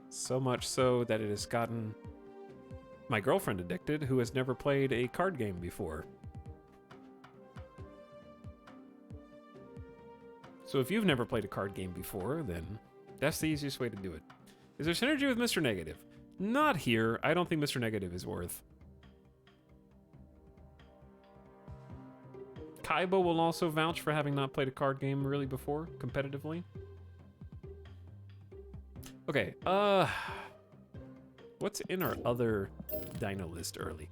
So much so that it has gotten my girlfriend addicted, who has never played a card game before. So if you've never played a card game before, then that's the easiest way to do it. Is there synergy with Mr. Negative? Not here. I don't think Mr. Negative is worth. Kaibo will also vouch for having not played a card game really before, competitively. Okay, what's in our other dino list early?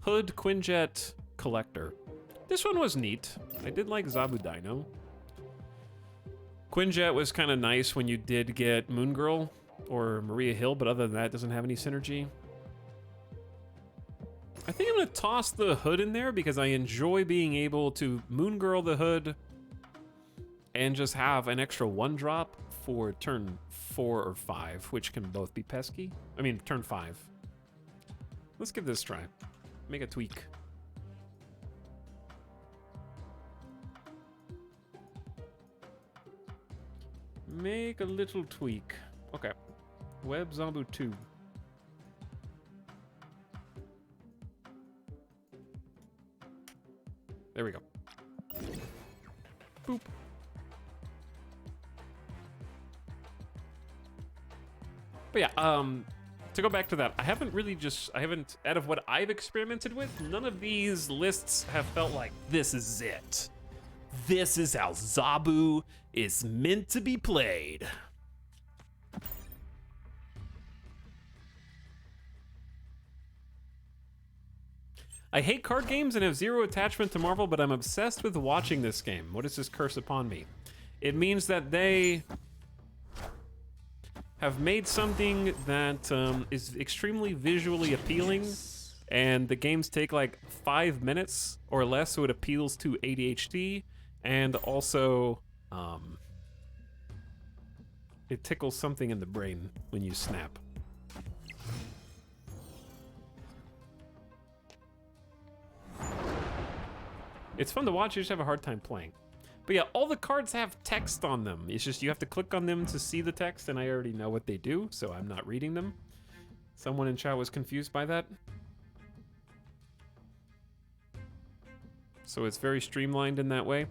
Hood, Quinjet, Collector. This one was neat. I did like Zabu Dino. Quinjet was kind of nice when you did get Moon Girl or Maria Hill, but other than that, it doesn't have any synergy. I think I'm gonna toss the Hood in there because I enjoy being able to Moon Girl the Hood and just have an extra 1-drop for turn 4 or 5, which can both be pesky. I mean, turn 5. Let's give this a try. Make a tweak. Make a little tweak. Okay. Web Zabu 2. There we go. Boop. But yeah, to go back to that, I haven't, out of what I've experimented with, none of these lists have felt like, this is it. This is how Zabu is meant to be played. I hate card games and have zero attachment to Marvel, but I'm obsessed with watching this game. What is this curse upon me? It means that they have made something that is extremely visually appealing, and the games take like 5 minutes or less, so it appeals to ADHD, and also it tickles something in the brain when you snap. It's fun to watch, you just have a hard time playing. But yeah, all the cards have text on them. It's just you have to click on them to see the text, and I already know what they do, so I'm not reading them. Someone in chat was confused by that. So it's very streamlined in that way.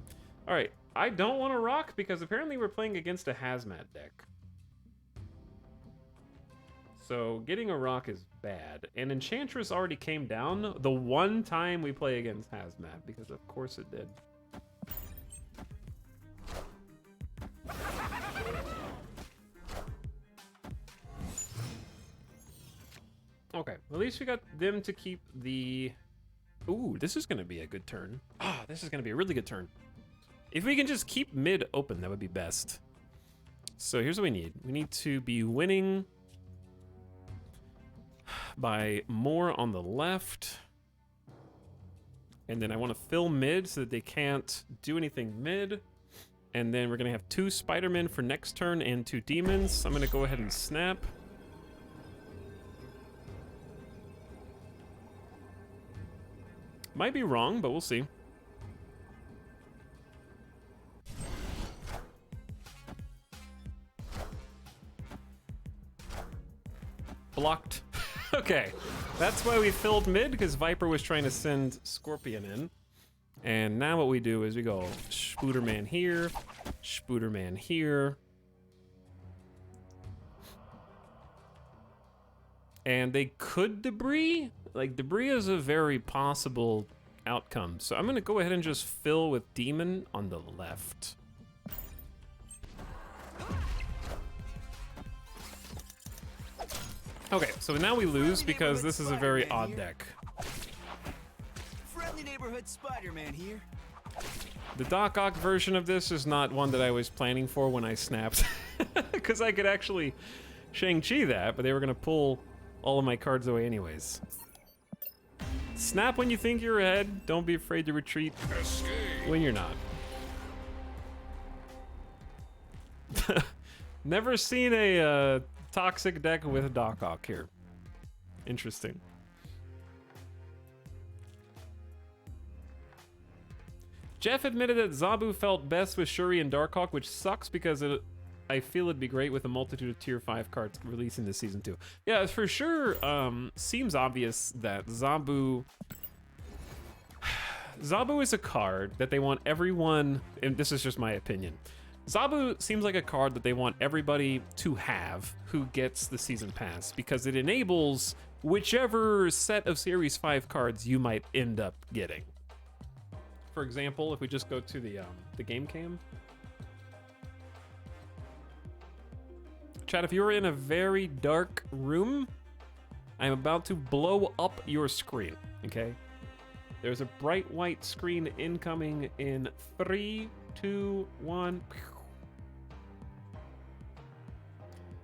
All right, I don't want to rock because apparently we're playing against a hazmat deck. So getting a rock is bad. And Enchantress already came down the one time we play against hazmat, because of course it did. Okay, at least we got them to keep the... Ooh, this is going to be a good turn. Ah, this is going to be a really good turn. If we can just keep mid open, that would be best. So here's what we need. We need to be winning by more on the left. And then I want to fill mid so that they can't do anything mid. And then we're going to have 2 Spider-Men for next turn and 2 Demons. I'm going to go ahead and snap. Might be wrong, but we'll see. Blocked. Okay, that's why we filled mid, because Viper was trying to send Scorpion in. And now what we do is we go Spooderman here, Spooderman here. And they could debris. Like, debris is a very possible outcome. So I'm gonna go ahead and just fill with Demon on the left. Okay, so now we lose because this is a very odd deck. Friendly neighborhood Spider-Man here. The Doc Ock version of this is not one that I was planning for when I snapped. Because I could actually Shang-Chi that, but they were gonna pull all of my cards away anyways. Snap when you think you're ahead. Don't be afraid to retreat when you're not. Never seen a toxic deck with a Doc Ock here. Interesting. Jeff admitted that Zabu felt best with Shuri and Darkhawk, which sucks because I feel it'd be great with a multitude of tier 5 cards releasing this season 2. Yeah, for sure, seems obvious that Zabu is a card that they want everyone, and this is just my opinion, Zabu seems like a card that they want everybody to have who gets the season pass because it enables whichever set of Series 5 cards you might end up getting. For example, if we just go to the game cam. Chat, if you're in a very dark room, I'm about to blow up your screen, okay? There's a bright white screen incoming in 3, 2, 1.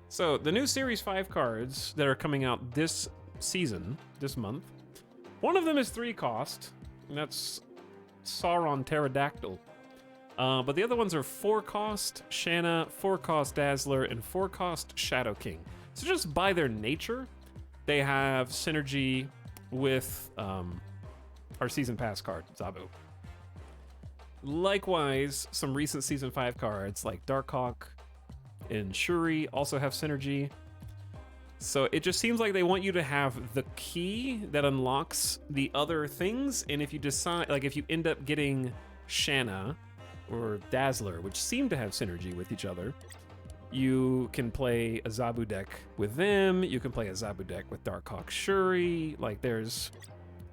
So the new Series 5 cards that are coming out this season, this month, one of them is 3 cost, and that's Sauron Pterodactyl. But the other ones are 4 cost Shanna, 4 cost Dazzler, and 4 cost Shadow King. So just by their nature, they have synergy with our Season Pass card, Zabu. Likewise, some recent Season 5 cards like Darkhawk and Shuri also have synergy. So it just seems like they want you to have the key that unlocks the other things, and if you decide, like if you end up getting Shanna or Dazzler, which seem to have synergy with each other, you can play a Zabu deck with them, you can play a Zabu deck with Darkhawk Shuri, like there's...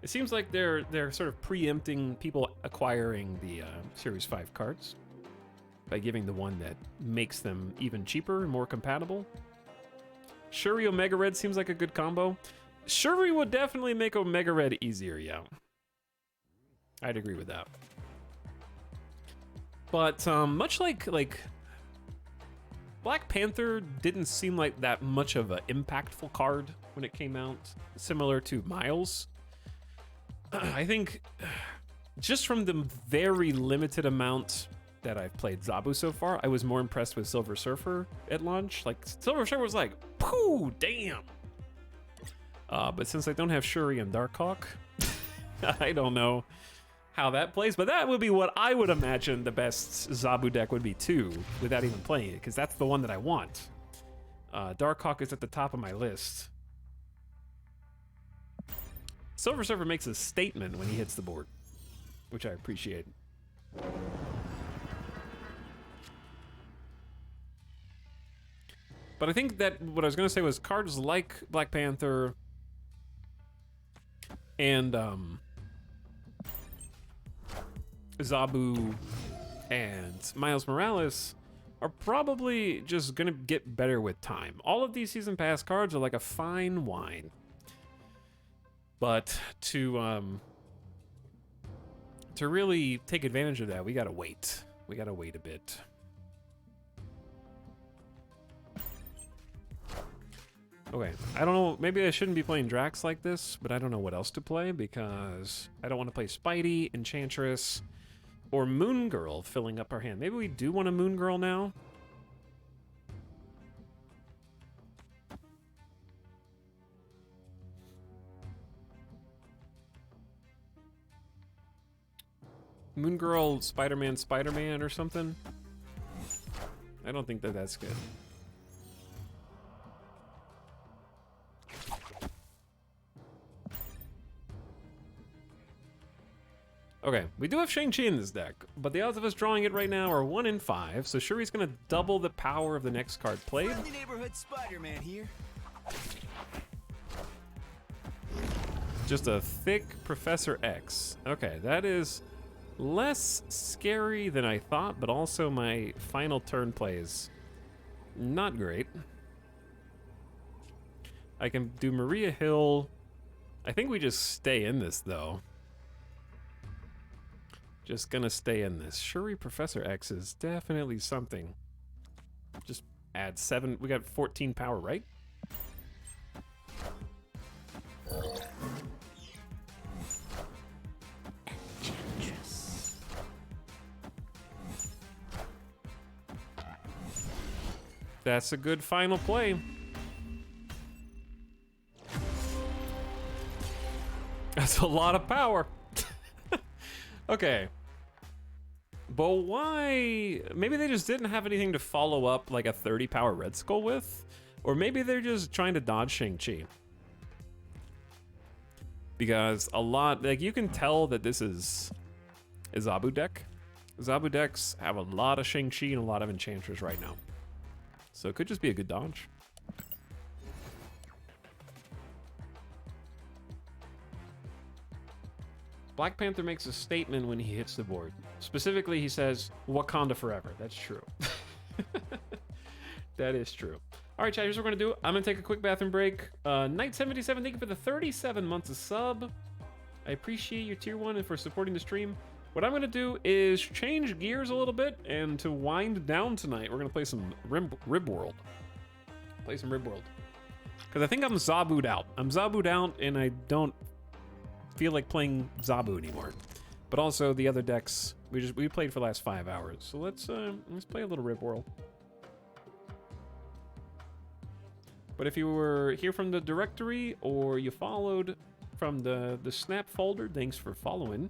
It seems like they're sort of preempting people acquiring the Series 5 cards by giving the one that makes them even cheaper and more compatible. Shuri Omega Red seems like a good combo. Shuri would definitely make Omega Red easier, yeah. I'd agree with that. But much like Black Panther didn't seem like that much of an impactful card when it came out, similar to Miles. I think just from the very limited amount that I've played Zabu so far, I was more impressed with Silver Surfer at launch. Like, Silver Surfer was like, pooh, damn. But since I don't have Shuri and Darkhawk, I don't know how that plays, but that would be what I would imagine the best Zabu deck would be too, without even playing it, because that's the one that I want. Darkhawk is at the top of my list. Silver Surfer makes a statement when he hits the board, which I appreciate. But I think that what I was going to say was cards like Black Panther and Zabu and Miles Morales are probably just going to get better with time. All of these Season Pass cards are like a fine wine. But to really take advantage of that, we gotta wait. We gotta wait a bit. Okay, I don't know, maybe I shouldn't be playing Drax like this, but I don't know what else to play because I don't want to play Spidey, Enchantress, or Moon Girl filling up our hand. Maybe we do want a Moon Girl now. Moon Girl, Spider-Man or something? I don't think that that's good. Okay, we do have Shang-Chi in this deck, but the odds of us drawing it right now are 1 in 5, so Shuri's gonna double the power of the next card played. Friendly neighborhood Spider-Man here. Just a thick Professor X. Okay, that is less scary than I thought, but also my final turn play is not great. I can do Maria Hill. I think we just stay in this, though. Just gonna stay in this. Shuri Professor X is definitely something. Just add 7. We got 14 power, right? That's a good final play. That's a lot of power. Okay. But why? Maybe they just didn't have anything to follow up like a 30 power Red Skull with? Or maybe they're just trying to dodge Shang-Chi. Because a lot, like you can tell that this is a Zabu deck. Zabu decks have a lot of Shang-Chi and a lot of Enchanters right now. So it could just be a good dodge. Black Panther makes a statement when he hits the board. Specifically, he says, Wakanda forever. That's true. That is true. All right, chat, here's what we're going to do. I'm going to take a quick bathroom break. Knight77, thank you for the 37 months of sub. I appreciate your tier 1 and for supporting the stream. What I'm going to do is change gears a little bit, and to wind down tonight, we're going to play some Rib World. Play some Rib World. Because I think I'm Zabu'd out. I'm Zabu'd out, and I don't feel like playing Zabu anymore. But also the other decks we played for the last 5 hours. So let's play a little Rib World. But if you were here from the directory or you followed from the snap folder, thanks for following.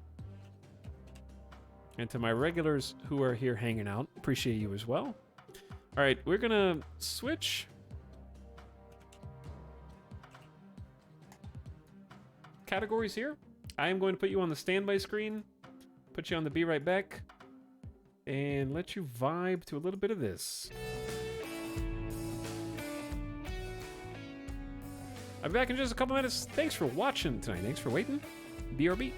And to my regulars who are here hanging out, appreciate you as well. All right, we're gonna switch categories here. I am going to put you on the standby screen, put you on the Be Right Back, and let you vibe to a little bit of this. I'll be back in just a couple minutes. Thanks for watching tonight. Thanks for waiting. BRB.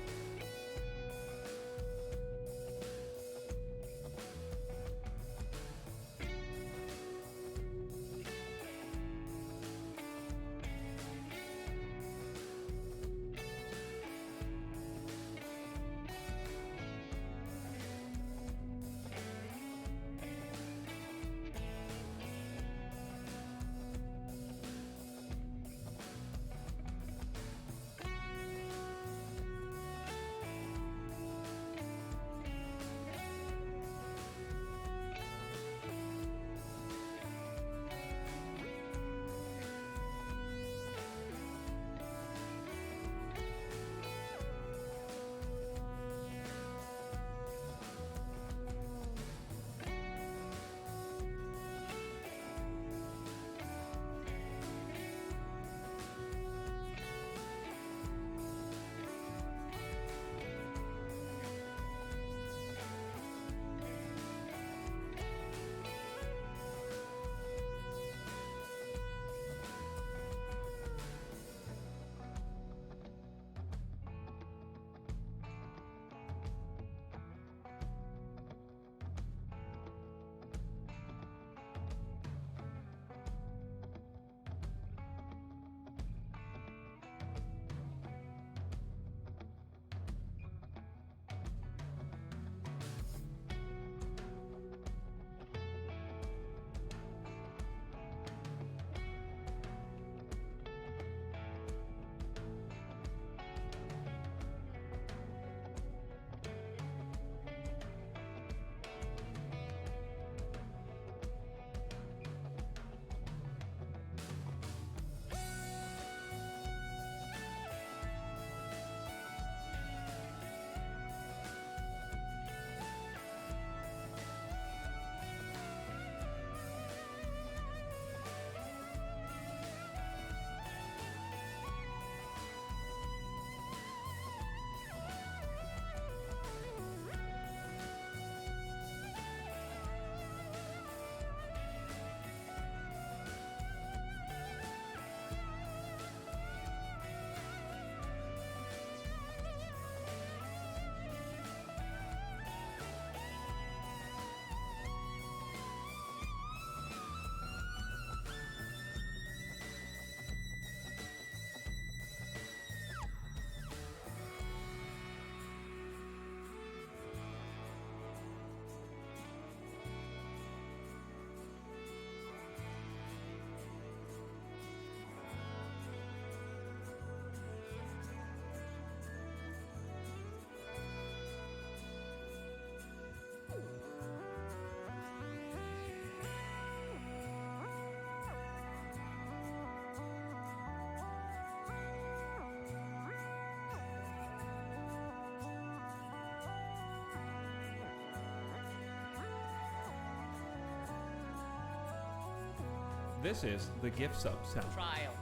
This is the gift sub sound. Trial.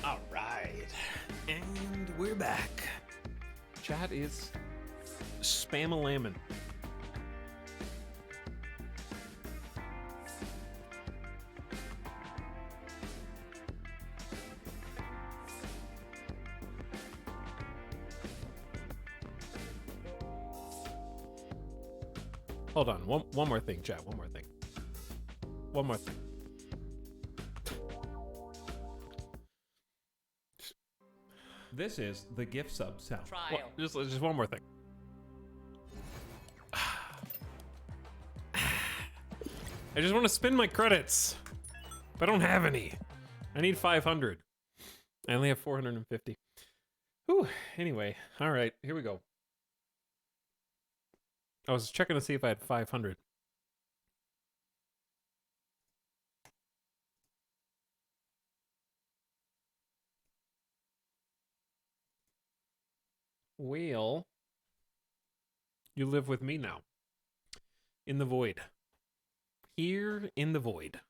All right. And we're back. Chat is spam-a-lamin'. Hold on, one more thing, chat, one more thing. One more thing. This is the gift sub sound. Trial. Just one more thing. I just want to spend my credits, but I don't have any. I need 500. I only have 450. Whew. Anyway, all right, here we go. I was checking to see if I had 500. Well, you live with me now. In the void. Here in the void.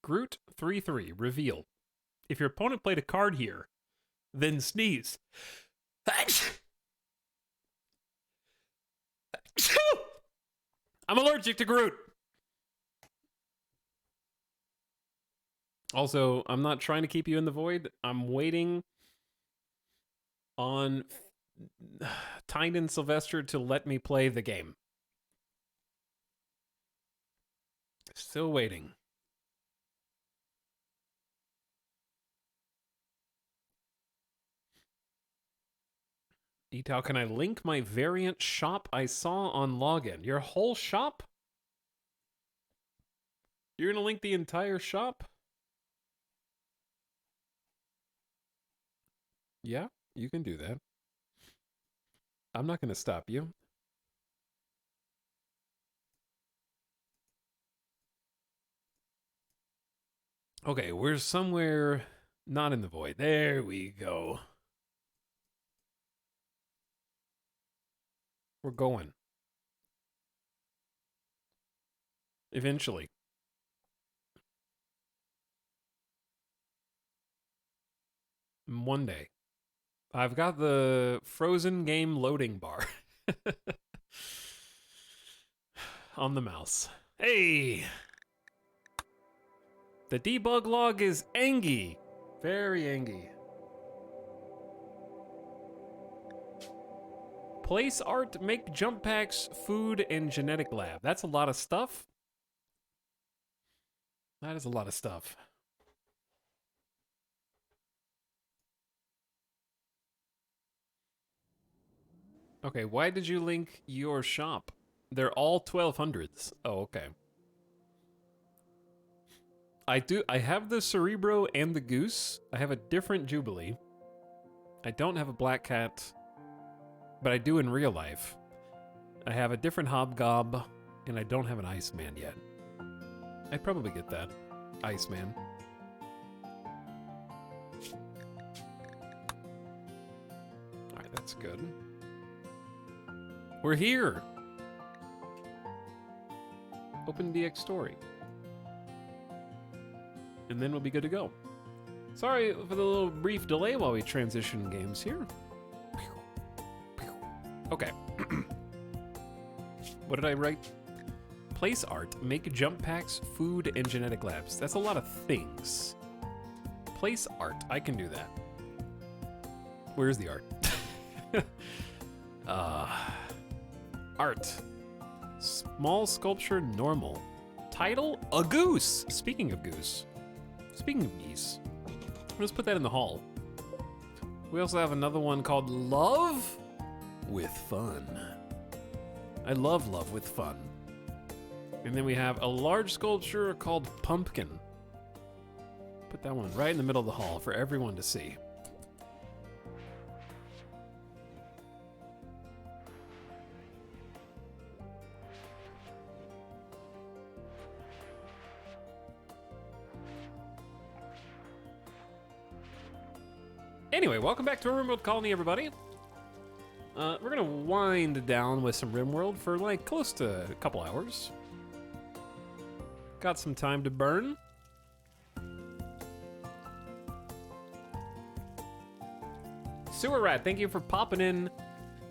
Groot 3-3, reveal. If your opponent played a card here, then sneeze. I'm allergic to Groot. Also, I'm not trying to keep you in the void. I'm waiting on Tynan Sylvester to let me play the game. Still waiting. Etal, can I link my variant shop I saw on login? Your whole shop? You're gonna link the entire shop? Yeah, you can do that. I'm not gonna stop you. Okay, we're somewhere not in the void. There we go. We're going. Eventually. One day. I've got the frozen game loading bar on the mouse. Hey! The debug log is Angie. Very Angie. Place art, make jump packs, food, and genetic lab. That's a lot of stuff. That is a lot of stuff. Okay, why did you link your shop? They're all 1200s. Oh, okay. I have the Cerebro and the Goose. I have a different Jubilee. I don't have a Black Cat, but I do in real life. I have a different Hobgob, and I don't have an Iceman yet. I'd probably get that. Iceman. Alright, that's good. We're here! Open DX story. And then we'll be good to go. Sorry for the little brief delay while we transition games here. Okay. What did I write? Place art, make jump packs, food, and genetic labs. That's a lot of things. Place art, I can do that. Where's the art? Art. Small sculpture, normal. Title, a goose. Speaking of goose. Speaking of geese. Let's put that in the hall. We also have another one called Love with Fun. I love Love with Fun. And then we have a large sculpture called Pumpkin. Put that one right in the middle of the hall for everyone to see. Anyway, welcome back to RimWorld Colony, everybody. We're gonna wind down with some RimWorld for like close to a couple hours. Got some time to burn. Sewer Rat, thank you for popping in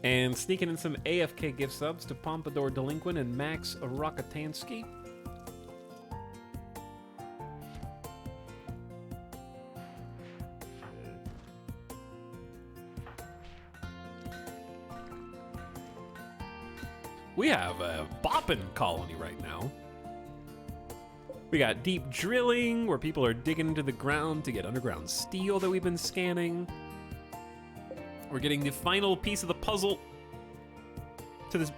and sneaking in some AFK gift subs to Pompadour Delinquent and Max Rokotansky. We have a boppin' colony right now. We got deep drilling, where people are digging into the ground to get underground steel that we've been scanning. We're getting the final piece of the puzzle to this,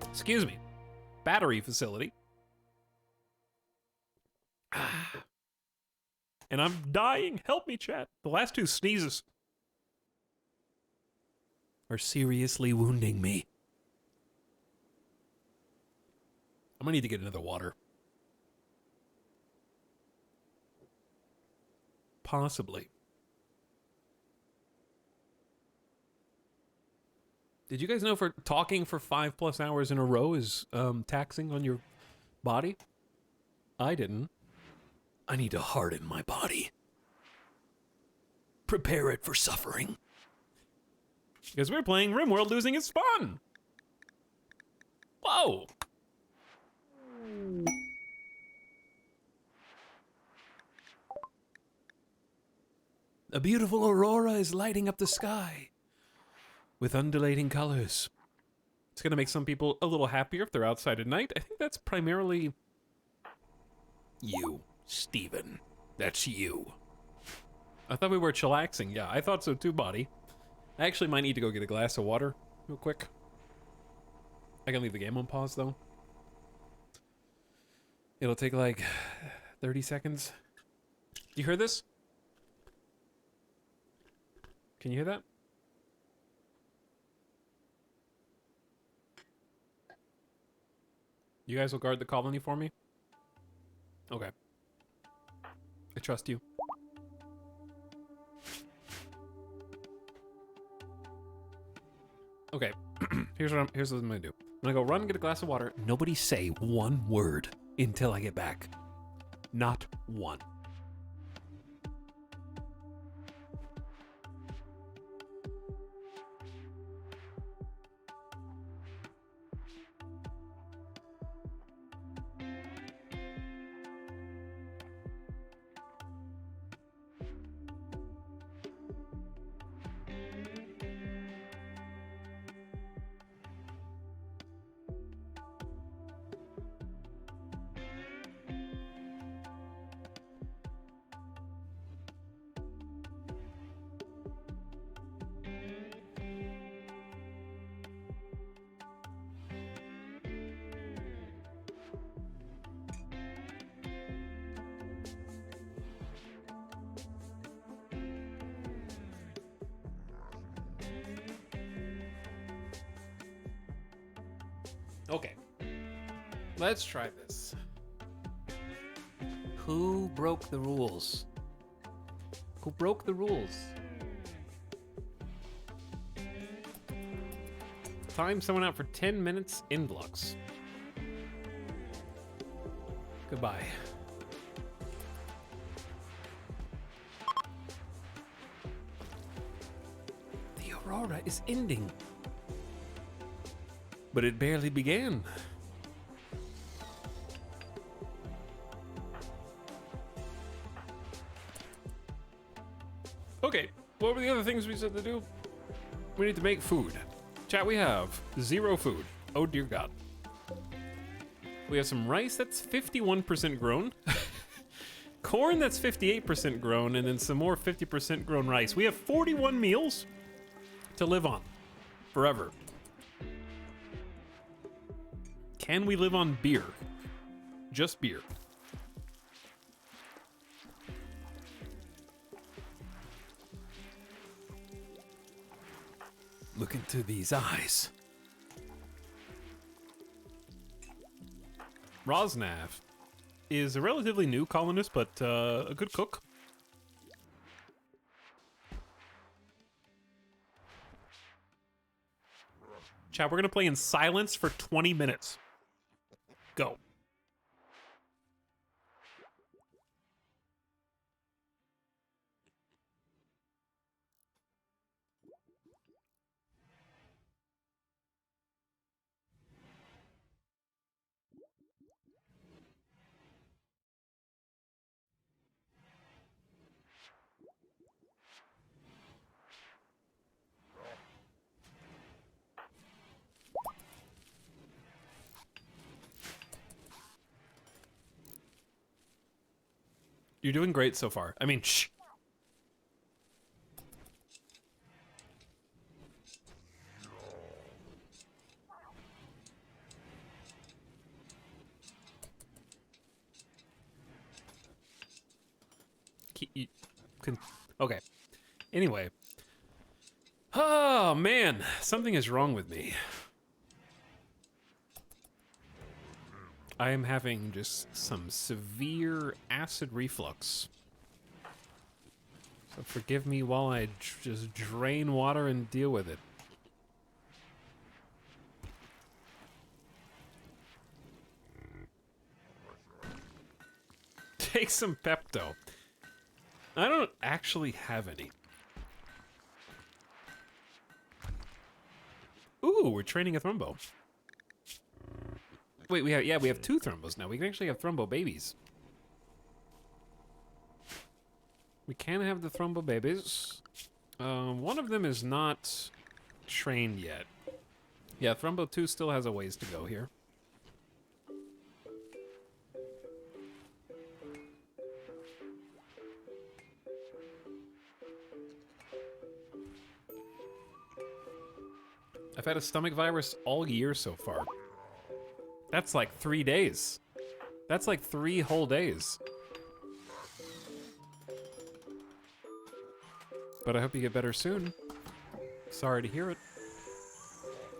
excuse me, battery facility. And I'm dying. Help me, chat. The last two sneezes are seriously wounding me. I'm gonna need to get into the water. Possibly. Did you guys know for talking for 5+ hours in a row is taxing on your body? I didn't. I need to harden my body. Prepare it for suffering. Because we're playing RimWorld, losing is fun! Whoa! A beautiful aurora is lighting up the sky with undulating colors. It's gonna make some people a little happier if they're outside at night. I think that's primarily you, Steven. That's you. I thought we were chillaxing. Yeah, I thought so too, buddy. I actually might need to go get a glass of water real quick. I can leave the game on pause, though. It'll take like 30 seconds. You hear this? Can you hear that? You guys will guard the colony for me? Okay. I trust you. Okay, here's what I'm gonna do. I'm gonna go run and get a glass of water. Nobody say one word until I get back. Not one. Okay, let's try this. Who broke the rules? Who broke the rules? Time someone out for 10 minutes in Blux. Goodbye. The aurora is ending. But it barely began. Okay, what were the other things we said to do? We need to make food. Chat, we have 0 food. Oh dear God. We have some rice that's 51% grown. Corn that's 58% grown, and then some more 50% grown rice. We have 41 meals to live on forever. Can we live on beer? Just beer. Look into these eyes. Rosnav is a relatively new colonist, but a good cook. Chat, we're gonna play in silence for 20 minutes. Go. You're doing great so far. I mean, shh. Okay. Anyway. Oh, man. Something is wrong with me. I am having just some severe acid reflux. So forgive me while I just drain water and deal with it. Take some Pepto. I don't actually have any. Ooh, we're training a Thrumbo. Wait, we have 2 Thrumbos now. We can actually have Thrumbo babies. We can have the Thrumbo babies. One of them is not trained yet. Yeah, Thrumbo 2 still has a ways to go here. I've had a stomach virus all year so far. That's like 3 days. That's like 3 whole days. But I hope you get better soon. Sorry to hear it.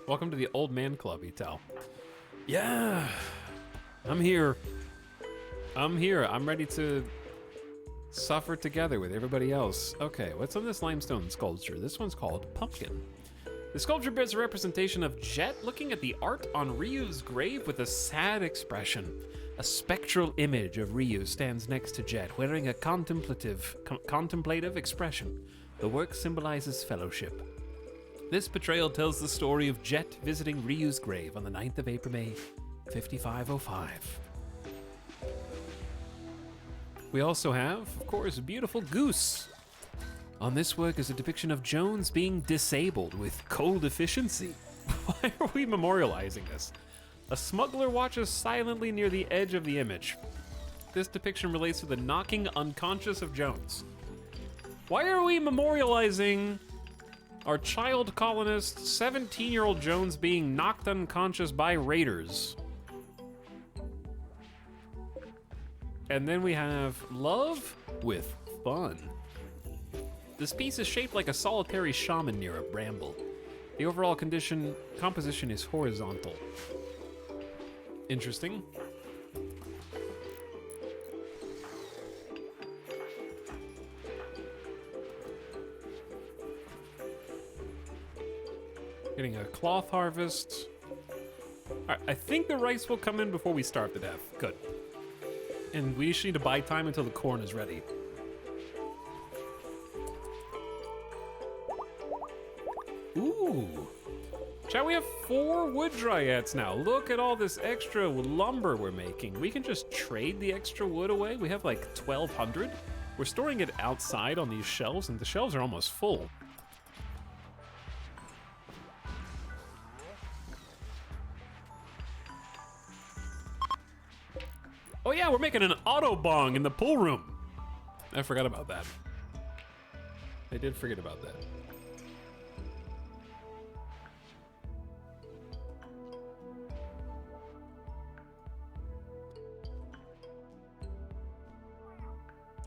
Welcome to the old man club, Etel. Yeah, I'm here. I'm here. I'm ready to suffer together with everybody else. Okay, what's on this limestone sculpture? This one's called Pumpkin. The sculpture bears a representation of Jet looking at the art on Ryu's grave with a sad expression. A spectral image of Ryu stands next to Jet, wearing a contemplative expression. The work symbolizes fellowship. This portrayal tells the story of Jet visiting Ryu's grave on the 9th of April, May 5505. We also have, of course, a beautiful goose. On this work is a depiction of Jones being disabled with cold deficiency. Why are we memorializing this? A smuggler watches silently near the edge of the image. This depiction relates to the knocking unconscious of Jones. Why are we memorializing our child colonist, 17-year-old Jones being knocked unconscious by raiders? And then we have love with fun. This piece is shaped like a solitary shaman near a bramble. The overall composition is horizontal. Interesting. Getting a cloth harvest. Alright, I think the rice will come in before we starve to death. Good. And we just need to buy time until the corn is ready. Ooh. Shall we have 4 wood dryads now? Look at all this extra lumber we're making. We can just trade the extra wood away. We have like 1,200. We're storing it outside on these shelves, and the shelves are almost full. Oh yeah, we're making an auto bong in the pool room. I forgot about that. I did forget about that.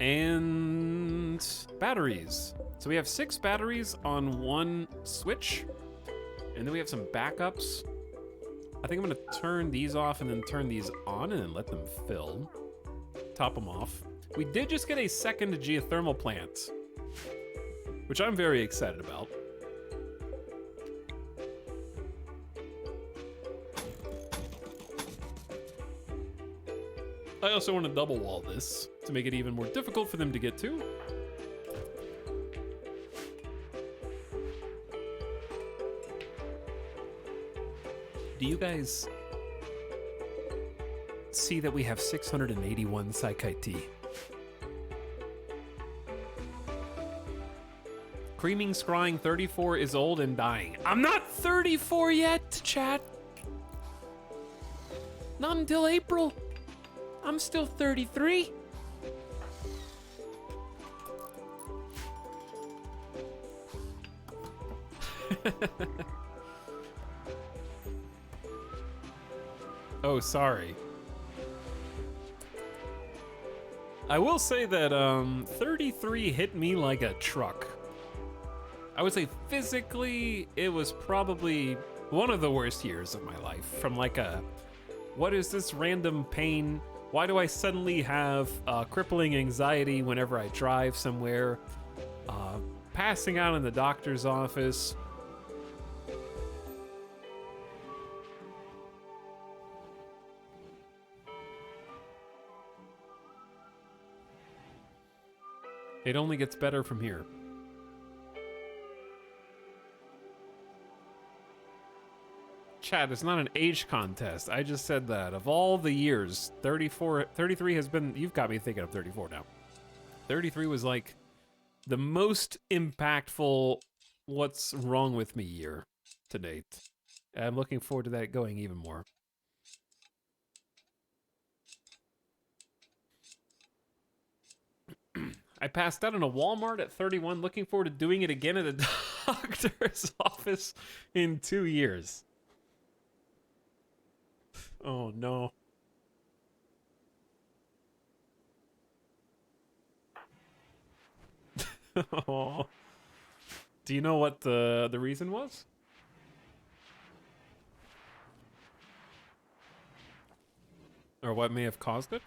And batteries. So we have 6 batteries on 1 switch, and then we have some backups. I think I'm gonna turn these off and then turn these on and then let them fill. Top them off. We did just get a second geothermal plant, which I'm very excited about. I also want to double wall this to make it even more difficult for them to get to. Do you guys see that we have 681 Psychite. Creaming Scrying 34 is old and dying. I'm not 34 yet, chat. Not until April. I'm still 33. Oh, sorry. I will say that 33 hit me like a truck. I would say physically, it was probably one of the worst years of my life. From like a, what is this random pain? Why do I suddenly have crippling anxiety whenever I drive somewhere? Passing out in the doctor's office. It only gets better from here. Chat, it's not an age contest. I just said that. Of all the years, 33 has been, you've got me thinking of 34 now. 33 was like the most impactful what's wrong with me year to date. I'm looking forward to that going even more. I passed out in a Walmart at 31, looking forward to doing it again at a doctor's office in 2 years. Oh no. Oh. Do you know what the reason was? Or what may have caused it?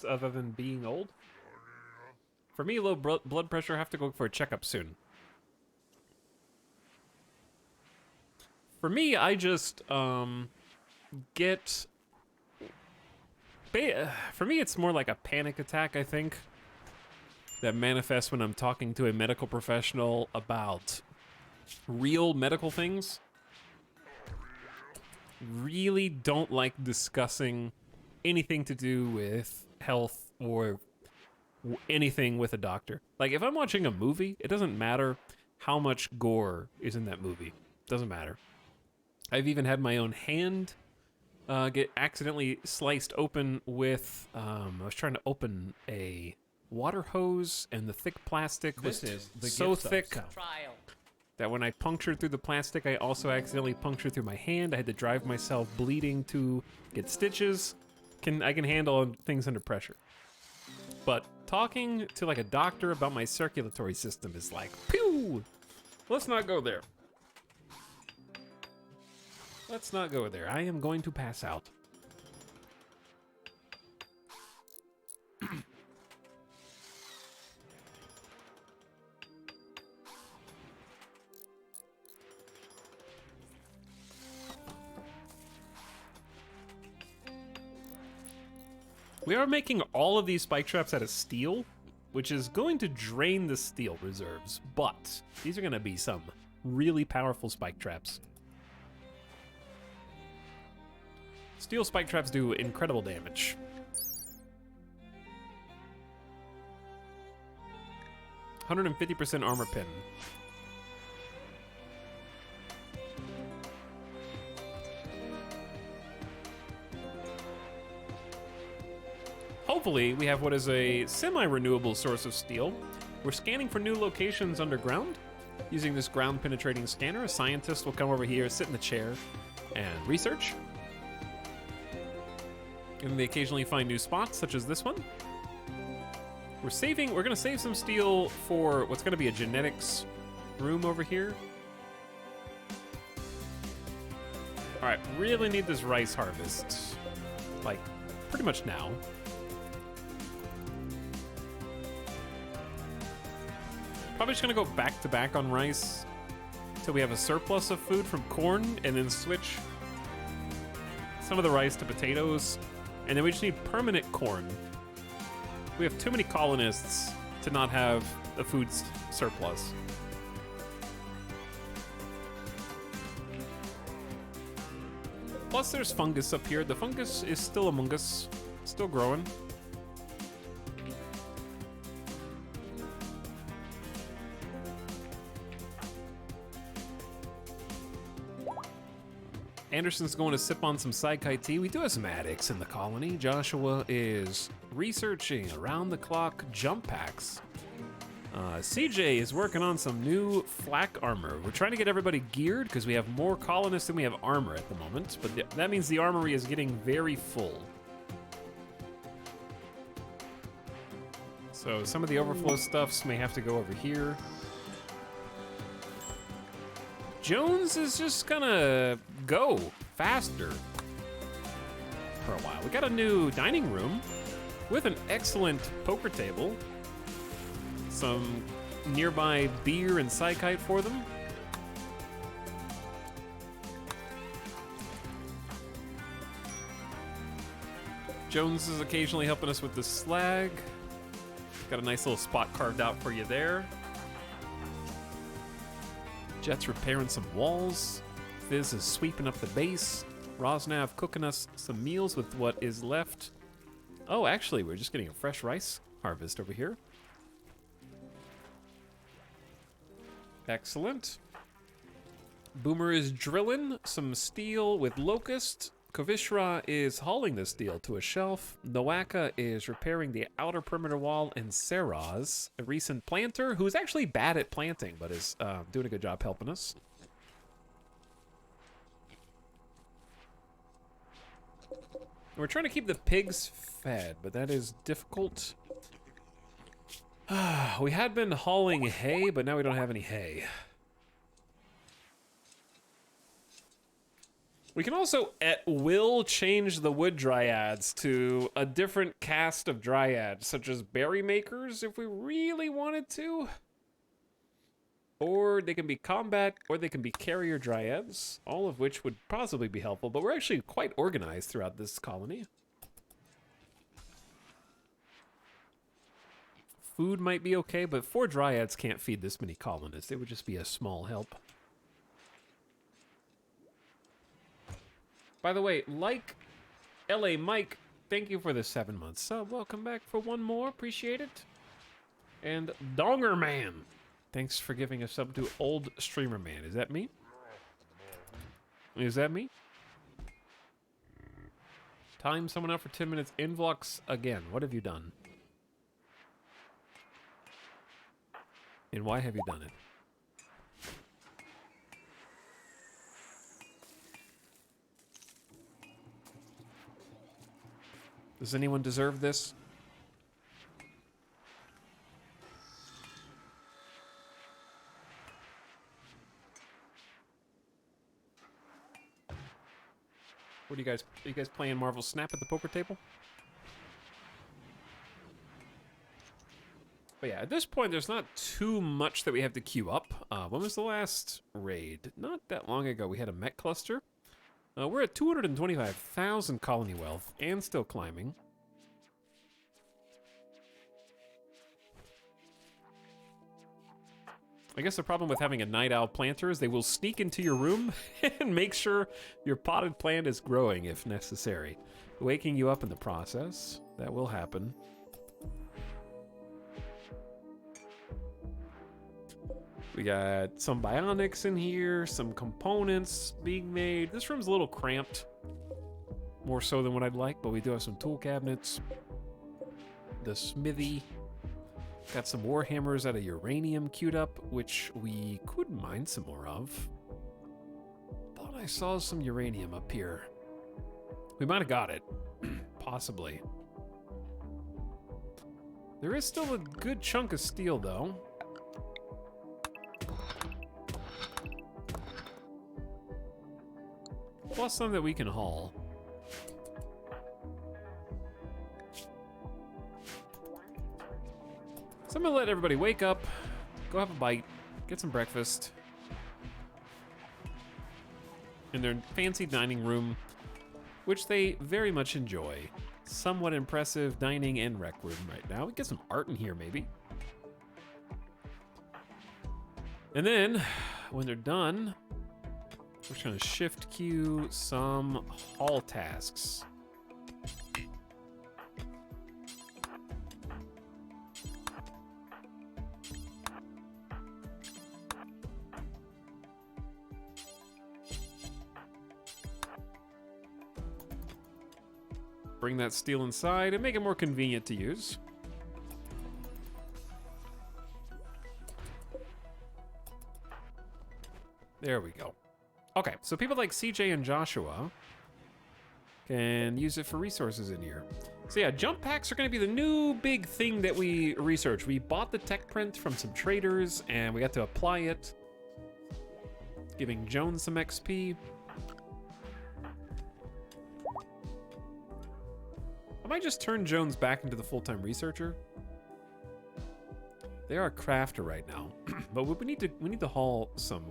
Other than being old? For me, low blood pressure, I have to go for a checkup soon. For me, I just get... For me, it's more like a panic attack, I think, that manifests when I'm talking to a medical professional about real medical things. Really don't like discussing anything to do with health or anything with a doctor. Like, if I'm watching a movie, it doesn't matter how much gore is in that movie. Doesn't matter. I've even had my own hand get accidentally sliced open with, I was trying to open a water hose, and the thick plastic was so thick that when I punctured through the plastic, I also accidentally punctured through my hand. I had to drive myself bleeding to get stitches. I can handle things under pressure. But talking to like a doctor about my circulatory system is like, pew! Let's not go there. Let's not go there. I am going to pass out. We are making all of these spike traps out of steel, which is going to drain the steel reserves, but these are going to be some really powerful spike traps. Steel spike traps do incredible damage. %150 armor pin. Hopefully, we have what is a semi-renewable source of steel. We're scanning for new locations underground. Using this ground-penetrating scanner, a scientist will come over here, sit in the chair, and research. And they occasionally find new spots, such as this one. We're gonna save some steel for what's gonna be a genetics room over here. All right, really need this rice harvest, like, pretty much now. Probably just gonna go back to back on rice till we have a surplus of food from corn, and then switch some of the rice to potatoes, and then we just need permanent corn We have too many colonists to not have a food surplus. Plus, there's fungus up here. The fungus is still among us, still growing. Anderson's going to sip on some Saikai tea. We do have some addicts in the colony. Joshua is researching around-the-clock jump packs. CJ is working on some new flak armor. We're trying to get everybody geared because we have more colonists than we have armor at the moment, but that means the armory is getting very full. So some of the overflow stuffs may have to go over here. Jones is just gonna go faster for a while. We got a new dining room with an excellent poker table. Some nearby beer and Saikite for them. Jones is occasionally helping us with the slag. Got a nice little spot carved out for you there. Jet's repairing some walls. Fizz is sweeping up the base. Rosnav cooking us some meals with what is left. Oh, actually, we're just getting a fresh rice harvest over here. Excellent. Boomer is drilling some steel with Locust. Kovishra is hauling the steel to a shelf. Noaka is repairing the outer perimeter wall. And Saraz, a recent planter, who is actually bad at planting, but is doing a good job helping us. We're trying to keep the pigs fed, but that is difficult. We had been hauling hay, but now we don't have any hay. We can also, at will, change the wood dryads to a different caste of dryads, such as berry makers, if we really wanted to. Or they can be combat, or they can be carrier dryads, all of which would possibly be helpful, but we're actually quite organized throughout this colony. Food might be okay, but 4 dryads can't feed this many colonists. It would just be a small help. By the way, like LA Mike, thank you for the 7 months sub. Welcome back for one more. Appreciate it. And Donger Man, thanks for giving a sub to Old Streamer Man. Is that me? Is that me? Time someone out for 10 minutes. Invlox again. What have you done? And why have you done it? Does anyone deserve this? What are you guys playing Marvel Snap at the poker table? But yeah, at this point, there's not too much that we have to queue up. When was the last raid? Not that long ago, we had a mech cluster. We're at 225,000 colony wealth and still climbing. I guess the problem with having a night owl planter is they will sneak into your room and make sure your potted plant is growing if necessary, waking you up in the process. That will happen. We got some bionics in here, some components being made. This room's a little cramped, more so than what I'd like, but we do have some tool cabinets. The smithy. Got some warhammers out of uranium queued up, which we could mine some more of. Thought I saw some uranium up here. We might have got it, possibly. There is still a good chunk of steel, though. Plus some that we can haul. So I'm gonna let everybody wake up, go have a bite, get some breakfast in their fancy dining room, which they very much enjoy. somewhat impressive dining and rec room right now. We get some art in here, maybe. And then, when they're done, we're just gonna shift queue some hall tasks. Bring that steel inside and make it more convenient to use. There we go. Okay, so people like CJ and Joshua can use it for resources in here. So yeah, jump packs are gonna be the new big thing that we research. We bought the tech print from some traders and we got to apply it, giving Jones some XP. I might just turn Jones back into the full-time researcher. They are a crafter right now, but we need to haul some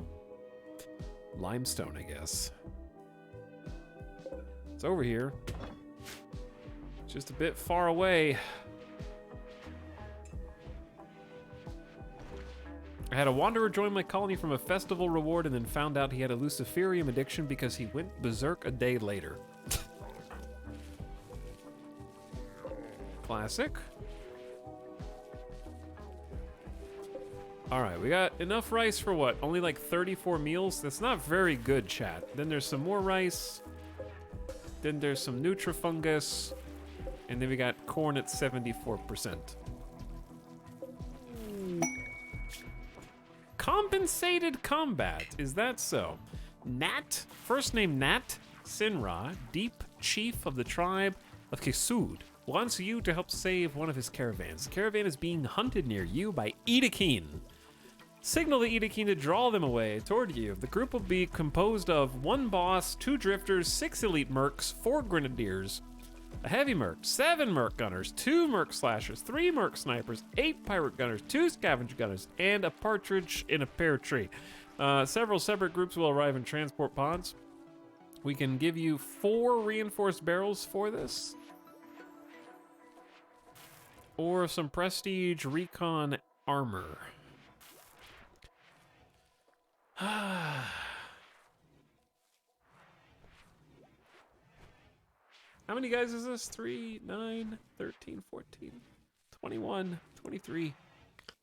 limestone, I guess. It's over here. It's just a bit far away. I had a wanderer join my colony from a festival reward and then found out he had a luciferium addiction because he went berserk a day later. Classic. All right, we got enough rice for what? Only like 34 meals? That's not very good, chat. Then there's some more rice. Then there's some Nutrifungus. And then we got corn at 74%. Compensated combat, is that so? Nat, first name Nat Sinra, deep chief of the tribe of Kisud, wants you to help save one of his caravans. The caravan is being hunted near you by Edakeen. Signal the Edakeen to draw them away toward you. The group will be composed of 1 boss, 2 drifters, 6 elite mercs, 4 grenadiers, a heavy merc, 7 merc gunners, 2 merc slashers, 3 merc snipers, 8 pirate gunners, 2 scavenger gunners, and a partridge in a pear tree. Several separate groups will arrive in transport pods. We can give you 4 reinforced barrels for this, or some prestige recon armor. How many guys is this? 3, 9, 13, 14, 21, 23,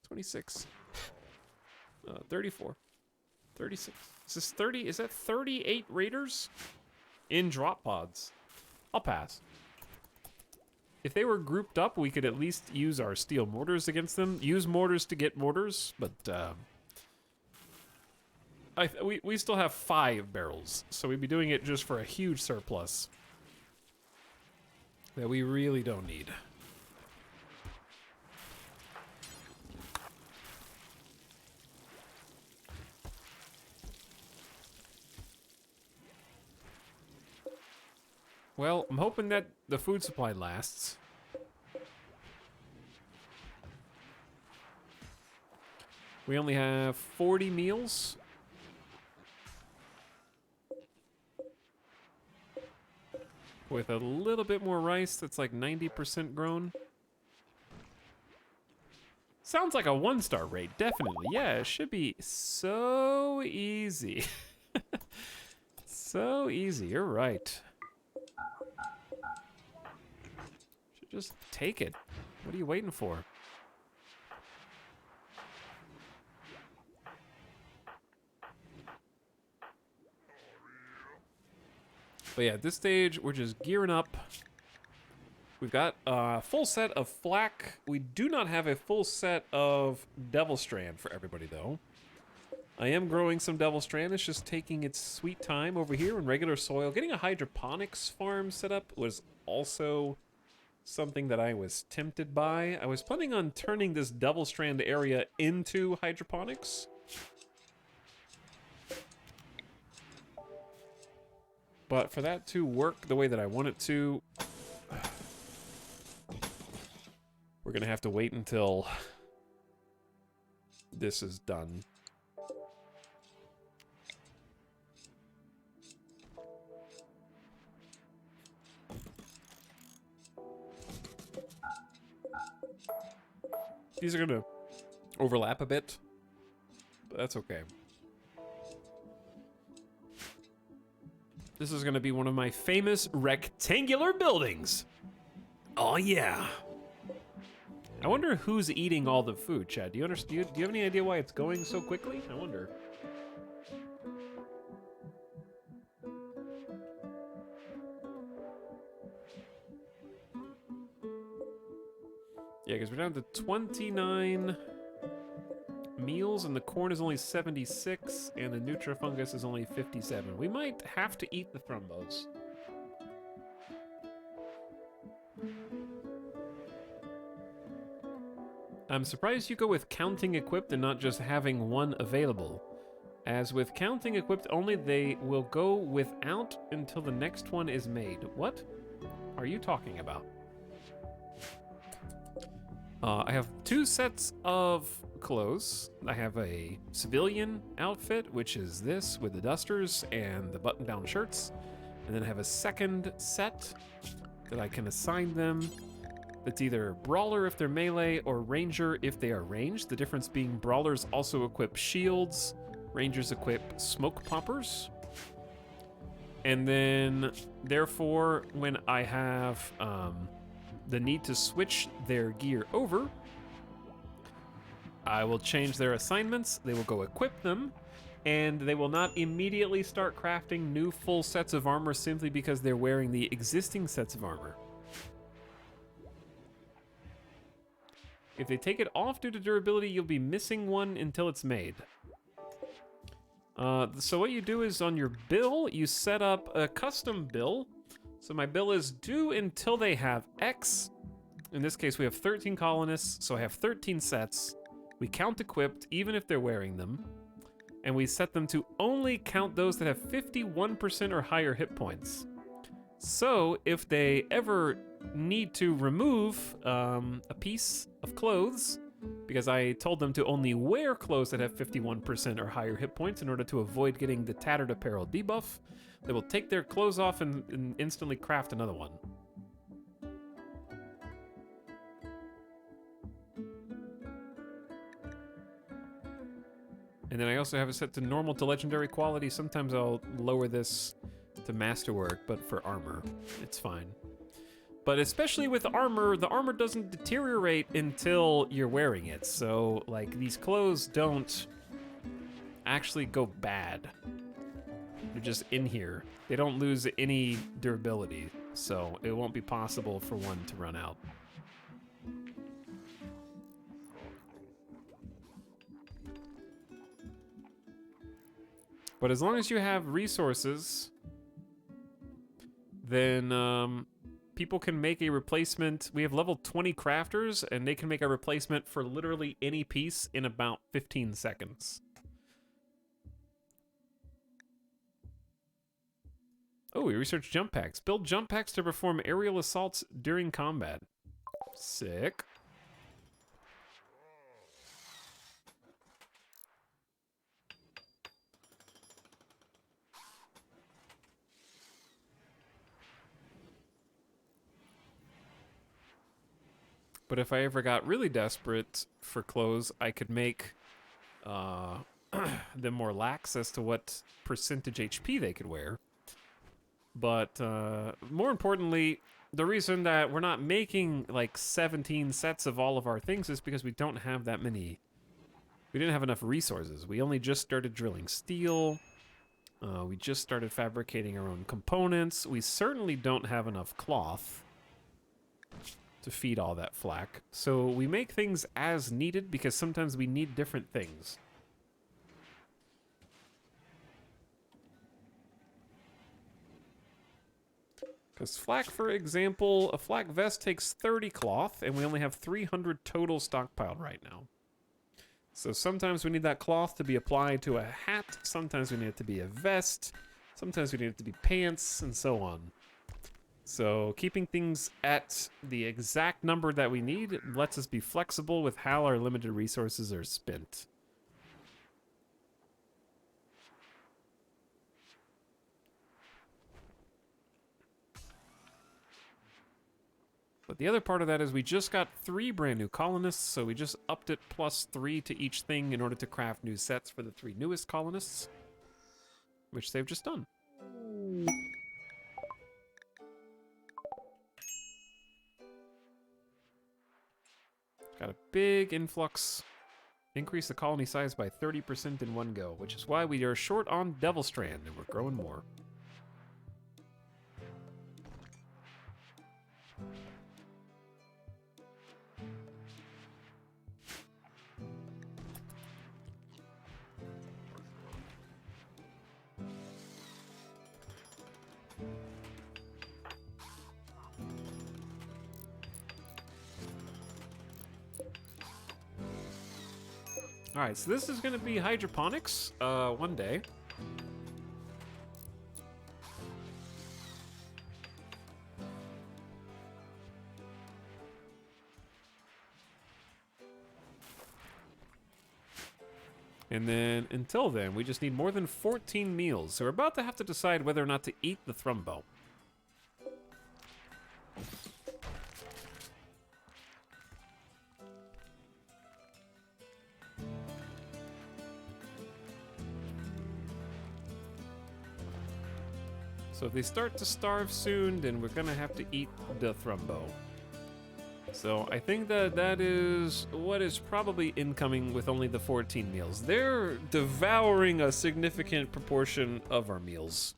26, 34, 36. Is this 30? Is that 38 raiders in drop pods? I'll pass. If they were grouped up, we could at least use our steel mortars against them. Use mortars to get mortars, but we still have 5 barrels, so we'd be doing it just for a huge surplus that we really don't need. Well, I'm hoping that the food supply lasts. We only have 40 meals. With a little bit more rice that's like 90% grown. Sounds like a 1-star raid, definitely. Yeah, it should be so easy. So easy, you're right. Should just take it. What are you waiting for? But yeah, at this stage, we're just gearing up. We've got a full set of flak. We do not have a full set of Devil Strand for everybody, though. I am growing some Devil Strand. It's just taking its sweet time over here in regular soil. Getting a hydroponics farm set up was also something that I was tempted by. I was planning on turning this Devil Strand area into hydroponics. But for that to work the way that I want it to, we're gonna have to wait until this is done. These are gonna overlap a bit, but that's okay. This is gonna be one of my famous rectangular buildings. Oh yeah. I wonder who's eating all the food, Chad. Do you understand? Do you have any idea why it's going so quickly? I wonder. Yeah, because we're down to 29 meals, and the corn is only 76, and the Nutrifungus is only 57. We might have to eat the thrumbos. I'm surprised you go with counting equipped and not just having one available. As with counting equipped only, they will go without until the next one is made. What are you talking about? I have 2 sets of clothes. I have a civilian outfit, which is this with the dusters and the button-down shirts. And then I have a second set that I can assign them. That's either Brawler if they're melee or Ranger if they are ranged. The difference being Brawlers also equip shields, Rangers equip smoke poppers. And then, therefore, when I have the need to switch their gear over, I will change their assignments, they will go equip them, and they will not immediately start crafting new full sets of armor simply because they're wearing the existing sets of armor. If they take it off due to durability, you'll be missing one until it's made. So what you do is on your bill, you set up a custom bill. So my bill is due until they have X. In this case, we have 13 colonists, so I have 13 sets. We count equipped, even if they're wearing them. And we set them to only count those that have 51% or higher hit points. So if they ever need to remove a piece of clothes, because I told them to only wear clothes that have 51% or higher hit points in order to avoid getting the tattered apparel debuff, they will take their clothes off and instantly craft another one. And then I also have it set to normal to legendary quality. Sometimes I'll lower this to masterwork, but for armor, it's fine. But especially with armor, the armor doesn't deteriorate until you're wearing it. So, like, these clothes don't actually go bad. They're just in here. They don't lose any durability, so it won't be possible for one to run out. But as long as you have resources, then people can make a replacement. We have level 20 crafters, and they can make a replacement for literally any piece in about 15 seconds. Oh, we researched jump packs. Build jump packs to perform aerial assaults during combat. Sick. But if I ever got really desperate for clothes, I could make them more lax as to what percentage HP they could wear. But more importantly, the reason that we're not making like 17 sets of all of our things is because we don't have that many. We didn't have enough resources. We only just started drilling steel. We just started fabricating our own components. We certainly don't have enough cloth to feed all that flak. So we make things as needed because sometimes we need different things. Because flak, for example, a flak vest takes 30 cloth, and we only have 300 total stockpiled right now. So sometimes we need that cloth to be applied to a hat, sometimes we need it to be a vest, sometimes we need it to be pants, and so on. So keeping things at the exact number that we need lets us be flexible with how our limited resources are spent. But the other part of that is we just got 3 brand new colonists, so we just upped it +3 to each thing in order to craft new sets for the 3 newest colonists, which they've just done. Got a big influx. Increase the colony size by 30% in one go, which is why we are short on Devil Strand, and we're growing more. All right, so this is going to be hydroponics one day. And then, until then, we just need more than 14 meals. So we're about to have to decide whether or not to eat the thrumbo. So if they start to starve soon, then we're gonna have to eat the thrumbo. So I think that is what is probably incoming with only the 14 meals. They're devouring a significant proportion of our meals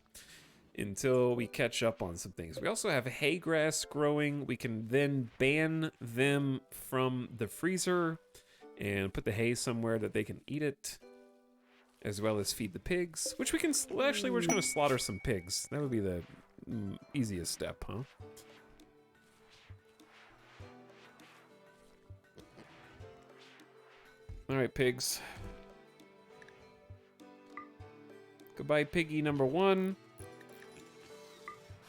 until we catch up on some things. We also have hay grass growing. We can then ban them from the freezer and put the hay somewhere that they can eat it, as well as feed the pigs, which we can, actually we're just gonna slaughter some pigs. That would be the easiest step, huh? All right, pigs. Goodbye, piggy number 1,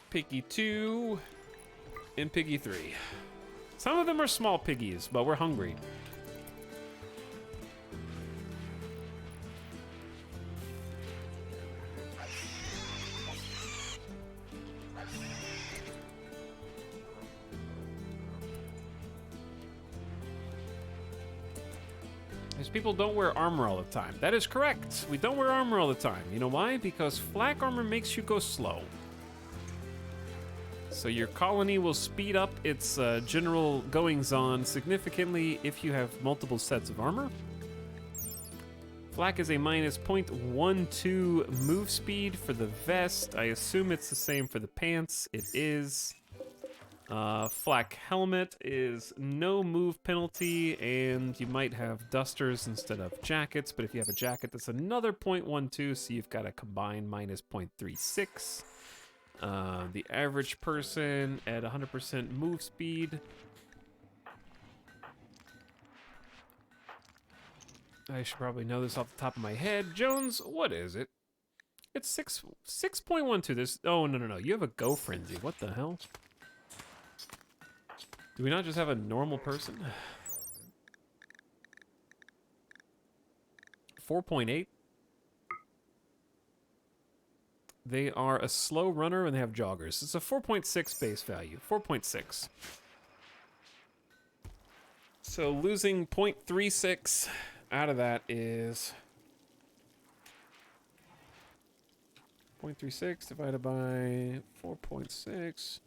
piggy 2, and piggy 3. Some of them are small piggies, but we're hungry. People don't wear armor all the time. That is correct. We don't wear armor all the time. You know why? Because flak armor makes you go slow. So your colony will speed up its general goings-on significantly if you have multiple sets of armor. Flak is a minus 0.12 move speed for the vest. I assume it's the same for the pants. It is. Flak helmet is no move penalty, and you might have dusters instead of jackets, but if you have a jacket, that's another 0.12, so you've got a combined minus 0.36. The average person at 100% move speed. I should probably know this off the top of my head. Jones, what is it? It's 6.12. This. Oh, no. You have a go frenzy. What the hell? Do we not just have a normal person? 4.8. They are a slow runner and they have joggers. It's a 4.6 base value. 4.6. So losing 0.36 out of that is 0.36 divided by 4.6.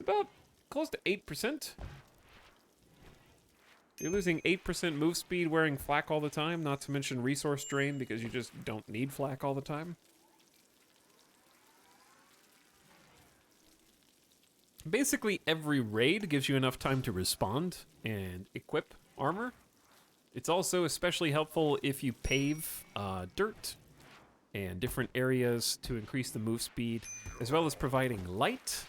About close to 8%. You're losing 8% move speed wearing flak all the time, not to mention resource drain because you just don't need flak all the time. Basically, every raid gives you enough time to respond and equip armor. It's also especially helpful if you pave dirt and different areas to increase the move speed, as well as providing light.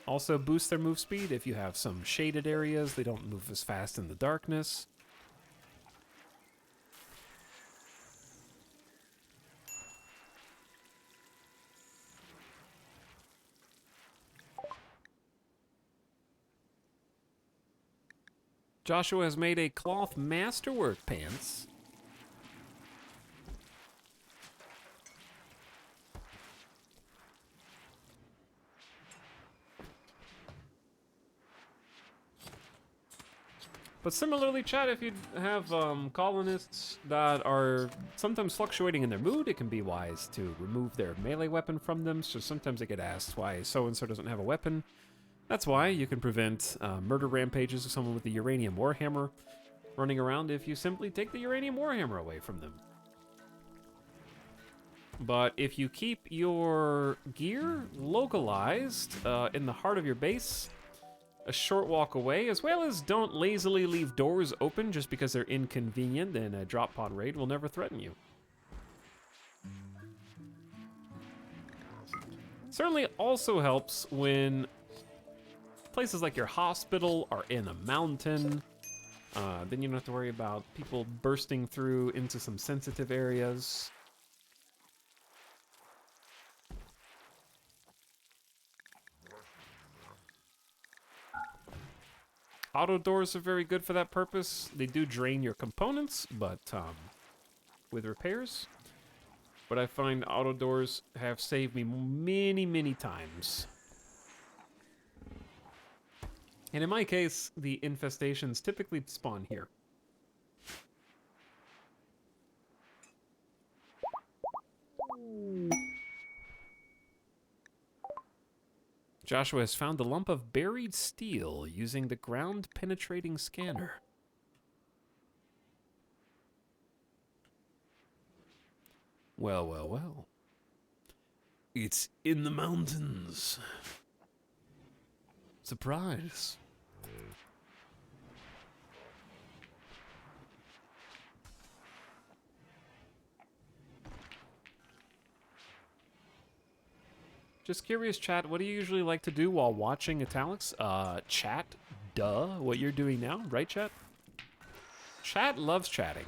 Also boosts their move speed. If you have some shaded areas, they don't move as fast in the darkness. Joshua has made a cloth masterwork pants. But similarly, chat, if you have colonists that are sometimes fluctuating in their mood, it can be wise to remove their melee weapon from them. So sometimes they get asked why so-and-so doesn't have a weapon. That's why you can prevent murder rampages of someone with the uranium warhammer running around if you simply take the uranium warhammer away from them. But if you keep your gear localized in the heart of your base, a short walk away, as well as don't lazily leave doors open just because they're inconvenient, then a drop pod raid will never threaten you. Certainly also helps when places like your hospital are in a mountain. Then you don't have to worry about people bursting through into some sensitive areas. Auto doors are very good for that purpose. They do drain your components, but with repairs. But I find auto doors have saved me many, many times. And in my case, the infestations typically spawn here. Joshua has found a lump of buried steel using the ground-penetrating scanner. Well, well, well. It's in the mountains. Surprise. Just curious, chat, what do you usually like to do while watching Italics? Chat, duh, what you're doing now, right, chat? Chat loves chatting.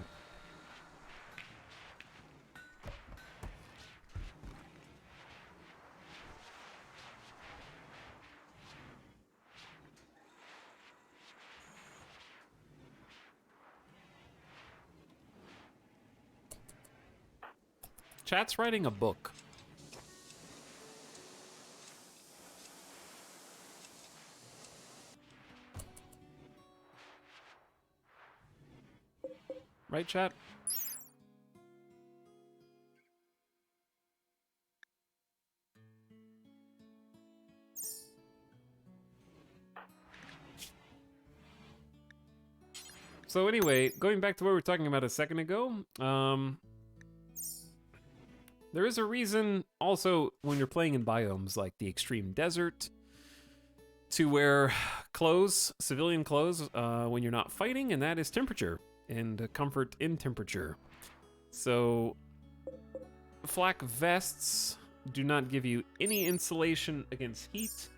Chat's writing a book. Right, chat? So anyway, going back to what we were talking about a second ago, there is a reason also when you're playing in biomes like the extreme desert to wear clothes, civilian clothes, when you're not fighting, and that is temperature and comfort in temperature. So flak vests do not give you any insulation against heat.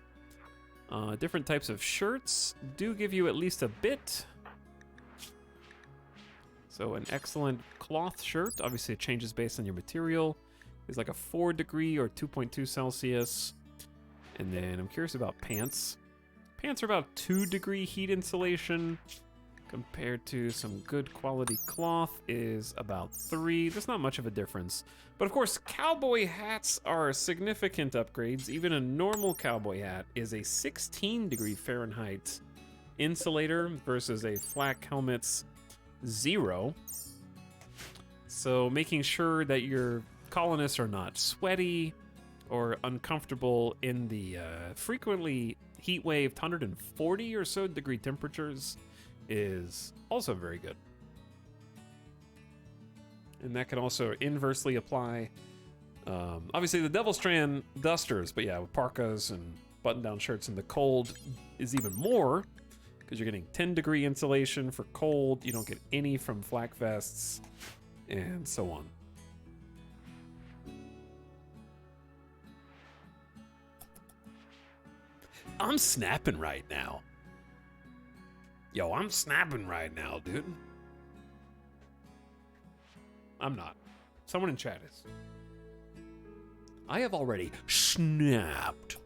Different types of shirts do give you at least a bit. So an excellent cloth shirt, obviously it changes based on your material, is like a 4 degree or 2.2 Celsius. And then I'm curious about pants. Pants are about 2 degree heat insulation compared to some good quality cloth is about 3. There's not much of a difference. But of course, cowboy hats are significant upgrades. Even a normal cowboy hat is a 16 degree Fahrenheit insulator versus a flak helmet's 0. So making sure that your colonists are not sweaty or uncomfortable in the frequently heat-waved 140 or so degree temperatures is also very good. And that can also inversely apply, obviously the Devil Strand dusters, but yeah, with parkas and button-down shirts in the cold is even more, because you're getting 10 degree insulation for cold, you don't get any from flak vests, and so on. I'm snapping right now. Yo, I'm snapping right now, dude. I'm not. Someone in chat is. I have already snapped.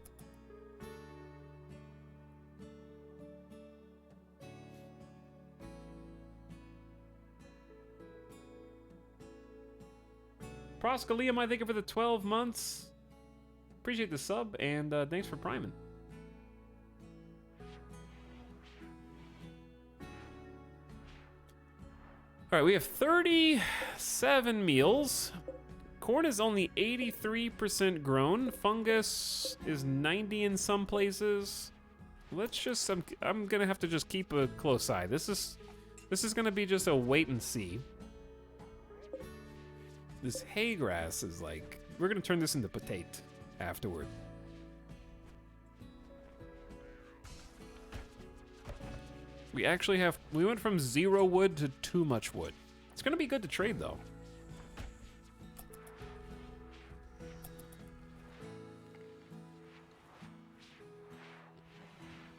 Prosca Liam, I thank you for the 12 months. Appreciate the sub, and thanks for priming. All right, we have 37 meals. Corn is only 83% grown. Fungus is 90 in some places. Let's just, I'm gonna have to just keep a close eye. This is gonna be just a wait and see. This hay grass is like, we're gonna turn this into potato afterward. We actually have, we went from 0 wood to too much wood. It's gonna be good to trade though.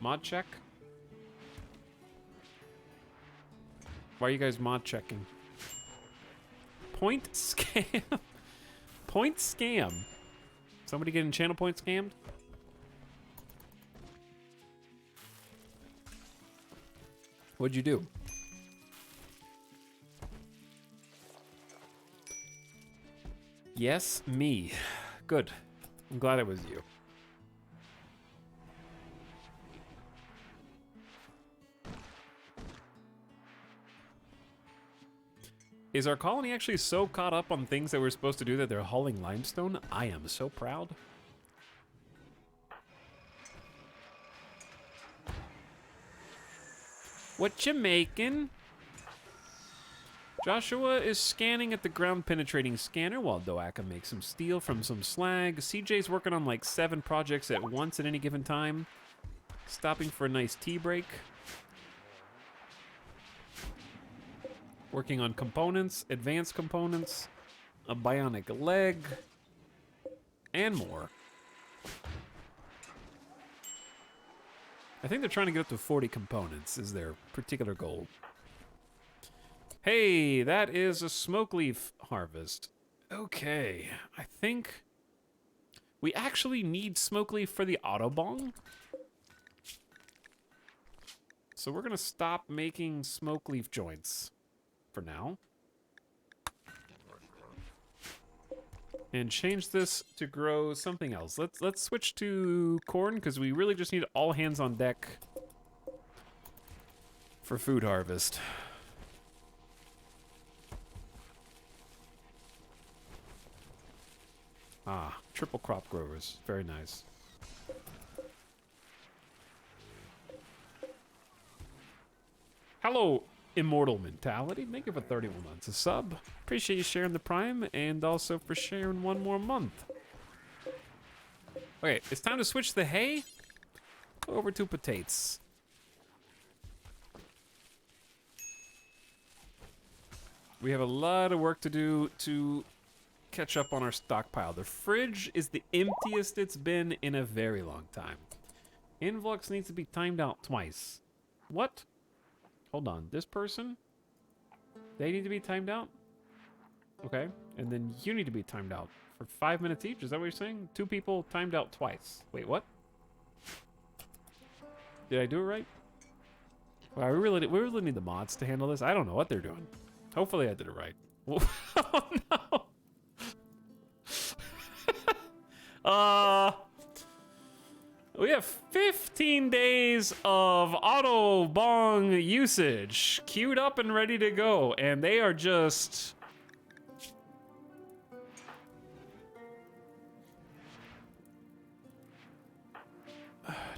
Mod check? Why are you guys mod checking? Point scam? Point scam. Somebody getting channel point scammed? What'd you do? Yes, me. Good. I'm glad it was you. Is our colony actually so caught up on things that we're supposed to do that they're hauling limestone? I am so proud. What you making? Joshua is scanning at the ground penetrating scanner while Doaka makes some steel from some slag. CJ's working on like 7 projects at once at any given time. Stopping for a nice tea break. Working on components, advanced components, a bionic leg, and more. I think they're trying to get up to 40 components is their particular goal. Hey, that is a smoke leaf harvest. Okay, I think we actually need smoke leaf for the Autobong. So we're gonna stop making smoke leaf joints for now. And change this to grow something else. Let's switch to corn because we really just need all hands on deck for food harvest. Ah, triple crop growers. Very nice. Hello, Immortal Mentality. Thank you for 31 months. A sub. Appreciate you sharing the Prime and also for sharing 1 more month. Okay, it's time to switch the hay over to potatoes. We have a lot of work to do to catch up on our stockpile. The fridge is the emptiest it's been in a very long time. Influx needs to be timed out twice. What? Hold on, this person? They need to be timed out? Okay, and then you need to be timed out for 5 minutes each, is that what you're saying? 2 people timed out twice. Wait, what? Did I do it right? Wow, we really need the mods to handle this. I don't know what they're doing. Hopefully I did it right. Oh no! We have 15 days of Autobong usage queued up and ready to go, and they are just...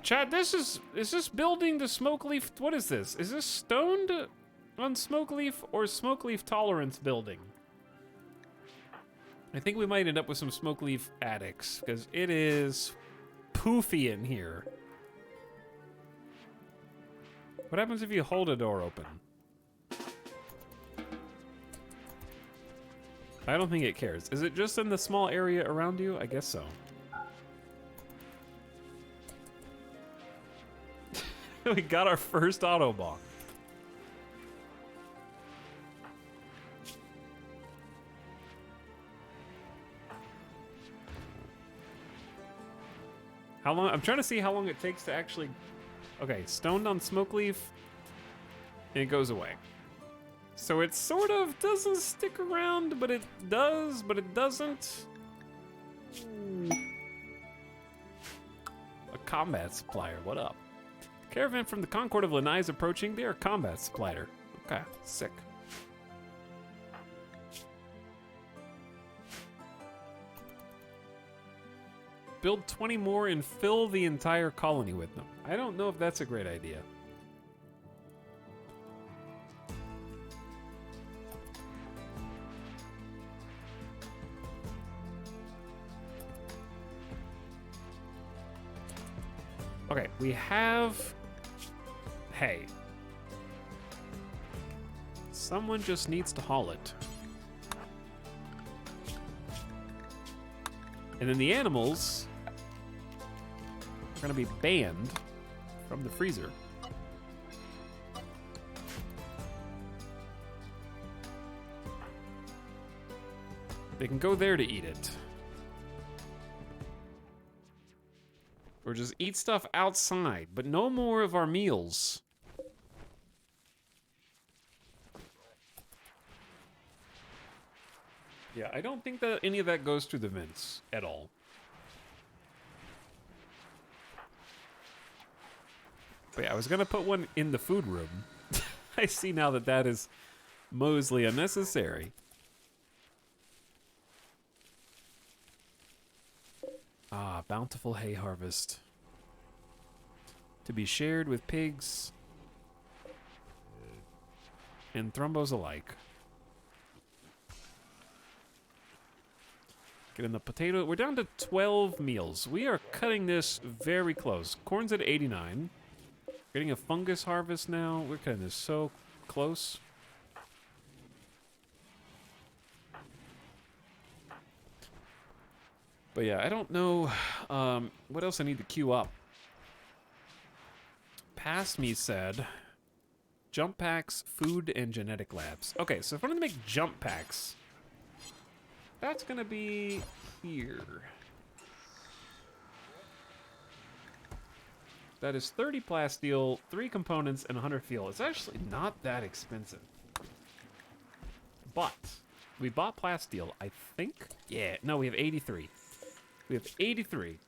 Chad, is this building the smoke leaf? What is this? Is this stoned on smoke leaf or smoke leaf tolerance building? I think we might end up with some smoke leaf addicts because it is poofy in here. What happens if you hold a door open? I don't think it cares. Is it just in the small area around you? I guess so. We got our first Autobong. How long? I'm trying to see how long it takes to actually... Okay, stoned on smoke leaf, and it goes away. So it sort of doesn't stick around, but it does, but it doesn't. A combat supplier, what up? Caravan from the Concord of Lanai is approaching. They are a combat supplier. Okay, sick. build 20 more and fill the entire colony with them. I don't know if that's a great idea. Okay, we have hay. Someone just needs to haul it. And then the animals are going to be banned from the freezer. They can go there to eat it. Or just eat stuff outside, but no more of our meals. Yeah, I don't think that any of that goes through the vents at all. But yeah, I was gonna put one in the food room. I see now that that is mostly unnecessary. Ah, bountiful hay harvest. To be shared with pigs and thrumbos alike. Get in the potato. We're down to 12 meals. We are cutting this very close. Corn's at 89. Getting a fungus harvest now. We're cutting this so close. But yeah, I don't know what else I need to queue up. Past me said jump packs, food, and genetic labs. Okay, so if I want to make jump packs, that's gonna be here. That is 30 plasteel, 3 components, and 100 fuel. It's actually not that expensive. But we bought plasteel, I think. Yeah, no, we have 83. We have 83.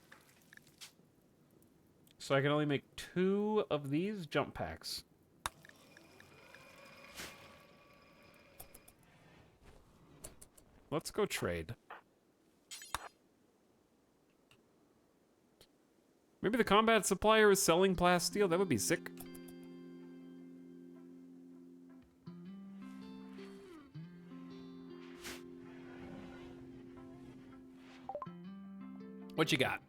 So I can only make 2 of these jump packs. Let's go trade. Maybe the combat supplier is selling plasteel. That would be sick. What you got?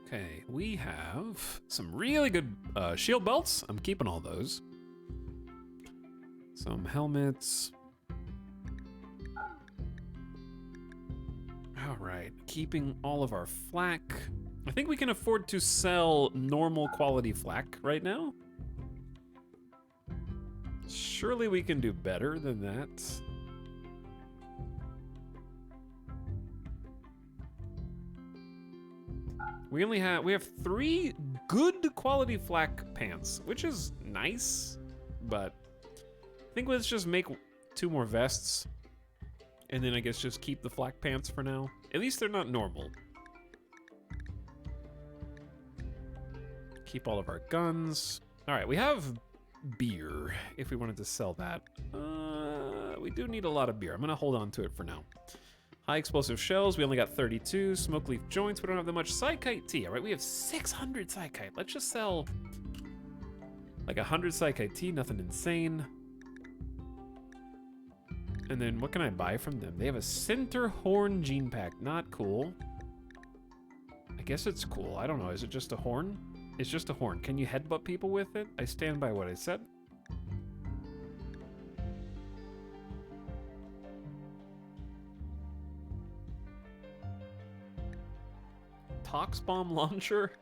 Okay, we have some really good shield belts. I'm keeping all those. Some helmets. All right, keeping all of our flak. I think we can afford to sell normal quality flak right now. Surely we can do better than that. We have 3 good quality flak pants, which is nice, but I think let's just make 2 more vests. And then I guess just keep the flak pants for now. At least they're not normal. Keep all of our guns. All right, we have beer if we wanted to sell that. We do need a lot of beer. I'm gonna hold on to it for now. High explosive shells, we only got 32. Smoke leaf joints, we don't have that much. Psychite tea, all right, we have 600 psychite. Let's just sell like 100 psychite tea, nothing insane. And then what can I buy from them? They have a center horn gene pack. Not cool. I guess it's cool. I don't know. Is it just a horn? It's just a horn. Can you headbutt people with it? I stand by what I said. Tox bomb launcher?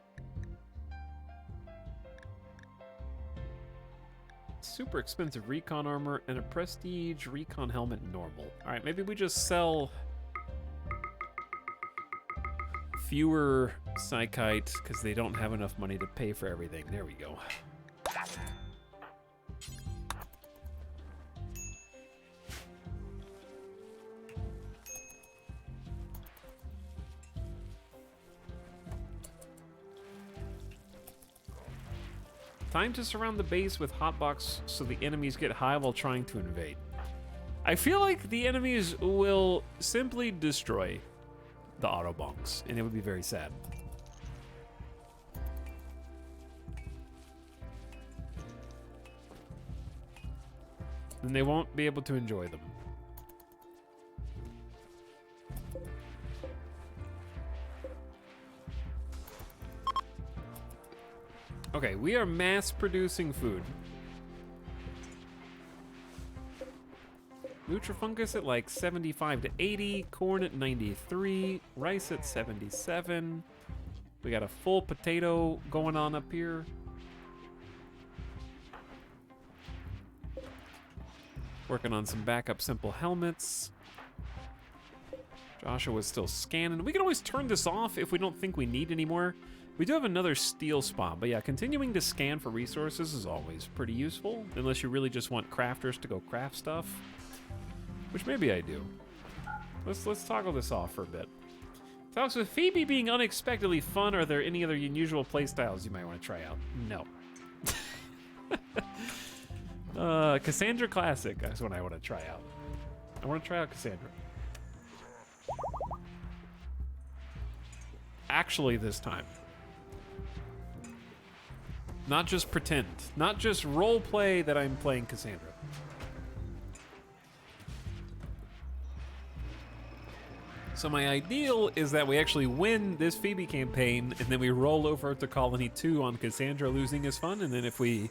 Super expensive recon armor and a prestige recon helmet normal. All right, maybe we just sell fewer psychite because they don't have enough money to pay for everything. There we go. Time to surround the base with hotbox so the enemies get high while trying to invade. I feel like the enemies will simply destroy the Autobonks, and it would be very sad. Then they won't be able to enjoy them. Okay, we are mass producing food. Nutrifungus at like 75 to 80, corn at 93, rice at 77. We got a full potato going on up here. Working on some backup simple helmets. Joshua's still scanning. We can always turn this off if we don't think we need any more. We do have another steel spot, but yeah, continuing to scan for resources is always pretty useful, unless you really just want crafters to go craft stuff, which maybe I do. Let's toggle this off for a bit. Talks with Phoebe being unexpectedly fun. Are there any other unusual playstyles you might want to try out? No. Cassandra Classic, that's what I want to try out. I want to try out Cassandra. Actually this time. Not just pretend. Not just role play that I'm playing Cassandra. So my ideal is that we actually win this Phoebe campaign, and then we roll over to Colony 2 on Cassandra losing is fun, and then if we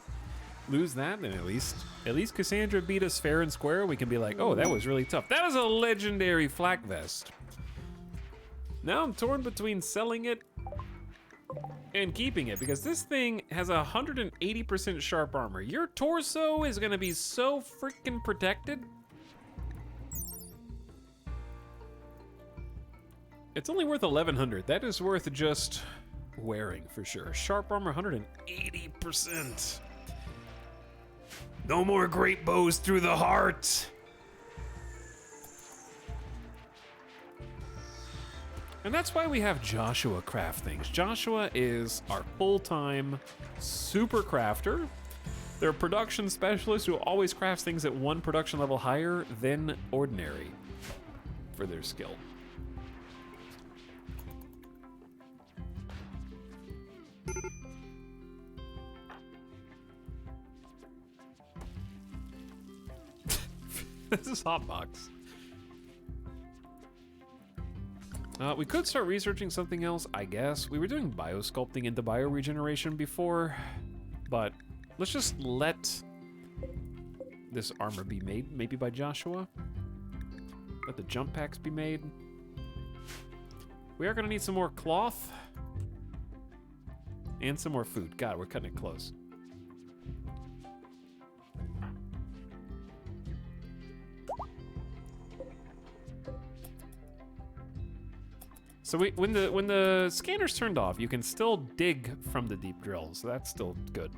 lose that, then at least Cassandra beat us fair and square. We can be like, oh, that was really tough. That is a legendary flak vest. Now I'm torn between selling it and keeping it, because this thing has 180% sharp armor. Your torso is gonna be so freaking protected. It's only worth 1,100. That is worth just wearing for sure. Sharp armor, 180%. No more great bows through the heart. And that's why we have Joshua craft things. Joshua is our full-time super crafter. They're a production specialist who always crafts things at one production level higher than ordinary for their skill. This is Hotbox. We could start researching something else, I guess. We were doing biosculpting into bioregeneration before, but let's just let this armor be made, maybe by Joshua. Let the jump packs be made. We are gonna need some more cloth and some more food. God, we're cutting it close. So when the scanner's turned off, you can still dig from the deep drill, so that's still good.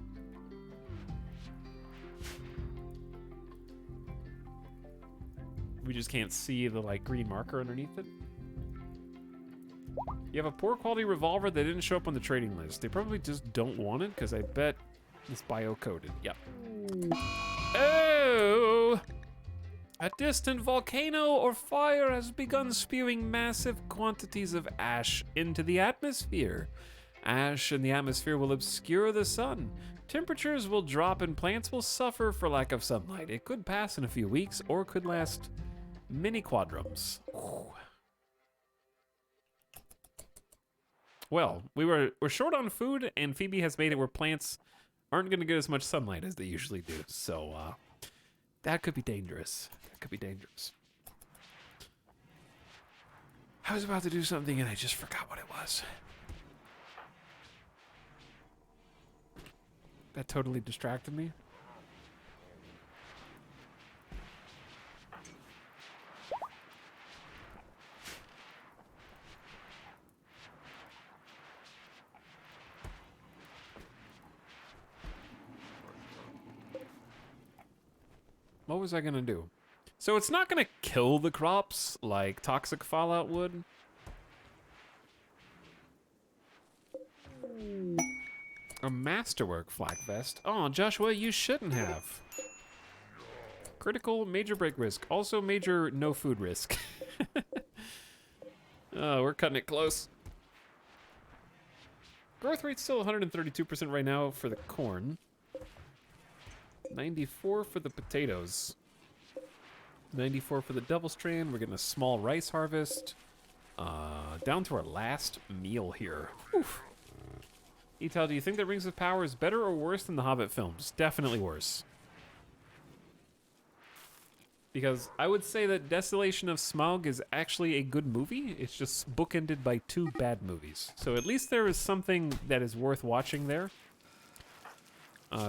We just can't see the like green marker underneath it. You have a poor quality revolver that didn't show up on the trading list. They probably just don't want it, because I bet it's bio-coded. Yep. Oh! A distant volcano or fire has begun spewing massive quantities of ash into the atmosphere. Ash in the atmosphere will obscure the sun. Temperatures will drop and plants will suffer for lack of sunlight. It could pass in a few weeks or could last many quadrums. Ooh. Well, we're short on food, and Phoebe has made it where plants aren't going to get as much sunlight as they usually do. So that could be dangerous. Could be dangerous. I was about to do something and I just forgot what it was. That totally distracted me. What was I gonna do? So it's not gonna kill the crops like toxic fallout would. A masterwork flak vest. Oh, Joshua, you shouldn't have. Critical major break risk. Also major no food risk. Oh, we're cutting it close. Growth rate's still 132% right now for the corn. 94 for the potatoes. 94 for the double strain. We're getting a small rice harvest. Down to our last meal here. Oof. Etal, do you think that Rings of Power is better or worse than the Hobbit films? Definitely worse. Because I would say that Desolation of Smaug is actually a good movie. It's just bookended by 2 bad movies. So at least there is something that is worth watching there.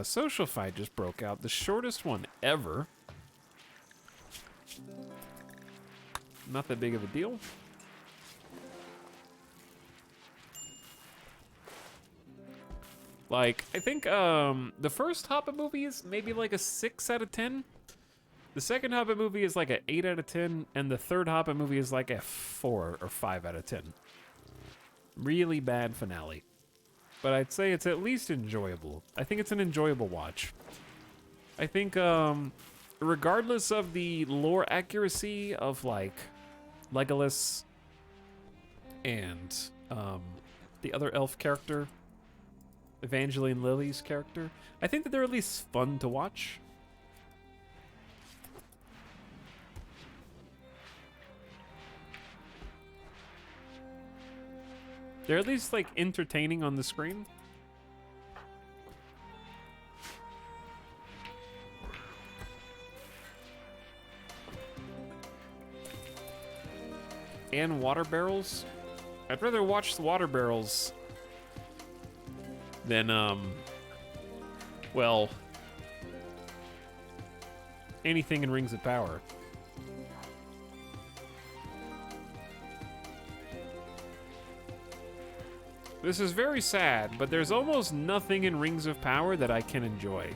Social Fight just broke out. The shortest one ever. Not that big of a deal. Like, I think the first Hobbit movie is maybe like a 6 out of 10. The second Hobbit movie is like an 8 out of 10, and the third Hobbit movie is like a 4 or 5 out of 10. Really bad finale. But I'd say it's at least enjoyable. I think it's an enjoyable watch. I think, regardless of the lore accuracy of, like, Legolas and the other elf character, Evangeline Lilly's character, I think that they're at least fun to watch. They're at least, like, entertaining on the screen. And water barrels. I'd rather watch the water barrels than, well, anything in Rings of Power. This is very sad, but there's almost nothing in Rings of Power that I can enjoy.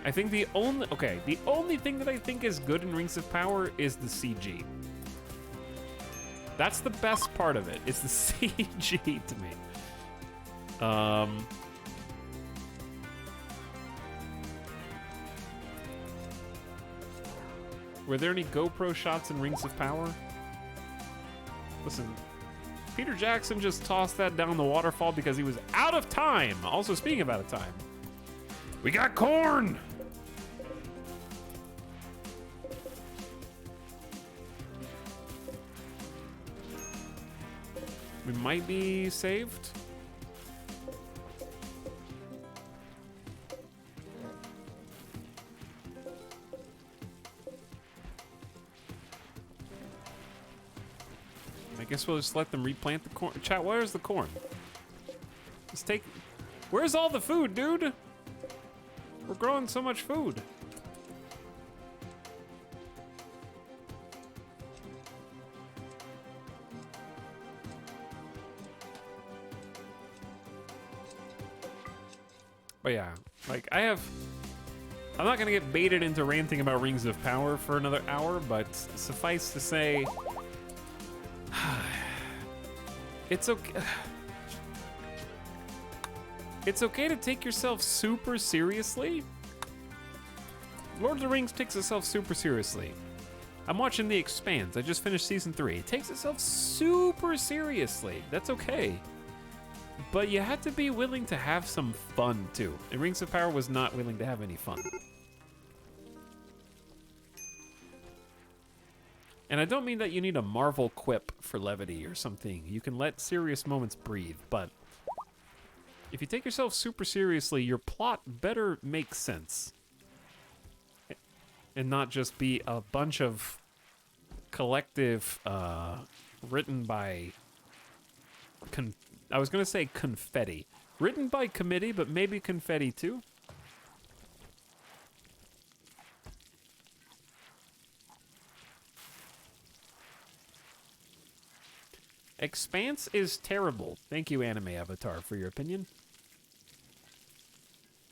I think the only thing that I think is good in Rings of Power is the CG. That's the best part of it, is the CG to me. Were there any GoPro shots in Rings of Power? Listen, Peter Jackson just tossed that down the waterfall because he was out of time. Also, speaking of out of time, we got corn! We might be saved. I guess we'll just let them replant the corn. Chat, where's the corn? Let's take... Where's all the food, dude? We're growing so much food. But yeah, like, I'm not gonna get baited into ranting about Rings of Power for another hour, but suffice to say, it's okay. It's okay to take yourself super seriously. Lord of the Rings takes itself super seriously. I'm watching The Expanse. I just finished season 3. It takes itself super seriously. That's okay. But you have to be willing to have some fun too. And Rings of Power was not willing to have any fun. And I don't mean that you need a Marvel quip for levity or something. You can let serious moments breathe, but if you take yourself super seriously, your plot better make sense. And not just be a bunch of collective, written by... I was gonna say confetti. Written by committee, but maybe confetti too. Expanse is terrible. Thank you, Anime Avatar, for your opinion.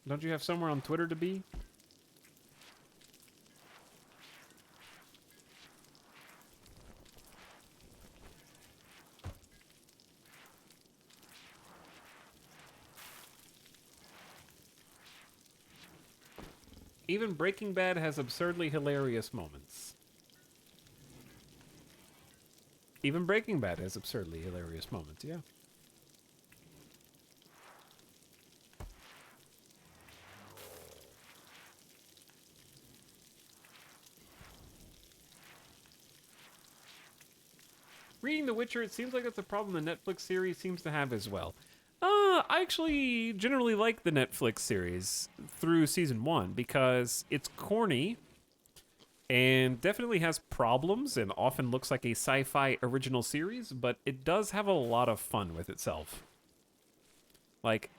Don't you have somewhere on Twitter to be? Even Breaking Bad has absurdly hilarious moments. Even Breaking Bad has absurdly hilarious moments, yeah. Reading The Witcher, it seems like that's a problem the Netflix series seems to have as well. I actually generally like the Netflix series through season 1 because it's corny and definitely has problems and often looks like a sci-fi original series, but it does have a lot of fun with itself. Like,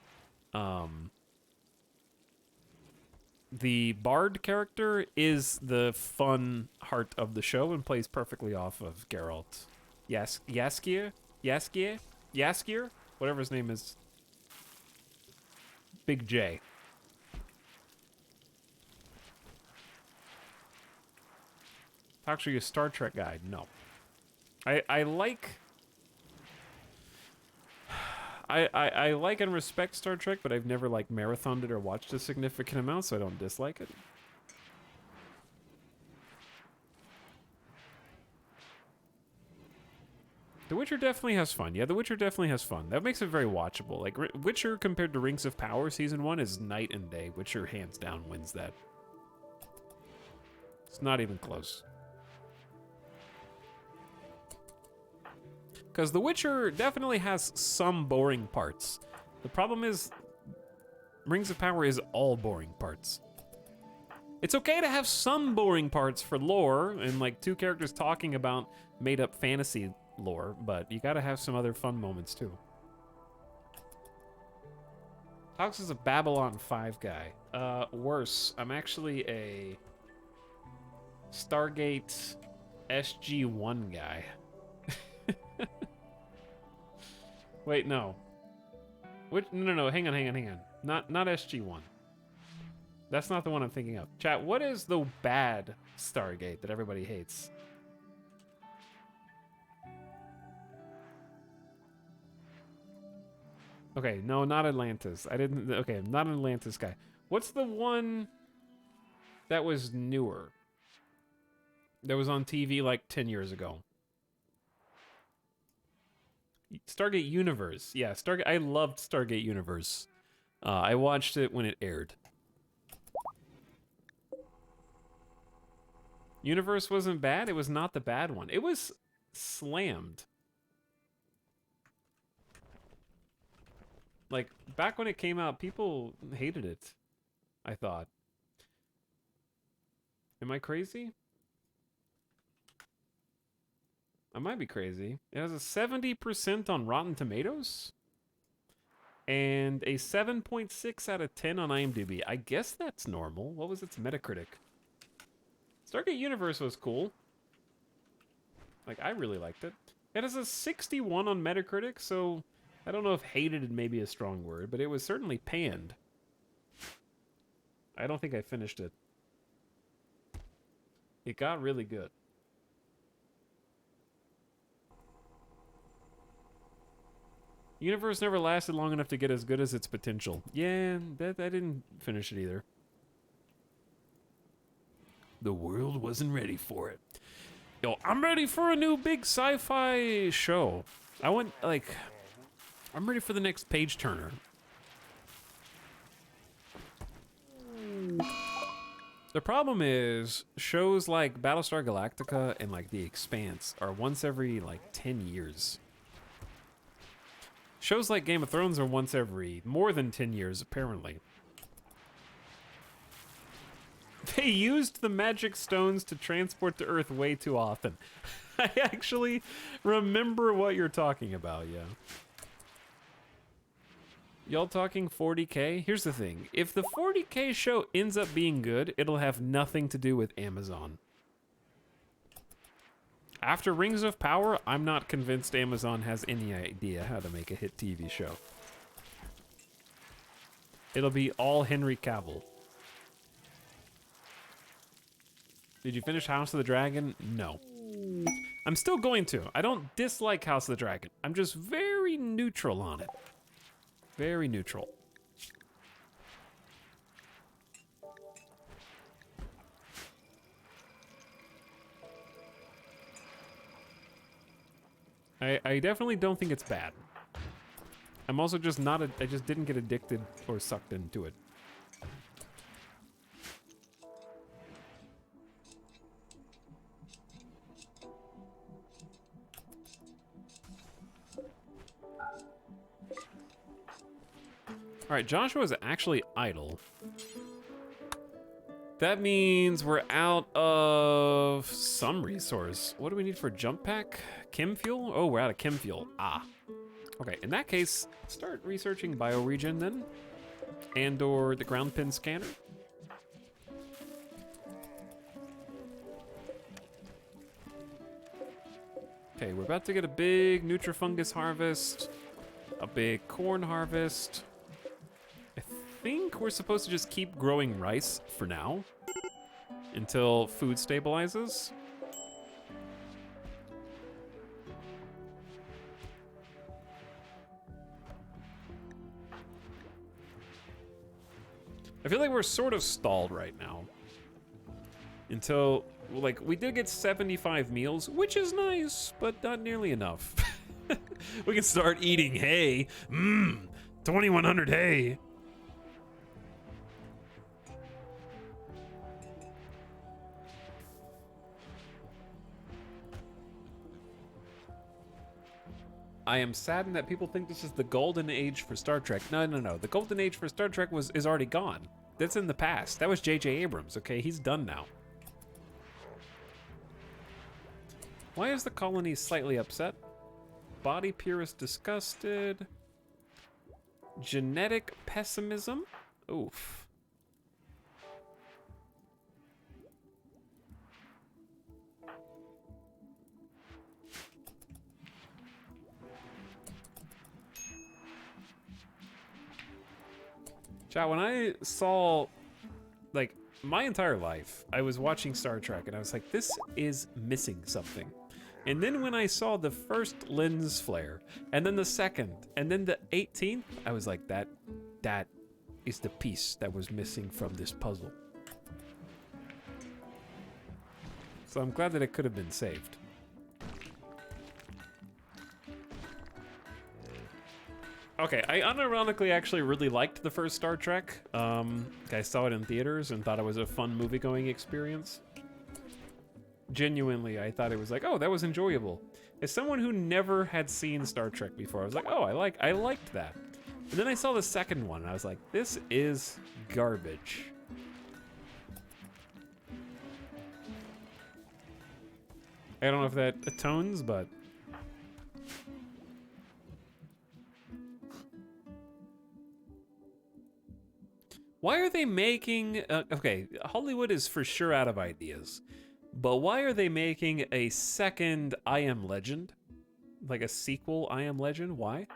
the Bard character is the fun heart of the show and plays perfectly off of Geralt. Yaskier, whatever his name is. Big J. Actually, a Star Trek guy. No. I like... I like and respect Star Trek, but I've never, like, marathoned it or watched a significant amount, so I don't dislike it. The Witcher definitely has fun. Yeah, The Witcher definitely has fun. That makes it very watchable. Like, Witcher compared to Rings of Power Season 1 is night and day. Witcher, hands down, wins that. It's not even close. Because The Witcher definitely has some boring parts. The problem is, Rings of Power is all boring parts. It's okay to have some boring parts for lore, and like 2 characters talking about made-up fantasy lore, but you gotta have some other fun moments too. Hox is a Babylon 5 guy. Worse, I'm actually a Stargate SG-1 guy. Wait, no. No, hang on. Not SG-1. That's not the one I'm thinking of. Chat, what is the bad Stargate that everybody hates? Okay, no, not Atlantis. Okay, I'm not an Atlantis guy. What's the one that was newer? That was on TV like 10 years ago. Stargate Universe. Yeah, Stargate. I loved Stargate Universe. I watched it when it aired. Universe wasn't bad. It was not the bad one. It was slammed. Like, back when it came out, people hated it, I thought. Am I crazy? I might be crazy. It has a 70% on Rotten Tomatoes and a 7.6 out of 10 on IMDb. I guess that's normal. What was its Metacritic? Stargate Universe was cool. Like, I really liked it. It has a 61 on Metacritic, so I don't know if hated may be a strong word, but it was certainly panned. I don't think I finished it. It got really good. Universe never lasted long enough to get as good as its potential. Yeah, I didn't finish it either. The world wasn't ready for it. Yo, I'm ready for a new big sci-fi show. I'm ready for the next page turner. The problem is, shows like Battlestar Galactica and like The Expanse are once every like 10 years. Shows like Game of Thrones are once every more than 10 years, apparently. They used the magic stones to transport to Earth way too often. I actually remember what you're talking about, yeah. Y'all talking 40K? Here's the thing. If the 40K show ends up being good, it'll have nothing to do with Amazon. After Rings of Power, I'm not convinced Amazon has any idea how to make a hit TV show. It'll be all Henry Cavill. Did you finish House of the Dragon? No. I'm still going to. I don't dislike House of the Dragon. I'm just very neutral on it. Very neutral. I definitely don't think it's bad. I'm also just not I just didn't get addicted or sucked into it. All right, Joshua is actually idle. That means we're out of some resource. What do we need for jump pack? Chem fuel? Oh, we're out of chem fuel. Ah. Okay, in that case, start researching bioregion then. And or the ground pin scanner. Okay, we're about to get a big Nutrifungus harvest. A big corn harvest. I think we're supposed to just keep growing rice for now until food stabilizes. I feel like we're sort of stalled right now until, like, we did get 75 meals, which is nice, but not nearly enough. We can start eating hay. 2100 hay. I am saddened that people think this is the golden age for Star Trek. No, no, no. The golden age for Star Trek is already gone. That's in the past. That was J.J. Abrams, okay? He's done now. Why is the colony slightly upset? Body purist disgusted. Genetic pessimism? Oof. Chat, when I saw, like, my entire life, I was watching Star Trek and I was like, this is missing something. And then when I saw the first lens flare, and then the second, and then the 18th, I was like, that is the piece that was missing from this puzzle. So I'm glad that it could have been saved. Okay, I unironically actually really liked the first Star Trek. I saw it in theaters and thought it was a fun movie-going experience. Genuinely, I thought it was like, oh, that was enjoyable. As someone who never had seen Star Trek before, I was like, oh, I liked that. And then I saw the second one and I was like, this is garbage. I don't know if that atones, but why are they making... okay, Hollywood is for sure out of ideas. But why are they making a second I Am Legend? Like a sequel I Am Legend? Why?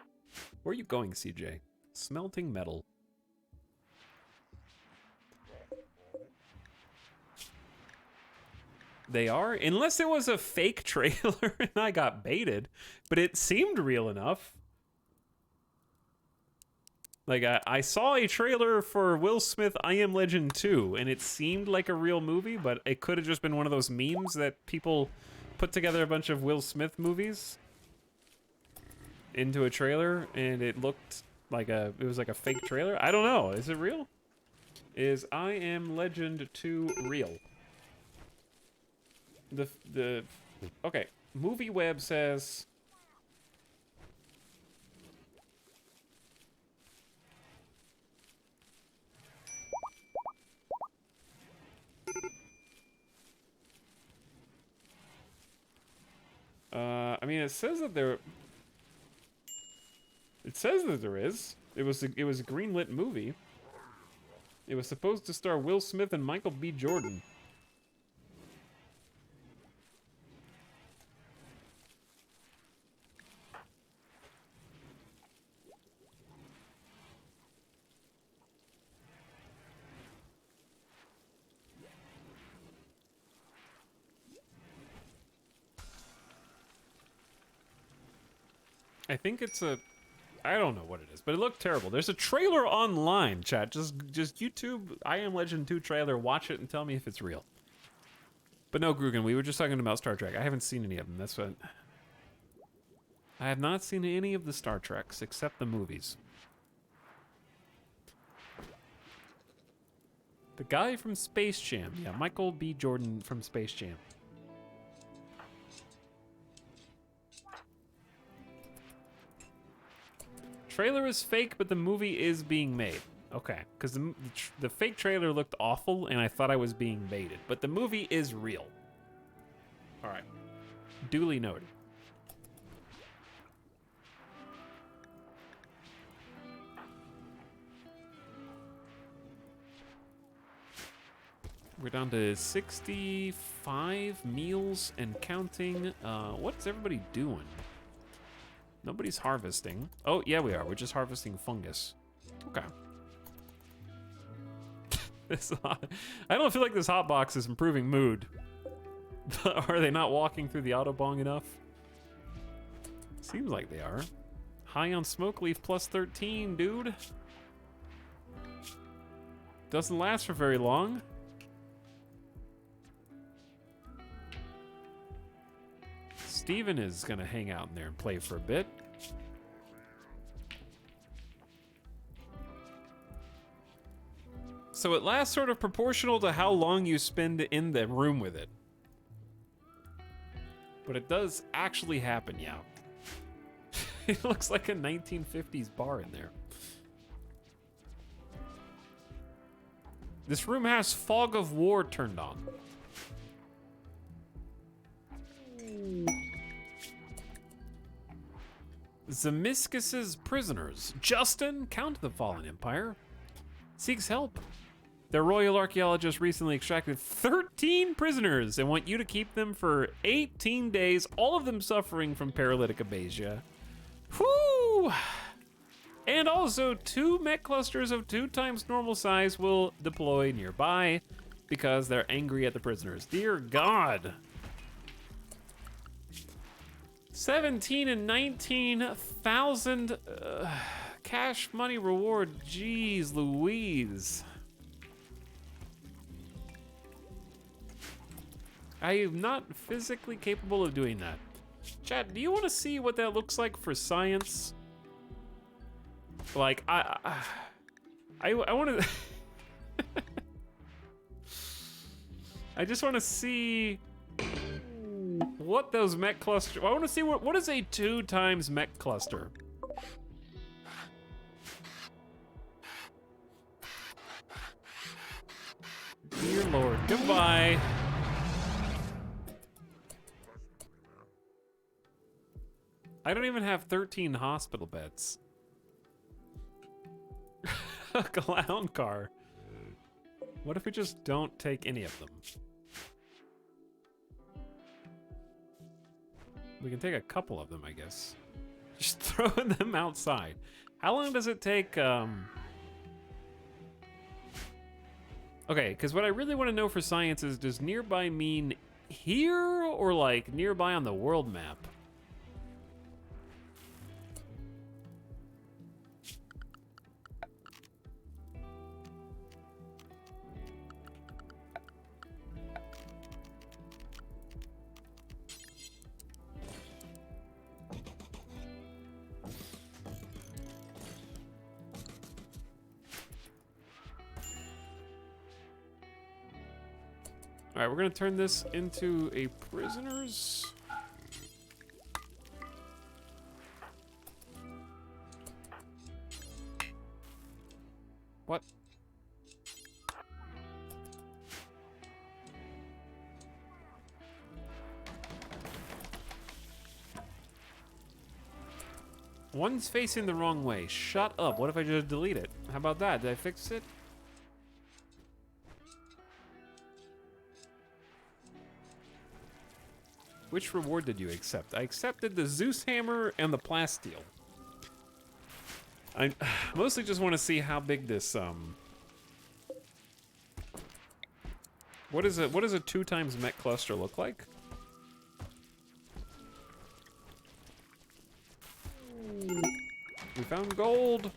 Where are you going, CJ? Smelting metal. They are? Unless it was a fake trailer and I got baited. But it seemed real enough. Like, I saw a trailer for Will Smith I Am Legend 2, and it seemed like a real movie, but it could have just been one of those memes that people put together a bunch of Will Smith movies into a trailer, and it looked like it was like a fake trailer. I don't know. Is it real? Is I Am Legend 2 real? Okay. MovieWeb says... I mean, it says that there... It says that there is. It was a greenlit movie. It was supposed to star Will Smith and Michael B. Jordan. I think it's a... I don't know what it is, but it looked terrible. There's a trailer online, chat. Just YouTube I Am Legend 2 trailer. Watch it and tell me if it's real. But no, Grugan, we were just talking about Star Trek. I haven't seen any of them. That's what... I have not seen any of the Star Treks except the movies. The guy from Space Jam. Yeah, Michael B. Jordan from Space Jam. Trailer is fake, but the movie is being made. Okay, because the fake trailer looked awful, and I thought I was being baited. But the movie is real. All right. Duly noted. We're down to 65 meals and counting. What's everybody doing? Nobody's harvesting. Oh, yeah, we are. We're just harvesting fungus. Okay. I don't feel like this hot box is improving mood. Are they not walking through the Autobong enough? Seems like they are. High on smoke leaf plus 13, dude. Doesn't last for very long. Steven is gonna hang out in there and play for a bit. So it lasts sort of proportional to how long you spend in the room with it. But it does actually happen, yeah. It looks like a 1950s bar in there. This room has Fog of War turned on. Zemiscus's prisoners. Justin, Count of the Fallen Empire, seeks help. Their royal archaeologist recently extracted 13 prisoners and want you to keep them for 18 days, all of them suffering from paralytic abasia. Whoo! And also 2 mech clusters of 2 times normal size will deploy nearby because they're angry at the prisoners. Dear God. 17 and 19,000 cash money reward. Jeez Louise. I am not physically capable of doing that. Chat, do you want to see what that looks like for science? Like, I want to... I just want to see what those mech clusters... I want to see what is a 2 times mech cluster? Dear Lord, goodbye. I don't even have 13 hospital beds. A clown car. What if we just don't take any of them? We can take a couple of them, I guess. Just throwing them outside. How long does it take, Okay, because what I really want to know for science is, does nearby mean here or like nearby on the world map? All right, we're gonna turn this into a prisoners. What? One's facing the wrong way. Shut up. What if I just delete it? How about that? Did I fix it? Which reward did you accept? I accepted the Zeus hammer and the plasteel. I mostly just want to see how big this what does a 2 times mech cluster look like? We found gold.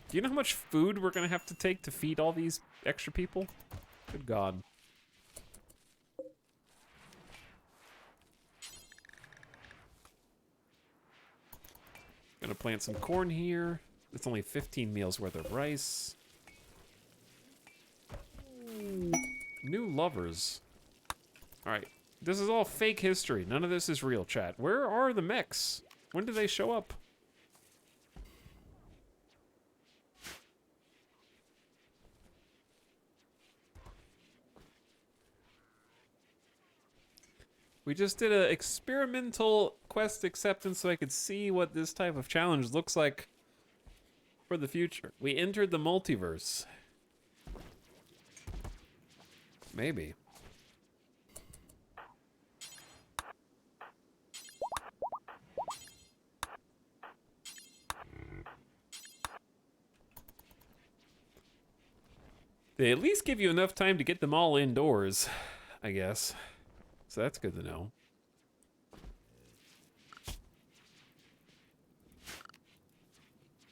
Do you know how much food we're gonna have to take to feed all these extra people? Good God. Gonna plant some corn here. It's only 15 meals worth of rice. New lovers. Alright. This is all fake history. None of this is real, chat. Where are the mechs? When do they show up? We just did an experimental quest acceptance so I could see what this type of challenge looks like for the future. We entered the multiverse. Maybe. They at least give you enough time to get them all indoors, I guess. So that's good to know.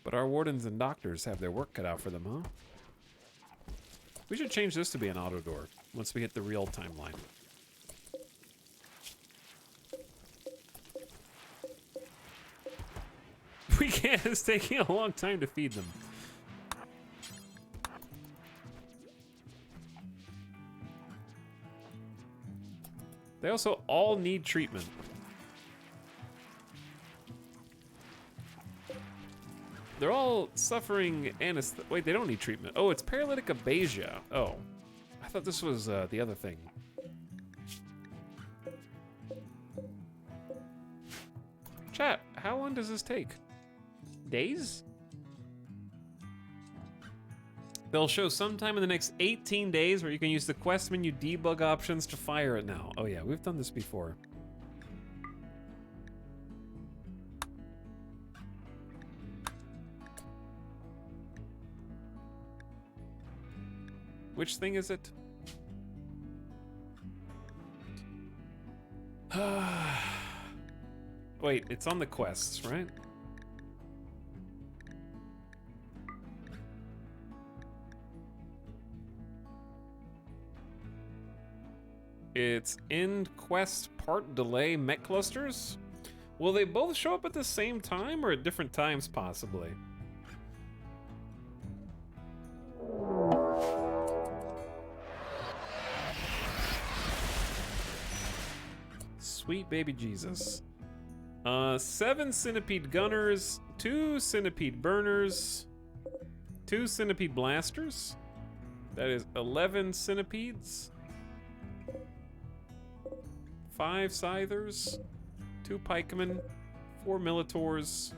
But our wardens and doctors have their work cut out for them, huh? We should change this to be an auto door once we hit the real timeline. We can't. It's taking a long time to feed them. They also all need treatment. They're all suffering anesthesia. Wait, they don't need treatment. Oh, it's paralytic abasia. Oh, I thought this was the other thing. Chat, how long does this take? Days? They'll show sometime in the next 18 days where you can use the quest menu debug options to fire it now. Oh yeah, we've done this before. Which thing is it? Wait, it's on the quests, right? It's end quest part delay mech clusters. Will they both show up at the same time or at different times possibly? Sweet baby Jesus. 7 centipede gunners, 2 centipede burners, 2 centipede blasters. That is 11 centipedes. 5 scythers, 2 pikemen, 4 militors,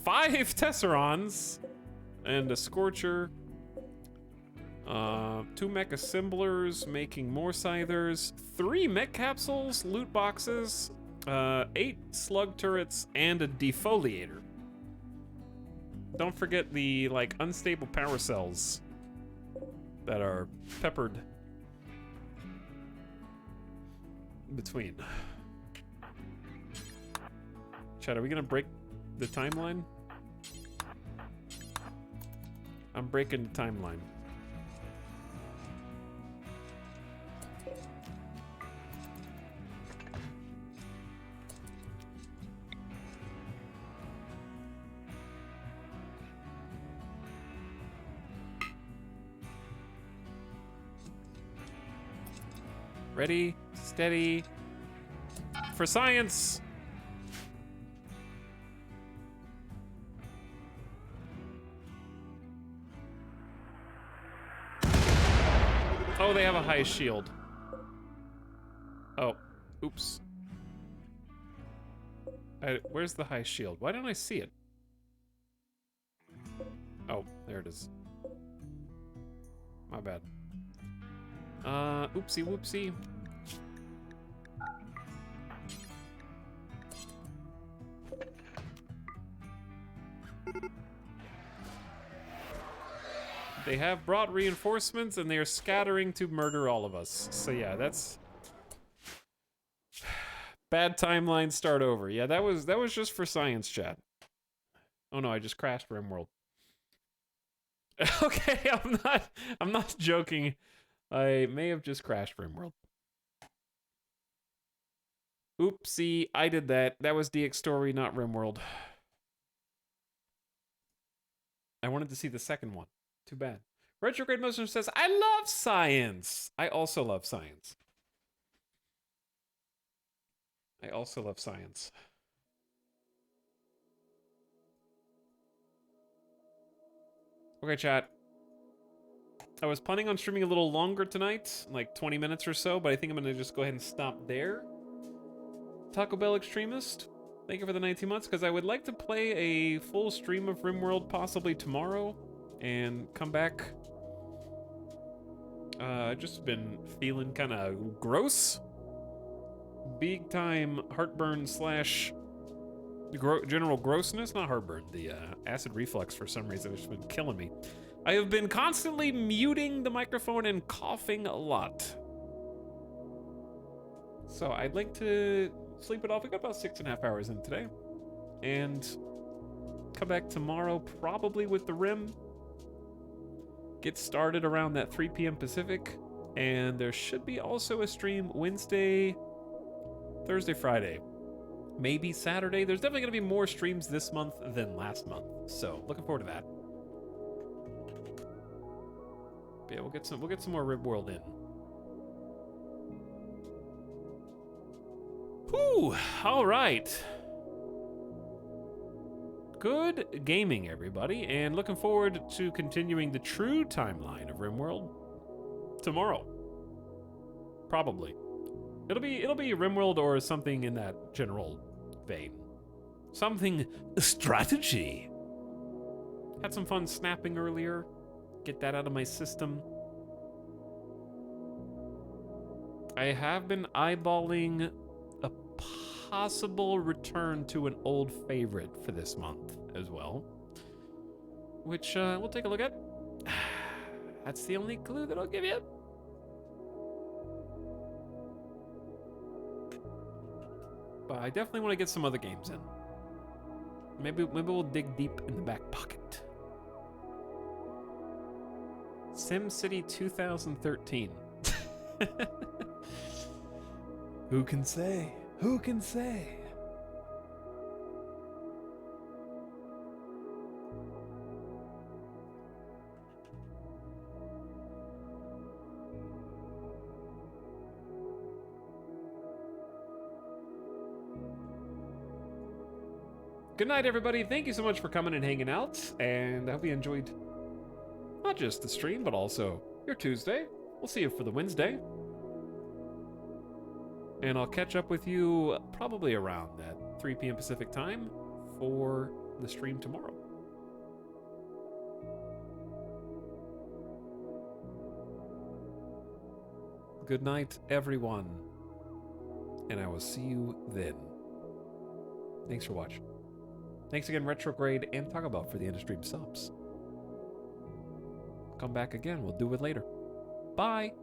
5 tesserons, and a scorcher. 2 mech assemblers making more scythers, 3 mech capsules, loot boxes, 8 slug turrets, and a defoliator. Don't forget the like unstable power cells that are peppered between. Chat, are we gonna break the timeline? I'm breaking the timeline. Ready, steady, for science! Oh, they have a high shield. Oh, oops. Where's the high shield? Why don't I see it? Oh, there it is. My bad. Oopsie whoopsie. They have brought reinforcements and they are scattering to murder all of us. So yeah, that's bad timeline, start over. Yeah, that was just for science, chat. Oh no, I just crashed RimWorld. Okay, I'm not joking. I may have just crashed RimWorld. Oopsie, I did that. That was DX Story, not RimWorld. I wanted to see the second one. Too bad. Retrograde Motion says, I love science. I also love science. I also love science. Okay, chat. I was planning on streaming a little longer tonight, like 20 minutes or so, but I think I'm going to just go ahead and stop there. Taco Bell Extremist, thank you for the 19 months, because I would like to play a full stream of RimWorld possibly tomorrow and come back. I've just been feeling kind of gross. Big time heartburn slash general grossness. Not heartburn, the acid reflux for some reason has just been killing me. I have been constantly muting the microphone and coughing a lot. So I'd like to sleep it off. We got about 6.5 hours in today. And come back tomorrow probably with the Rim. Get started around that 3 p.m. Pacific. And there should be also a stream Wednesday, Thursday, Friday. Maybe Saturday. There's definitely going to be more streams this month than last month. So looking forward to that. But yeah, we'll get some more RimWorld in. Whew, all right. Good gaming, everybody, and looking forward to continuing the true timeline of RimWorld tomorrow. Probably. It'll be RimWorld or something in that general vein. Something strategy. Had some fun snapping earlier. Get that out of my system. I have been eyeballing a possible return to an old favorite for this month as well, which we'll take a look at. That's the only clue that I'll give you. But I definitely want to get some other games in. Maybe we'll dig deep in the back pocket. SimCity 2013. Who can say? Who can say? Good night, everybody. Thank you so much for coming and hanging out, and I hope you enjoyed not just the stream, but also your Tuesday. We'll see you for the Wednesday. And I'll catch up with you probably around that 3 p.m. Pacific time for the stream tomorrow. Good night, everyone. And I will see you then. Thanks for watching. Thanks again, Retrograde and Taco Bell, for the end-of-stream subs. Come back again. We'll do it later. Bye.